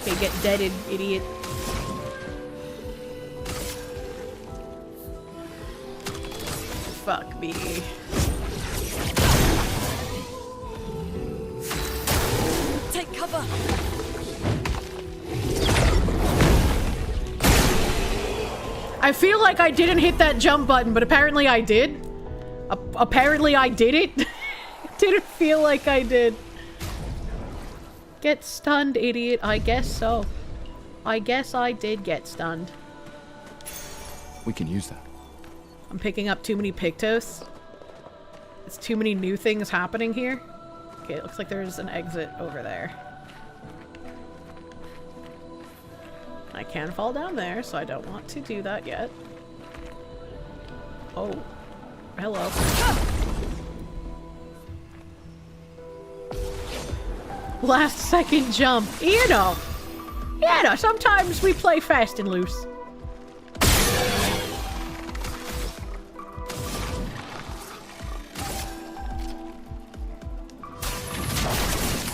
Okay, get deaded, idiot. Fuck me. Take cover. I feel like I didn't hit that jump button, but apparently I did. Apparently I did it. Didn't feel like I did. Get stunned, idiot. I guess so. I guess I did get stunned. We can use that. I'm picking up too many Pictos. It's too many new things happening here. Okay, it looks like there's an exit over there. I can fall down there, so I don't want to do that yet. Oh. Hello. last second jump. You know, sometimes we play fast and loose.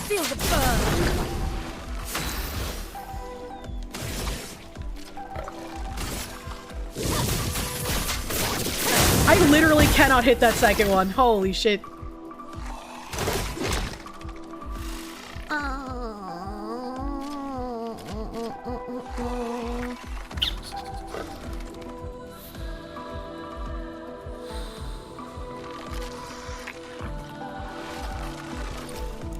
Feel the burn. I literally cannot hit that second one. Holy shit.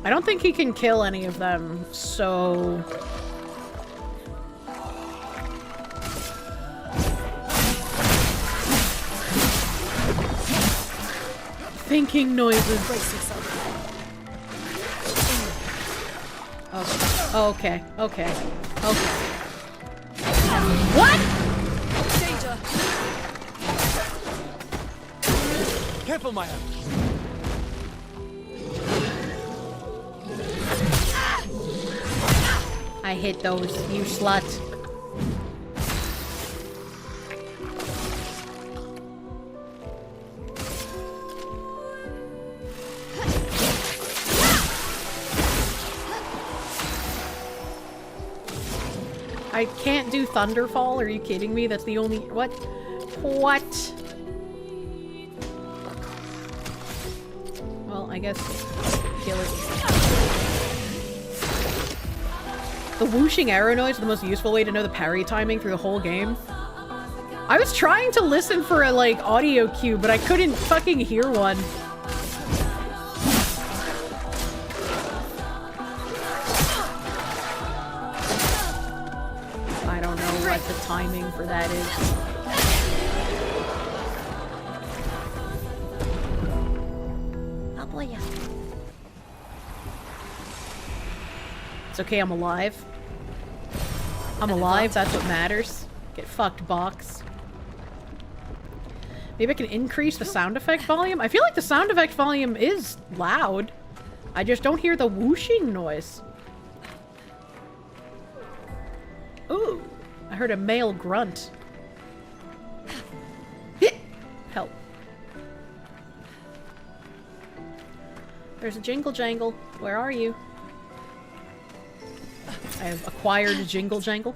I don't think he can kill any of them, so... Thinking noises. Okay, okay, okay. What?! Danger! Careful, Maya. I hit those, you slut. I can't do Thunderfall, are you kidding me? That's the only- what? What? Well, I guess kill it. The whooshing arrow noise is the most useful way to know the parry timing through the whole game. I was trying to listen for a, like, audio cue, but I couldn't fucking hear one. I don't know what the timing for that is. Oh boy, yeah. It's okay, I'm alive. I'm alive, that's what matters. Get fucked, box. Maybe I can increase the sound effect volume? I feel like the sound effect volume is loud. I just don't hear the whooshing noise. Ooh, I heard a male grunt. Help. There's a jingle jangle. Where are you? I have acquired a jingle jangle.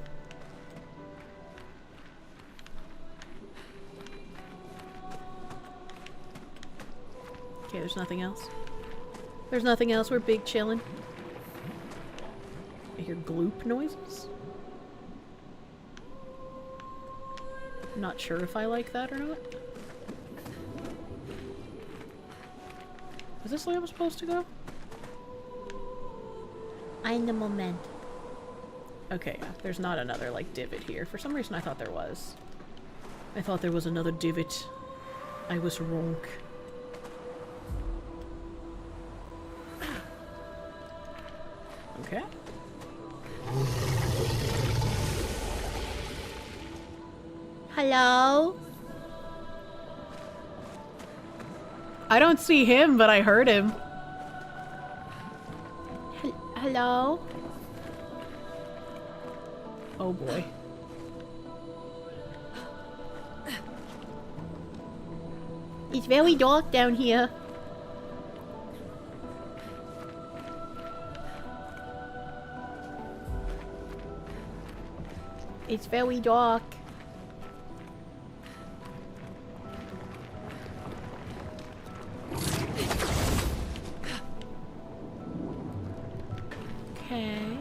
Okay, there's nothing else. There's nothing else. We're big chillin'. I hear gloop noises. I'm not sure if I like that or not. Is this the way I'm supposed to go? Eine Moment. Okay, yeah, there's not another, like, divot here. For some reason I thought there was. I thought there was another divot. I was wrong. Okay. Hello? I don't see him, but I heard him. Hello? Oh boy. It's very dark down here. It's very dark. Okay.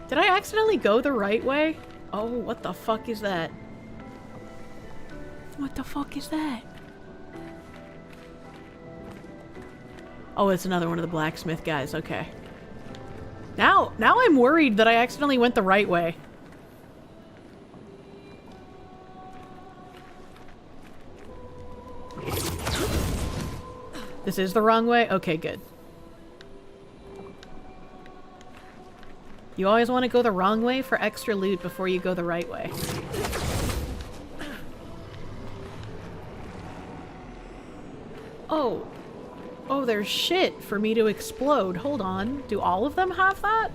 Did I accidentally go the right way? Oh, what the fuck is that? What the fuck is that? Oh, it's another one of the blacksmith guys, okay. Now I'm worried that I accidentally went the right way. This is the wrong way? Okay, good. You always want to go the wrong way for extra loot before you go the right way. Oh, Oh, there's shit for me to explode. Hold on. Do all of them have that?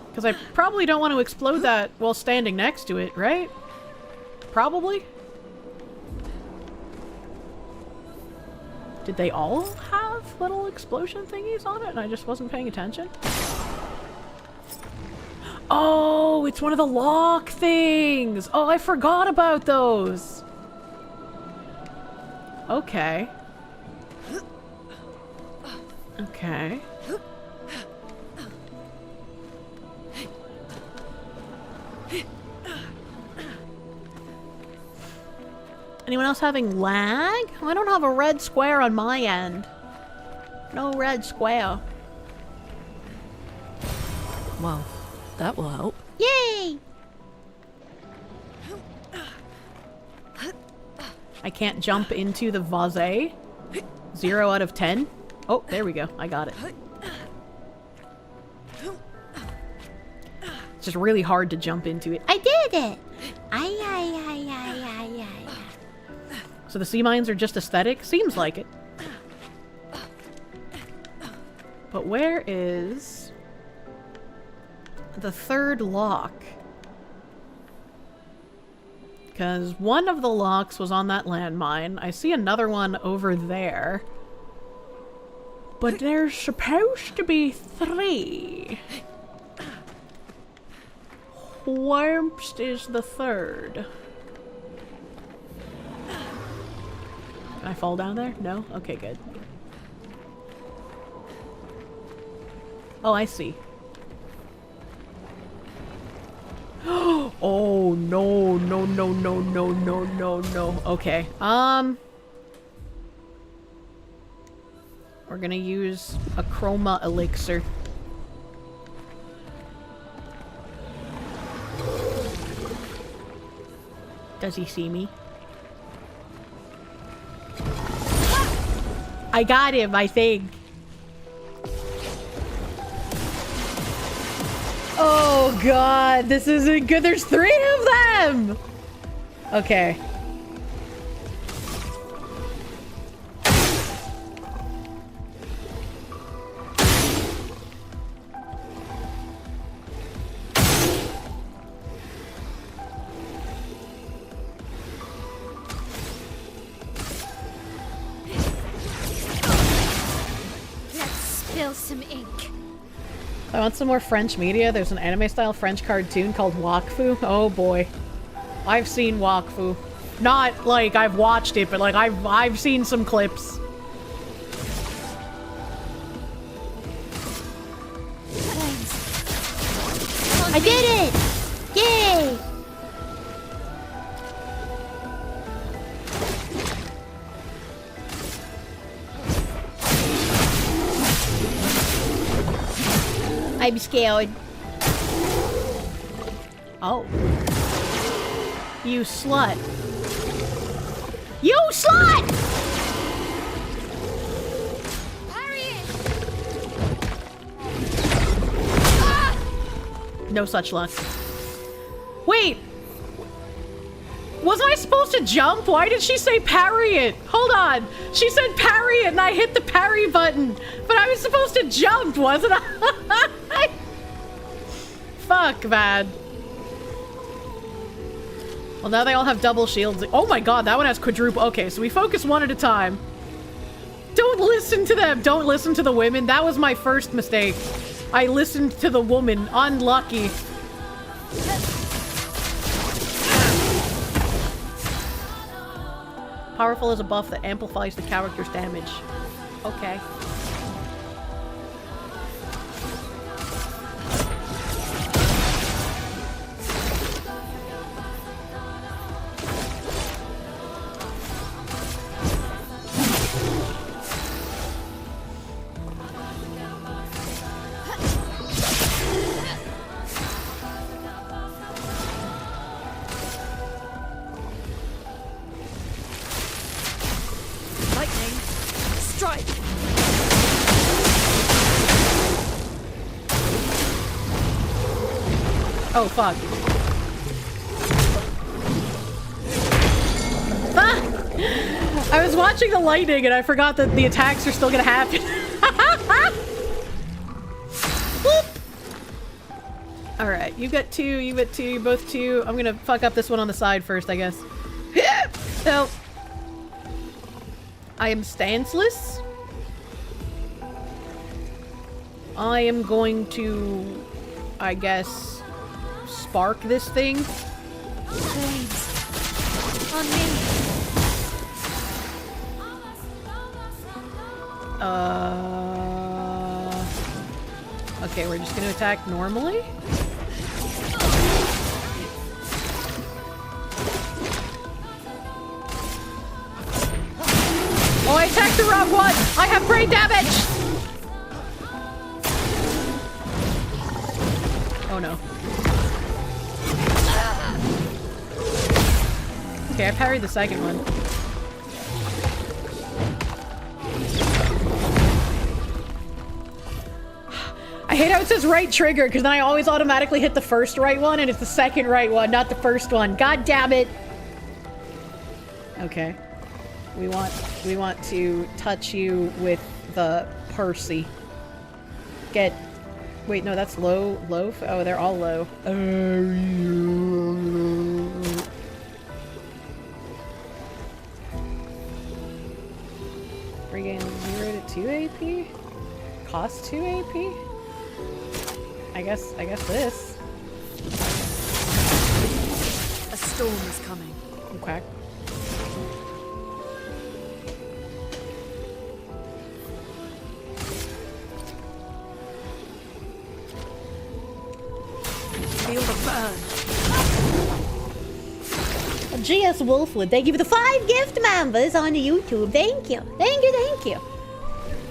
Because I probably don't want to explode that while standing next to it, right? Probably? Did they all have little explosion thingies on it and I just wasn't paying attention? Oh, it's one of the lock things! Oh, I forgot about those! Okay. Okay. Anyone else having lag? I don't have a red square on my end. No red square. Well, that will help. Yay! I can't jump into the vase. 0 out of 10. Oh, there we go. I got it. It's just really hard to jump into it. I did it! So the sea mines are just aesthetic? Seems like it. But where is the third lock? Because one of the locks was on that landmine. I see another one over there. But there's supposed to be 3. Where is the third? Can I fall down there? No? Okay, good. Oh, I see. Oh, no, no, no, no, no, no, no, no. Okay. We're gonna use a chroma elixir. Does he see me? I got him, I think. Oh god, this isn't good. There's 3 of them! Okay. Some ink. I want some more French media. There's an anime-style French cartoon called Wakfu. Oh boy. I've seen Wakfu. Not like I've watched it, but like I've seen some clips. I did it! Yay! I'm scared. Oh. You slut. You slut! Ah! No such luck. Wait! Wasn't I supposed to jump? Why did she say parry it? Hold on. She said parry it and I hit the parry button. But I was supposed to jump, wasn't I? Fuck, man. Well, now they all have double shields. Oh my god, that one has quadruple. Okay, so we focus one at a time. Don't listen to them. Don't listen to the women. That was my first mistake. I listened to the woman. Unlucky. Powerful is a buff that amplifies the character's damage. Okay. Oh, fuck. Ah! I was watching the lightning and I forgot that the attacks are still gonna happen. Alright, you got 2, you got 2, you both 2. I'm gonna fuck up this one on the side first, I guess. So, I am stanceless. I am going to, I guess, spark this thing. Flames. On me. Okay, we're just gonna attack normally. Oh, I attacked the wrong one! I have brain damage! Oh no. Okay, I parried the second one. I hate how it says right trigger, because then I always automatically hit the first right one, and it's the second right one, not the first one. God damn it! Okay. We want to touch you with the Percy. Get... Wait, no, that's low. Low? Oh, they're all low. Regain 0 to 2 AP? Cost 2 AP? I guess this. A storm is coming. Okay. Feel the burn. GS Wolfwood, thank you for the 5 gift members on the YouTube. Thank you. Thank you, thank you.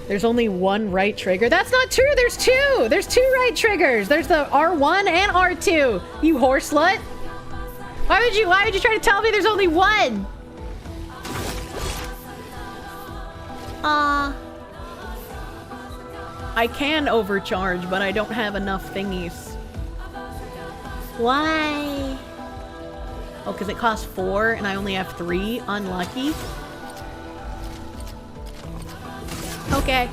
There's only one right trigger. That's not true. There's 2. There's 2 right triggers. There's the R1 and R2. You whore slut. Why would you try to tell me there's only one? I can overcharge, but I don't have enough thingies. Why? Oh, because it costs 4 and I only have 3. Unlucky. Okay.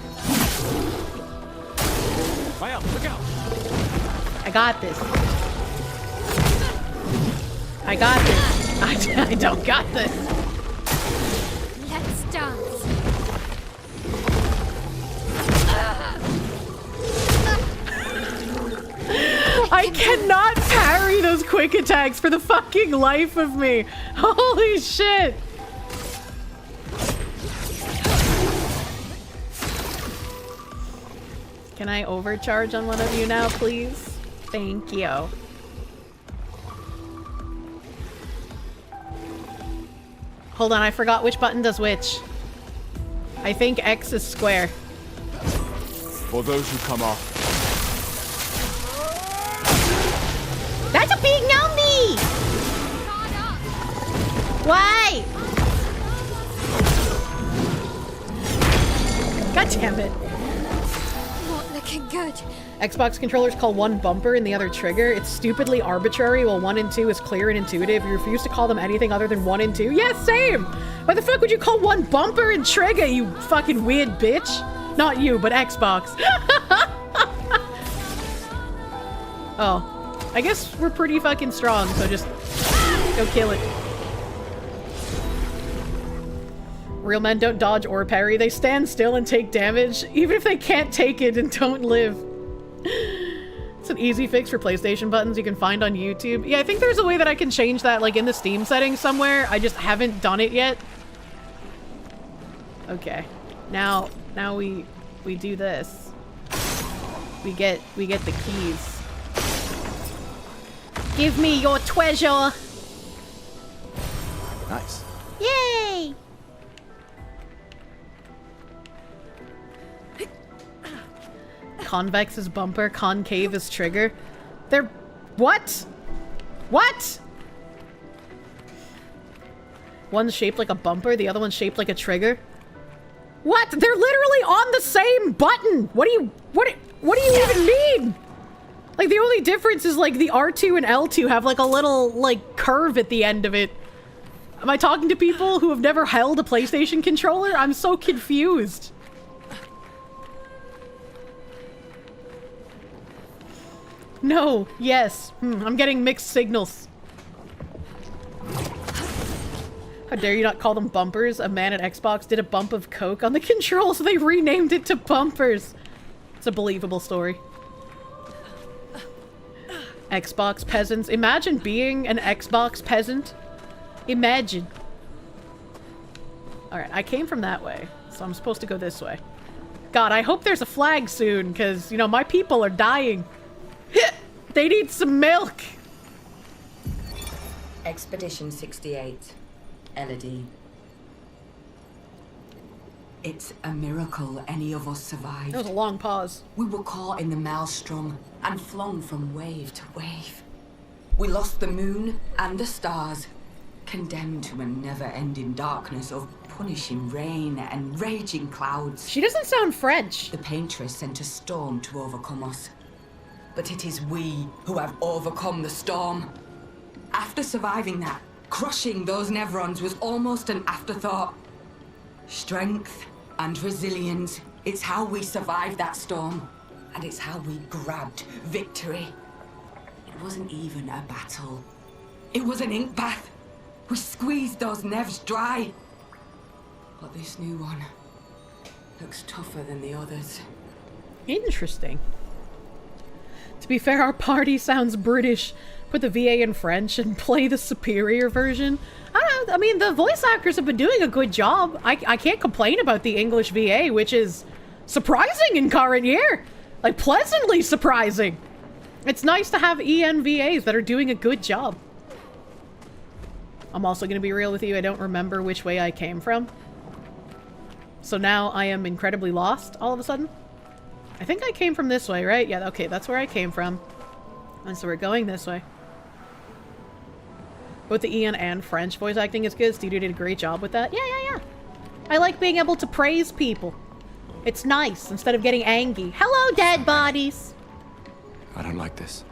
Maya, look out! I got this. I got this. I don't got this. Let's dance. I cannot parry those quick attacks for the fucking life of me. Holy shit. Can I overcharge on one of you now, please? Thank you. Hold on, I forgot which button does which. I think X is square. For those who come off. That's a big numby! Why? God damn it. Not looking good. Xbox controllers call one bumper and the other trigger. It's stupidly arbitrary, while 1 and 2 is clear and intuitive. You refuse to call them anything other than 1 and 2. Yeah, same! Why the fuck would you call one bumper and trigger, you fucking weird bitch? Not you, but Xbox. Oh. I guess we're pretty fucking strong, so just go kill it. Real men don't dodge or parry. They stand still and take damage, even if they can't take it and don't live. It's an easy fix for PlayStation buttons you can find on YouTube. Yeah, I think there's a way that I can change that, like, in the Steam settings somewhere. I just haven't done it yet. Okay. Now we do this. We get the keys. Give me your treasure! Nice. Yay! Convex is bumper, concave is trigger. They're... What? What? One's shaped like a bumper, the other one's shaped like a trigger. What? They're literally on the same button! What do you even mean? Like, the only difference is, like, the R2 and L2 have, like, a little, like, curve at the end of it. Am I talking to people who have never held a PlayStation controller? I'm so confused. No, yes. I'm getting mixed signals. How dare you not call them bumpers? A man at Xbox did a bump of coke on the controls, so they renamed it to bumpers. It's a believable story. Xbox peasants. Imagine being an Xbox peasant. Imagine. Alright, I came from that way, so I'm supposed to go this way. God, I hope there's a flag soon, because, you know, my people are dying. They need some milk! Expedition 68. Elodie. It's a miracle any of us survived. That was a long pause. We were caught in the maelstrom and flung from wave to wave. We lost the moon and the stars, condemned to a never-ending darkness of punishing rain and raging clouds. She doesn't sound French. The paintress sent a storm to overcome us. But it is we who have overcome the storm. After surviving that, crushing those Nevrons was almost an afterthought. Strength and resilience, it's how we survived that storm. And it's how we grabbed victory. It wasn't even a battle. It was an ink bath. We squeezed those Nevs dry. But this new one looks tougher than the others. Interesting. To be fair, our party sounds British. Put the VA in French and play the superior version. I don't know, I mean, the voice actors have been doing a good job. I can't complain about the English VA, which is surprising in current year. Like, pleasantly surprising. It's nice to have ENVAs that are doing a good job. I'm also going to be real with you, I don't remember which way I came from. So now I am incredibly lost all of a sudden. I think I came from this way, right? Yeah, okay, that's where I came from. And so we're going this way. Both the Ian and French voice acting is good. Studio did a great job with that. Yeah. I like being able to praise people. It's nice, instead of getting angry. Hello, dead bodies! I don't like this.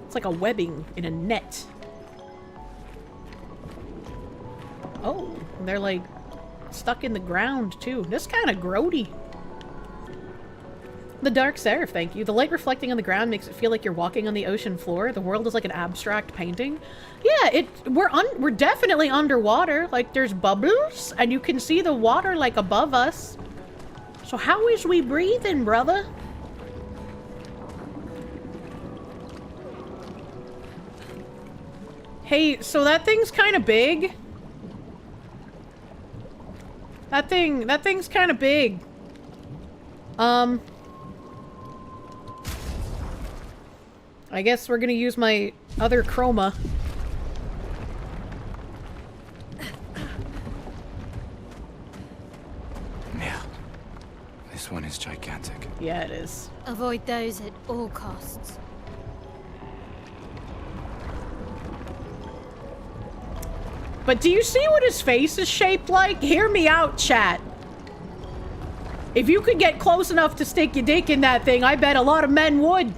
It's like a webbing in a net. Oh, and they're like stuck in the ground too. This kind of grody. The Dark Seraph, thank you. The light reflecting on the ground makes it feel like you're walking on the ocean floor. The world is like an abstract painting. Yeah, we're definitely underwater. Like, there's bubbles, and you can see the water, like, above us. So how is we breathing, brother? Hey, so that thing's kind of big. That thing's kind of big. I guess we're gonna use my other chroma. Yeah. This one is gigantic. Yeah, it is. Avoid those at all costs. But do you see what his face is shaped like? Hear me out, chat. If you could get close enough to stick your dick in that thing, I bet a lot of men would.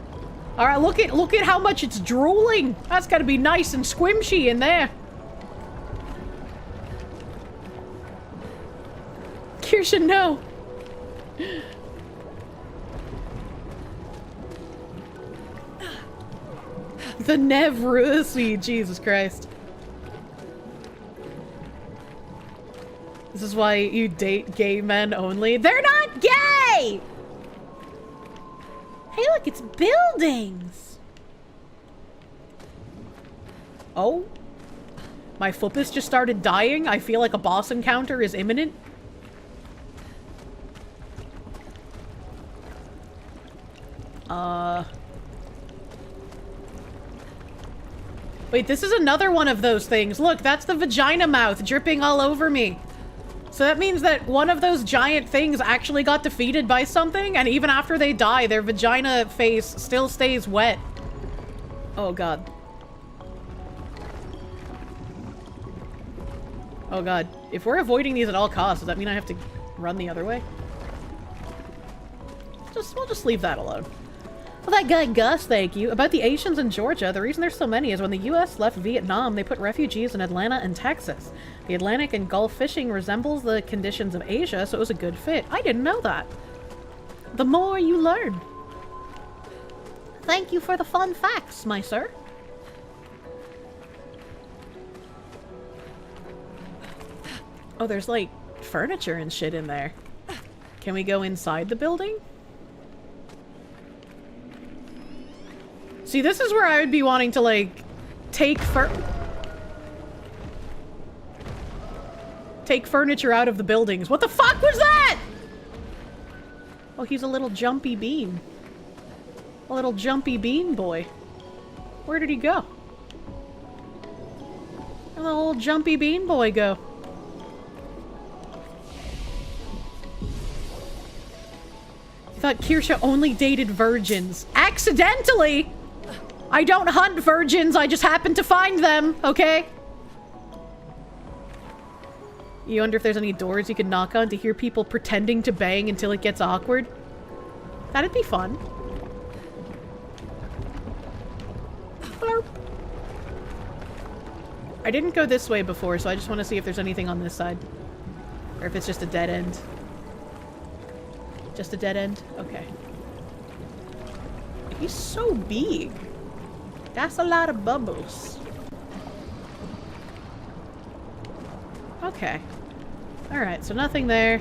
All right, look at how much it's drooling. That's got to be nice and squishy in there. Kirsche, no. The Nevrusi, Jesus Christ. This is why you date gay men only. They're not gay! Hey, look, it's buildings. Oh? My fupus just started dying. I feel like a boss encounter is imminent. Wait, this is another one of those things. Look, that's the vagina mouth dripping all over me. So that means that one of those giant things actually got defeated by something, and even after they die, their vagina face still stays wet. Oh god. Oh god. If we're avoiding these at all costs, does that mean I have to run the other way? We'll just leave that alone. Well, that guy Gus, thank you. About the Asians in Georgia, the reason there's so many is when the U.S. left Vietnam, they put refugees in Atlanta and Texas. The Atlantic and Gulf fishing resembles the conditions of Asia, so it was a good fit. I didn't know that. The more you learn. Thank you for the fun facts, my sir. Oh, there's like furniture and shit in there. Can we go inside the building? See, this is where I would be wanting to, like, take furniture out of the buildings. What the fuck was that? Oh, he's a little jumpy bean. A little jumpy bean boy. Where did he go? Where'd the old jumpy bean boy go? I thought Kirsche only dated virgins. Accidentally! I don't hunt virgins, I just happen to find them, okay? You wonder if there's any doors you can knock on to hear people pretending to bang until it gets awkward? That'd be fun. Blurp. I didn't go this way before, so I just want to see if there's anything on this side. Or if it's just a dead end. Just a dead end? Okay. He's so big. That's a lot of bubbles. Okay. Alright, so nothing there.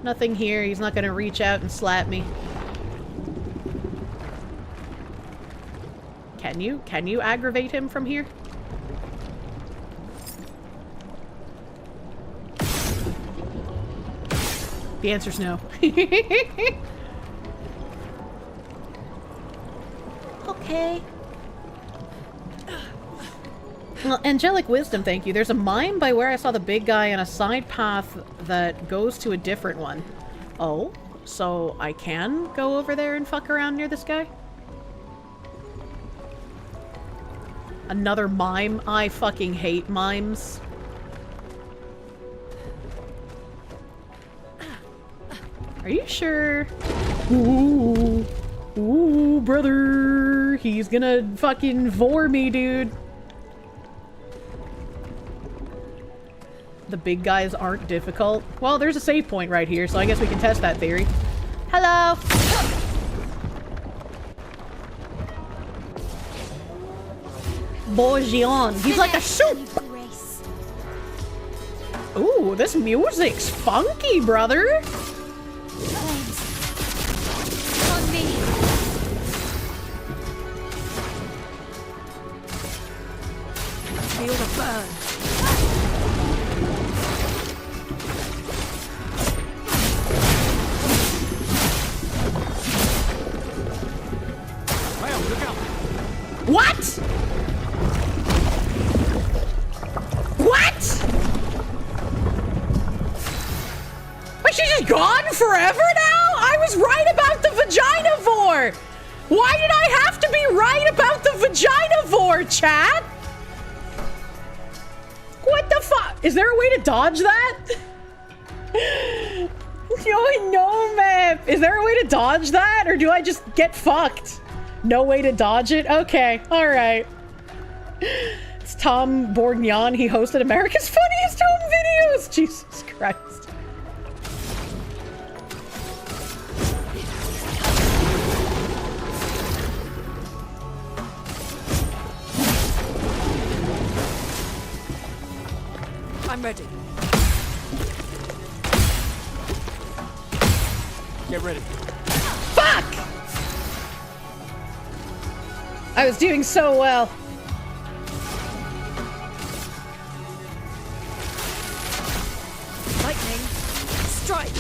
Nothing here. He's not gonna reach out and slap me. Can you aggravate him from here? The answer's no. Okay. Well, angelic wisdom, thank you. There's a mine by where I saw the big guy and a side path that goes to a different one. Oh, so I can go over there and fuck around near this guy? Another mime? I fucking hate mimes. Are you sure? Ooh. Ooh, brother. He's gonna fucking vor me, dude. The big guys aren't difficult. Well, there's a save point right here, so I guess we can test that theory. Hello! Bourgeon. He's like a soup! Ooh, this music's funky, brother! On me. Feel the burn. Wow, look out. What? What? Wait, she's just gone forever now? I was right about the vaginavore! Why did I have to be right about the vaginavore, chat? What the fuck? Is there a way to dodge that? No, man. Is there a way to dodge that? Or do I just get fucked? No way to dodge it? Okay, alright. It's Tom Bourgnon. He hosted America's Funniest Home Videos. Jesus Christ. I'm ready. Get ready. Fuck! I was doing so well. Lightning. Strike.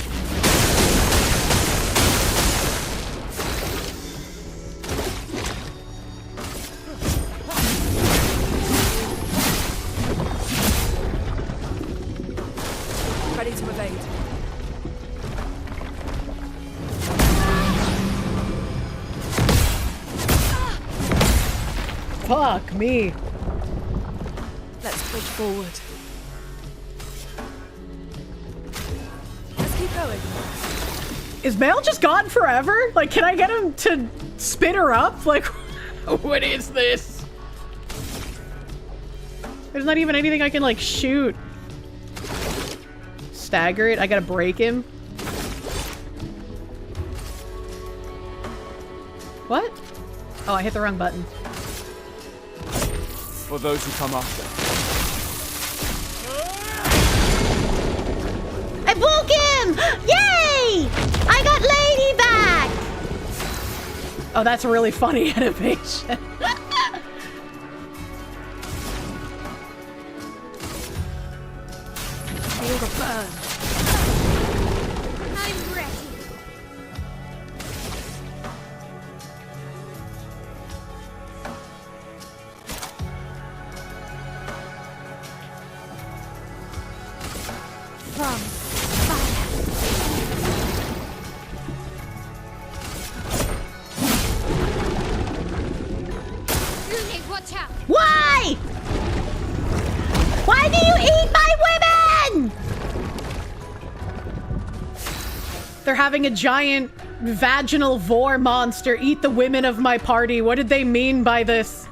Ready to evade. Fuck me. Let's push forward. Let's keep going. Is Mel just gone forever? Like, can I get him to spit her up? Like, what is this? There's not even anything I can, like, shoot. Stagger it. I gotta break him. What? Oh, I hit the wrong button. For those who come after. I broke him! Yay! I got Lady back! Oh, that's a really funny animation. Feel the burn. I'm ready. From fire. Rooney, watch out. Why? Why do you eat my women? They're having a giant vaginal vor monster eat the women of my party. What did they mean by this?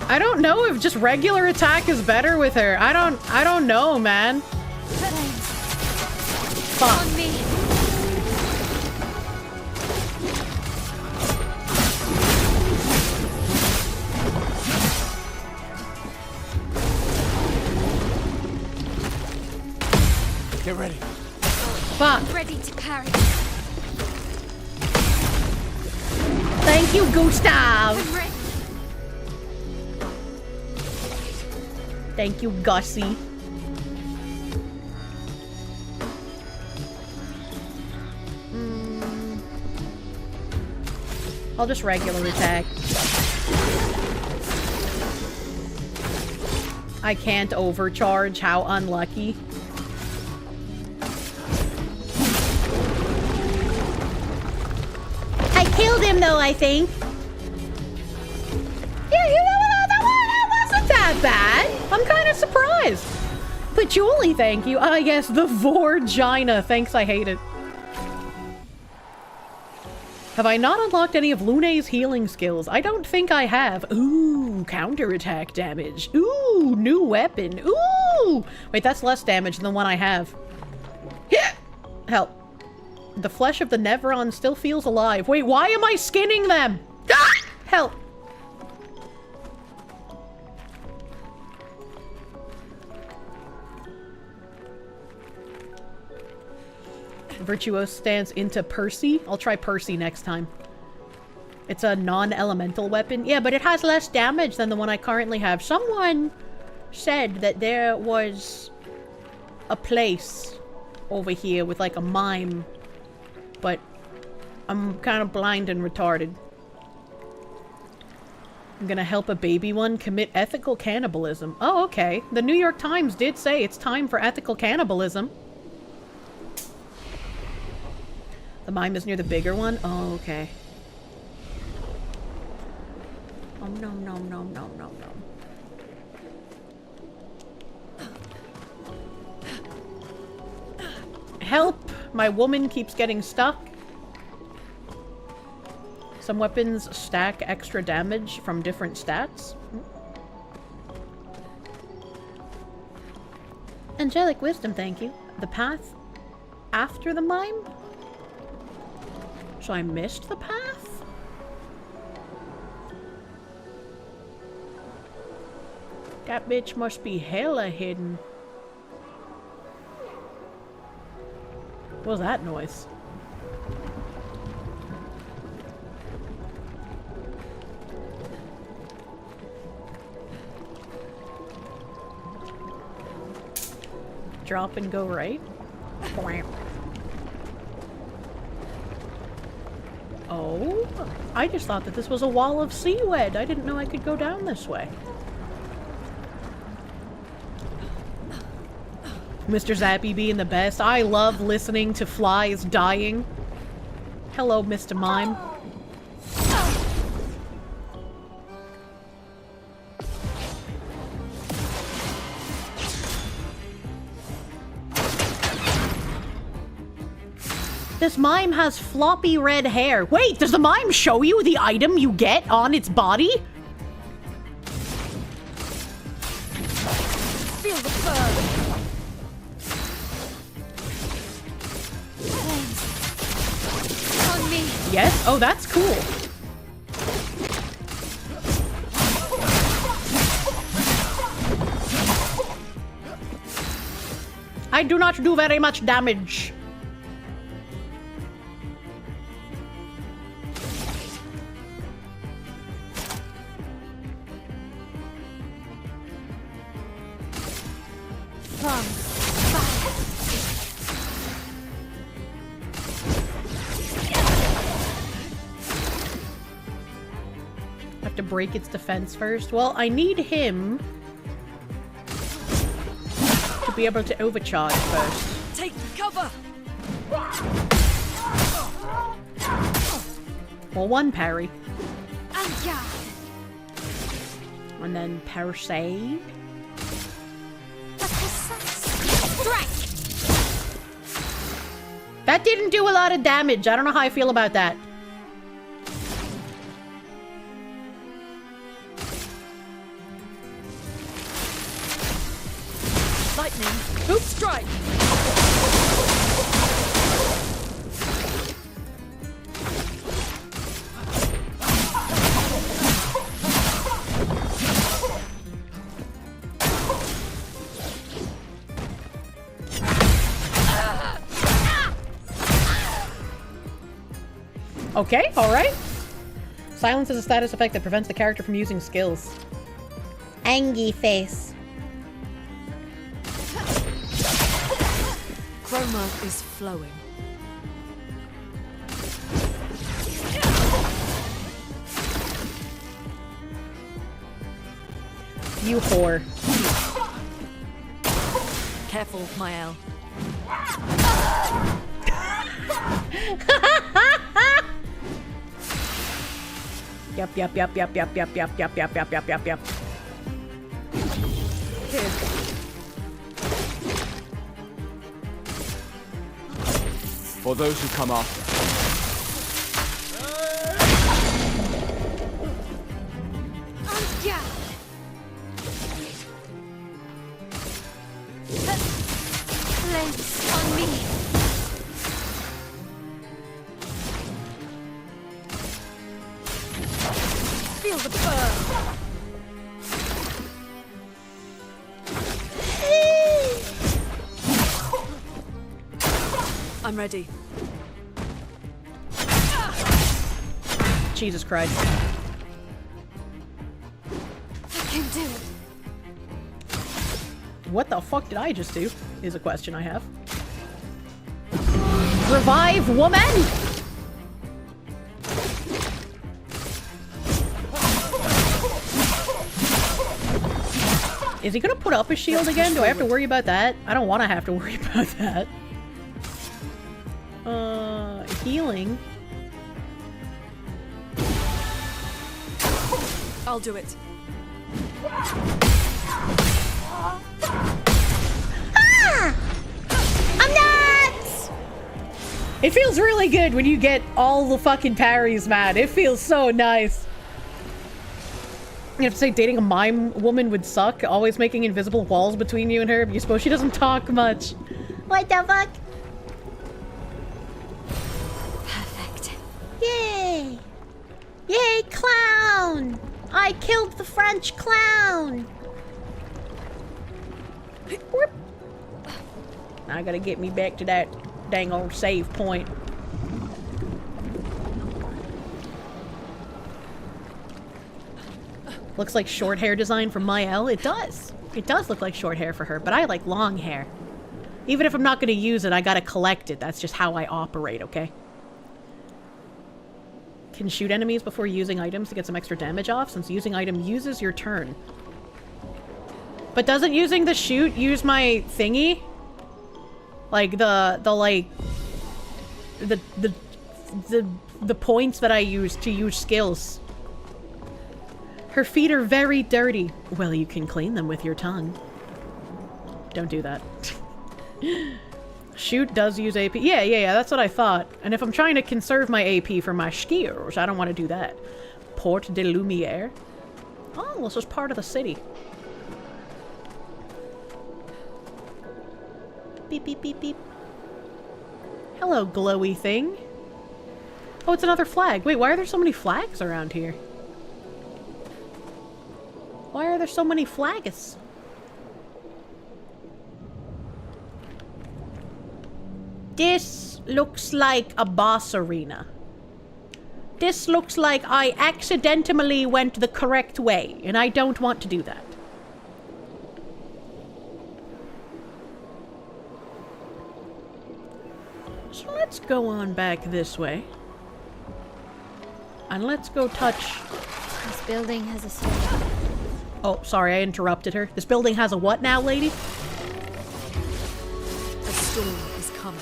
I don't know if just regular attack is better with her. I don't know, man. Fuck. On me. Get ready. Fuck. I'm ready to parry. Thank you, Gustav. I'm ready. Thank you, Gussie. I'll just regular attack. I can't overcharge. How unlucky. I killed him, though, I think. Yeah, you know what? That wasn't that bad. I'm kind of surprised. Patchouli, thank you. Ah, yes, the Vorgina. Thanks, I hate it. Have I not unlocked any of Lune's healing skills? I don't think I have. Ooh, counterattack damage. Ooh, new weapon. Ooh! Wait, that's less damage than the one I have. Yeah! Help. The flesh of the Nevron still feels alive. Wait, why am I skinning them? Ah! Help. Virtuose stands into Percy. I'll try Percy next time. It's a non-elemental weapon. Yeah, but it has less damage than the one I currently have. Someone said that there was a place over here with like a mime, but I'm kind of blind and retarded. I'm gonna help a baby one commit ethical cannibalism. Oh, okay. The New York Times did say it's time for ethical cannibalism. The mime is near the bigger one? Oh, okay. Oh, no, no, no, no, no, no. Help! My woman keeps getting stuck. Some weapons stack extra damage from different stats. Angelic wisdom, thank you. The path after the mime? So I missed the path? That bitch must be hella hidden. What was that noise? Drop and go right? Oh, I just thought that this was a wall of seaweed. I didn't know I could go down this way. Mr. Zappy being the best. I love listening to flies dying. Hello, Mr. Mime. this mime has floppy red hair. Wait, does the mime show you the item you get on its body? Feel the burn. On me. Yes? Oh, that's cool. I do not do very much damage. From fire. Have to break its defense first. Well, I need him to be able to overcharge first. Take cover. Well, one parry. Anja. And then parry. Strike. That didn't do a lot of damage. I don't know how I feel about that. Lightning. Oops. Strike. Okay, alright. Silence is a status effect that prevents the character from using skills. Angie face. Chroma is flowing. You whore. Careful, Mael. Yep. For those who come after. Anja. Flames on me. Feel the burn. I'm ready. Jesus Christ. I can do it. What the fuck did I just do? Is a question I have. Revive woman! Is he gonna put up a shield again? Do I have to worry about that? I don't want to have to worry about that. Healing. I'll do it. Ah! I'm nuts! It feels really good when you get all the fucking parries, man. It feels so nice. You have to say dating a mime woman would suck. Always making invisible walls between you and her. But you suppose she doesn't talk much. What the fuck? Perfect. Yay! Yay, clown! I killed the French clown! Whoop. Now I gotta get me back to that dang old save point. Looks like short hair design from Mael. It does. It does look like short hair for her, but I like long hair. Even if I'm not gonna use it, I gotta collect it. That's just how I operate, okay? Can shoot enemies before using items to get some extra damage off, since using item uses your turn. But doesn't using the shoot use my thingy? Like the points that I use to use skills. Her feet are very dirty. Well, you can clean them with your tongue. Don't do that. Shoot does use AP. Yeah, that's what I thought. And if I'm trying to conserve my AP for my skiers, I don't want to do that. Port de Lumiere. Oh, this is part of the city. Beep, beep, beep, beep. Hello, glowy thing. Oh, it's another flag. Wait, why are there so many flags around here? Why are there so many flags? This looks like a boss arena. This looks like I accidentally went the correct way, and I don't want to do that. So let's go on back this way. And let's go touch... This building has a storm. Oh, sorry, I interrupted her. This building has a what now, lady? A storm is coming.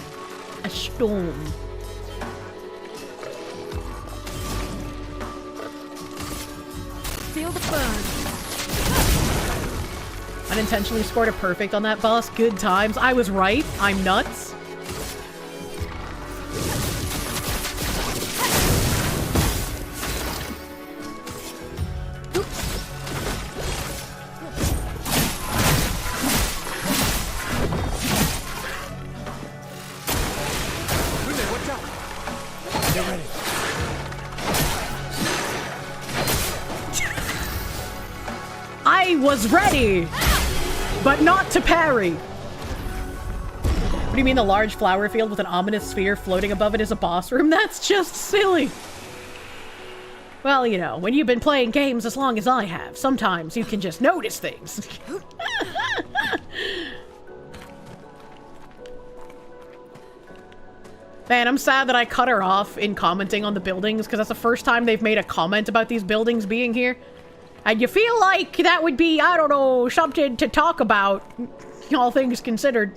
A storm. Feel the burn. Unintentionally scored a perfect on that boss. Good times. I was right. I'm nuts. I was ready, but not to parry. What do you mean the large flower field with an ominous sphere floating above it is a boss room? That's just silly. Well, you know, when you've been playing games as long as I have, sometimes you can just notice things. Man, I'm sad that I cut her off in commenting on the buildings, because that's the first time they've made a comment about these buildings being here. And you feel like that would be, I don't know, something to talk about, all things considered.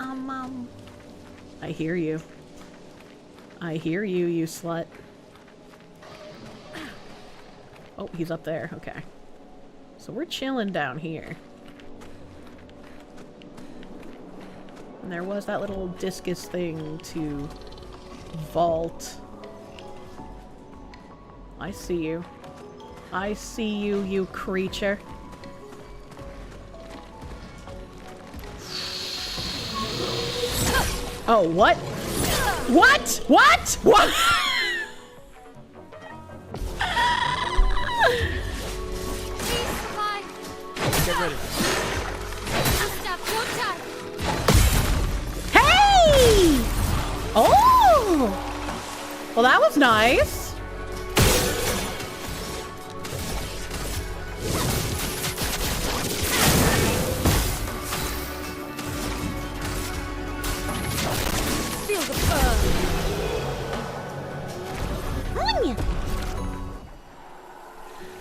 I hear you. I hear you, you slut. Oh, he's up there. Okay. So we're chilling down here. And there was that little discus thing to vault. I see you. I see you, you creature. Oh, what? What? What? What? Get ready. Hey! Oh! Well, that was nice.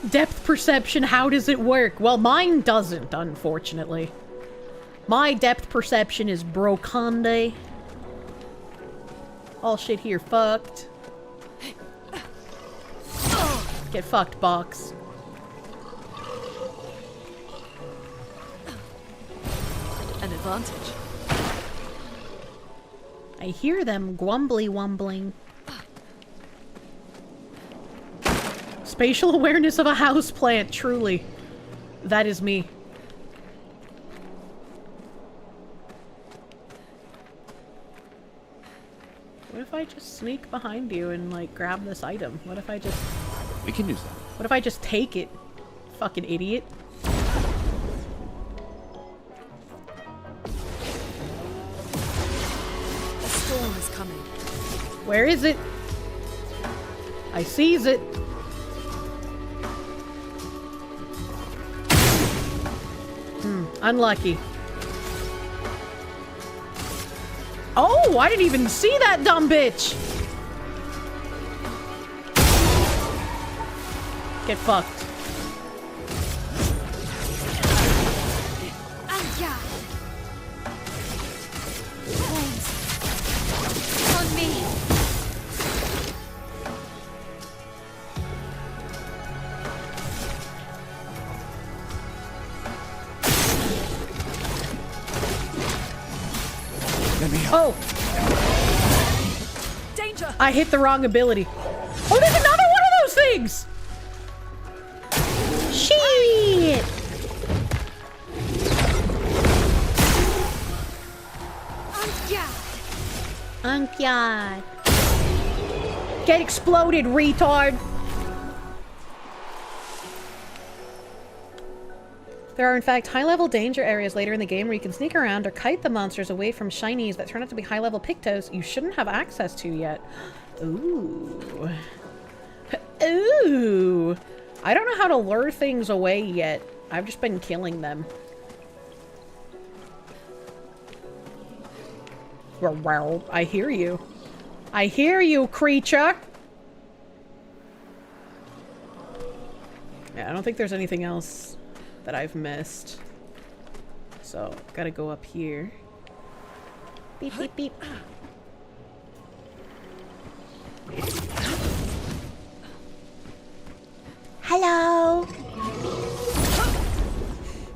Depth perception, how does it work? Well, mine doesn't, unfortunately. My depth perception is broconde. All shit here fucked. Get fucked, box. An advantage. I hear them gwumbly wumbling. Spatial awareness of a houseplant, truly. That is me. What if I just sneak behind you and, like, grab this item? What if I just... We can use that. What if I just take it? Fucking idiot. A storm is coming. Where is it? I sees it. Unlucky. Oh, I didn't even see that dumb bitch. Get fucked. On me. Oh! Danger! I hit the wrong ability. Oh, there's another one of those things! Shit! Unkyard. Get exploded, retard! There are in fact high-level danger areas later in the game where you can sneak around or kite the monsters away from shinies that turn out to be high-level Pictos you shouldn't have access to yet. Ooh. Ooh! I don't know how to lure things away yet. I've just been killing them. Well, I hear you. I hear you, creature! Yeah, I don't think there's anything else that I've missed. So, gotta go up here. Beep, beep, beep. Hello!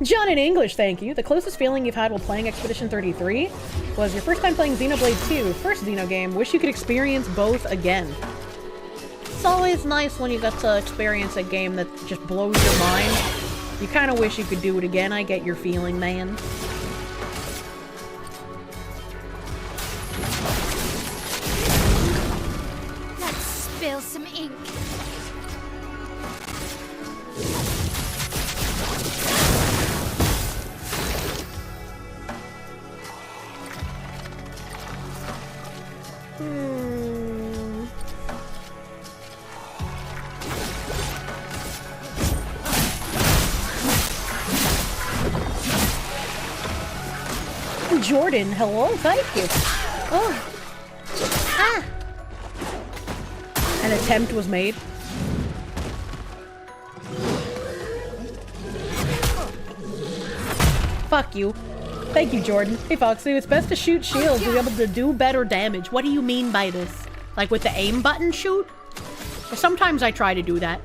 John in English, thank you. The closest feeling you've had while playing Expedition 33 was your first time playing Xenoblade 2, first Xeno game. Wish you could experience both again. It's always nice when you get to experience a game that just blows your mind. You kind of wish you could do it again. I get your feeling, man. Let's spill some ink. Jordan, hello, thank you. Oh. Ah. An attempt was made. Fuck you. Thank you, Jordan. Hey, Foxy, it's best to shoot shields to be able to do better damage. What do you mean by this? Like with the aim button shoot? Or sometimes I try to do that.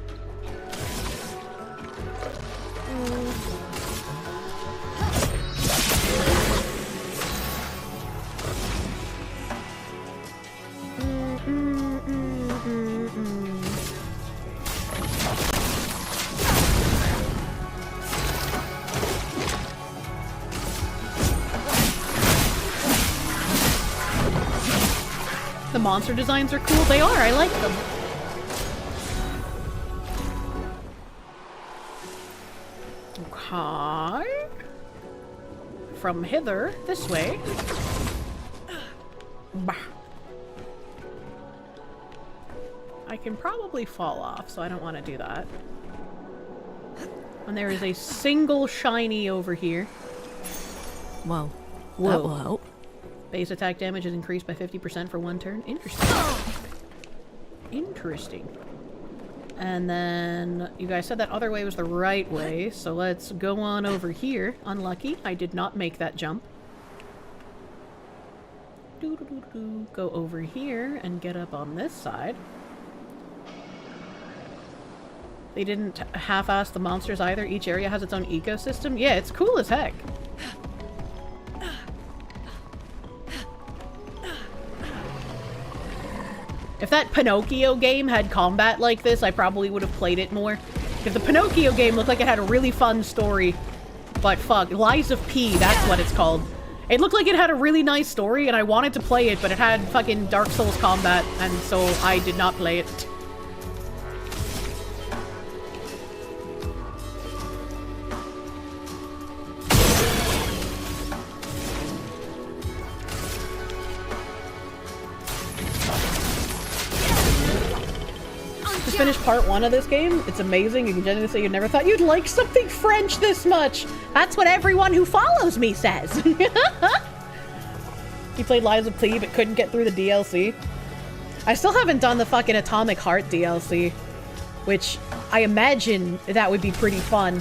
The monster designs are cool. They are. I like them. Okay. From hither, this way. Bah. I can probably fall off, so I don't want to do that. And there is a single shiny over here. Well, whoa. that will help. Base attack damage is increased by 50% for one turn. Interesting. Interesting. And then you guys said that other way was the right way, so let's go on over here. Unlucky, I did not make that jump. Go over here and get up on this side. They didn't half-ass the monsters either. Each area has its own ecosystem. Yeah, it's cool as heck. If that Pinocchio game had combat like this, I probably would have played it more. Because the Pinocchio game looked like it had a really fun story. But fuck, Lies of P, that's what it's called. It looked like it had a really nice story, and I wanted to play it, but it had fucking Dark Souls combat, and so I did not play it. Just finished part 1 of this game. It's amazing. You can genuinely say you never thought you'd like something French this much. That's what everyone who follows me says. He played Lies of P but couldn't get through the DLC. I still haven't done the fucking Atomic Heart DLC, which I imagine that would be pretty fun.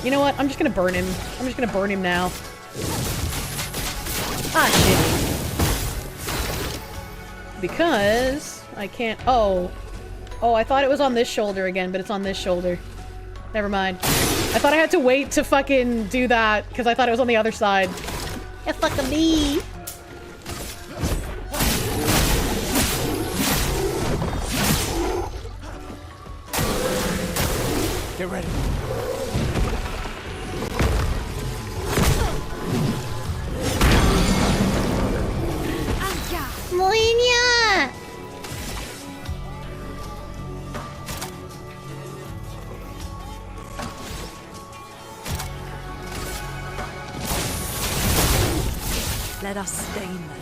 You know what? I'm just gonna burn him. I'm just gonna burn him now. Ah, shit. Because I can't... Oh. Oh, I thought it was on this shoulder again, but it's on this shoulder. Never mind. I thought I had to wait to fucking do that, because I thought it was on the other side. Yeah, fuck me. Get ready. Moinya! Let us stain them.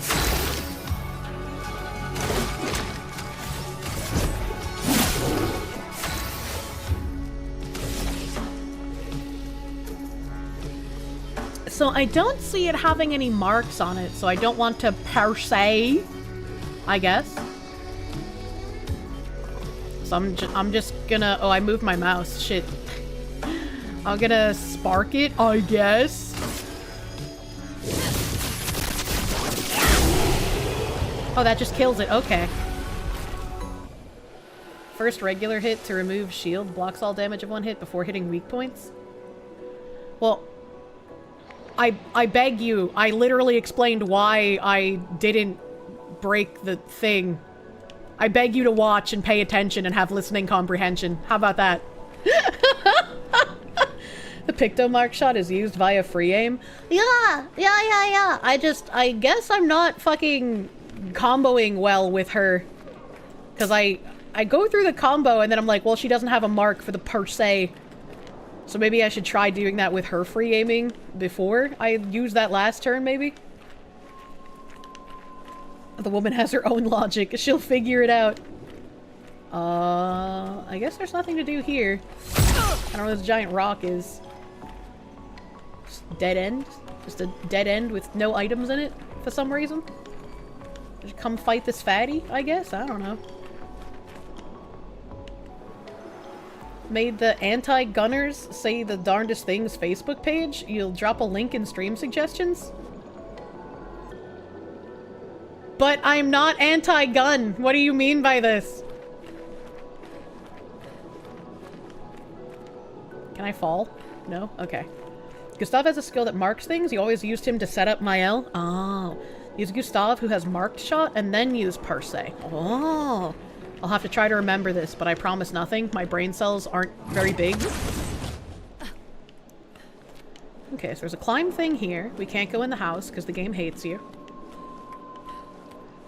So I don't see it having any marks on it, so I don't want to per se, I guess. So I'm just gonna, oh, I moved my mouse, shit. I'm gonna spark it, I guess. Oh, that just kills it, okay. First regular hit to remove shield blocks all damage of one hit before hitting weak points. Well, I beg you, I literally explained why I didn't break the thing. I beg you to watch and pay attention and have listening comprehension. How about that? The pictomark shot is used via free aim? Yeah. I guess I'm not fucking comboing well with her. Because I go through the combo and then I'm like, well, she doesn't have a mark for the per se. So maybe I should try doing that with her free aiming before I use that last turn, maybe? The woman has her own logic. She'll figure it out. I guess there's nothing to do here. I don't know what this giant rock is. Just dead end? Just a dead end with no items in it for some reason? Just come fight this fatty, I guess? I don't know. Made the anti-gunners say the darndest things Facebook page. You'll drop a link in stream suggestions. But I'm not anti-gun. What do you mean by this? Can I fall? No? Okay. Gustav has a skill that marks things. You always used him to set up Mael. Oh. Use Gustav, who has marked shot, and then use per se. Oh. I'll have to try to remember this, but I promise nothing. My brain cells aren't very big. Okay, so there's a climb thing here. We can't go in the house because the game hates you.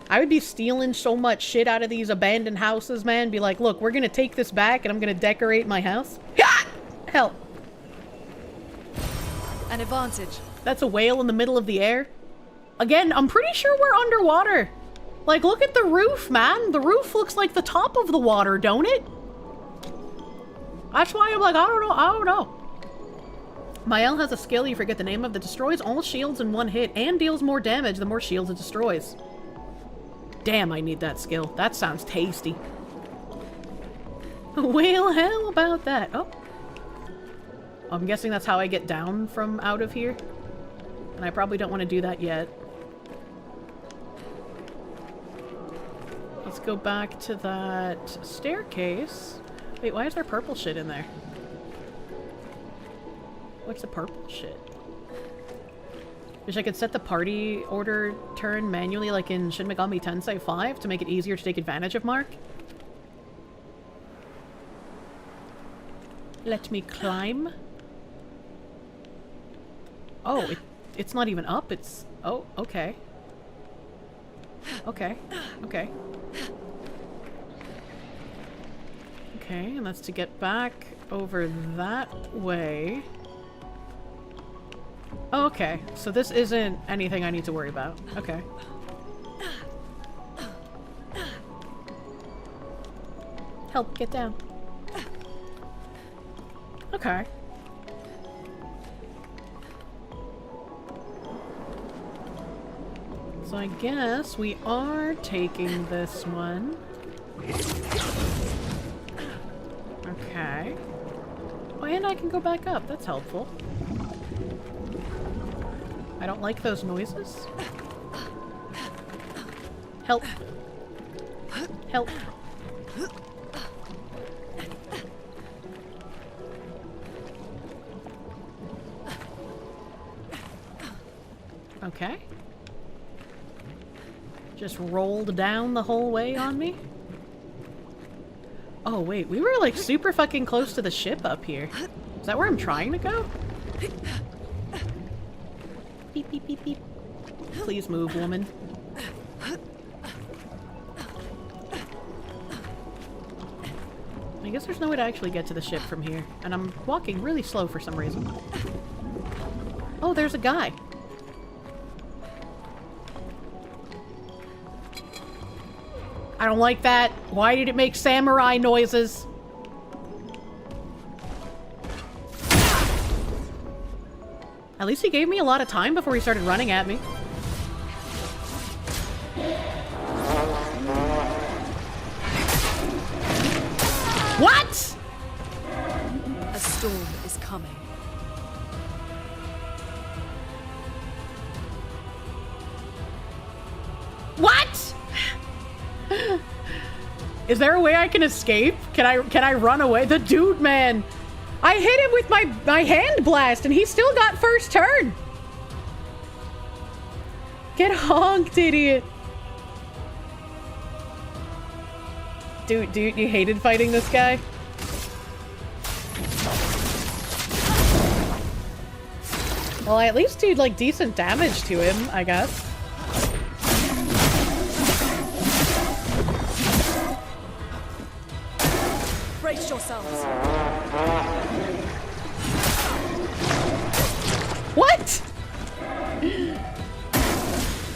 I would be stealing so much shit out of these abandoned houses, man. Be like, look, we're gonna take this back and I'm gonna decorate my house. Hell. An advantage. That's a whale in the middle of the air. Again, I'm pretty sure we're underwater. Like, look at the roof, man. The roof looks like the top of the water, don't it? That's why I'm like, I don't know. Mael has a skill you forget the name of that destroys all shields in one hit and deals more damage the more shields it destroys. Damn, I need that skill. That sounds tasty. Well, how about that? Oh. I'm guessing that's how I get down from out of here. And I probably don't want to do that yet. Let's go back to that staircase. Wait, why is there purple shit in there? What's the purple shit? Wish I could set the party order turn manually like in Shin Megami Tensei 5 to make it easier to take advantage of Mark. Let me climb. Oh, it's not even up, it's... Oh, okay. Okay, okay. Okay, and that's to get back over that way. Oh, okay, so this isn't anything I need to worry about. Okay. Help, get down. Okay. So I guess we are taking this one. Okay. Oh, and I can go back up. That's helpful. I don't like those noises. Help. Help. Okay. Just rolled down the whole way on me? Oh wait, we were like super fucking close to the ship up here. Is that where I'm trying to go? Beep, beep, beep, beep. Please move, woman. I guess there's no way to actually get to the ship from here, and I'm walking really slow for some reason. Oh, there's a guy. I don't like that. Why did it make samurai noises? At least he gave me a lot of time before he started running at me. What? A storm is coming. What? Is there a way I can escape? Can I run away? The dude, man. I hit him with my hand blast and he still got first turn. Get honked, idiot. Dude, you hated fighting this guy? Well, I at least did like decent damage to him, I guess. Brace yourselves. What?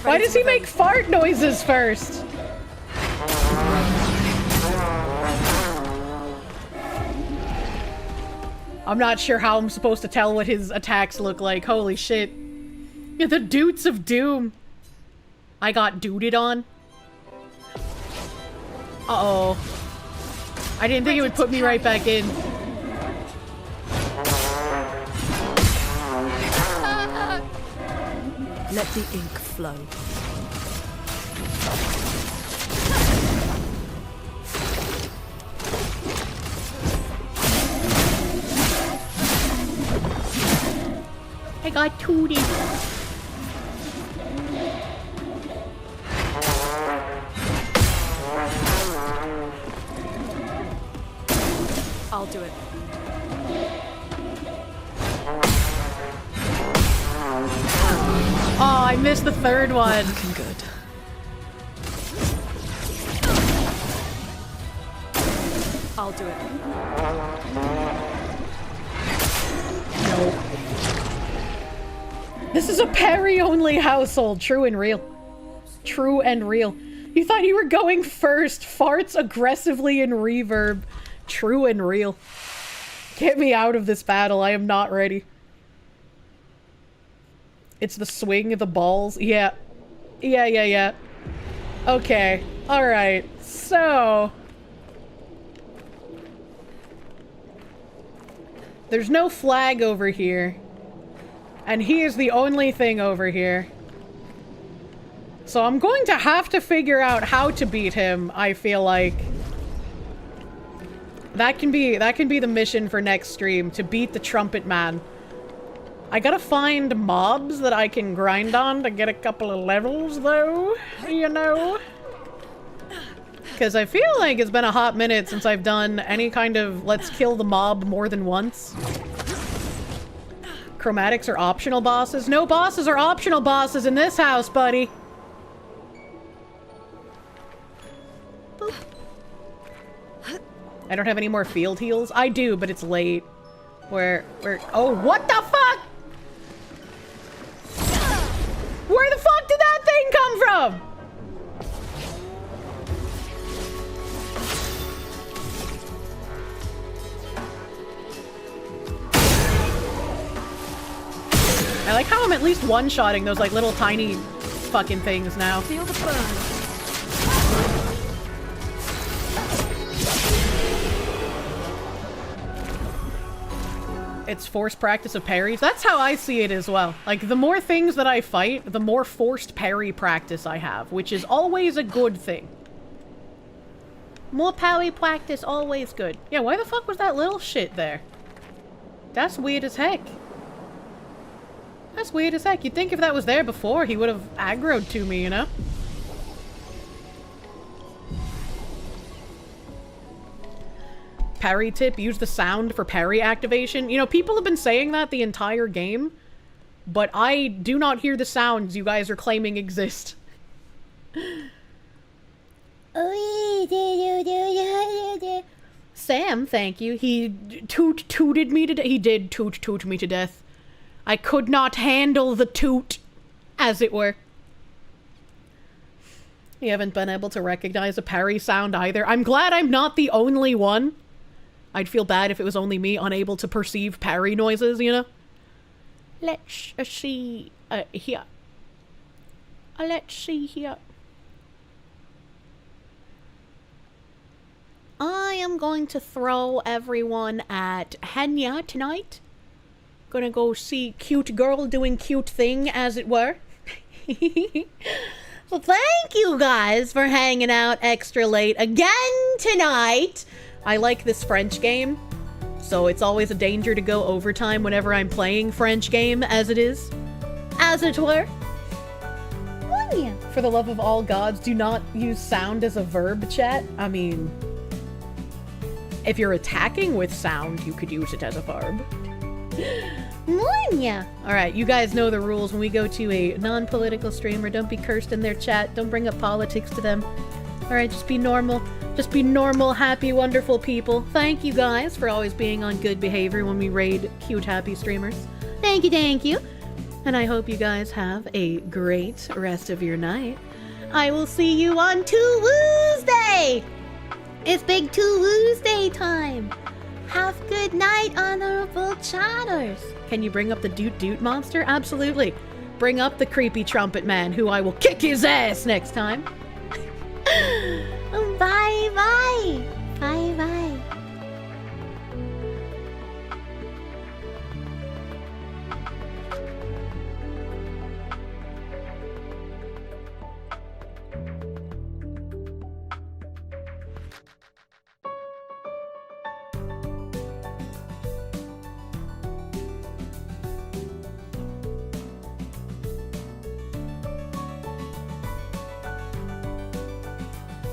Why does he make fart noises first? I'm not sure how I'm supposed to tell what his attacks look like. Holy shit. Yeah, the Dutes of Doom. I got duded on. Uh-oh. I didn't think it would put me right back in. Let the ink flow. I got tooted. I'll do it. Oh, I missed the third one. Looking good. I'll do it. No. This is a parry-only household. True and real. True and real. You thought you were going first. Farts aggressively in reverb. True and real. Get me out of this battle. I am not ready. It's the swing of the balls. Yeah. Yeah. Okay. Alright. So... there's no flag over here. And he is the only thing over here. So I'm going to have to figure out how to beat him, I feel like. That can be the mission for next stream, to beat the Trumpet Man. I gotta find mobs that I can grind on to get a couple of levels, though, you know? Because I feel like it's been a hot minute since I've done any kind of let's kill the mob more than once. Chromatics are optional bosses? No bosses are optional bosses in this house, buddy! Boop. I don't have any more field heals? I do, but it's late. Oh, what the fuck?! Where the fuck did that thing come from?! I like how I'm at least one-shotting those like little tiny fucking things now. Feel the burn. It's forced practice of parries. That's how I see it as well. Like, the more things that I fight, the more forced parry practice I have, which is always a good thing. More parry practice, always good. Yeah, why the fuck was that little shit there? That's weird as heck. That's weird as heck. You'd think if that was there before, he would have aggroed to me, you know? Parry tip, use the sound for parry activation. You know, people have been saying that the entire game, but I do not hear the sounds you guys are claiming exist. Sam, thank you. He tooted me to death. He did toot me to death. I could not handle the toot, as it were. You haven't been able to recognize a parry sound either. I'm glad I'm not the only one. I'd feel bad if it was only me unable to perceive parry noises, you know? Let's see here. Let's see here. I am going to throw everyone at Henya tonight. Gonna go see cute girl doing cute thing, as it were. Well, thank you guys for hanging out extra late again tonight. I like this French game, so it's always a danger to go overtime whenever I'm playing French game, as it is. As it were. Oh, yeah. For the love of all gods, do not use sound as a verb, chat. I mean, if you're attacking with sound, you could use it as a verb. Yeah. Alright, you guys know the rules. When we go to a non-political streamer, don't be cursed in their chat. Don't bring up politics to them. Alright, just be normal. Just be normal, happy, wonderful people. Thank you guys for always being on good behavior when we raid cute, happy streamers. Thank you, thank you. And I hope you guys have a great rest of your night. I will see you on Tuesday! It's Big Tuesday time. Have good night, honorable chatters. Can you bring up the Doot Doot monster? Absolutely. Bring up the creepy trumpet man, who I will kick his ass next time. Bye bye.